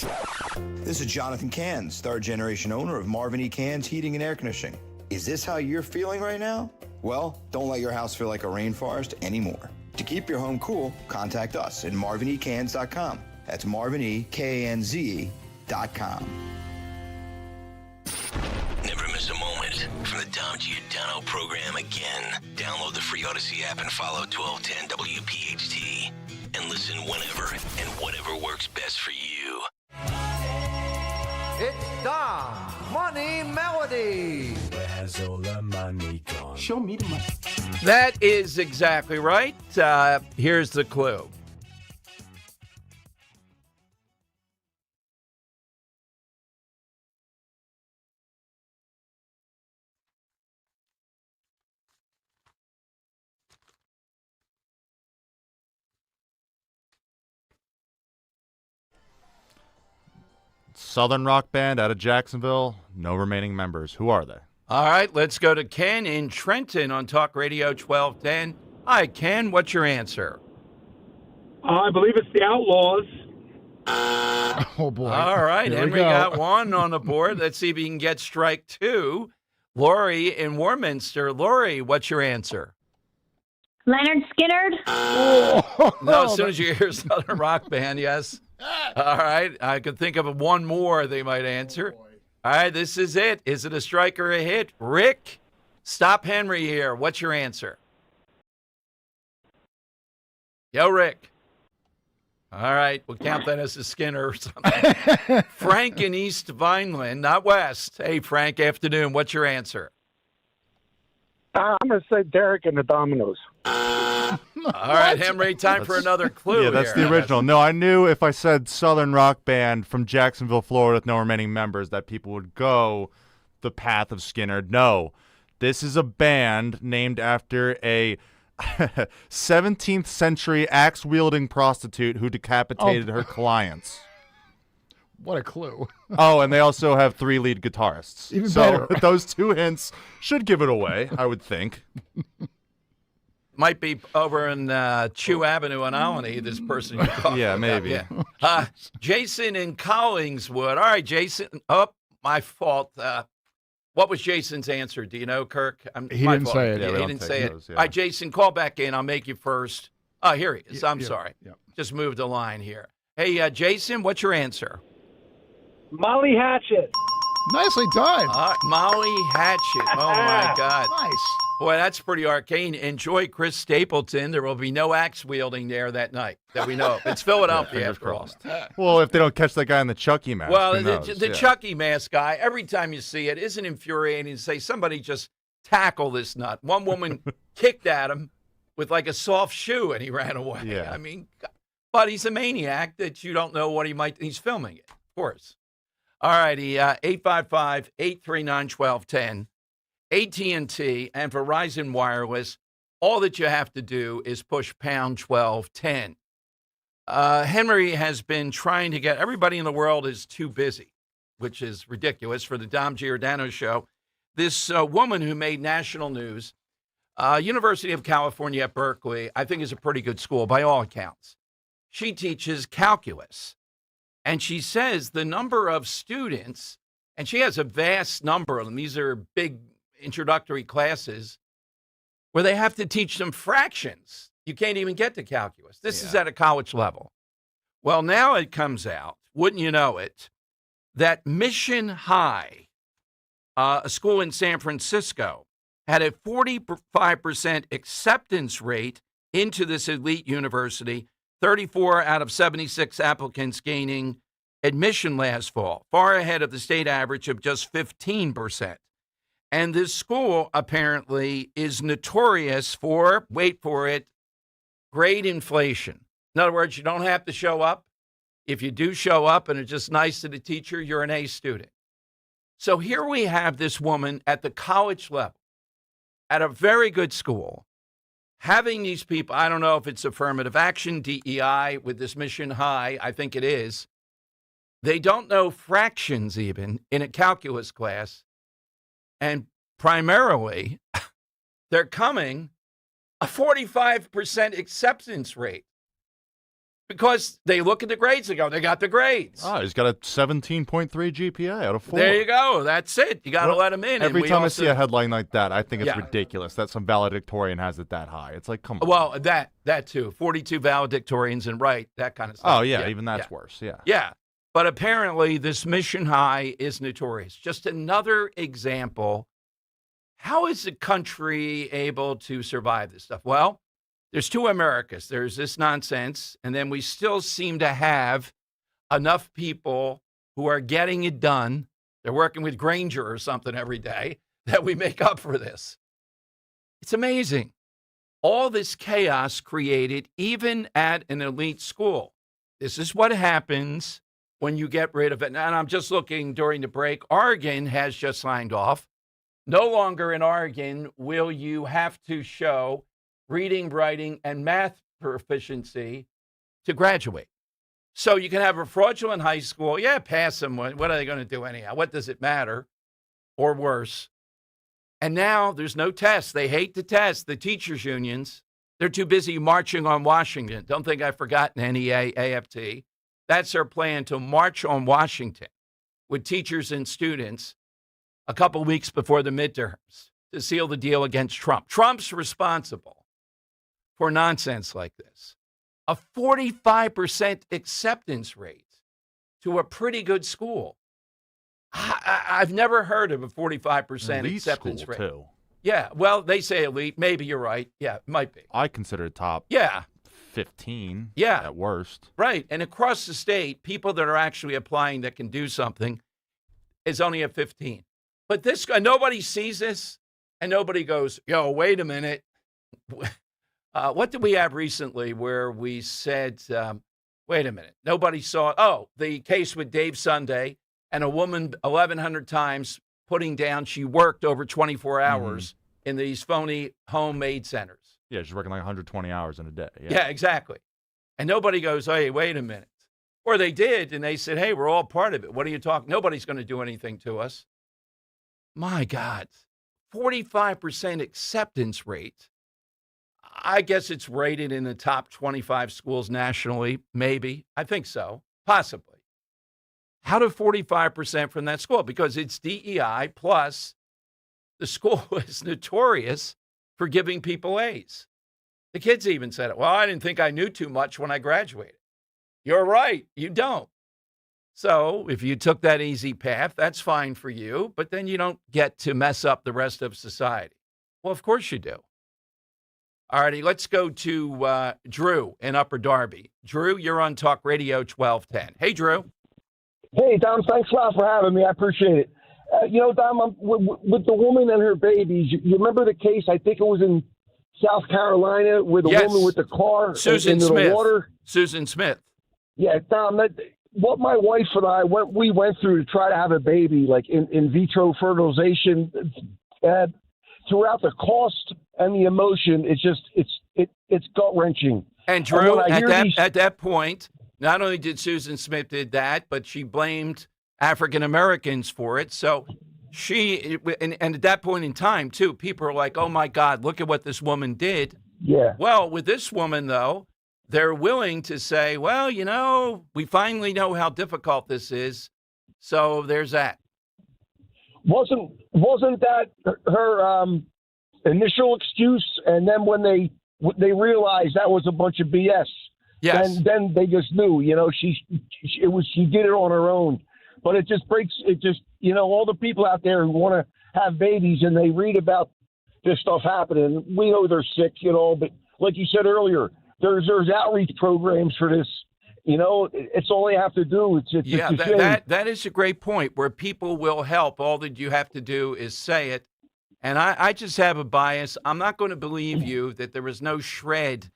This is Jonathan Cans, third generation owner of Marvin E. Cans Heating and Air Conditioning. Is this how you're feeling right now? Well, don't let your house feel like a rainforest anymore. To keep your home cool, contact us at marvinecans.com. That's marvinecans.com. Never miss a moment from the Dom Giordano program again. Download the free Odyssey app and follow 1210 WPHT. And listen whenever and whatever works best for you. It's Dom's Money Melody. Where's all the money gone? Show me the money. That is exactly right. Here's the clue. Southern rock band out of Jacksonville, no remaining members. Who are they? All right, let's go to Ken in Trenton on Talk Radio 1210. Hi, Ken. What's your answer? I believe it's the Outlaws. Oh, boy. All right, Here Henry got one on the board. Let's see if he can get strike two. Lori in Warminster. Lori, what's your answer? Leonard Skinner. No, as soon as you hear Southern rock band, yes. All right, I could think of one more they might answer. All right, this is it. Is it a strike or a hit? Rick, stop Henry here. What's your answer? Yo, Rick. All right, we'll count that as a Skinner or something. Frank in East Vineland, not West. Hey, Frank, afternoon. What's your answer? I'm going to say Derek and the Dominoes. All right, Henry, time for another clue. Yeah, that's here. the original. No, I knew if I said Southern rock band from Jacksonville, Florida, with no remaining members, that people would go the path of Skinner. No, this is a band named after a 17th century axe-wielding prostitute who decapitated her clients. What a clue. Oh, and they also have 3 lead guitarists. Even so better. Those 2 hints should give it away, I would think. Might be over in Chew Avenue in Albany, this person you're talking Yeah, about. maybe. Yeah. Jason in Collingswood. All right, Jason. Oh, my fault. What was Jason's answer? Do you know, Kirk? He didn't say it. Yeah, Yeah, we he don't didn't take say those, it. yeah. All right, Jason, call back in. I'll make you first. Oh, here he is. I'm Yeah, sorry. yeah. Just moved the line here. Hey, Jason, what's your answer? Molly Hatchet. Nicely done. Molly Hatchet. Oh, my God. Nice. Boy, that's pretty arcane. Enjoy Chris Stapleton. There will be no axe wielding there that night that we know of. It's Philadelphia, Fingers after all. crossed. Well, if they don't catch that guy in the Chucky mask, Well, who knows? the Yeah. Chucky mask guy, every time you see it, isn't infuriating to say, somebody just tackle this nut. One woman kicked at him with like a soft shoe and he ran away. Yeah. I mean, but he's a maniac that you don't know what he's filming it, of course. All righty, 855-839-1210, AT&T and Verizon Wireless. All that you have to do is push pound 1210. Henry has been trying to get everybody in the world is too busy, which is ridiculous for the Dom Giordano show. This woman who made national news, University of California at Berkeley, I think is a pretty good school by all accounts. She teaches calculus. And she says the number of students, and she has a vast number of them. These are big introductory classes where they have to teach them fractions. You can't even get to calculus. This is at a college level. Well, now it comes out, wouldn't you know it, that Mission High, a school in San Francisco, had a 45% acceptance rate into this elite university, 34 out of 76 applicants gaining admission last fall, far ahead of the state average of just 15%. And this school apparently is notorious for, wait for it, grade inflation. In other words, you don't have to show up. If you do show up and are just nice to the teacher, you're an A student. So here we have this woman at the college level, at a very good school, having these people, I don't know if it's affirmative action, DEI, with this Mission High, I think it is. They don't know fractions even in a calculus class. And primarily, they're coming a 45% acceptance rate because they look at the grades and go, they got the grades. Oh, he's got a 17.3 GPA out of 4. There you go. That's it. You got to let him in. Every time I see a headline like that, I think it's ridiculous that some valedictorian has it that high. It's like, come on. Well, that too. 42 valedictorians and that kind of stuff. Oh, yeah, even that's worse. Yeah. Yeah. But apparently this Mission High is notorious. Just another example. How is the country able to survive this stuff? Well, there's two Americas. There's this nonsense, and then we still seem to have enough people who are getting it done. They're working with Granger or something every day that we make up for this. It's amazing. All this chaos created even at an elite school. This is what happens when you get rid of it. And I'm just looking during the break. Oregon has just signed off. No longer in Oregon will you have to show reading, writing, and math proficiency to graduate. So you can have a fraudulent high school. Yeah, pass them. What are they going to do anyhow? What does it matter? Or worse. And now there's no test. They hate the test. The teachers' unions, they're too busy marching on Washington. Don't think I've forgotten NEA, AFT. That's their plan, to march on Washington with teachers and students a couple weeks before the midterms to seal the deal against Trump. Trump's responsible for nonsense like this. A 45% acceptance rate to a pretty good school. I've never heard of a 45% elite acceptance school, rate. Too. Yeah, well, they say elite. Maybe you're right. Yeah, it might be. I consider top 15 at worst. Right. And across the state, people that are actually applying that can do something is only at 15. But this guy, nobody sees this, and nobody goes, yo, wait a minute. What did we have recently where we said, wait a minute, nobody saw, the case with Dave Sunday and a woman 1,100 times putting down she worked over 24 hours in these phony homemade centers. Yeah, she's working like 120 hours in a day. Yeah, exactly. And nobody goes, hey, wait a minute. Or they did, and they said, hey, we're all part of it. What are you talking? Nobody's going to do anything to us. My God, 45% acceptance rate. I guess it's rated in the top 25 schools nationally, maybe. I think so, possibly. How do 45% from that school? Because it's DEI plus the school is notorious for giving people A's. The kids even said it. Well, I didn't think I knew too much when I graduated. You're right, you don't. So if you took that easy path, that's fine for you, but then you don't get to mess up the rest of society. Well, of course you do. All righty, let's go to Drew in Upper Darby. Drew, you're on Talk Radio 1210. Hey, Drew. Hey, Dom, thanks a lot for having me. I appreciate it. Dom, with the woman and her babies, you remember the case, I think it was in South Carolina, where the woman with the car Susan into Smith. the water? Susan Smith. Yeah, Dom, what my wife and I went through to try to have a baby, like in vitro fertilization, throughout the cost and the emotion, it's gut wrenching. And Drew, when I hear at that point, not only did Susan Smith did that, but she blamed African Americans for it. So and at that point in time, too, people are like, oh, my God, look at what this woman did. Yeah. Well, with this woman, though, they're willing to say, well, we finally know how difficult this is. So there's that. Wasn't that her initial excuse? And then when they realized that was a bunch of BS, yes, then they just knew. She did it on her own. But it just breaks. All the people out there who want to have babies and they read about this stuff happening. We know they're sick, but like you said earlier, there's outreach programs for this. It's all they have to do. That is a great point where people will help. All that you have to do is say it. And I just have a bias. I'm not going to believe you that there is no shred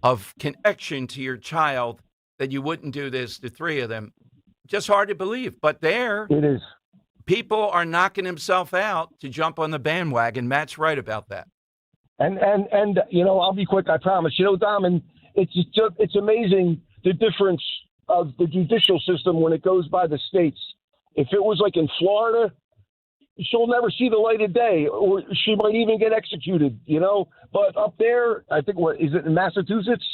of connection to your child that you wouldn't do this to three of them. Just hard to believe. But it is. People are knocking themselves out to jump on the bandwagon. Matt's right about that. And I'll be quick, I promise. Dom, and it's amazing the difference of the judicial system when it goes by the states. If it was like in Florida, she'll never see the light of day, or she might even get executed, But up there, I think, is it in Massachusetts?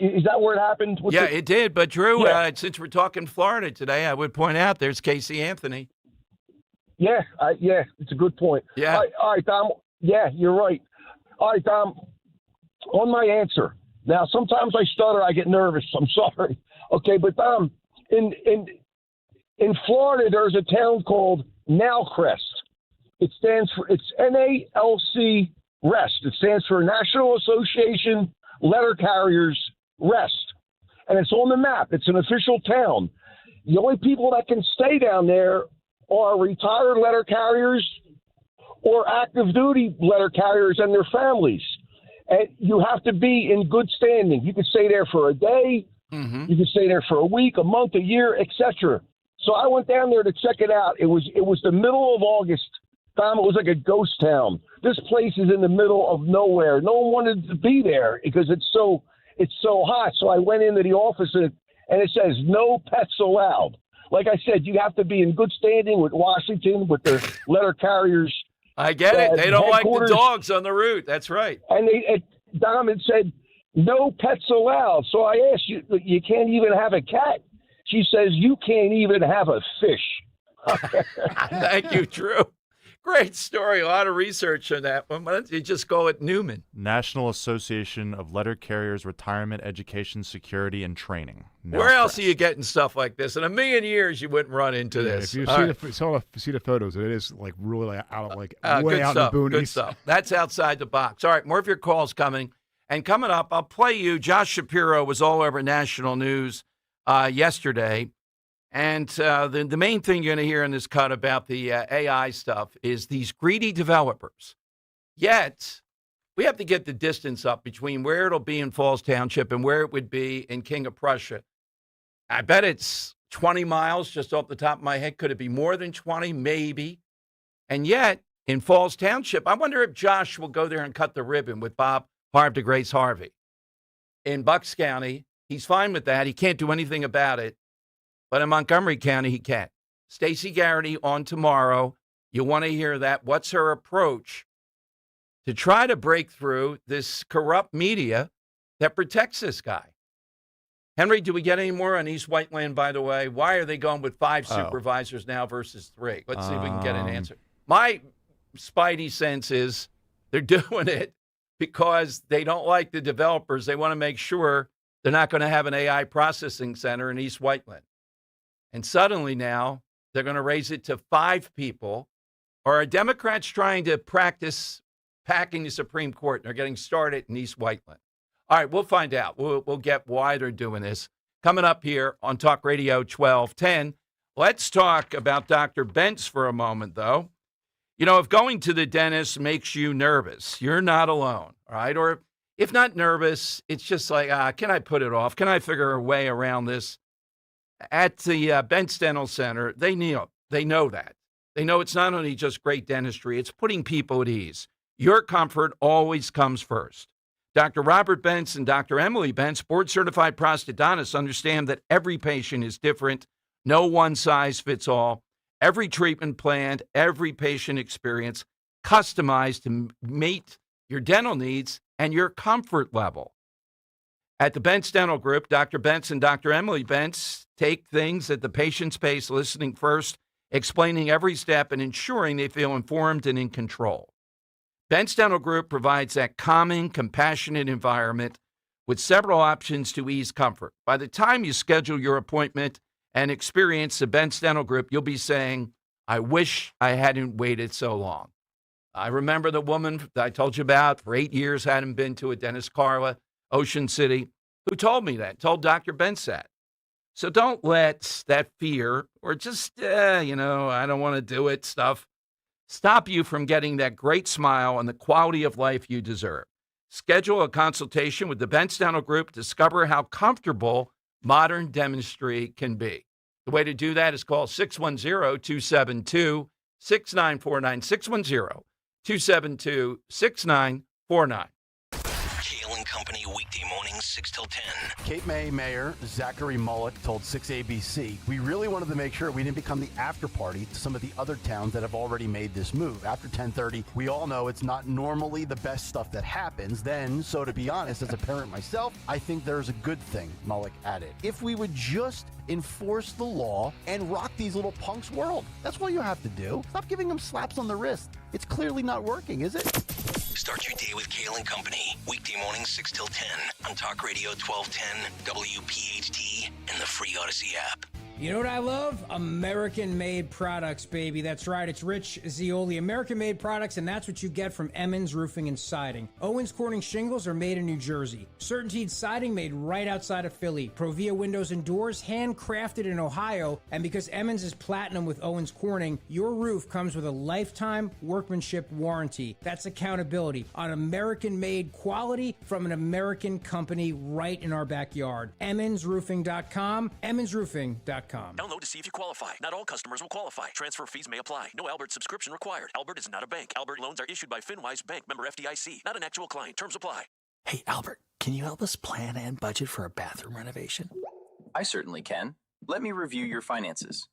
Is that where it happened? It did. But, Drew, since we're talking Florida today, I would point out there's Casey Anthony. Yeah, it's a good point. Yeah. All right, Dom. Yeah, you're right. All right, Dom, on my answer. Now, sometimes I stutter. I get nervous. I'm sorry. Okay, but, Dom, in Florida, there's a town called Nalcrest. It's NALC REST. It stands for National Association Letter Carriers REST. And it's on the map. It's an official town. The only people that can stay down there are retired letter carriers or active duty letter carriers and their families. And you have to be in good standing. You can stay there for a day. Mm-hmm. You can stay there for a week, a month, a year, etc. So I went down there to check it out. It was the middle of August. Tom, it was like a ghost town. This place is in the middle of nowhere. No one wanted to be there because it's so hot. So I went into the office and it says no pets allowed. Like I said, you have to be in good standing with Washington, with the letter carriers. I get it. They don't like the dogs on the route. That's right. And Dom had said no pets allowed. So I asked you can't even have a cat. She says you can't even have a fish. Thank you, Drew. Great story. A lot of research on that one. Why don't you just go with Newman? National Association of Letter Carriers Retirement Education Security and Training. Where else are you getting stuff like this? In a million years, you wouldn't run into this. If you see the photos, it is like really out, way out in the boonies. Good stuff. That's outside the box. All right, more of your calls coming. And coming up, I'll play you. Josh Shapiro was all over national news yesterday. And the main thing you're going to hear in this cut about the AI stuff is these greedy developers. Yet, we have to get the distance up between where it'll be in Falls Township and where it would be in King of Prussia. I bet it's 20 miles just off the top of my head. Could it be more than 20? Maybe. And yet, in Falls Township, I wonder if Josh will go there and cut the ribbon with Bob Harv to Grace Harvey. In Bucks County, he's fine with that. He can't do anything about it. But in Montgomery County, he can't. Stacey Garrity on tomorrow. You want to hear that. What's her approach to try to break through this corrupt media that protects this guy? Henry, do we get any more on East Whiteland, by the way? Why are they going with 5 supervisors now versus 3? Let's see if we can get an answer. My spidey sense is they're doing it because they don't like the developers. They want to make sure they're not going to have an AI processing center in East Whiteland. And suddenly now they're going to raise it to 5 people. Or are Democrats trying to practice packing the Supreme Court? And they're getting started in East Whiteland. All right, we'll find out. We'll get why they're doing this. Coming up here on Talk Radio 1210, let's talk about Dr. Bentz for a moment, though. You know, if going to the dentist makes you nervous, you're not alone, all right? Or if not nervous, it's just like, can I put it off? Can I figure a way around this? At the Bentz Dental Center, they know that. They know it's not only just great dentistry, it's putting people at ease. Your comfort always comes first. Dr. Robert Bentz and Dr. Emily Bentz, board-certified prosthodontists, understand that every patient is different. No one size fits all. Every treatment plan, every patient experience customized to meet your dental needs and your comfort level. At the Bentz Dental Group, Dr. Bentz and Dr. Emily Bentz take things at the patient's pace, listening first, explaining every step, and ensuring they feel informed and in control. Bentz Dental Group provides that calming, compassionate environment with several options to ease comfort. By the time you schedule your appointment and experience the Bentz Dental Group, you'll be saying, I wish I hadn't waited so long. I remember the woman that I told you about for 8 years, hadn't been to a dentist, Carla, Ocean City, who told me that, told Dr. Bentz that. So don't let that fear or just, I don't want to do it stuff stop you from getting that great smile and the quality of life you deserve. Schedule a consultation with the Bentz Dental Group. Discover how comfortable modern dentistry can be. The way to do that is call 610-272-6949, 610-272-6949. Kale and Company, weekday mornings, 6 till 10. Cape May Mayor Zachary Mullet told 6ABC, we really wanted to make sure we didn't become the after party to some of the other towns that have already made this move. After 10:30, we all know it's not normally the best stuff that happens then, so to be honest, as a parent myself, I think there's a good thing, Mullet added. If we would just enforce the law and rock these little punks' world. That's what you have to do. Stop giving them slaps on the wrist. It's clearly not working, is it? Start your day with Kale and Company. Weekday mornings 6 till 10 on Talk Radio 1210, WPHT, and the free Odyssey app. You know what I love? American-made products, baby. That's right. It's Rich Zioli. American-made products, and that's what you get from Emmons Roofing and Siding. Owens Corning shingles are made in New Jersey. Certainteed siding made right outside of Philly. Provia windows and doors handcrafted in Ohio. And because Emmons is platinum with Owens Corning, your roof comes with a lifetime workmanship warranty. That's accountability on American-made quality from an American company right in our backyard. EmmonsRoofing.com, EmmonsRoofing.com. Download to see if you qualify. Not all customers will qualify. Transfer fees may apply. No Albert subscription required. Albert is not a bank. Albert loans are issued by FinWise Bank, member FDIC. Not an actual client. Terms apply. Hey, Albert, can you help us plan and budget for a bathroom renovation? I certainly can. Let me review your finances.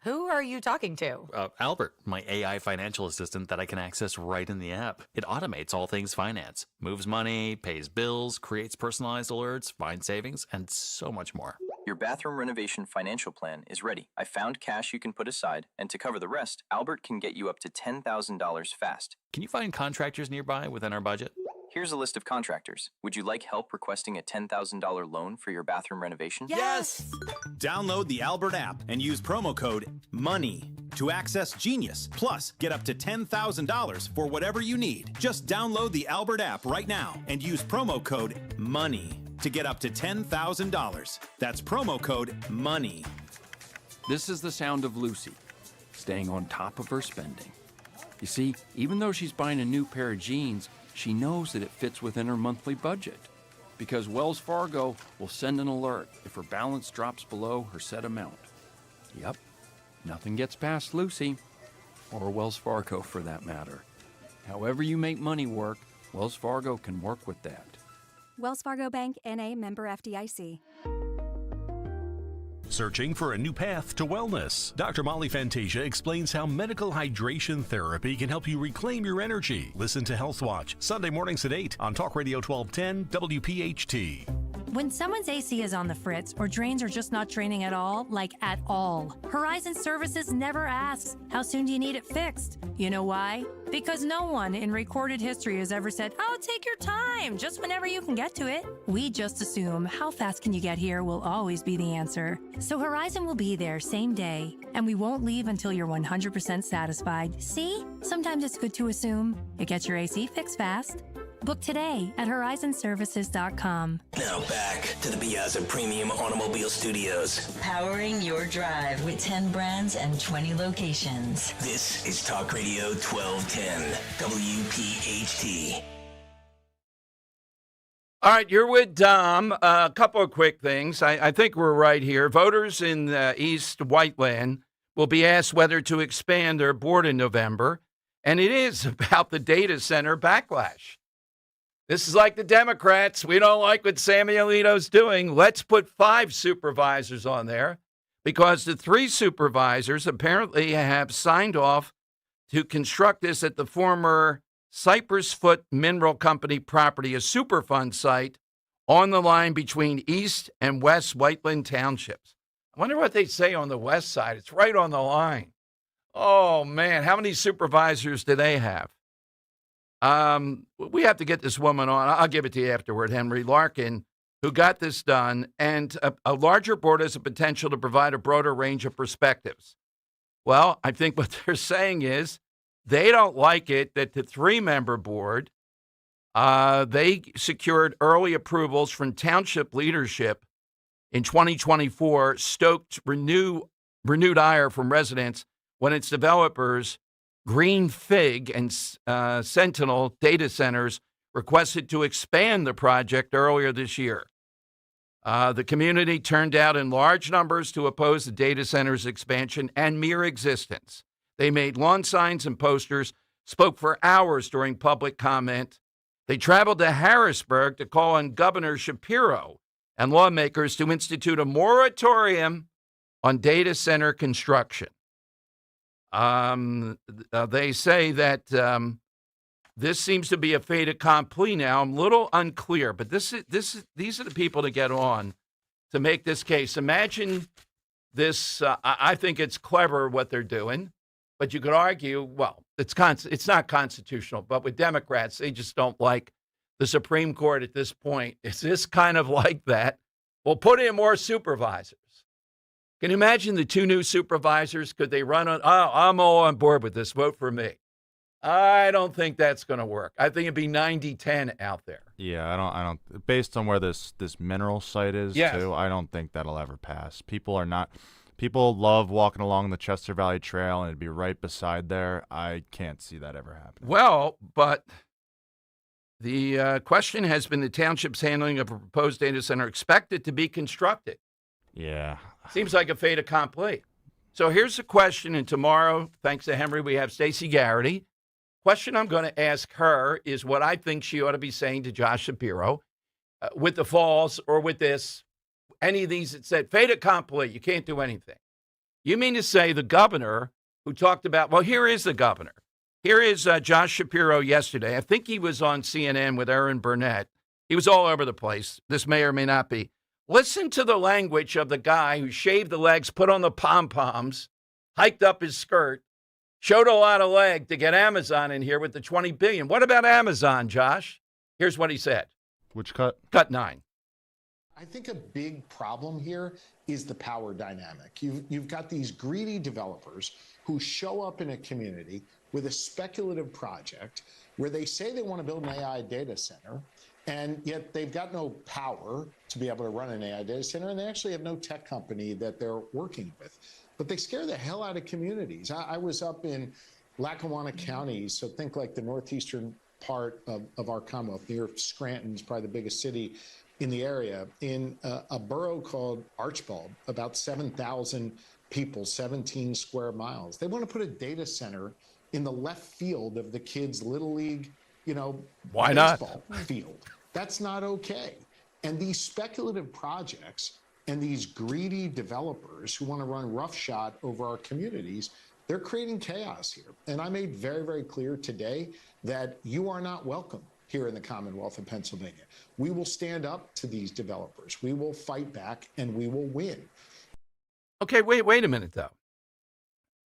Who are you talking to? Albert, my AI financial assistant that I can access right in the app. It automates all things finance, moves money, pays bills, creates personalized alerts, finds savings, and so much more. Your bathroom renovation financial plan is ready. I found cash you can put aside, and to cover the rest, Albert can get you up to $10,000 fast. Can you find contractors nearby within our budget? Here's a list of contractors. Would you like help requesting a $10,000 loan for your bathroom renovation? Yes! Download the Albert app and use promo code MONEY to access Genius. Plus, get up to $10,000 for whatever you need. Just download the Albert app right now and use promo code MONEY to get up to $10,000. That's promo code MONEY. This is the sound of Lucy, staying on top of her spending. You see, even though she's buying a new pair of jeans, she knows that it fits within her monthly budget, because Wells Fargo will send an alert if her balance drops below her set amount. Yep, nothing gets past Lucy, or Wells Fargo for that matter. However you make money work, Wells Fargo can work with that. Wells Fargo Bank, N.A., member FDIC. Searching for a new path to wellness? Dr. Molly Fantasia explains how medical hydration therapy can help you reclaim your energy. Listen to Health Watch, Sunday mornings at 8 on Talk Radio 1210 WPHT. When someone's AC is on the fritz or drains are just not draining at all, like at all, Horizon Services never asks, how soon do you need it fixed? You know why? Because no one in recorded history has ever said, oh, take your time, just whenever you can get to it. We just assume how fast can you get here will always be the answer. So Horizon will be there same day, and we won't leave until you're 100% satisfied. See? Sometimes it's good to assume. It gets your AC fixed fast. Book today at horizonservices.com. Now back to the Piazza Premium Automobile Studios. Powering your drive with 10 brands and 20 locations. This is Talk Radio 1210, WPHT. All right, you're with Dom. A couple of quick things. I think we're right here. Voters in East Whiteland will be asked whether to expand their board in November, and it is about the data center backlash. This is like the Democrats. We don't like what Sammy Alito's doing. Let's put 5 supervisors on there because the 3 supervisors apparently have signed off to construct this at the former Cypress Foot Mineral Company property, a Superfund site on the line between East and West Whiteland Townships. I wonder what they say on the west side. It's right on the line. Oh, man. How many supervisors do they have? We have to get this woman on. I'll give it to you afterward, Henry Larkin, who got this done. And a larger board has the potential to provide a broader range of perspectives. Well, I think what they're saying is they don't like it that the 3-member board, they secured early approvals from township leadership in 2024, stoked renewed ire from residents when its developers, Green Fig and Sentinel data centers, requested to expand the project earlier this year. The community turned out in large numbers to oppose the data center's expansion and mere existence. They made lawn signs and posters, spoke for hours during public comment. They traveled to Harrisburg to call on Governor Shapiro and lawmakers to institute a moratorium on data center construction. They say that this seems to be a fait accompli now. I'm a little unclear, but these are the people to get on to make this case. Imagine this. I think it's clever what they're doing, but you could argue, well, it's not constitutional. But with Democrats, they just don't like the Supreme Court at this point. Is this kind of like that? We'll put in more supervisors. Can you imagine the 2 new supervisors? Could they run on? Oh, I'm all on board with this. Vote for me. I don't think that's going to work. I think it'd be 90-10 out there. Yeah, I don't. Based on where this mineral site is, too, I don't think that'll ever pass. People love walking along the Chester Valley Trail, and it'd be right beside there. I can't see that ever happening. Well, but the question has been the township's handling of a proposed data center expected to be constructed. Yeah. Seems like a fait accompli. So here's the question, and tomorrow, thanks to Henry, we have Stacey Garrity. Question I'm going to ask her is what I think she ought to be saying to Josh Shapiro with the falls or with this, any of these that said fait accompli, you can't do anything. You mean to say the governor who talked about, well, here is the governor. Here is Josh Shapiro yesterday. I think he was on CNN with Aaron Burnett. He was all over the place. This may or may not be. Listen to the language of the guy who shaved the legs, put on the pom-poms, hiked up his skirt, showed a lot of leg to get Amazon in here with the $20 billion. What about Amazon, Josh? Here's what he said. Which cut? Cut 9. I think a big problem here is the power dynamic. You've got these greedy developers who show up in a community with a speculative project where they say they want to build an AI data center, and yet they've got no power to be able to run an AI data center, and they actually have no tech company that they're working with. But they scare the hell out of communities. I was up in Lackawanna County, so think like the northeastern part of our Commonwealth, near Scranton is probably the biggest city in the area, in a borough called Archbald, about 7,000 people, 17 square miles. They want to put a data center in the left field of the kids' Little League, why not? Baseball field. That's not okay. And these speculative projects and these greedy developers who want to run roughshod over our communities, they're creating chaos here. And I made very, very clear today that you are not welcome here in the Commonwealth of Pennsylvania. We will stand up to these developers. We will fight back, and we will win. Okay, wait a minute, though.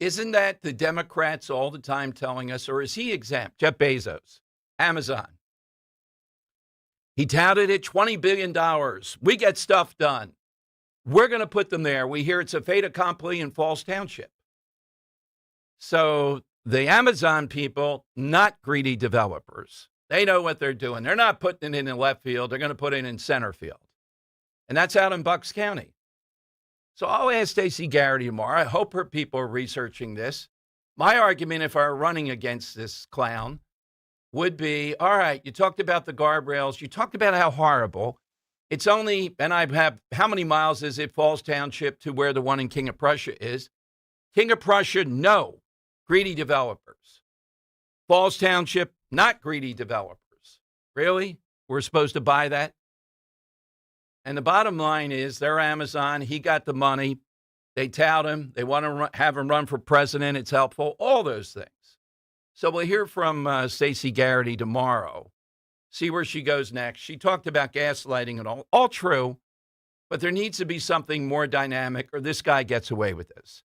Isn't that the Democrats all the time telling us, or is he exempt? Jeff Bezos, Amazon. He touted it, $20 billion. We get stuff done. We're going to put them there. We hear it's a fait accompli in Falls Township. So the Amazon people, not greedy developers. They know what they're doing. They're not putting it in the left field. They're going to put it in center field. And that's out in Bucks County. So I'll ask Stacey Garrity tomorrow. I hope her people are researching this. My argument, if I were running against this clown, would be, all right, you talked about the guardrails. You talked about how horrible. It's only, and I have, how many miles is it, Falls Township, to where the one in King of Prussia is? King of Prussia, no. Greedy developers. Falls Township, not greedy developers. Really? We're supposed to buy that. And the bottom line is they're Amazon. He got the money. They tout him. They want to have him run for president. It's helpful. All those things. So we'll hear from Stacey Garrity tomorrow. See where she goes next. She talked about gaslighting and all true, but there needs to be something more dynamic or this guy gets away with this.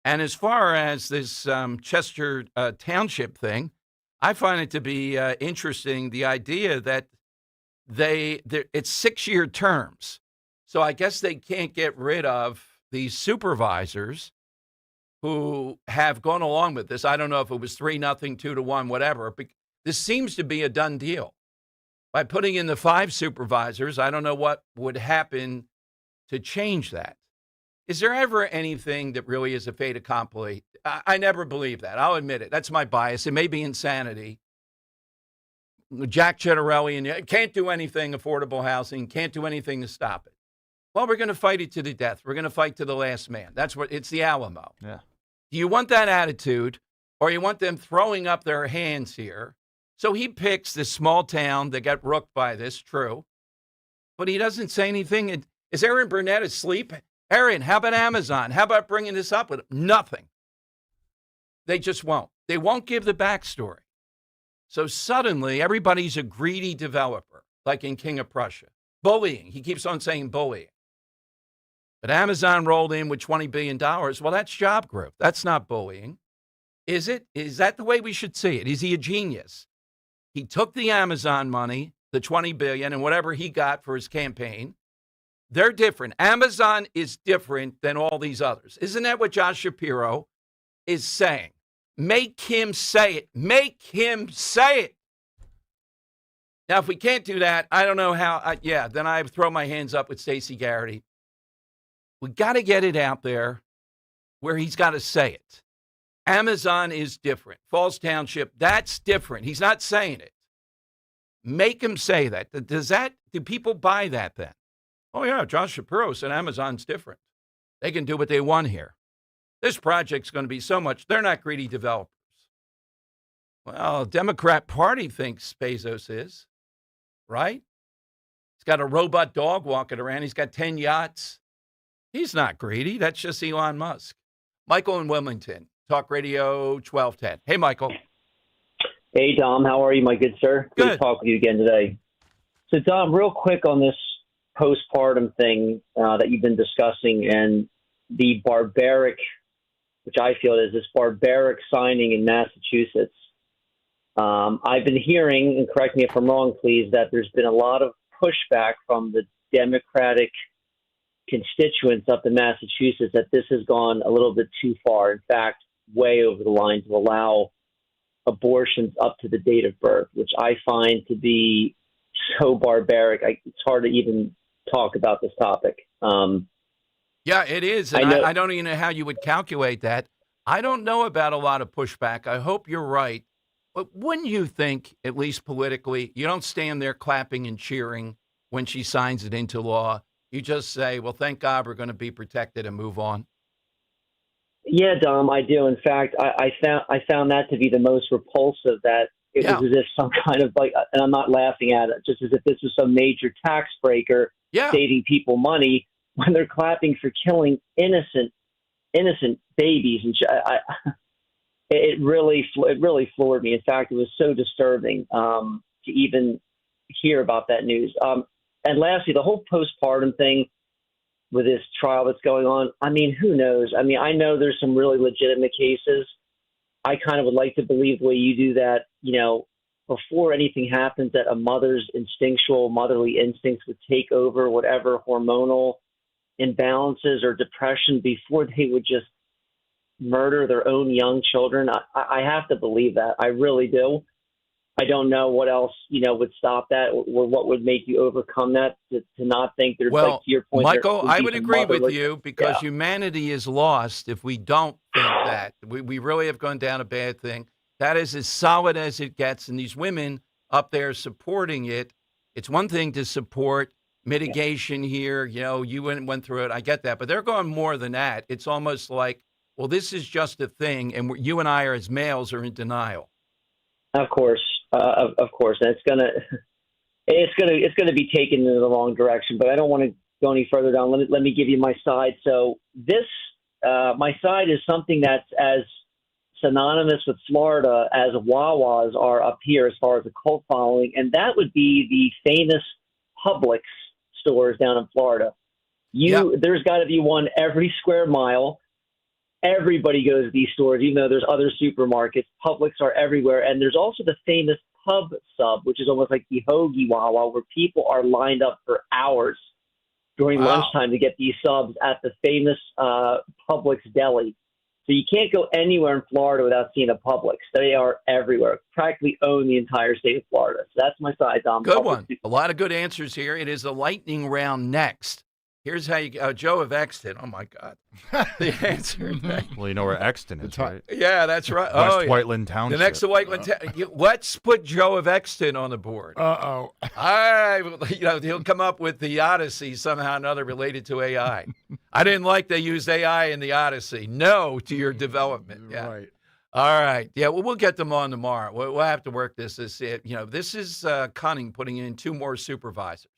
And as far as this Chester Township thing, I find it to be interesting, the idea that it's 6-year terms. So I guess they can't get rid of these supervisors who have gone along with this. I don't know if it was 3-0, 2-1, whatever. But this seems to be a done deal. By putting in the 5 supervisors, I don't know what would happen to change that. Is there ever anything that really is a fait accompli? I never believe that. I'll admit it. That's my bias. It may be insanity. Jack Ciattarelli and can't do anything, affordable housing, can't do anything to stop it. Well, we're going to fight it to the death. We're going to fight to the last man. That's what it's the Alamo. Yeah. Do you want that attitude or you want them throwing up their hands here? So he picks this small town that got rooked by this, true. But he doesn't say anything. Is Aaron Burnett asleep? Aaron, how about Amazon? How about bringing this up with him? Nothing. They just won't. They won't give the backstory. So suddenly, everybody's a greedy developer, like in King of Prussia. Bullying. He keeps on saying bullying. But Amazon rolled in with $20 billion. Well, that's job growth. That's not bullying. Is it? Is that the way we should see it? Is he a genius? He took the Amazon money, the $20 billion, and whatever he got for his campaign. They're different. Amazon is different than all these others. Isn't that what Josh Shapiro is saying? Make him say it. Make him say it. Now, if we can't do that, I don't know how. Then I throw my hands up with Stacey Garrity. We got to get it out there where he's got to say it. Amazon is different. Falls Township, that's different. He's not saying it. Make him say that. Do people buy that then? Oh, yeah, Josh Shapiro said Amazon's different. They can do what they want here. This project's going to be so much. They're not greedy developers. Well, Democrat Party thinks Bezos is, right? He's got a robot dog walking around. He's got 10 yachts. He's not greedy. That's just Elon Musk. Michael in Wilmington, Talk Radio 1210. Hey, Michael. Hey, Dom. How are you, my good sir? Good to talk with you again today. So, Dom, real quick on this postpartum thing that you've been discussing and the barbaric, which I feel is this barbaric signing in Massachusetts. I've been hearing, and correct me if I'm wrong, please, that there's been a lot of pushback from the Democratic constituents up in Massachusetts that this has gone a little bit too far. In fact, way over the line to allow abortions up to the date of birth, which I find to be so barbaric. It's hard to even talk about this topic. Yeah, it is. And I don't even know how you would calculate that. I don't know about a lot of pushback. I hope you're right. But wouldn't you think, at least politically, you don't stand there clapping and cheering when she signs it into law? You just say, well, thank God we're going to be protected and move on. Yeah, Dom, I do. In fact, I found that to be the most repulsive, that it was as if some kind of and I'm not laughing at it, just as if this was some major tax breaker saving people money when they're clapping for killing innocent babies. And it really floored me. In fact, it was so disturbing to even hear about that news. And lastly, the whole postpartum thing with this trial that's going on, I mean, who knows? I mean, I know there's some really legitimate cases. I kind of would like to believe the way you do that, before anything happens, that a mother's instinctual motherly instincts would take over whatever hormonal imbalances or depression before they would just murder their own young children. I have to believe that. I really do. I don't know what else, would stop that, or what would make you overcome that to not think there's, to your point. Michael, I would agree with you because humanity is lost if we don't think that. We really have gone down a bad thing. That is as solid as it gets. And these women up there supporting it, it's one thing to support mitigation here. You went through it. I get that. But they're going more than that. It's almost like, well, this is just a thing. And you and I as males are in denial. Of course. Of course. And it's going to, it's gonna be taken in the wrong direction. But I don't want to go any further down. Let me give you my side. So this my side is something that's as synonymous with Florida as Wawas are up here as far as a cult following, and that would be the famous Publix stores down in Florida. There's got to be one every square mile. Everybody goes to these stores, even though there's other supermarkets. Publix are everywhere, and there's also the famous Pub Sub, which is almost like the hoagie Wawa, where people are lined up for hours during lunchtime to get these subs at the famous Publix deli. So you can't go anywhere in Florida without seeing a Publix. They are everywhere. Practically own the entire state of Florida. So that's my side, Dom. Good one. A lot of good answers here. It is the lightning round next. Here's how you Joe of Exton. Oh, my God. The answer. Well, you know where Exton is, right? Yeah, that's right. West Whiteland Township. The next to Whiteland Township. Let's put Joe of Exton on the board. Uh-oh. He'll come up with the Odyssey somehow or another related to AI. I didn't like they used AI in the Odyssey. No to your development. Yeah. Right. All right. Yeah, well, we'll get them on tomorrow. We'll have to work this. This is Cunning putting in 2 more supervisors.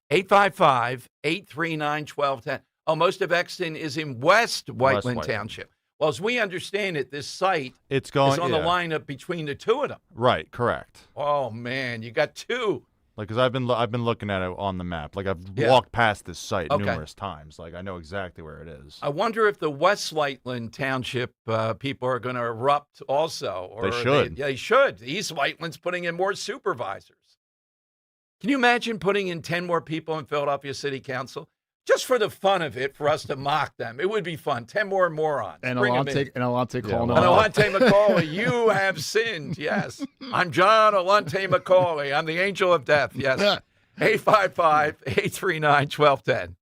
855-839-1210. Oh, most of Exton is in West Whiteland Township. Well, as we understand it, this site is on the lineup between the 2 of them. Right, correct. Oh, man, you got 2. Like, because I've been looking at it on the map. Like, I've walked past this site numerous times. Like, I know exactly where it is. I wonder if the West Whiteland Township people are going to erupt also. Or they should. They should. East Whiteland's putting in more supervisors. Can you imagine putting in 10 more people in Philadelphia City Council? Just for the fun of it, for us to mock them. It would be fun. 10 more morons. And Alante McCauley, you have sinned. Yes. I'm John Alante McCauley. I'm the angel of death. Yes. 855-839-1210.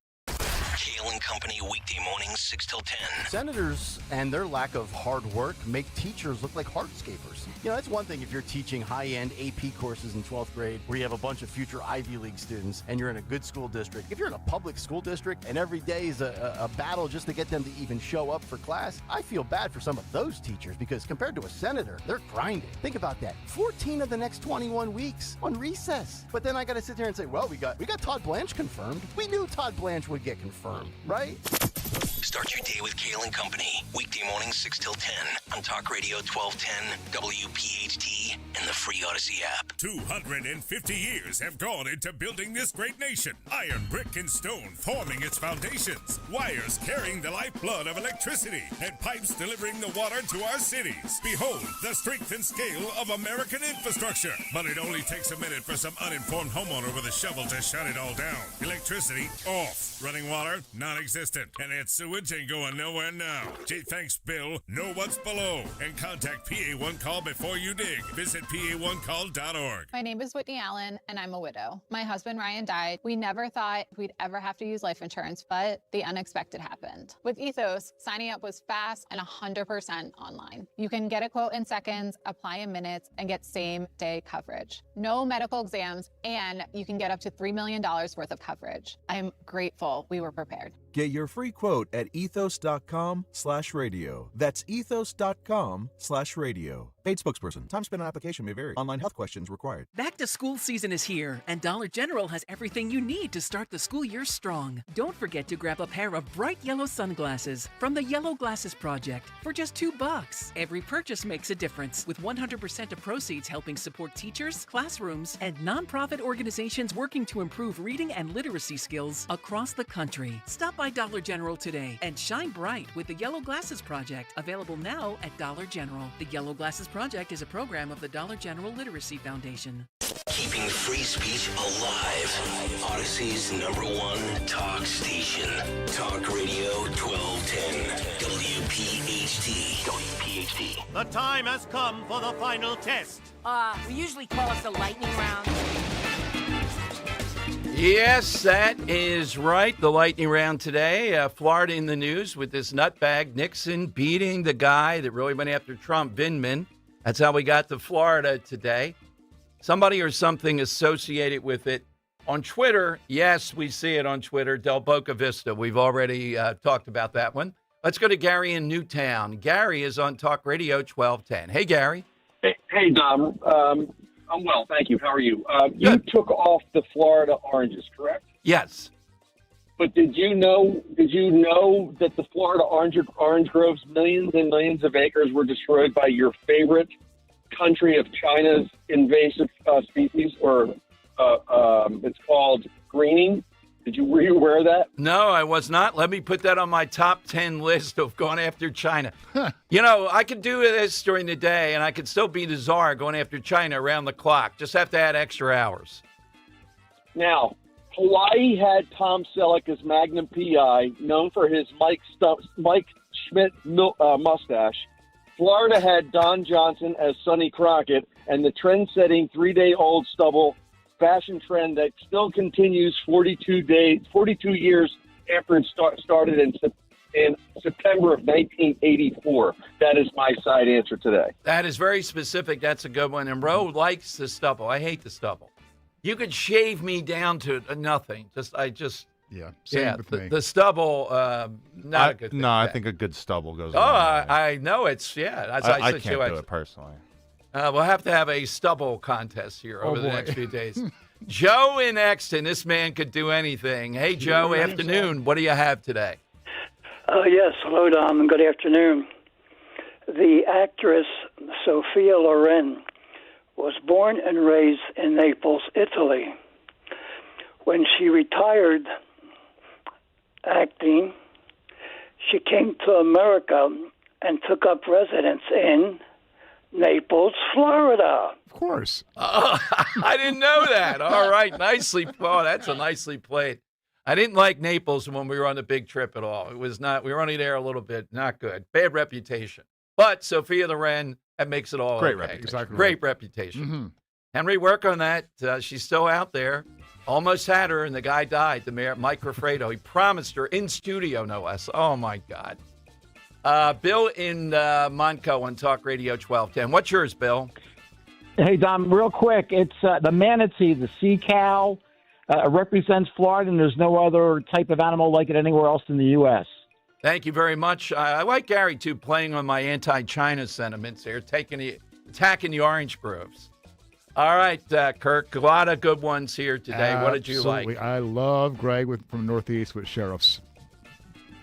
Kale and Company weekday mornings 6 till 10. Senators and their lack of hard work make teachers look like hardscapers. You know, that's one thing if you're teaching high-end AP courses in 12th grade where you have a bunch of future Ivy League students and you're in a good school district. If you're in a public school district and every day is a battle just to get them to even show up for class, I feel bad for some of those teachers because compared to a senator, they're grinding. Think about that. 14 of the next 21 weeks on recess. But then I got to sit there and say, well, we got Todd Blanche confirmed. We knew Todd Blanche would get confirmed, right? Start your day with Kale and Company. Weekday mornings 6 till 10 on Talk Radio 1210, WPHT, and the free Odyssey app. 250 years have gone into building this great nation. Iron, brick, and stone forming its foundations. Wires carrying the lifeblood of electricity. And pipes delivering the water to our cities. Behold the strength and scale of American infrastructure. But it only takes a minute for some uninformed homeowner with a shovel to shut it all down. Electricity off. Running water non-existent. And that sewage ain't going nowhere now. Gee, thanks, Bill. Know what's below. And contact PA1 Call before you dig. Visit PA1Call.org. My name is Whitney Allen, and I'm a widow. My husband, Ryan, died. We never thought we'd ever have to use life insurance, but the unexpected happened. With Ethos, signing up was fast and 100% online. You can get a quote in seconds, apply in minutes, and get same-day coverage. No medical exams, and you can get up to $3 million worth of coverage. I'm grateful we were prepared. Get your free quote at ethos.com/radio. That's ethos.com/radio. Paid spokesperson. Time spent on application may vary. Online health questions required. Back to school season is here, and Dollar General has everything you need to start the school year strong. Don't forget to grab a pair of bright yellow sunglasses from the Yellow Glasses Project for just $2. Every purchase makes a difference, with 100% of proceeds helping support teachers, classrooms, and nonprofit organizations working to improve reading and literacy skills across the country. Stop by Dollar General today and shine bright with the Yellow Glasses Project, available now at Dollar General. The Yellow Glasses Project is a program of the Dollar General Literacy Foundation. Keeping free speech alive. Odyssey's #1 talk station. Talk Radio 1210. WPHT. WPHT. The time has come for the final test. We usually call it the lightning round. Yes, that is right. The lightning round today. Florida in the news with this nutbag Nixon beating the guy that really went after Trump, Vindman. That's how we got to Florida today. Somebody or something associated with it. On Twitter, yes, we see it on Twitter. Del Boca Vista. We've already talked about that one. Let's go to Gary in Newtown. Gary is on Talk Radio 1210. Hey, Gary. Hey, Dom. I'm well, thank you. How are you? You took off the Florida oranges, correct? Yes. But did you know that the Florida orange groves, millions and millions of acres, were destroyed by your favorite country of China's invasive species, or it's called greening? Were you aware of that? No, I was not. Let me put that on my top 10 list of going after China. You know, I could do this during the day, and I could still be the czar going after China around the clock. Just have to add extra hours. Now, Hawaii had Tom Selleck as Magnum PI, known for his Mike Schmidt mustache. Florida had Don Johnson as Sonny Crockett, and the trend-setting 3-day-old stubble fashion trend that still continues 42 years after it started in September of 1984. That is my side answer today. That is very specific. That's a good one. And Roe likes the stubble. I hate the stubble. You could shave me down to nothing. Same with me. The stubble, not a good thing. No, I think a good stubble goes. Oh, I know it's I can't do it personally. We'll have to have a stubble contest here over the next few days. Joe in Exton, this man could do anything. Hey, Joe, afternoon. What do you have today? Yes, hello, Dom, and good afternoon. The actress Sophia Loren was born and raised in Naples, Italy. When she retired acting, she came to America and took up residence in Naples, Florida. Of course. I didn't know that. All right, nicely. Oh, that's a nicely played. I didn't like Naples when we were on the big trip at all. It was not. We were only there a little bit. Not good. Bad reputation. But Sophia Loren, that makes it all great okay. reputation. Exactly Great right. reputation. Mm-hmm. Henry, work on that. She's still out there. Almost had her, and the guy died. The mayor, Mike Raffredo. He promised her in studio, no less. Oh my God. Bill in Montco on Talk Radio 1210. What's yours, Bill? Hey, Dom, real quick. It's the manatee, the sea cow, represents Florida, and there's no other type of animal like it anywhere else in the U.S. Thank you very much. I like Gary, too, playing on my anti-China sentiments here, attacking the orange groves. All right, Kirk, a lot of good ones here today. What did you like? I love Greg from Northeast with sheriffs.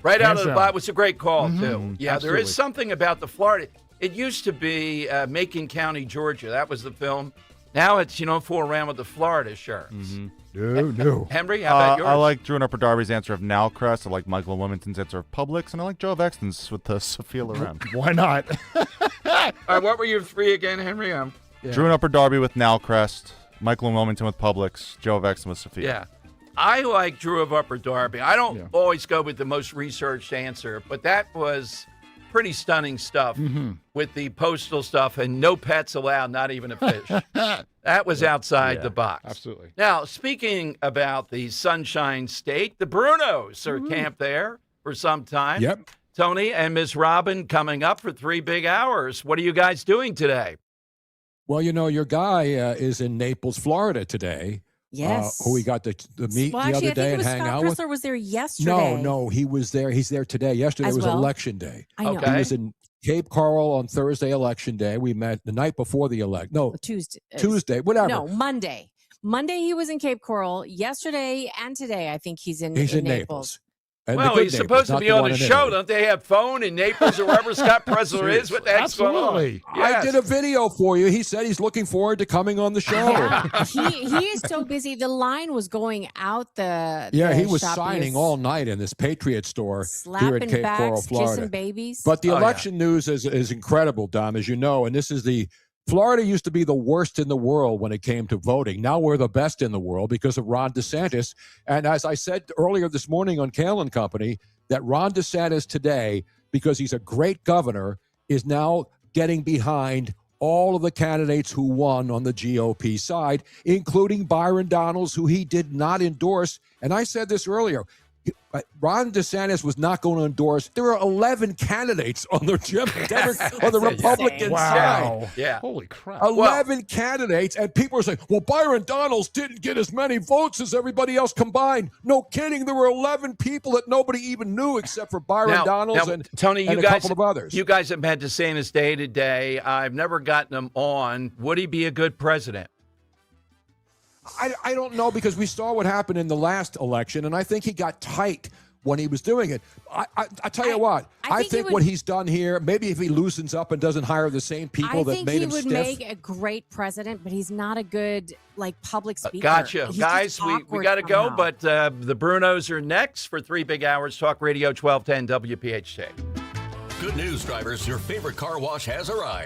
Right out Hands of the down. box. It was a great call, too. Yeah, Absolutely. there is something about the Florida. It used to be Macon County, Georgia. That was the film. Now it's, fool around with the Florida sheriffs. No. Henry, how about yours? I like Drew and Upper Darby's answer of Nowcrest. I like Michael Wilmington's answer of Publix. And I like Joe of Exton's with Sophia Loren. Why not? All right, what were your three again, Henry? Drew and Upper Darby with Nowcrest. Michael and Wilmington with Publix. Joe of Exton with Sophia. Yeah. I like Drew of Upper Darby. I don't always go with the most researched answer, but that was pretty stunning stuff with the postal stuff and no pets allowed, not even a fish. That was outside the box. Absolutely. Now, speaking about the Sunshine State, the Brunos are camped there for some time. Yep. Tony and Ms. Robin coming up for 3 big hours. What are you guys doing today? Well, your guy is in Naples, Florida today. Yes. Who we got to meet Well, the actually, other day and hang Scott out with. Kressler was there yesterday. No, he was there. He's there today. Yesterday As was well? election day. I know. Okay. He was in Cape Coral on Thursday, election day. We met the night before the election. No, Tuesday, whatever. No, Monday. Monday he was in Cape Coral. Yesterday and today, I think he's in Naples. And the Well, good he's Naples, supposed to not be the on one the in show. Italy. Don't they have phone in Naples or wherever Scott Presler is? What the heck's going on? Absolutely. Yes. I did a video for you. He said he's looking forward to coming on the show. Yeah, he is so busy. The line was going out the He was shop. signing He was all night in this Patriot store here slapping in Cape backs, Coral, Florida. kissing babies. But the election news is incredible, Dom, as you know. And this is Florida used to be the worst in the world when it came to voting. Now we're the best in the world because of Ron DeSantis. And as I said earlier this morning on Kale and Company, that Ron DeSantis today, because he's a great governor, is now getting behind all of the candidates who won on the GOP side, including Byron Donalds, who he did not endorse. And I said this earlier. Ron DeSantis was not going to endorse. There were 11 candidates on the on the Republican side. Yeah. Holy crap. 11 candidates, and people are saying, well, Byron Donalds didn't get as many votes as everybody else combined. No kidding. There were 11 people that nobody even knew except for Byron Donalds and Tony, and you a guys, couple of others. You guys have had DeSantis day to day. I've never gotten him on. Would he be a good president? I don't know, because we saw what happened in the last election, and I think he got tight when he was doing it. I tell you what, I think what he's done here, maybe if he loosens up and doesn't hire the same people that made him stiff. I think he would make a great president, but he's not a good public speaker. Gotcha. He's Guys, we got to go, but the Brunos are next for 3 Big Hours. Talk Radio 1210 WPHT. Good news, drivers. Your favorite car wash has arrived.